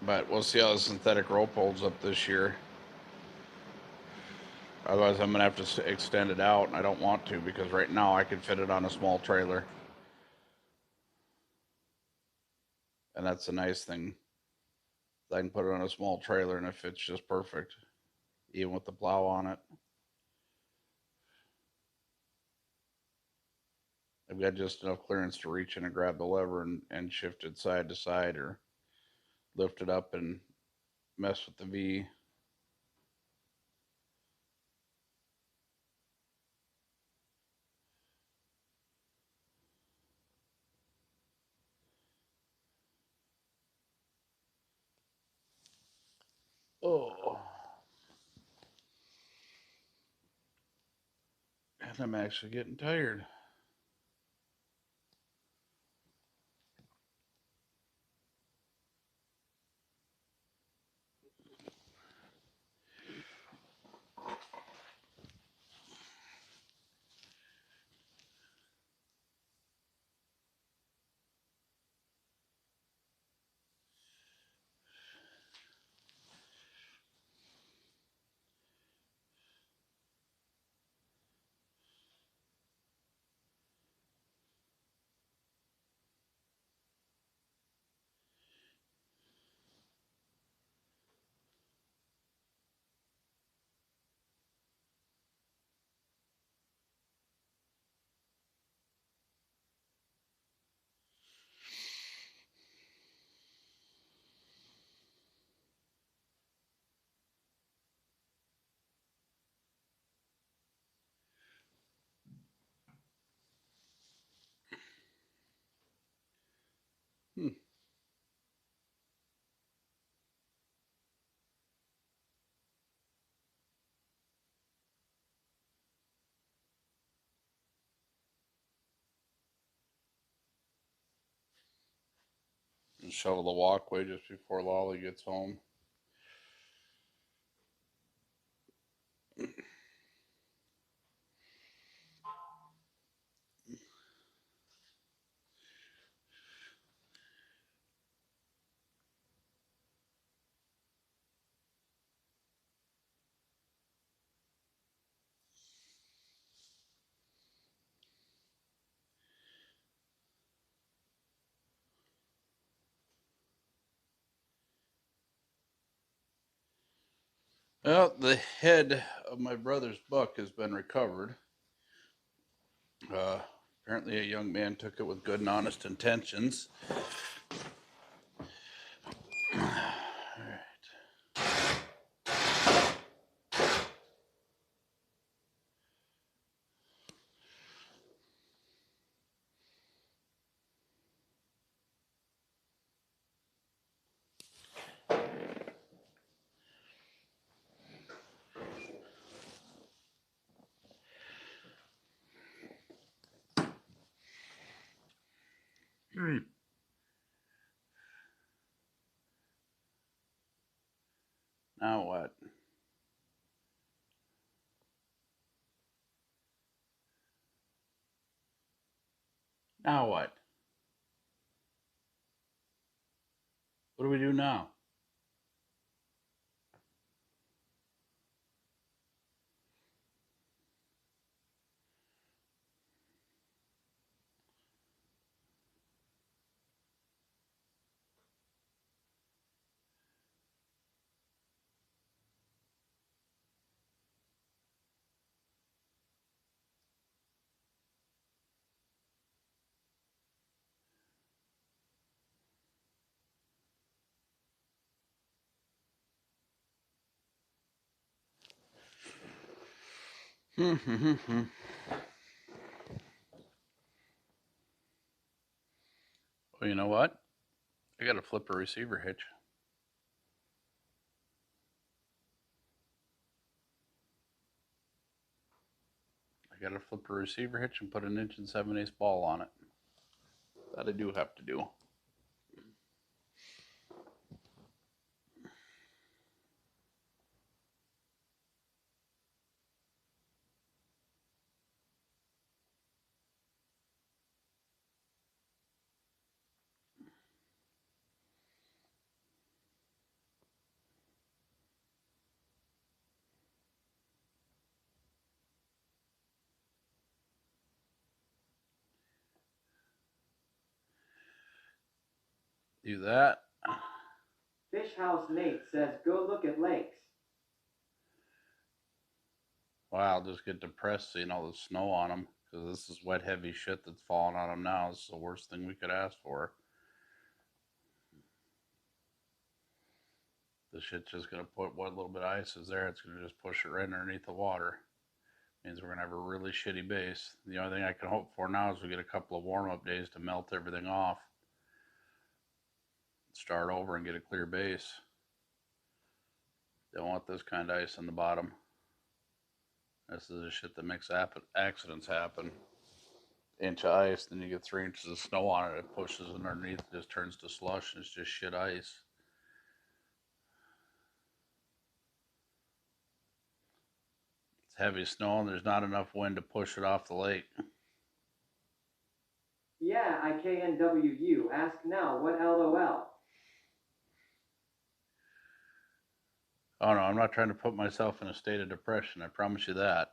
But we'll see how the synthetic rope holds up this year. Otherwise, I'm going to have to extend it out, and I don't want to because right now I can fit it on a small trailer. And that's a nice thing. I can put it on a small trailer and it fits just perfect, even with the plow on it. I've got just enough clearance to reach in and grab the lever and shift it side to side or lift it up and mess with the V. Oh. And I'm actually getting tired. And shovel the walkway just before Lolly gets home. Well, the head of my brother's buck has been recovered. Apparently a young man took it with good and honest intentions Now what? Now what? What do we do now? Oh, you know what? I gotta flip a receiver hitch. I gotta flip a receiver hitch and put an 1 7/8" ball on it. That I do have to do. Do that. Fish House Nate says, go look at lakes. Wow, I'll just get depressed seeing all the snow on them because this is wet, heavy shit that's falling on them now. This is the worst thing we could ask for. The shit's just gonna put what little bit of ice is there. It's gonna just push it right underneath the water. Means we're gonna have a really shitty base. The only thing I can hope for now is we get a couple of warm-up days to melt everything off. Start over and get a clear base. Don't want this kind of ice on the bottom. This is the shit that makes accidents happen. Inch of ice, then you get 3 inches of snow on it. It pushes underneath, it just turns to slush, and it's just shit ice. It's heavy snow, and there's not enough wind to push it off the lake. Yeah, IKNWU. Ask now, what LOL? Oh no, I'm not trying to put myself in a state of depression. I promise you that.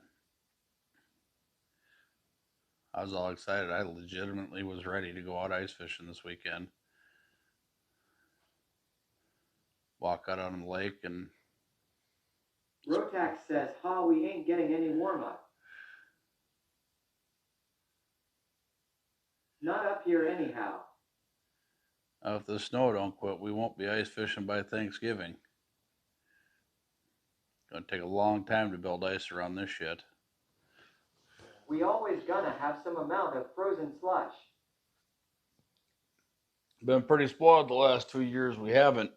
I was all excited. I legitimately was ready to go out ice fishing this weekend. Walk out on the lake and... Rotax says, ha, we ain't getting any warm-up. Not up here anyhow. If the snow don't quit, we won't be ice fishing by Thanksgiving. Gonna take a long time to build ice around this shit. We always gonna have some amount of frozen slush. Been pretty spoiled the last 2 years. We haven't.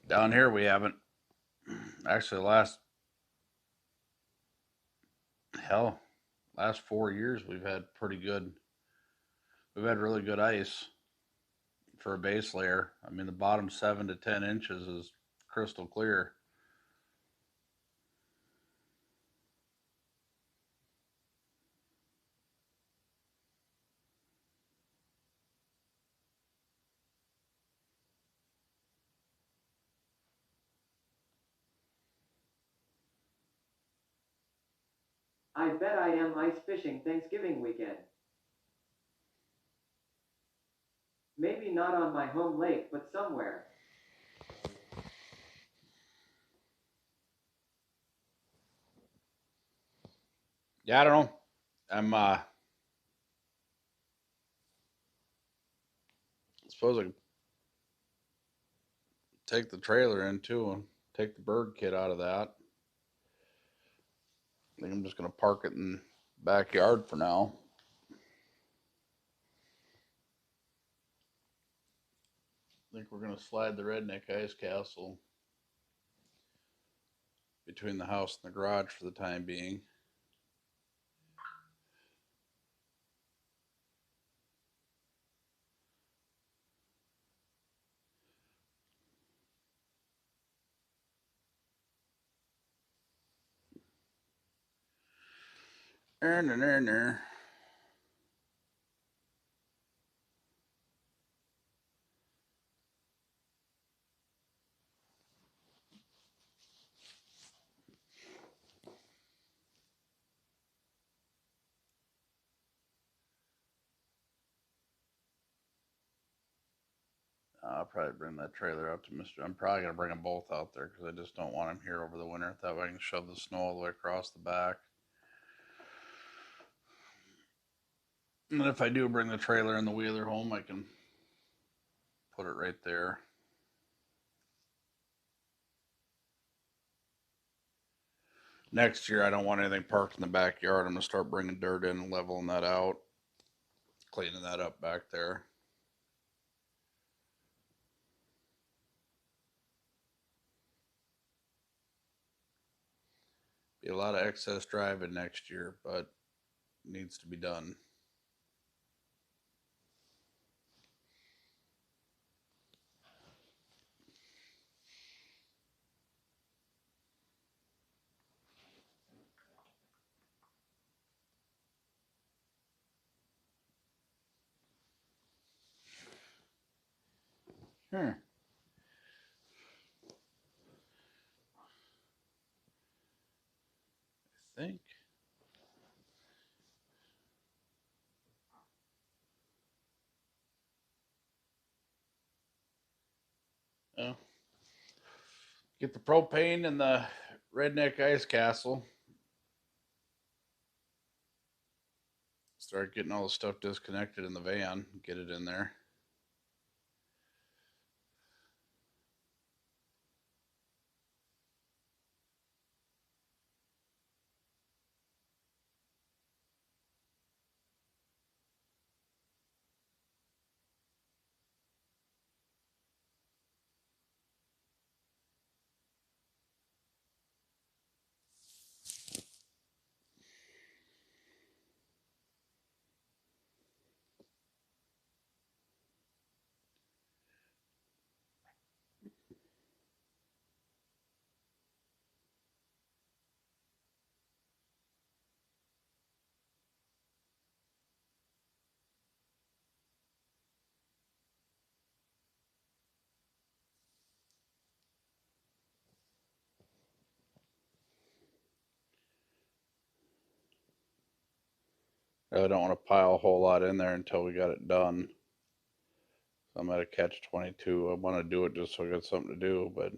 Down here we haven't. Actually, last 4 years we've had pretty good. We've had really good ice for a base layer. I mean, the bottom 7 to 10 inches is crystal clear. I bet I am ice fishing Thanksgiving weekend. Maybe not on my home lake, but somewhere. Yeah, I don't know. I suppose take the trailer in too and take the bird kit out of that. I think I'm just going to park it in the backyard for now. I think we're going to slide the Redneck Ice Castle between the house and the garage for the time being. I'll probably bring that trailer out to Mr. I'm probably going to bring them both out there because I just don't want them here over the winter. That way I can shove the snow all the way across the back. And then if I do bring the trailer and the wheeler home, I can put it right there. Next year, I don't want anything parked in the backyard. I'm going to start bringing dirt in and leveling that out, cleaning that up back there. Be a lot of excess driving next year, but it needs to be done. I think. Oh. Get the propane and the Redneck Ice Castle. Start getting all the stuff disconnected in the van. Get it in there. I don't want to pile a whole lot in there until we got it done. I'm at a catch-22. I want to do it just so I got something to do, but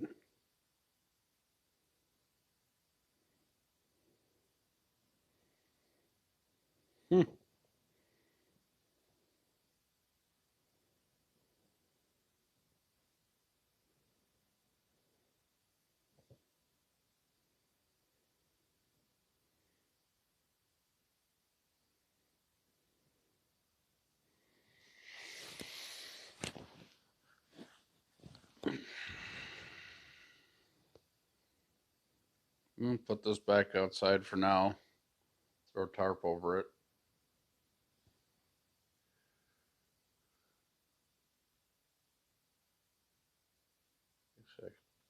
put this back outside for now. Throw a tarp over it.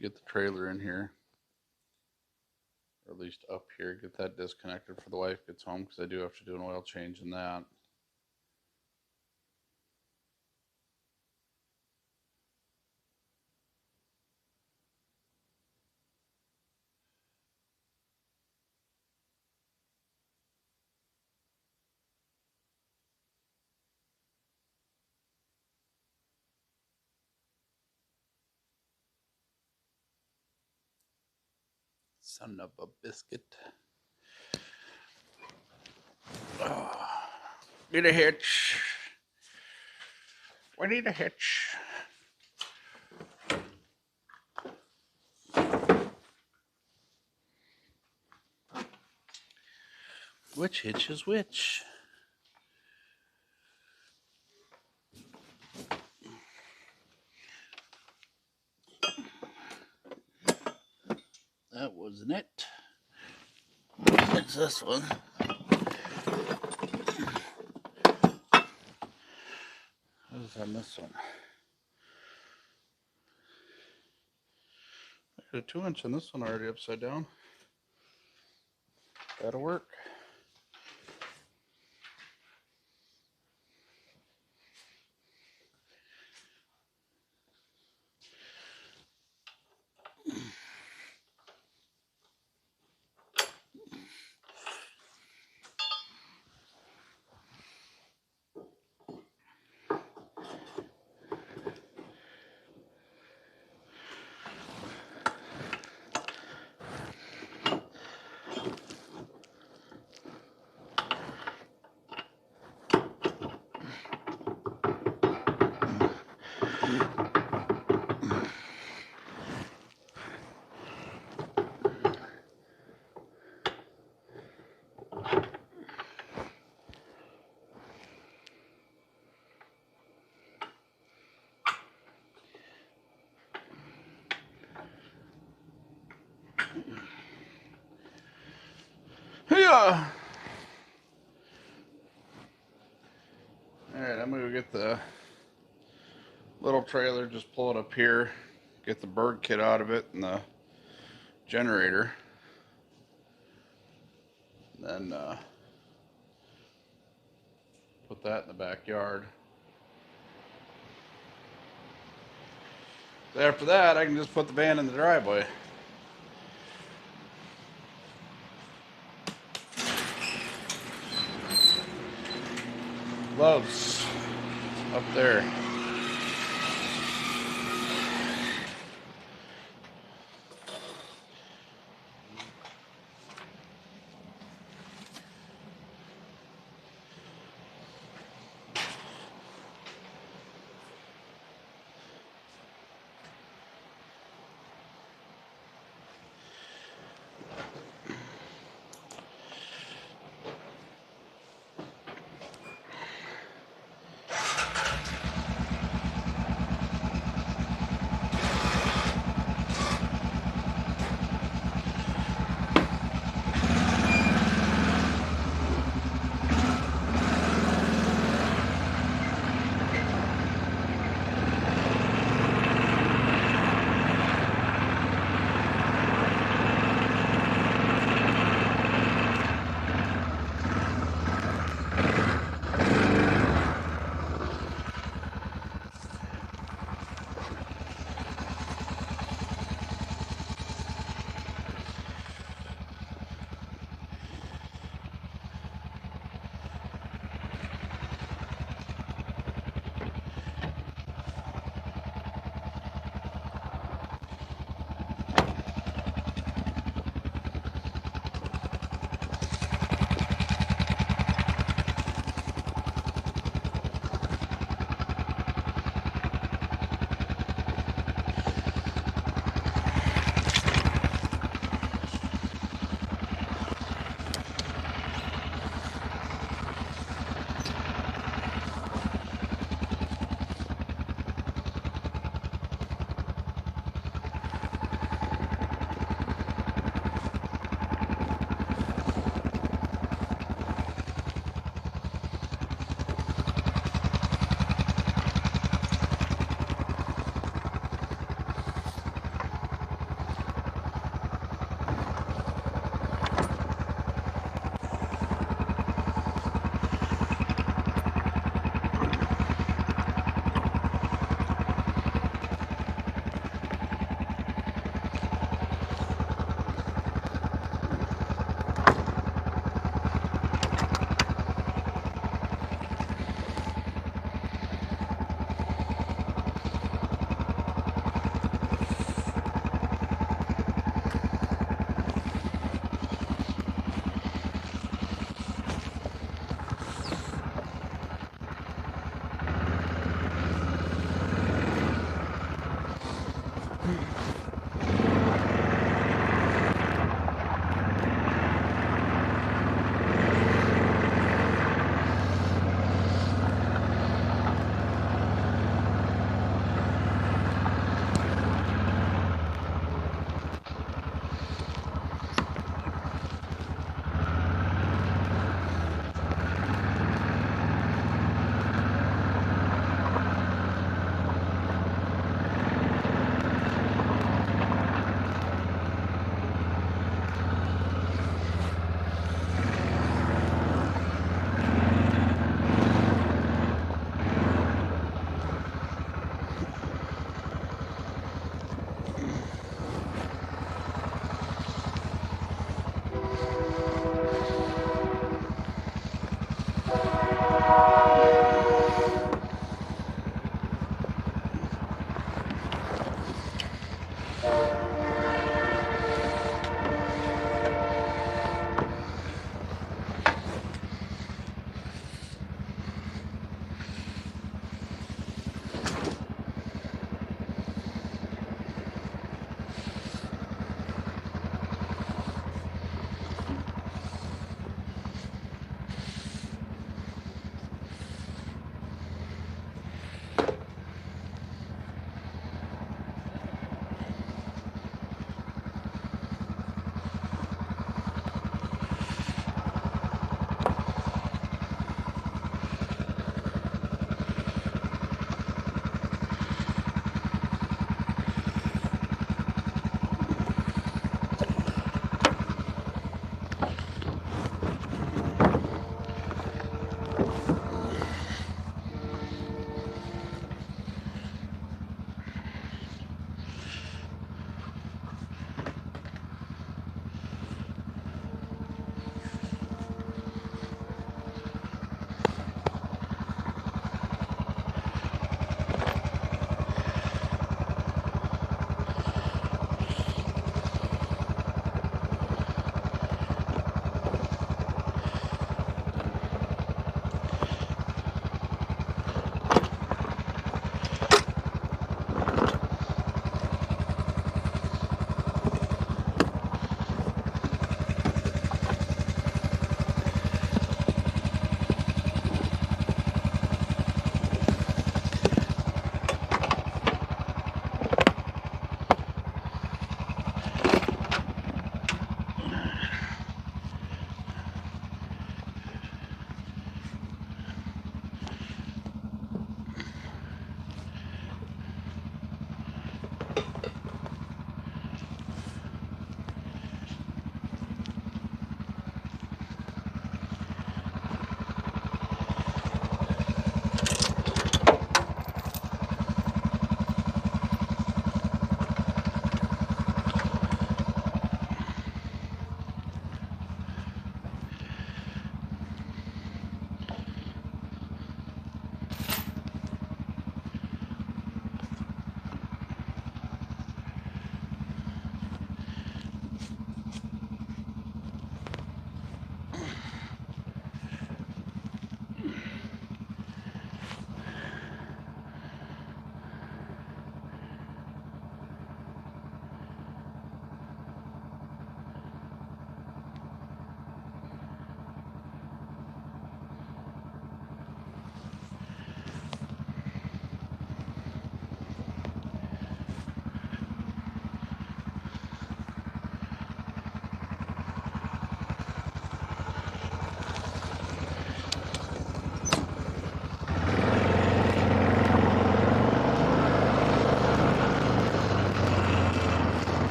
Get the trailer in here, or at least up here. Get that disconnected for the wife gets home, because I do have to do an oil change in that. Son of a biscuit. Oh, need a hitch. We need a hitch. Which hitch is which? That wasn't it. It's this one. What is on this one? I got a 2-inch on this one already upside down. That'll work. Yeah. All right, I'm gonna go get the little trailer, just pull it up here, get the bird kit out of it and the generator. Then put that in the backyard. After that, I can just put the van in the driveway. Loves up there.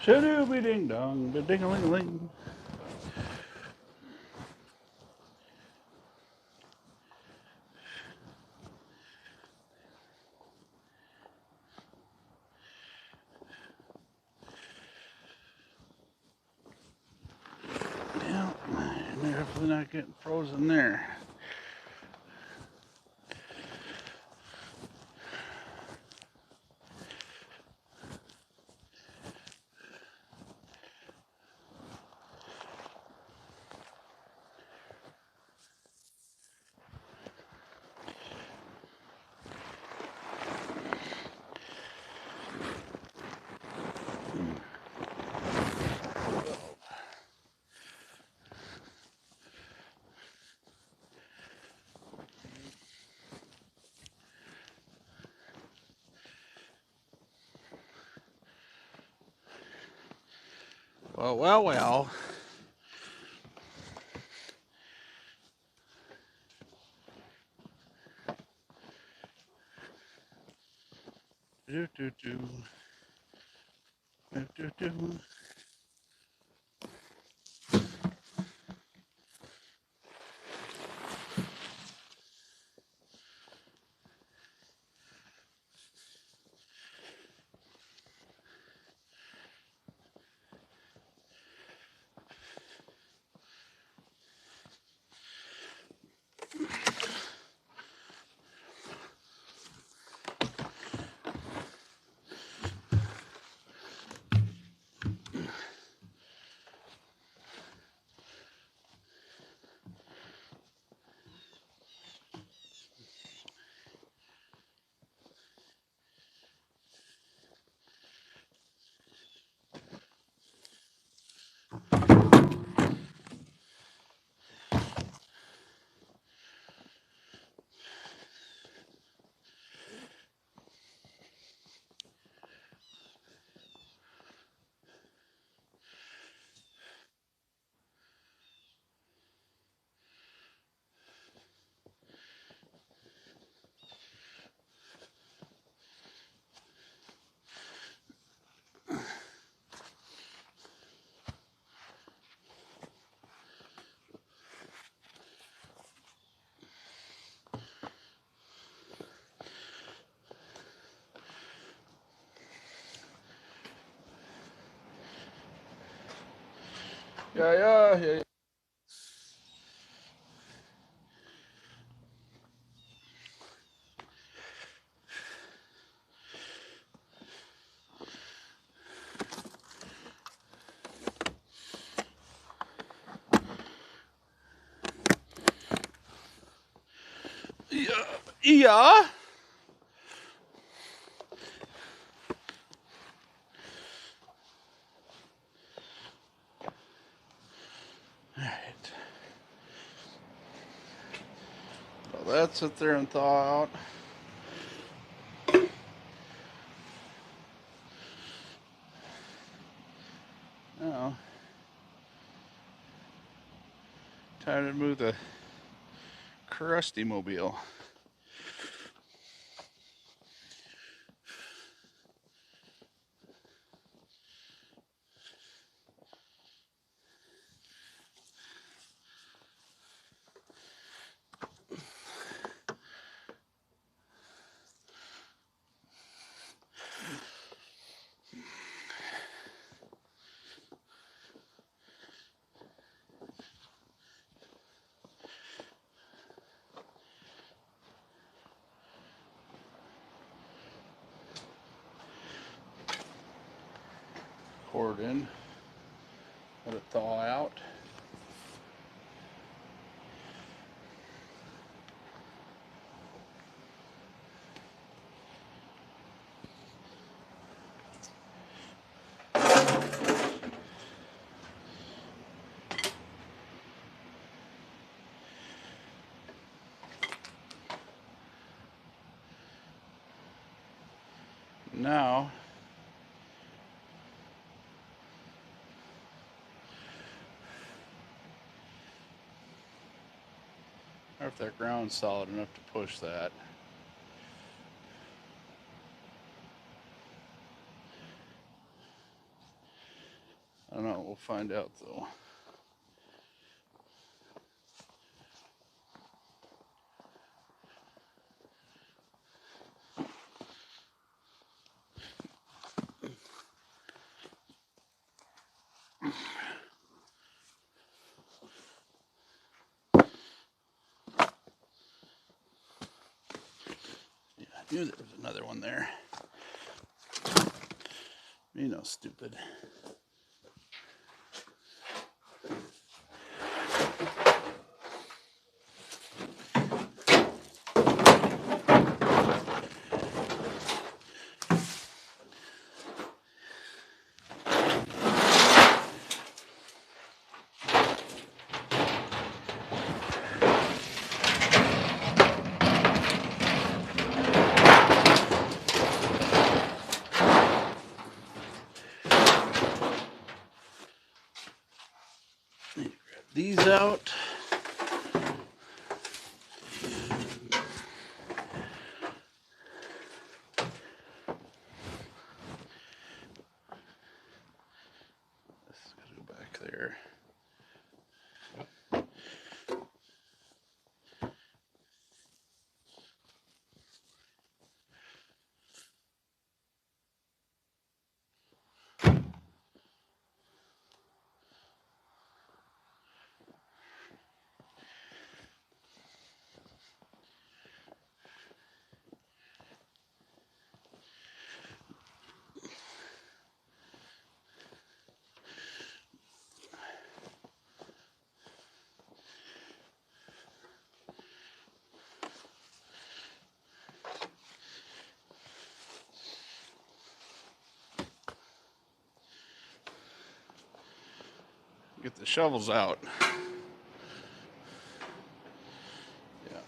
Shadooby ding dong, ba ding a ling ling. Yeah, I'm definitely not getting frozen there. Well. Do do do. Do do do. Yeah. Yeah. Alright. Well, that's sit there and thaw out. Now, time to move the Krusty Mobile. Pour it in. Let it thaw out. Now, or if that ground's solid enough to push that. find out though. Yeah, I knew there was another one there. You know, stupid. These out. This is gotta go back there. Get the shovels out. Yeah.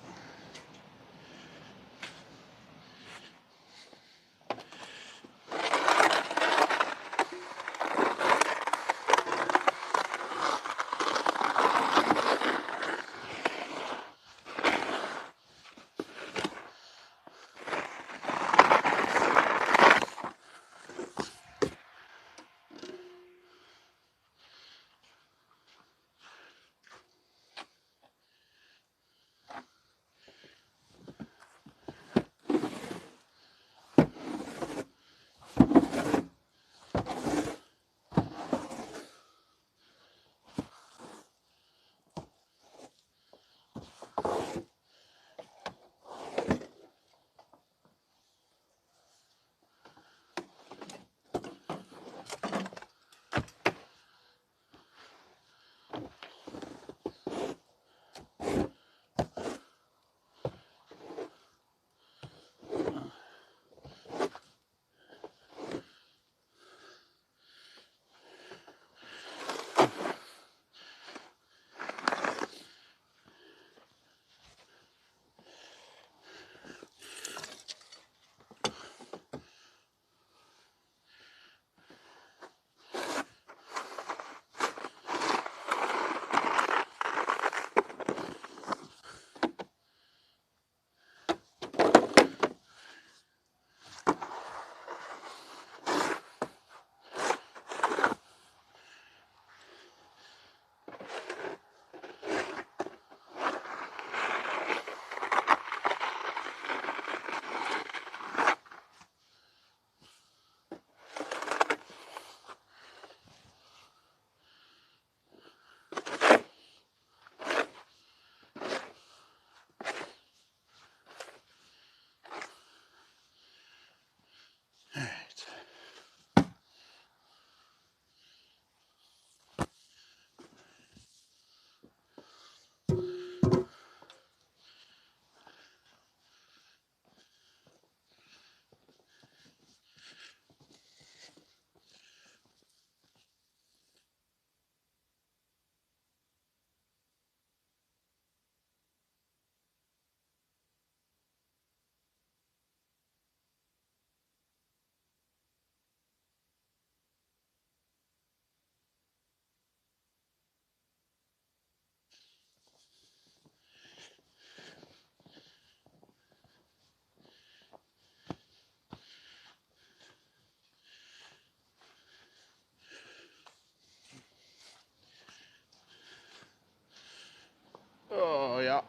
Yeah.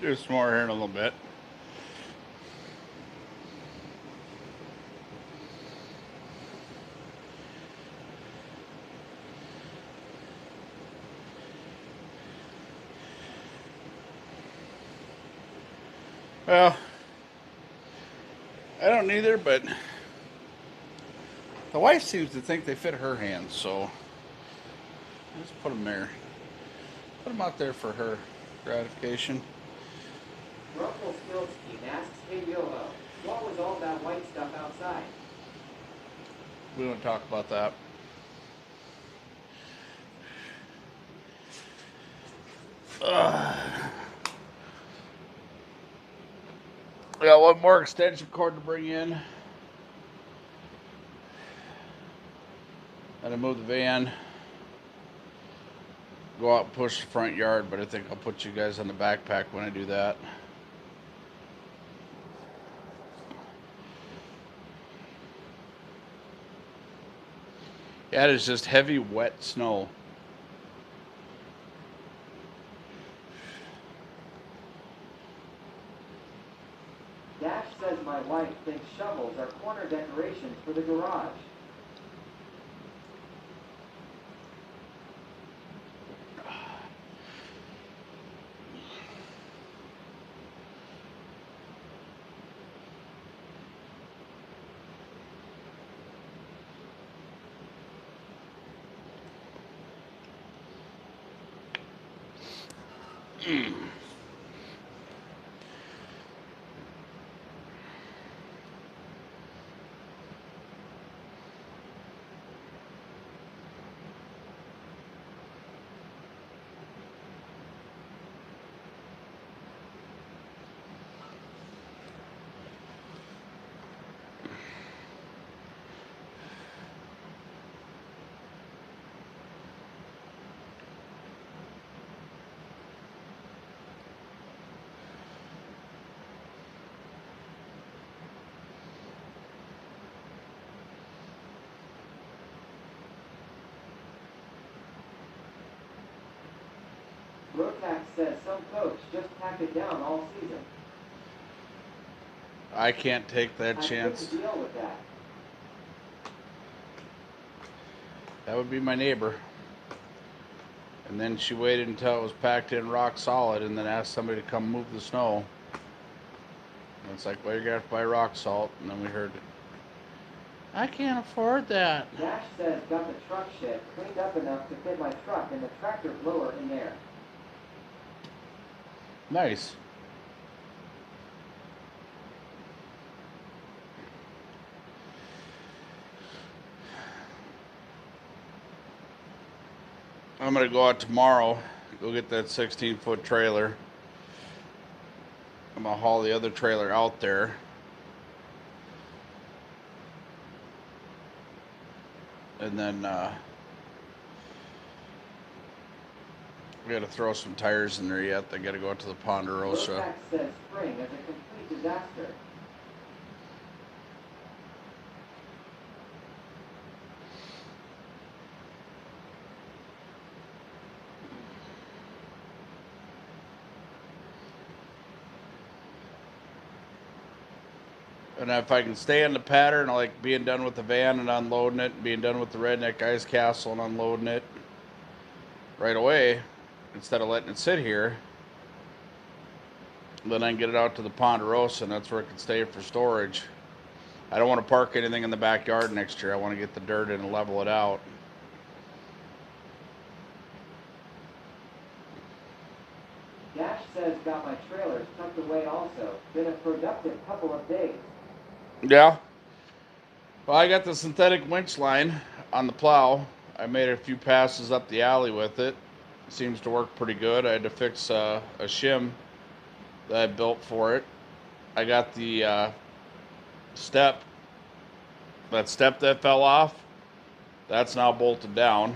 Do some more here in a little bit. Well, I don't either, but the wife seems to think they fit her hands, so let's put them there. Put them out there for her gratification. Rumpelstiltskin asks, hey Yoho, what was all that white stuff outside? We don't talk about that. I got one more extension cord to bring in. And I move the van. Go out and push the front yard, but I think I'll put you guys on the backpack when I do that. Yeah, it is just heavy, wet snow. Dash says my wife thinks shovels are corner decorations for the garage. Rotax says some coach just packed it down all season. I can't take that chance. I couldn't deal with that. That would be my neighbor. And then she waited until it was packed in rock solid and then asked somebody to come move the snow. And it's like, well, you're going to have to buy rock salt. And then we heard, I can't afford that. Dash says got the truck shed cleaned up enough to fit my truck and the tractor blower in there. Nice. I'm going to go out tomorrow, go get that 16-foot trailer. I'm going to haul the other trailer out there. And then we got to throw some tires in there yet. They got to go out to the Ponderosa. Rotax says spring is a complete disaster. And if I can stay in the pattern, I like being done with the van and unloading it, being done with the Redneck Ice Castle and unloading it right away, instead of letting it sit here. Then I can get it out to the Ponderosa, and that's where it can stay for storage. I don't want to park anything in the backyard next year. I want to get the dirt in and level it out. Dash says got my trailers tucked away also. Been a productive couple of days. Yeah. Well, I got the synthetic winch line on the plow. I made a few passes up the alley with it. It seems to work pretty good. I had to fix a shim that I built for it. I got the step. That step that fell off, that's now bolted down.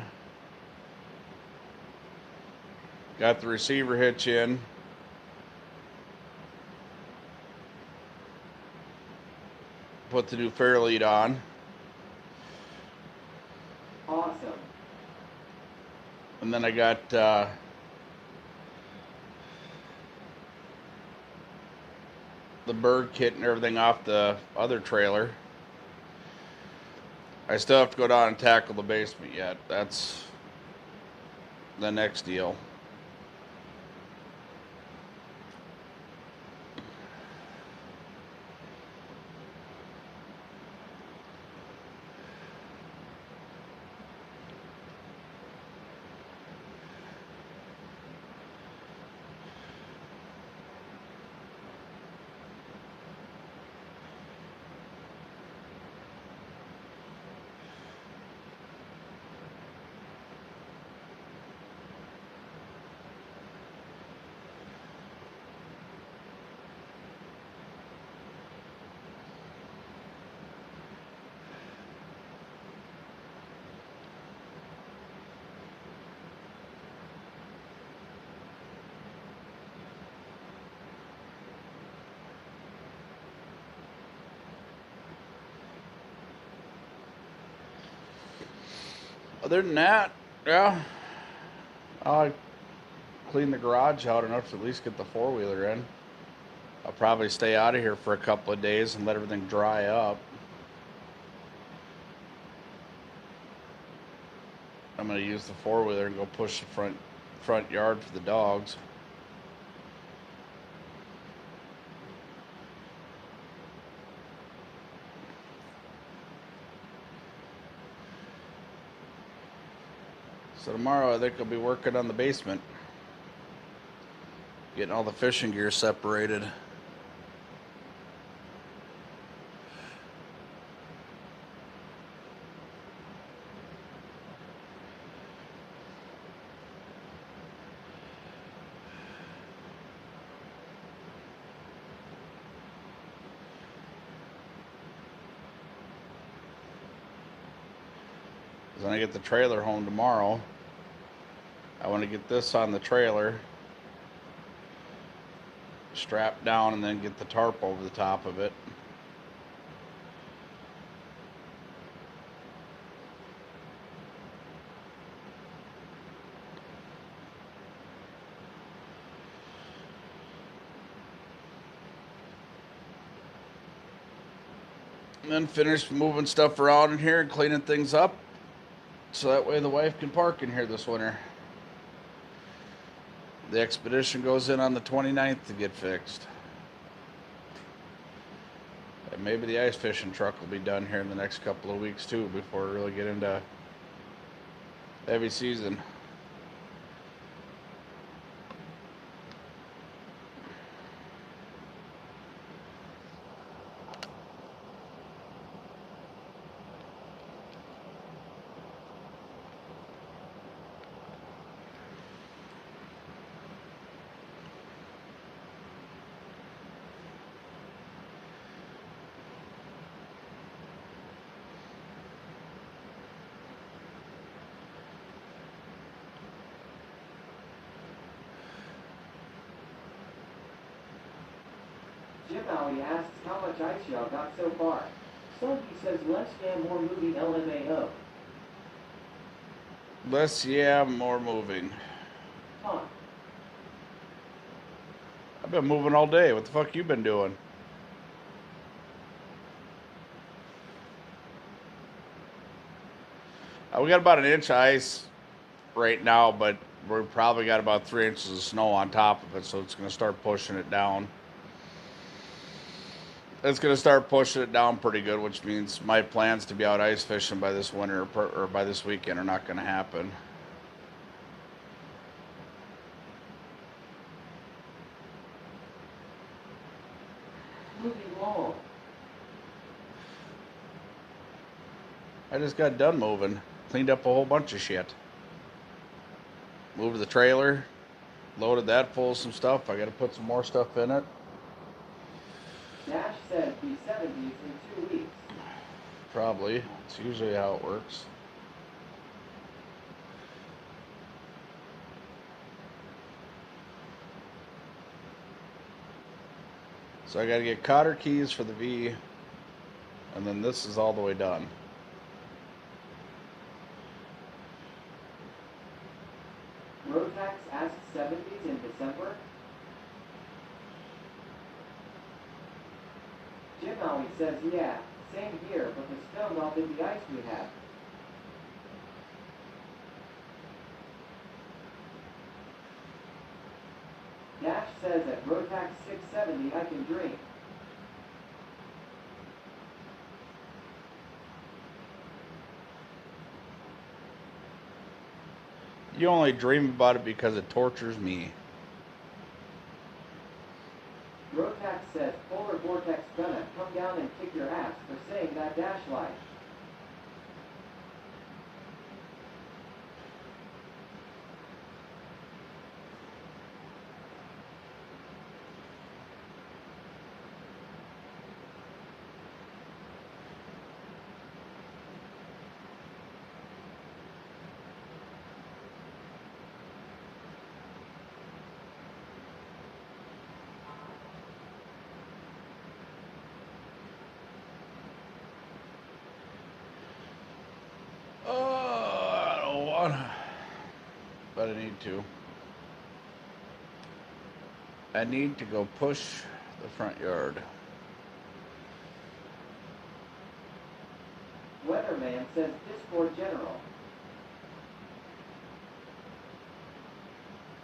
Got the receiver hitch in. Put the new Fairlead on. Awesome. And then I got the bird kit and everything off the other trailer. I still have to go down and tackle the basement yet. That's the next deal. Other than that, yeah, I'll clean the garage out enough to at least get the four-wheeler in. I'll probably stay out of here for a couple of days and let everything dry up. I'm going to use the four-wheeler and go push the front yard for the dogs. So tomorrow I think I'll be working on the basement. Getting all the fishing gear separated. When I get the trailer home tomorrow, I want to get this on the trailer, strapped down, and then get the tarp over the top of it. And then finish moving stuff around in here and cleaning things up, so that way the wife can park in here this winter. The Expedition goes in on the 29th to get fixed. And maybe the ice fishing truck will be done here in the next couple of weeks too, before we really get into heavy season. Jim Alley asks how much ice y'all got so far. Sophie says less jam, more moving LMAO. Less, yeah, more moving. Huh. I've been moving all day. What the fuck you been doing? We got about an inch of ice right now, but we've probably got about 3 inches of snow on top of it, so it's going to start pushing it down. It's going to start pushing it down pretty good, which means my plans to be out ice fishing by this winter or by this weekend are not going to happen. Moving along. I just got done moving. Cleaned up a whole bunch of shit. Moved the trailer. Loaded that full of some stuff. I got to put some more stuff in it. Nash said B70s in 2 weeks. Probably. It's usually how it works. So I got to get cotter keys for the V. And then this is all the way done. Rotax asked 70s in December. Jim Maui says, yeah, same here, but the snow melted the ice we had. Dash says at Rotax 670 I can drink. You only dream about it because it tortures me. Rotax says Polar Vortex gonna come down and kick your ass for saying that Dash lie. I don't wanna, but I need to. I need to go push the front yard. Weatherman says Discord General.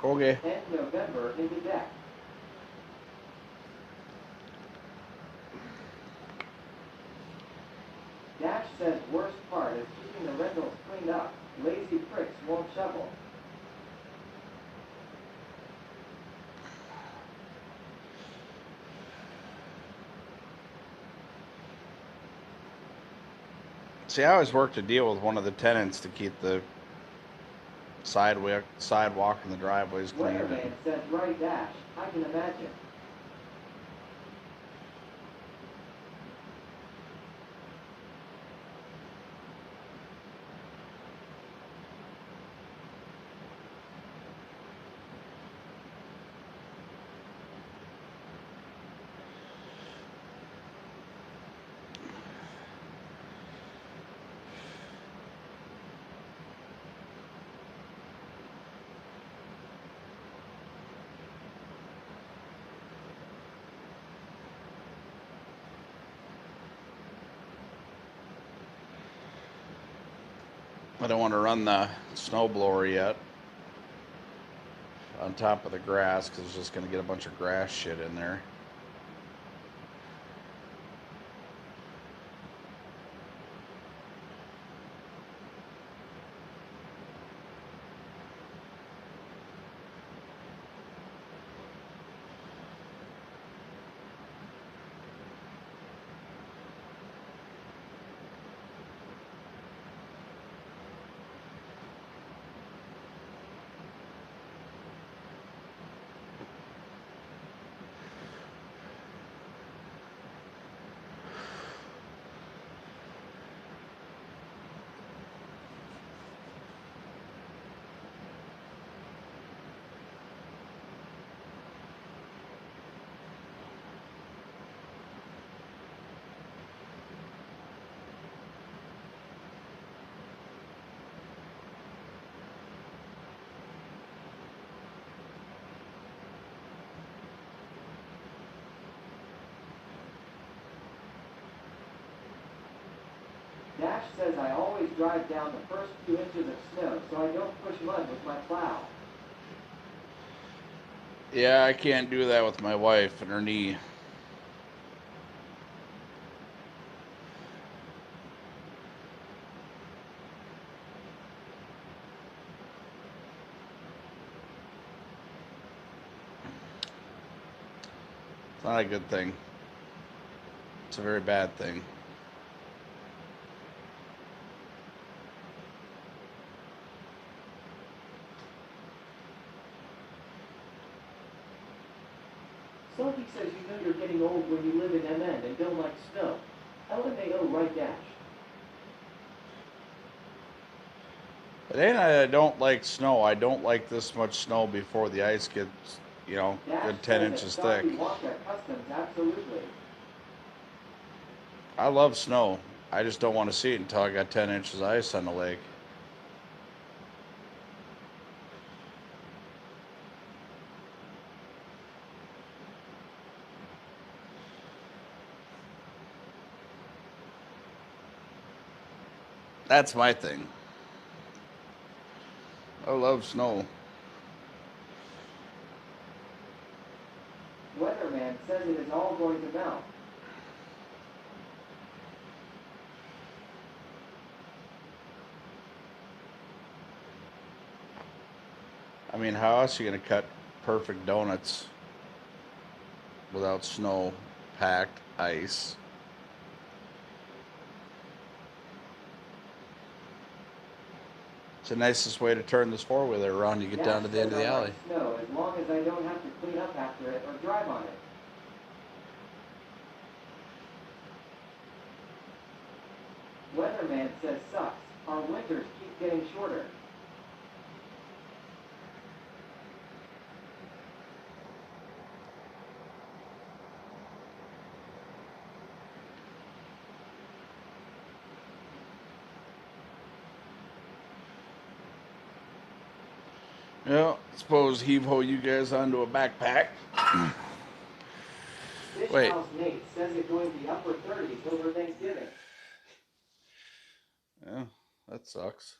Okay. End November into deck. Dash says worst part is keeping the rentals cleaned up. Lazy pricks won't shovel. See, I always worked a deal with one of the tenants to keep the sidewalk and the driveways clean. Weatherman says right Dash. I can imagine. I don't want to run the snow blower yet on top of the grass because it's just going to get a bunch of grass shit in there. Dash says I always drive down the first few inches of snow so I don't push mud with my plow. Yeah, I can't do that with my wife and her knee. It's not a good thing. It's a very bad thing. Sulky says you know you're getting old when you live in MN and don't like snow. LMAO right Dash. It ain't I don't like snow. I don't like this much snow before the ice gets, you know, Dash good 10 says inches at thick. Wonka Customs, absolutely. I love snow. I just don't want to see it until I got 10 inches of ice on the lake. That's my thing. I love snow. Weatherman says it is all going to melt. I mean, how else are you going to cut perfect donuts without snow, packed ice? It's the nicest way to turn this four-wheeler around. You get down to the end of the alley. Snow, as long as I don't have to clean up after it or drive on it. Weatherman says sucks. Our winters keep getting shorter. Yeah, suppose heave-ho you guys onto a backpack. Fish Wait. House Nate says it's going to be upper 30s over Thanksgiving. Yeah, that sucks.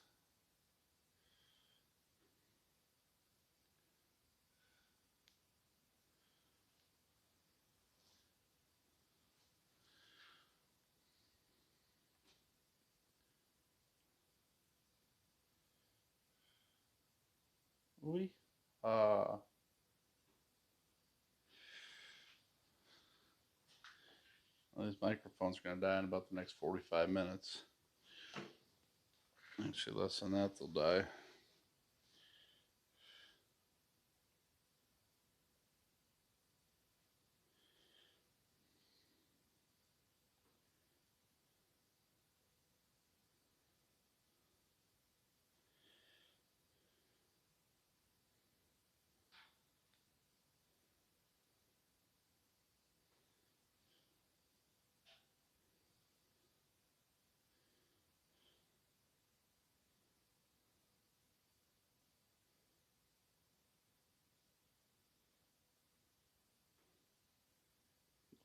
We, well, these microphones are going to die in about the next 45 minutes. Actually, less than that, they'll die.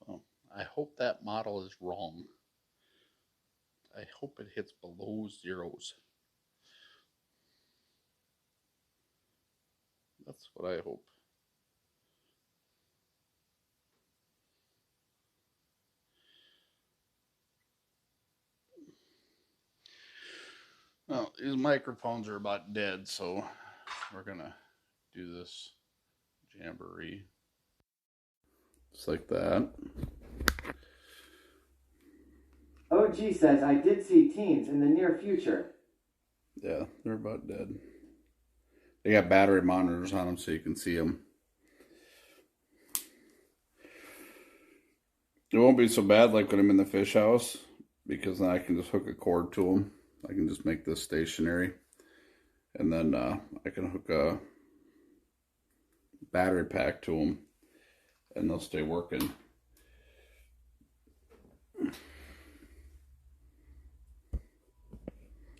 Well, I hope that model is wrong. I hope it hits below zeros. That's what I hope. Well, these microphones are about dead, so we're gonna do this jamboree. Just like that. OG says I did see teens in the near future. Yeah, they're about dead. They got battery monitors on them so you can see them. It won't be so bad like when I'm in the fish house, because then I can just hook a cord to them. I can just make this stationary, and then I can hook a battery pack to them, and they'll stay working.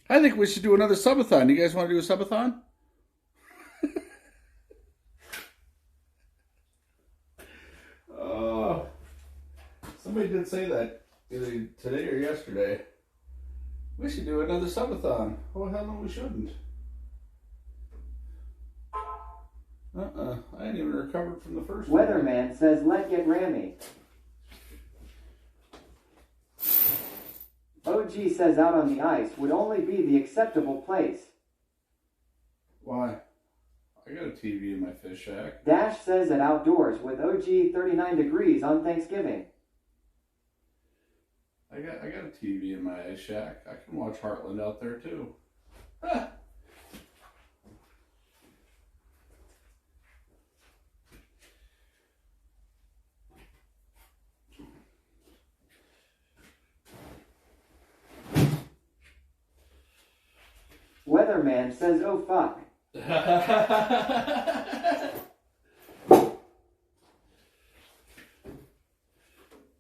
I think we should do another subathon. You guys want to do a subathon? Somebody did say that either today or yesterday. We should do another subathon. Oh, hell no, we shouldn't. I ain't even recovered from the first one. Weatherman says let get rammy. OG says out on the ice would only be the acceptable place. Why? I got a TV in my fish shack. Dash says that outdoors with OG 39 degrees on Thanksgiving. I got a TV in my ice shack. I can watch Heartland out there too. Ah. Weatherman says oh fuck.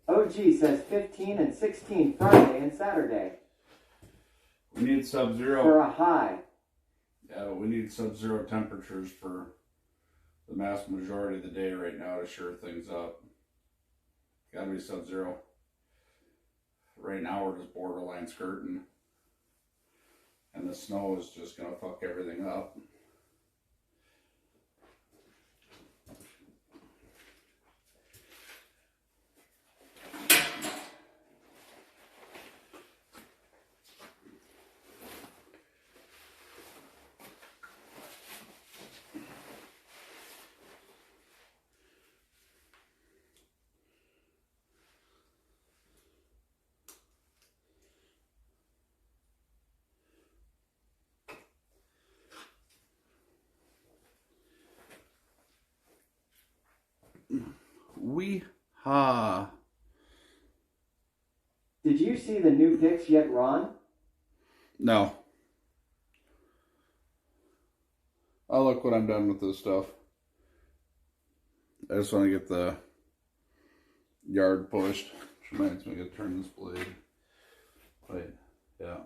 OG G says 15 and 16 Friday and Saturday. We need sub-zero. For a high. Yeah, we need sub-zero temperatures for the vast majority of the day right now to sure things up. Gotta be sub-zero. Right now we're just borderline skirting. And the snow is just gonna fuck everything up. Wee-ha. Did you see the new pics yet, Ron? No. Oh, look what I'm done with this stuff. I just want to get the yard pushed. Which reminds me, I gotta turn this blade. Wait, yeah.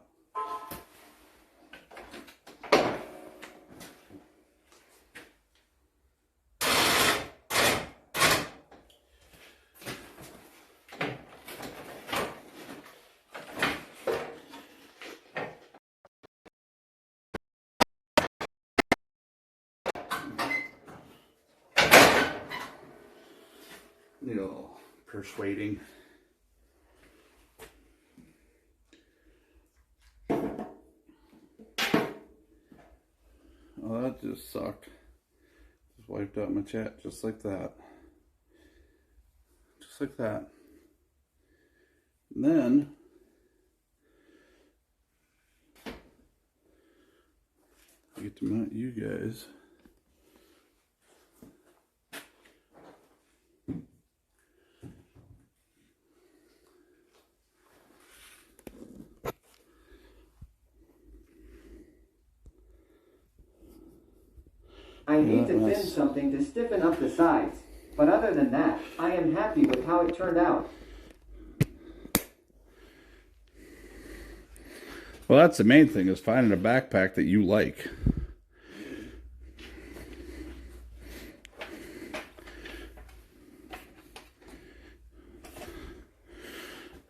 Need a little persuading. Oh, that just sucked. Just wiped out my chat just like that. Just like that. And then I get to mount you guys. I need to bend something to stiffen up the sides, but other than that, I am happy with how it turned out. Well, that's the main thing, is finding a backpack that you like.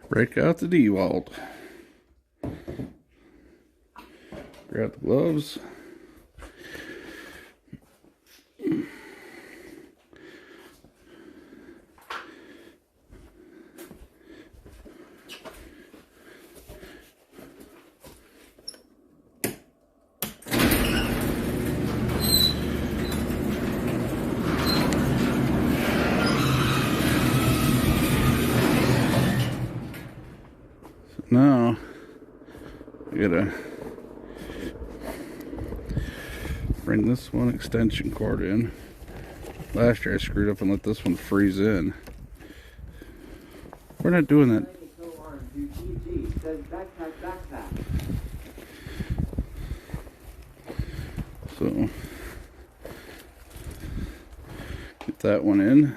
Break out the DeWalt. Grab the gloves. Now, I gotta bring this one extension cord in. Last year I screwed up and let this one freeze in. We're not doing that. So, get that one in.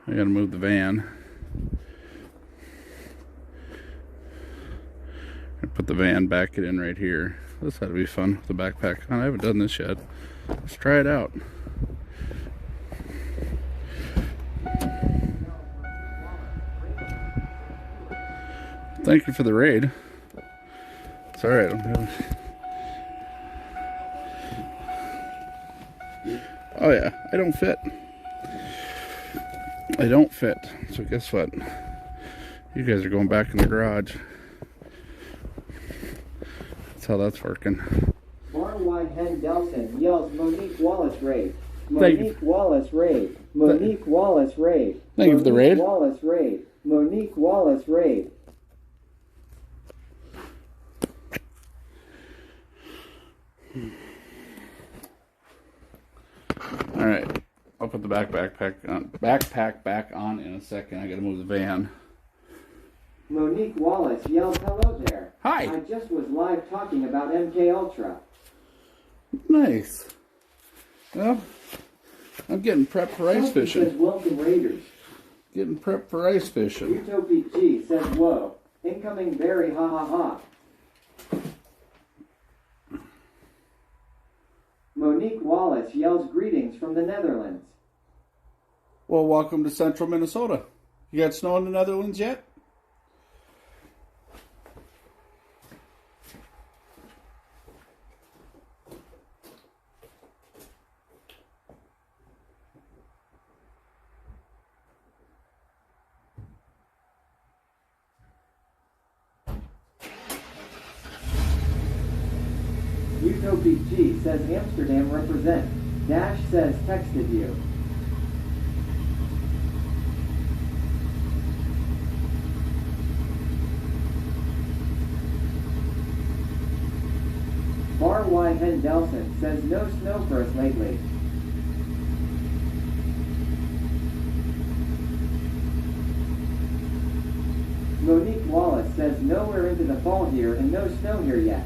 I gotta move the van. I put the van back in right here. This ought to be fun with the backpack on. I haven't done this yet. Let's try it out. Thank you for the raid. It's alright. Oh yeah, I don't fit. I don't fit. So guess what? You guys are going back in the garage. That's how that's working. Barnwide Hen Delson yells Monique Wallace raid. Monique Wallace raid. Monique Wallace raid. Thank you for the raid. Monique Wallace raid. Monique Wallace raid. All right. I'll put the backpack back on in a second. I gotta move the van. Monique Wallace yells hello there. Hi. I just was live talking about MK Ultra. Nice. Well, I'm getting prepped for ice Chelsea says, fishing. welcome Raiders. Getting prepped for ice fishing. Utopic G says, whoa. Incoming Barry, ha ha ha. Monique Wallace yells greetings from the Netherlands. Well, welcome to central Minnesota. You got snow in the Netherlands yet? Utopic G says Amsterdam represent. Dash says texted you. Bar Y Hendelson says no snow for us lately. Monique Wallace says nowhere into the fall here and no snow here yet.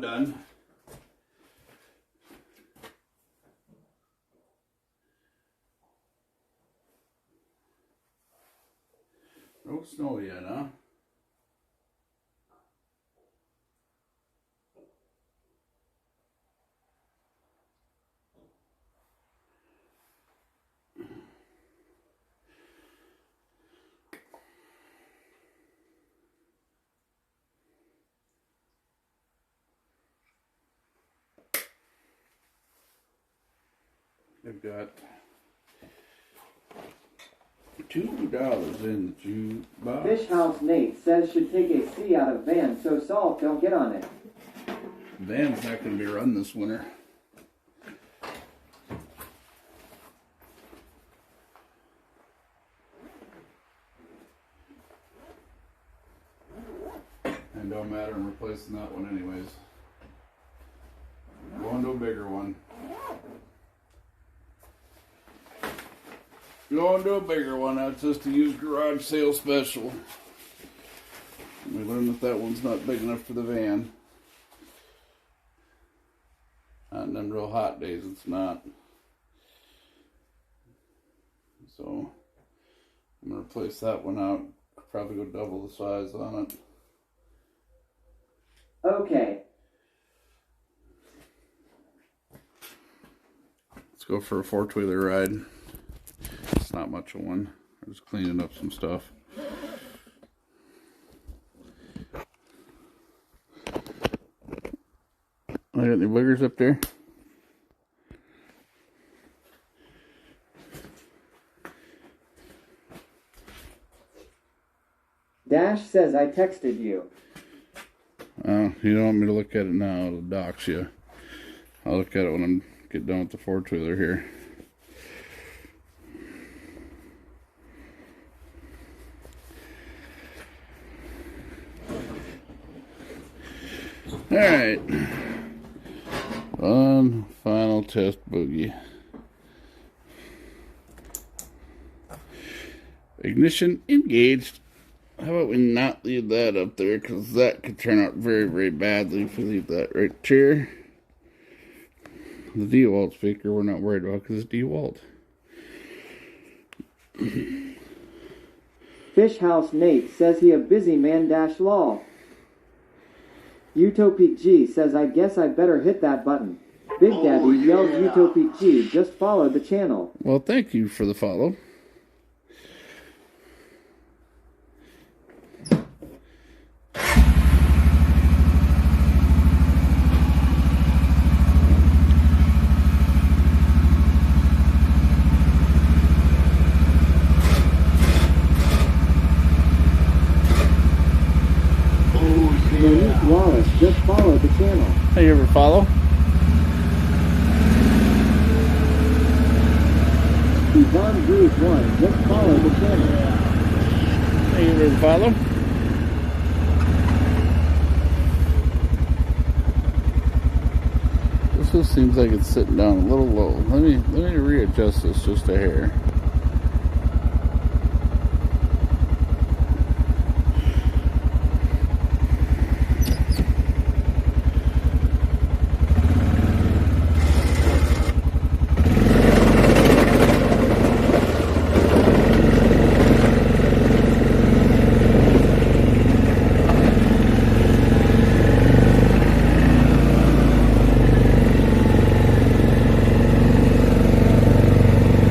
Done. No snow yet, huh? I've got $2 in the jukebox. Fish House Nate says should take a C out of van so salt don't get on it. Van's not going to be run this winter. And don't matter, I'm replacing that one anyways. Going to a bigger one. Going to a bigger one. That's just a used garage sale special. We learned that that one's not big enough for the van. On them real hot days, it's not. So I'm gonna replace that one out. Probably go double the size on it. Okay. Let's go for a 4-wheeler ride. It's not much of one. I'm just cleaning up some stuff. I got any boogers up there? Dash says I texted you. Oh, you don't want me to look at it now, it'll dox you. I'll look at it when I'm get done with the 4-wheeler here. Alright. One final test boogie. Ignition engaged. How about we not leave that up there, because that could turn out very, very badly if we leave that right here. The DeWalt speaker we're not worried about because it's DeWalt. Fish House Nate says he a busy man dash lol. Utopic G says, I guess I better hit that button. Big Daddy yells Utopic G, just follow the channel. Well, thank you for the follow. Monique Wallace, just follow the channel. Hey, you ever follow? Yvonne Groove 1, just follow the channel. Hey, you ever follow? This just seems like it's sitting down a little low. Let me readjust this just a hair.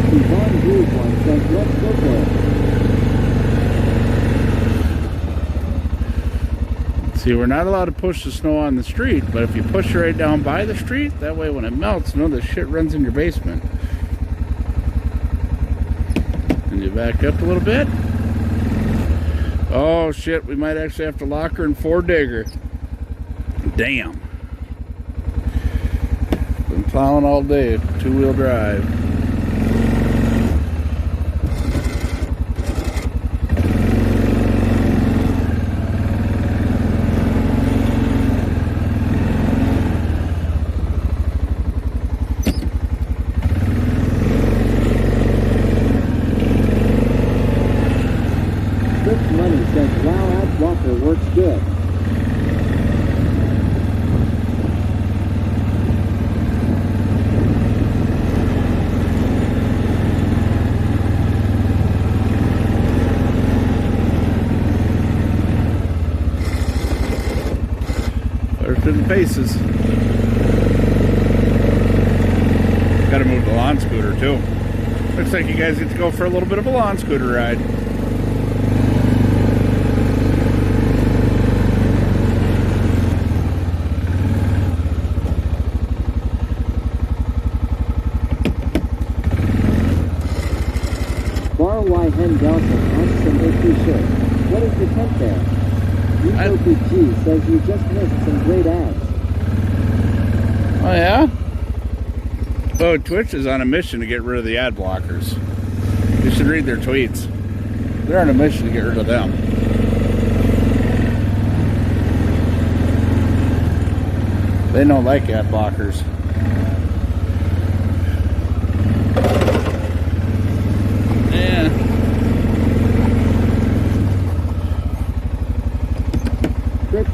Yvonne Groove 1 says, let's go there. See, we're not allowed to push the snow on the street, but if you push it right down by the street, that way when it melts, none of the shit runs in your basement. And you back up a little bit. Oh shit, we might actually have to lock her in Ford Digger. Damn. Been plowing all day, two-wheel drive. Money says, wow, ad blocker works good. First in the paces. Gotta move the lawn scooter too. Looks like you guys get to go for a little bit of a lawn scooter ride. Y. Hendelson asks some AP shirt. What is the tent there? Utopic G says you just missed some great ads. Oh yeah? Oh, Twitch is on a mission to get rid of the ad blockers. You should read their tweets. They're on a mission to get rid of them. They don't like ad blockers.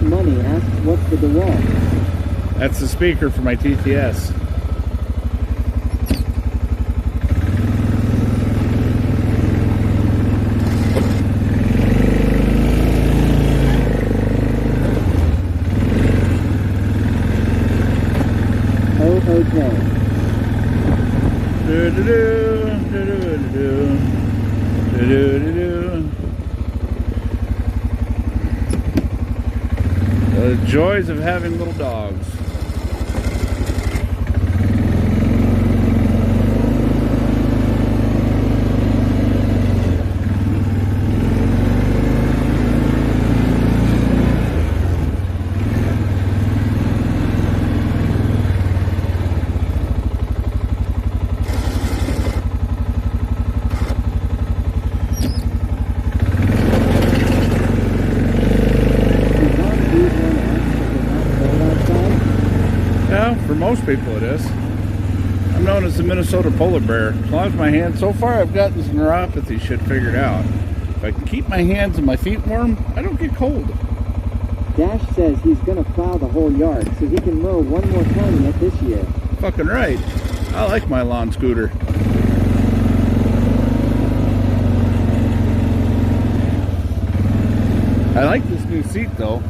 Money asks, what's with the wall? That's the speaker for my TTS. Oh, okay. The joys of having little dogs. For most people it is. I'm known as the Minnesota polar bear. As long as my hands, so far I've got this neuropathy shit figured out. If I can keep my hands and my feet warm, I don't get cold. Dash says he's gonna plow the whole yard so he can mow one more time yet this year. Fucking right. I like my lawn scooter. I like this new seat though.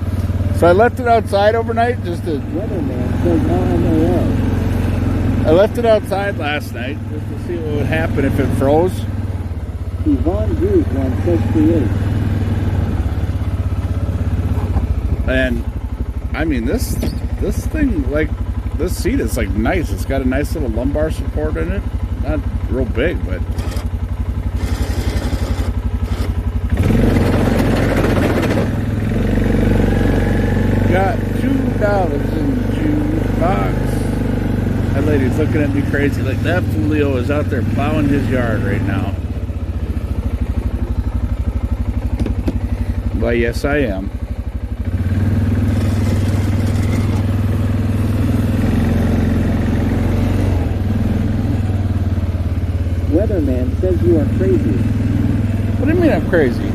So I left it outside overnight just to... Weatherman says LMAO. I left it outside last night just to see what would happen if it froze. Yvonne Drews one says create. And I mean this thing, like this seat is like nice. It's got a nice little lumbar support in it. Not real big, but got $2 in jukebox. That lady's looking at me crazy like that Julio is out there plowing his yard right now. Well, yes, I am. Weatherman says you are crazy. What do you mean I'm crazy?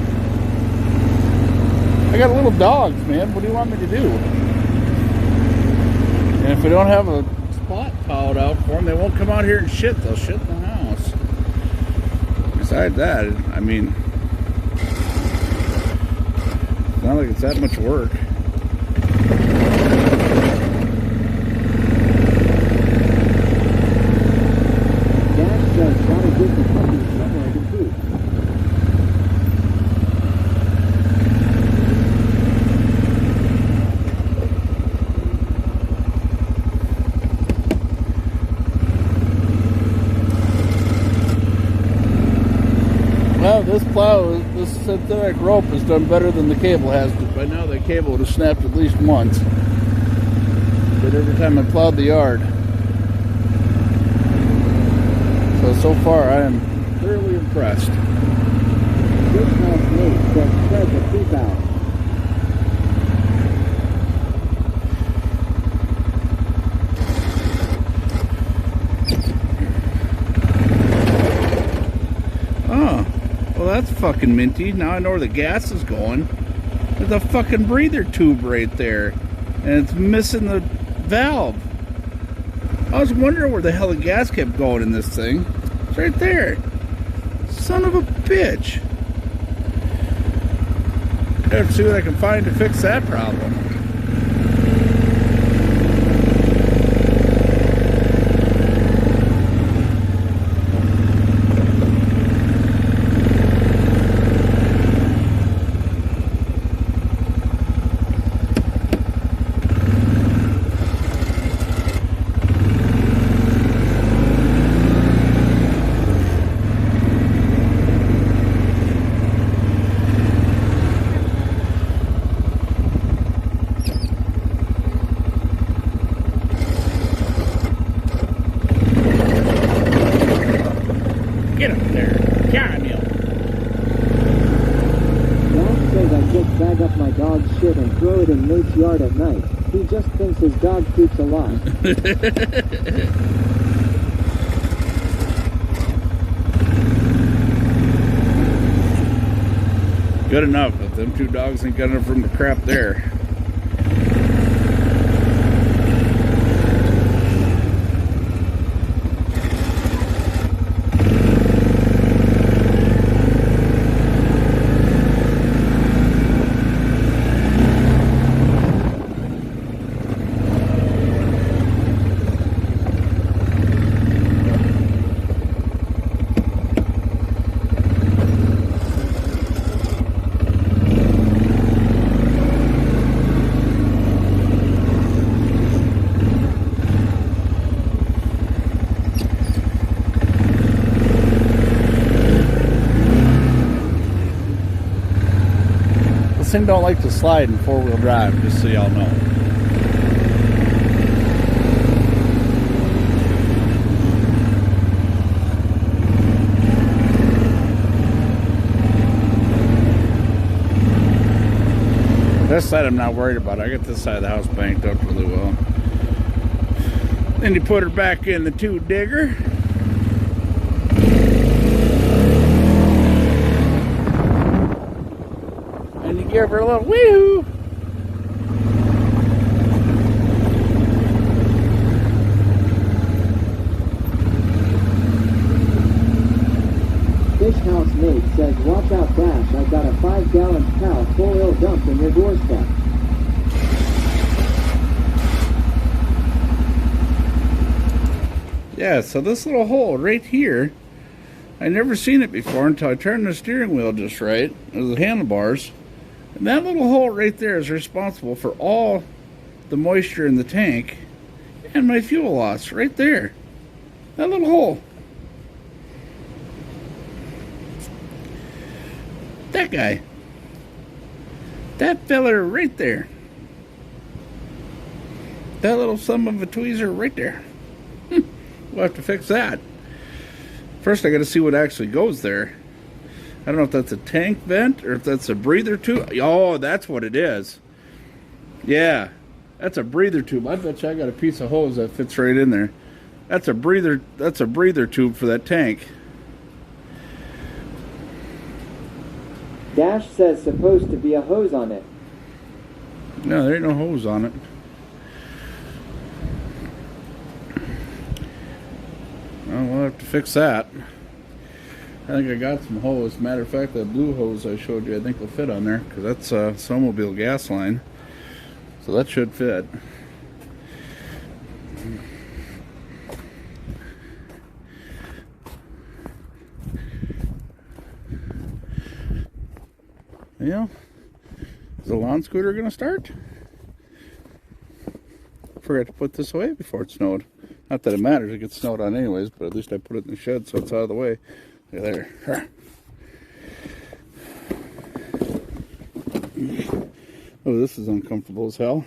I got little dogs, man. What do you want me to do? And if we don't have a spot plowed out for them, they won't come out here and shit. They'll shit in the house. Besides that, I mean, it's not like it's that much work. Dad says gotta give the puppy somewhere to poop. Well, this plow, this synthetic rope has done better than the cable has. By now, the cable would have snapped at least once. But every time I plowed the yard. So far, I am thoroughly impressed. This house mate says spread the poop out. Oh, well that's fucking minty. Now I know where the gas is going. There's a fucking breather tube right there. And it's missing the valve. I was wondering where the hell the gas kept going in this thing. It's right there. Son of a bitch. Let's see what I can find to fix that problem. Get up there. Daniel. Dad says I just bag up my dog's shit and throw it in Nate's yard at night. He just thinks his dog poops a lot. Good enough, but them two dogs ain't got enough room to crap there. This thing don't like to slide in four-wheel drive, just so y'all know. This side I'm not worried about. I got this side of the house banked up really well. Then you put her back in the two digger. And you give her a little wee-hoo. Fish House Nate says, watch out Dash, I've got a 5-gallon cow full ill dumped in your doorstep. Yeah, so this little hole right here, I never seen it before until I turned the steering wheel just right, the handlebars. And that little hole right there is responsible for all the moisture in the tank and my fuel loss right there. That little hole. That guy. That feller right there. That little son of a tweezer right there. We'll have to fix that. First I gotta see what actually goes there. I don't know if that's a tank vent or if that's a breather tube. Oh, that's what it is. Yeah, that's a breather tube. I bet you I got a piece of hose that fits right in there. That's a breather tube for that tank. Dash says supposed to be a hose on it. No, there ain't no hose on it. Well, we'll have to fix that. I think I got some hose. Matter of fact, that blue hose I showed you, I think will fit on there because that's a snowmobile gas line. So that should fit. Yeah. Is the lawn scooter going to start? Forgot to put this away before it snowed. Not that it matters, it gets snowed on anyways, but at least I put it in the shed so it's out of the way. Look at there. Oh, this is uncomfortable as hell.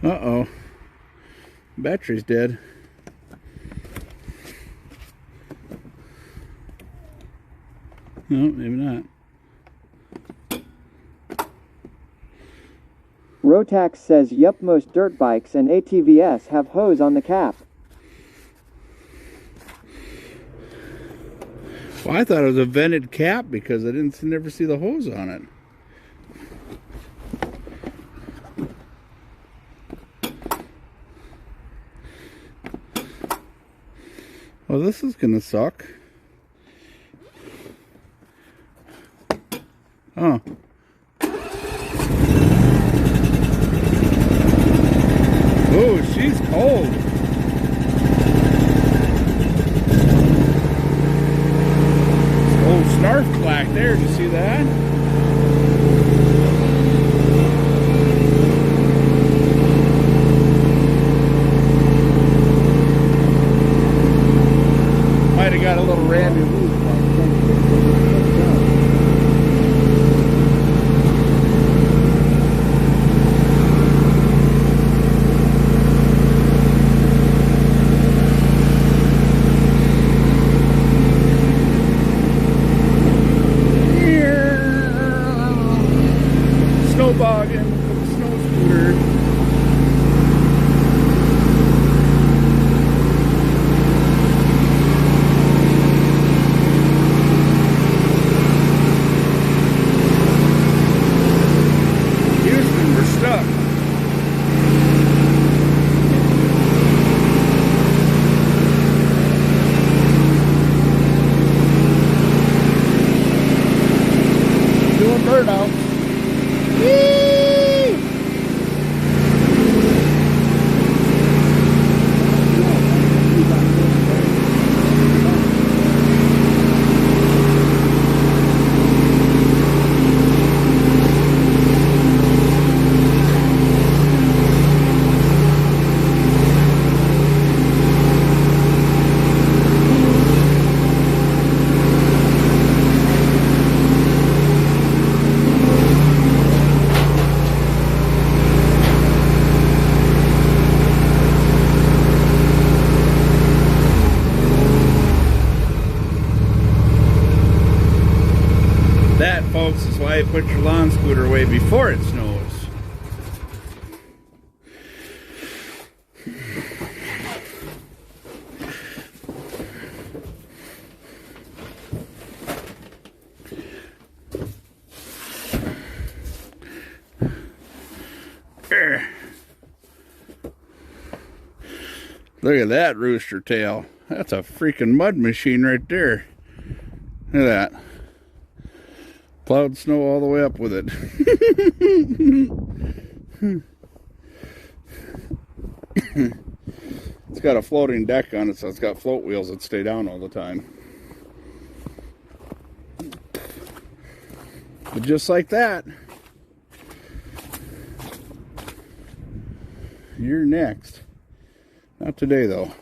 Uh-oh. Battery's dead. No, maybe not. Rotax says, yup, most dirt bikes and ATVs have hose on the cap. Well, I thought it was a vented cap because I didn't never see the hose on it. Well, this is gonna suck. Oh. Oh, she's cold. Old snarf black there, do you see that? Might have got a little Randy Lou. Snowbogging with a snow scooter. Houston, we're stuck. Doing burnout. That, folks, is why you put your lawn scooter away before it snows. There. Look at that rooster tail. That's a freaking mud machine right there. Look at that. Plowed snow all the way up with it. It's got a floating deck on it, so it's got float wheels that stay down all the time. But just like that, you're next. Not today, though.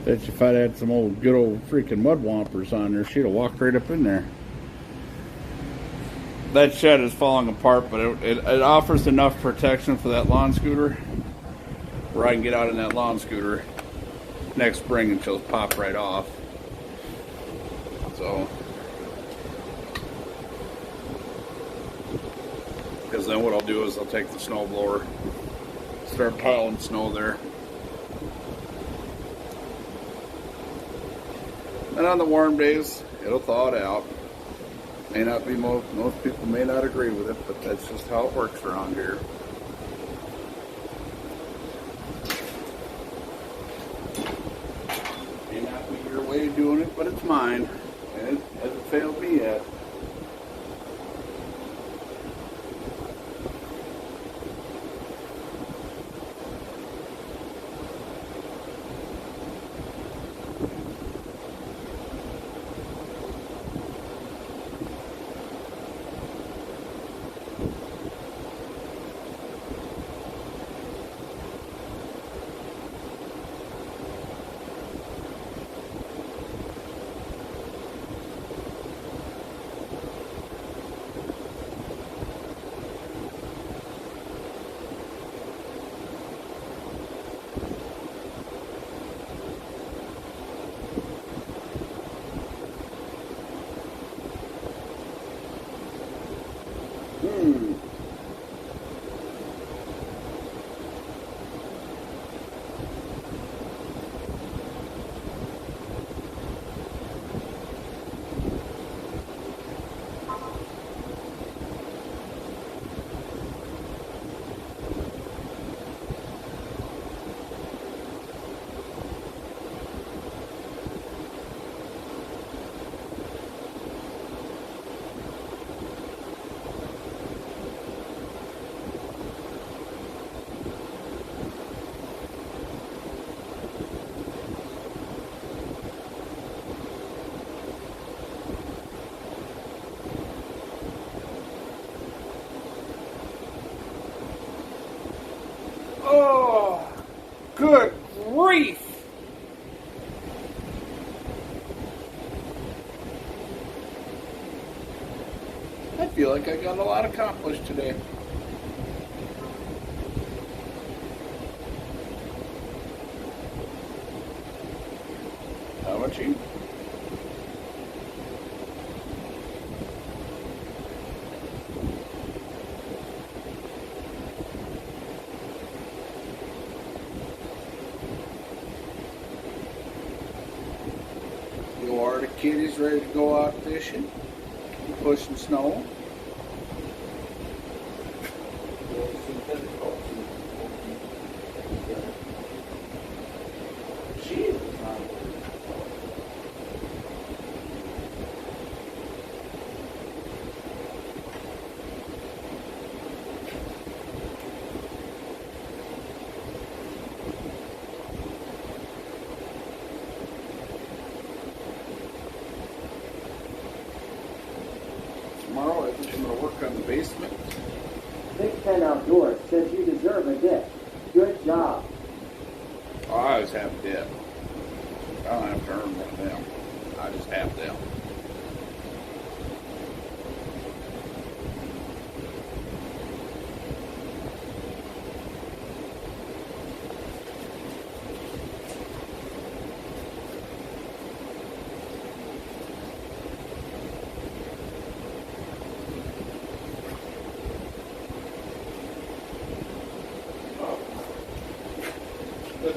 Bet you if I'd had some good old freaking mud wompers on there, she'd have walked right up in there. That shed is falling apart, but it offers enough protection for that lawn scooter where I can get out in that lawn scooter next spring and she'll pop right off. So, because then what I'll do is I'll take the snow blower, start piling snow there. And on the warm days, it'll thaw it out. May not be most people may not agree with it, but that's just how it works around here. May not be your way of doing it, but it's mine, and it hasn't failed me yet. Oh, good grief! I feel like I got a lot accomplished today. How about you? The kitties ready to go out fishing, pushing snow. Tomorrow I think I'm going to work on the basement. Big Ten Outdoors says you deserve a dip. Good job. Oh, I always have a dip. I don't have to earn one of them. I just have them.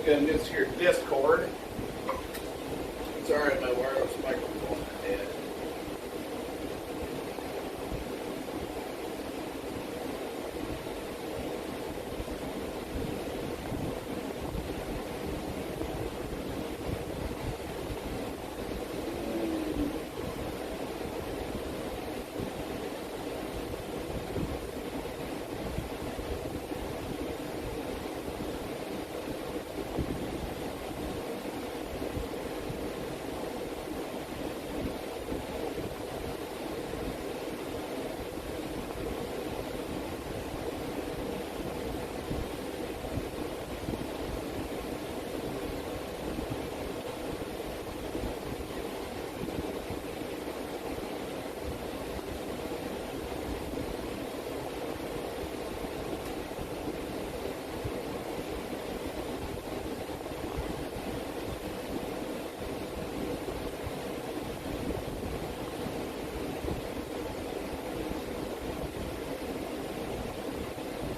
looking this here Discord. Sorry, my wireless microphone is dead.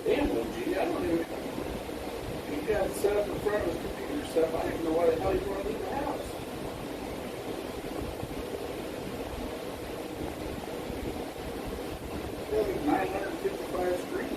Damn, OG, I don't even. He got it set up in front of his computer stuff. I don't even know why the hell you want to leave the house. Like 955 screens.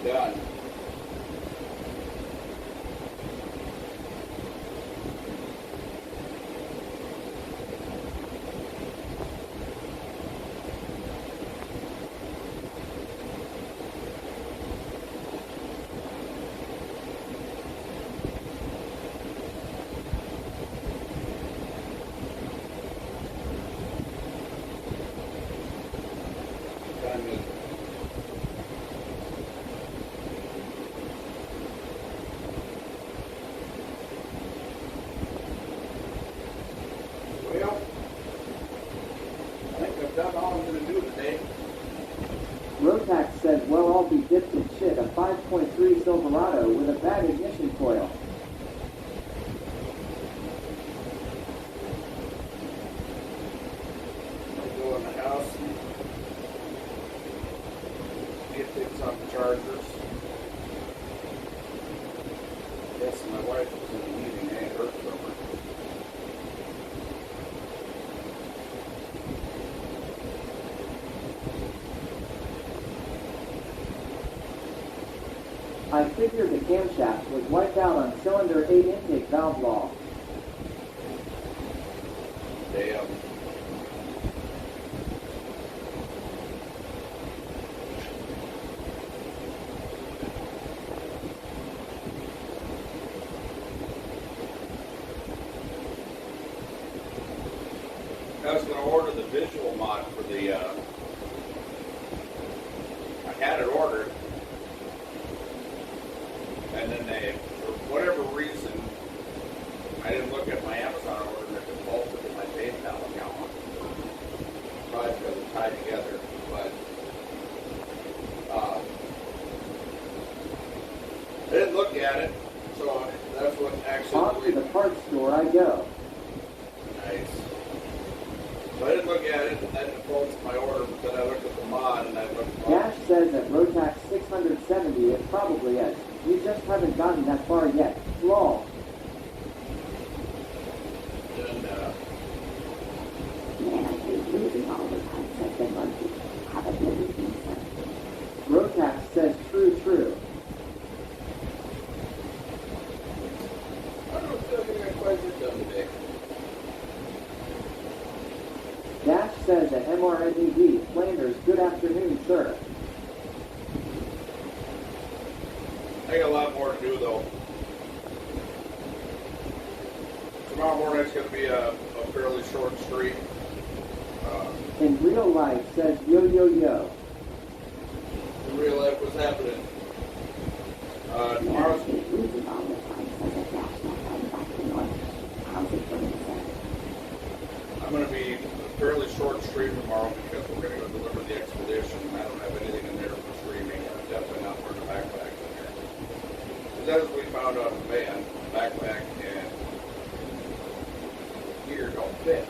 Done. Time is all be dipped in shit, a 5.3 Silverado with a bad ignition coil. I go in the house and get things on the chargers. Yes, my wife was in a meeting. I ain't heard from her. I figured the camshaft was wiped out on cylinder 8 intake valve law. Damn. I was going to order the visual mod for the, I had it ordered, and then they, for whatever reason, I didn't look at my Amazon order and it defaulted to my PayPal account. Probably because it's tied together, but, I didn't look at it, so that's what actually... Off to the parts store I go. Nice. So I didn't look at it, and that defaults my order, but then I looked at the mod, and I looked... Dash says at Rotax 670 it probably is. You just haven't gotten that far yet. Lol. And, Rotax says true. I don't feel like I quite did done today. Dash says at MRNED, Flanders, good afternoon, sir. I got a lot more to do, though. Tomorrow morning's going to be a fairly short street. In real life says yo. In real life, what's happening? Tomorrow's... I'm going to be a fairly short stream tomorrow because we're going to go deliver the expedition. I don't have anything in there for streaming. I'm definitely not wearing a backpack in there. Because as we found out in the van, backpack and gear don't fit.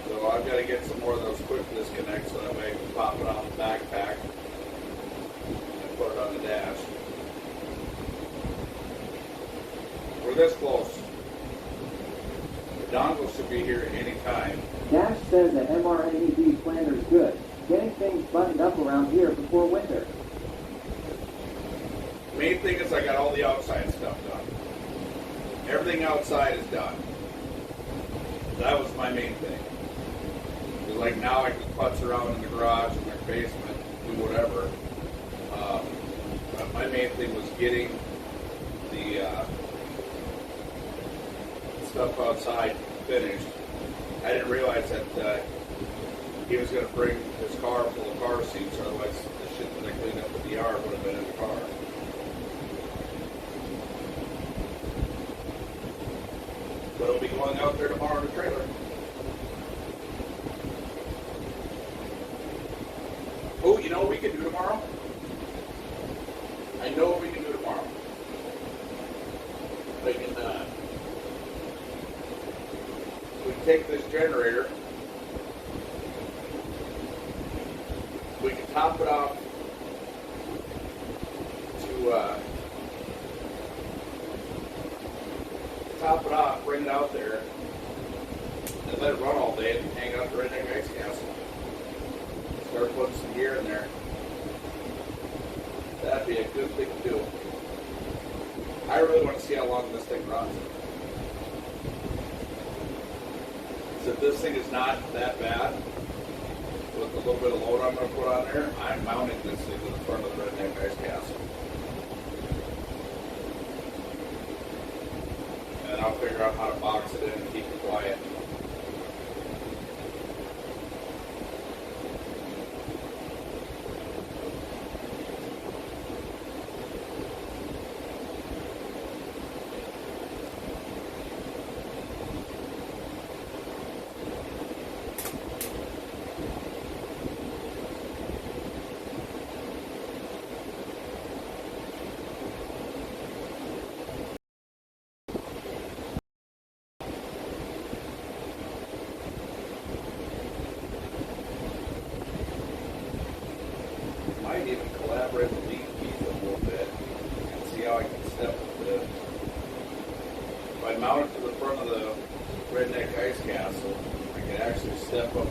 So I've got to get some more of those quick disconnects so that way I can pop it on the backpack and put it on the dash. We're this close. The dongle should be here any time. Dash says at MRNED, Flanders, good. Getting things buttoned up around here before winter. Main thing is I got all the outside stuff done. Everything outside is done. That was my main thing. Because like now I can putz around in the garage, in my basement, do whatever. But my main thing was getting the stuff outside finished. I didn't realize that he was going to bring his car full of car seats, otherwise the shit that I cleaned up at the yard would have been in the car. But it'll be going out there tomorrow in the trailer. Oh, you know what we can do tomorrow? I know what we can do tomorrow. We can take this generator, we can top it off to bring it out there, and let it run all day and hang out the Redneck Ice Castle. Start putting some gear in there. That'd be a good thing to do. I really want to see how long this thing runs. So if this thing is not that bad, with a little bit of load I'm going to put on there, I'm mounting this thing to the front of the Redneck Ice Castle. And I'll figure out how to box it in and keep it quiet. might even collaborate with Lean Pizza a little bit and see how I can step with it. If I mount it to the front of the Redneck Ice Castle, I can actually step up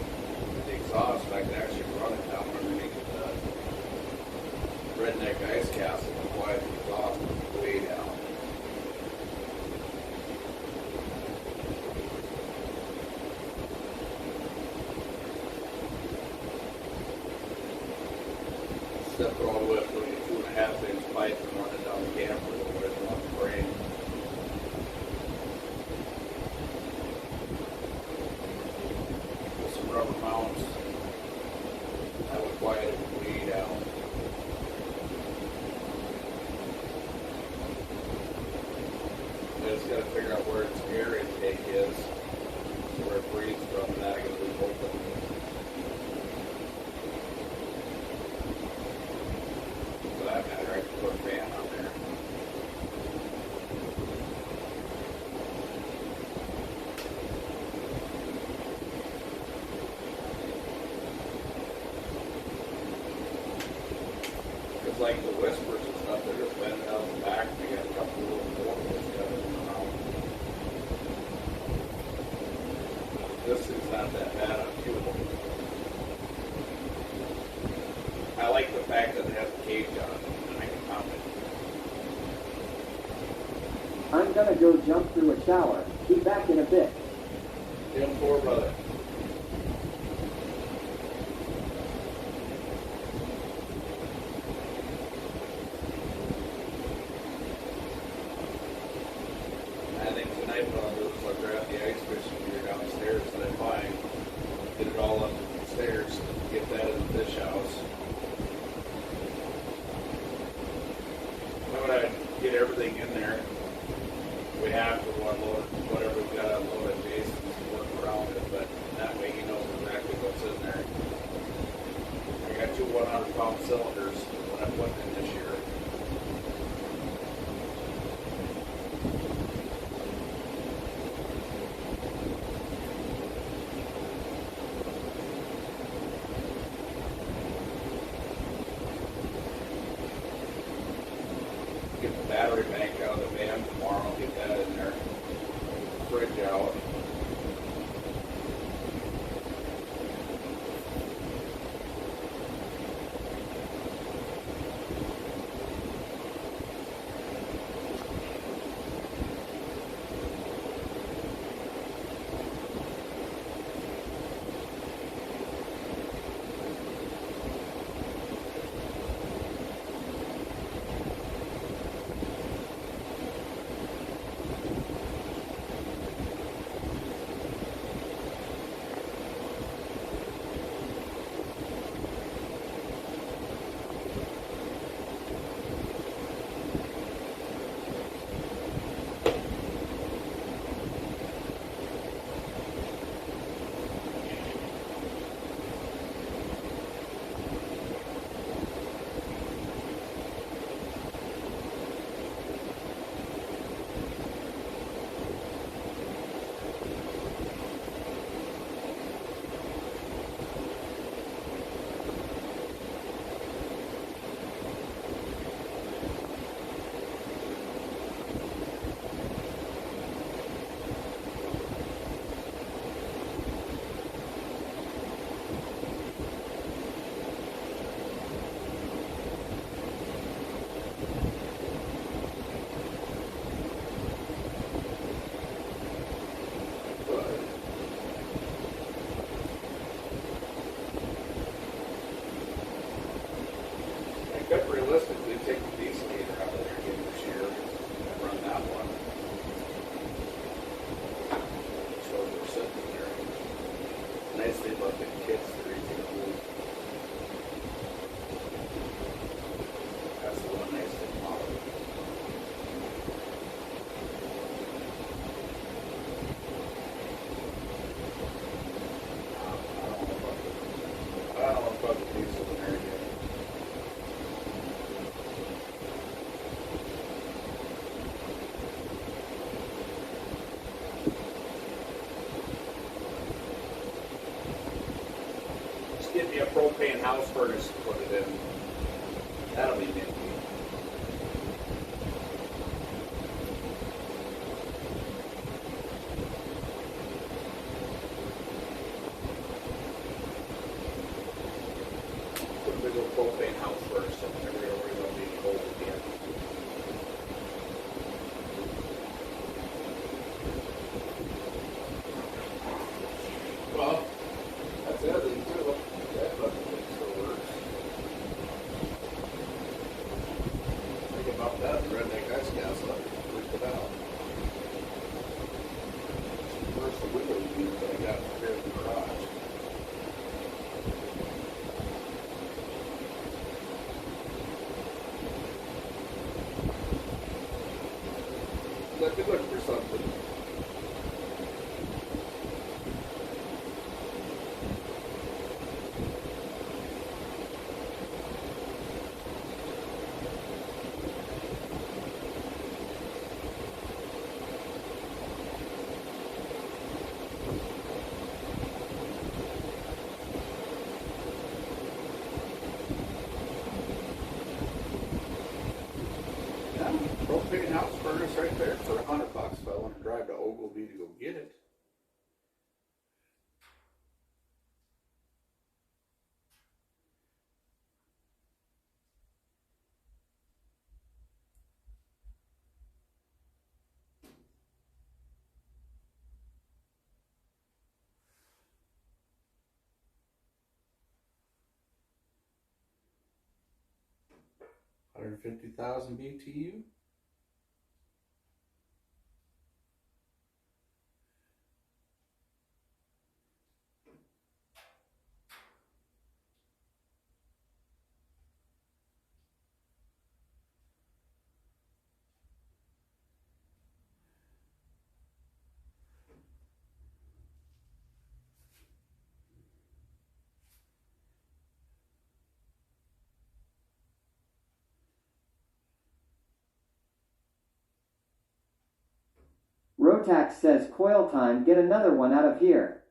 the exhaust and I can actually run it down underneath the Redneck Ice Castle and quiet the exhaust way down. Step it all the way up to a 2.5 inch pipe and run it down the camper the way it's on the frame. With some rubber mounts, that would quiet it way down. I just got to figure out where its air intake is, where it breathes from, and that I gotta leave open. For that matter, I can put a fan on there. Because like the whispers and stuff, they're just bending out the back. They got a couple of little portals got in the mount. This is not that bad on fuel. I like the fact that it has a cage on it and I can mount it. I'm gonna go jump through a shower. Be back in a bit. Tim Four brother. I think tonight what I'll do is I'll grab the ice fishing gear downstairs that I find, get it all up the stairs, get that in the fish house. Then when I get everything in there, we have to unload whatever we got unloaded, Jason's work around it, but that way he knows exactly what's in there. I got 2 100-pound cylinders that I'm putting in this year. Get the battery bank out of the van tomorrow, get that in there. Fridge out. Realistically, take the diesel heater out of there again this year and run that one. So they're sitting there. Nice thing about the kits, they're easy to move. That's the one nice thing about it. I don't know about the diesel in there yet. Get me a propane house furnace to put it in. That'll be nifty. Put a big old propane house first, so I'm never gonna worry about being cold again. Well, that's the other thing too. That fucking thing still works. Think about that, the redneck ice gas, so I freaked it out. First the window unit that I got here in the garage. I've been looking for something. Yeah, propane house furnace right there for $100 if I want to drive to Ogilvy to go get it. $150,000 BTU. Rotax says coil time, get another one out of here.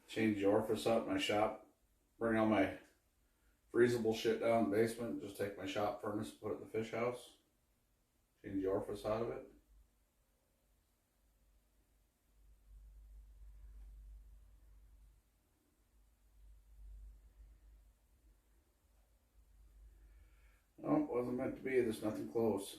Change the orifice up in my shop, bring all my freezable shit down in the basement, just take my shop furnace, put it in the fish house, change the orifice out of it. Oh, it wasn't meant to be, there's nothing close.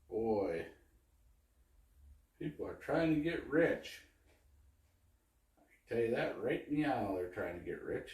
Boy, people are trying to get rich. I can tell you that right now, they're trying to get rich.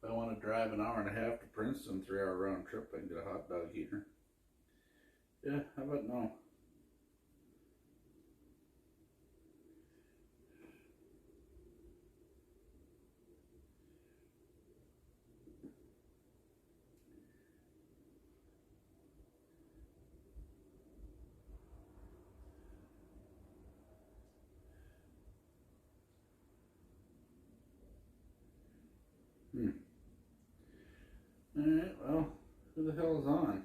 I want to drive an hour and a half to Princeton, 3-hour round trip, I can get a hot dog heater. Yeah, how about no? Alright, well, who the hell is on?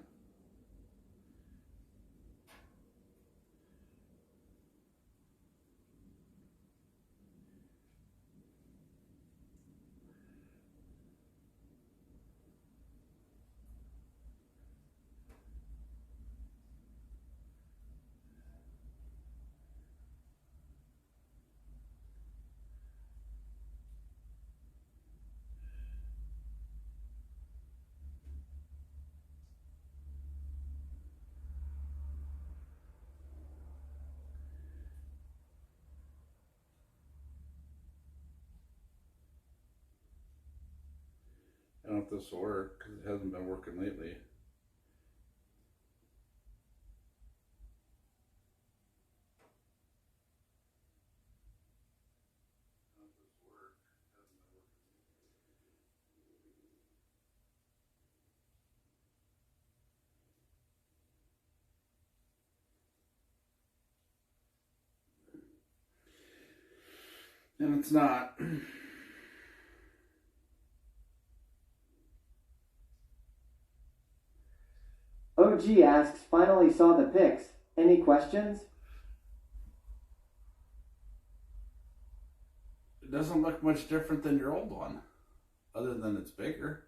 I don't know if this will work because it hasn't been working lately. And it's not. OG asks, finally saw the pics. Any questions? It doesn't look much different than your old one, other than it's bigger.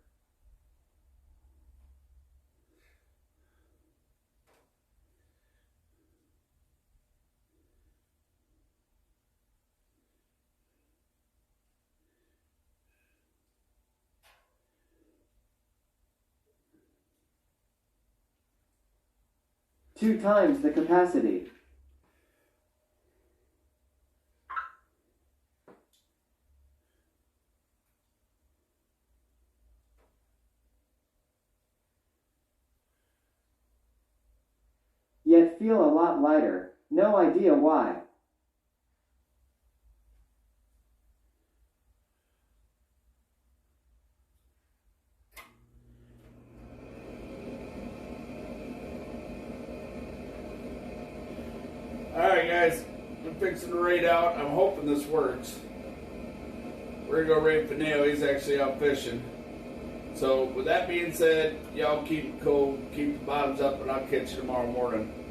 Two times the capacity. Yet feel a lot lighter. No idea why. Alright guys, I'm fixing to raid out. I'm hoping this works. We're gonna go raid Fineo. He's actually out fishing. So with that being said, y'all keep it cool, keep the bottoms up, and I'll catch you tomorrow morning.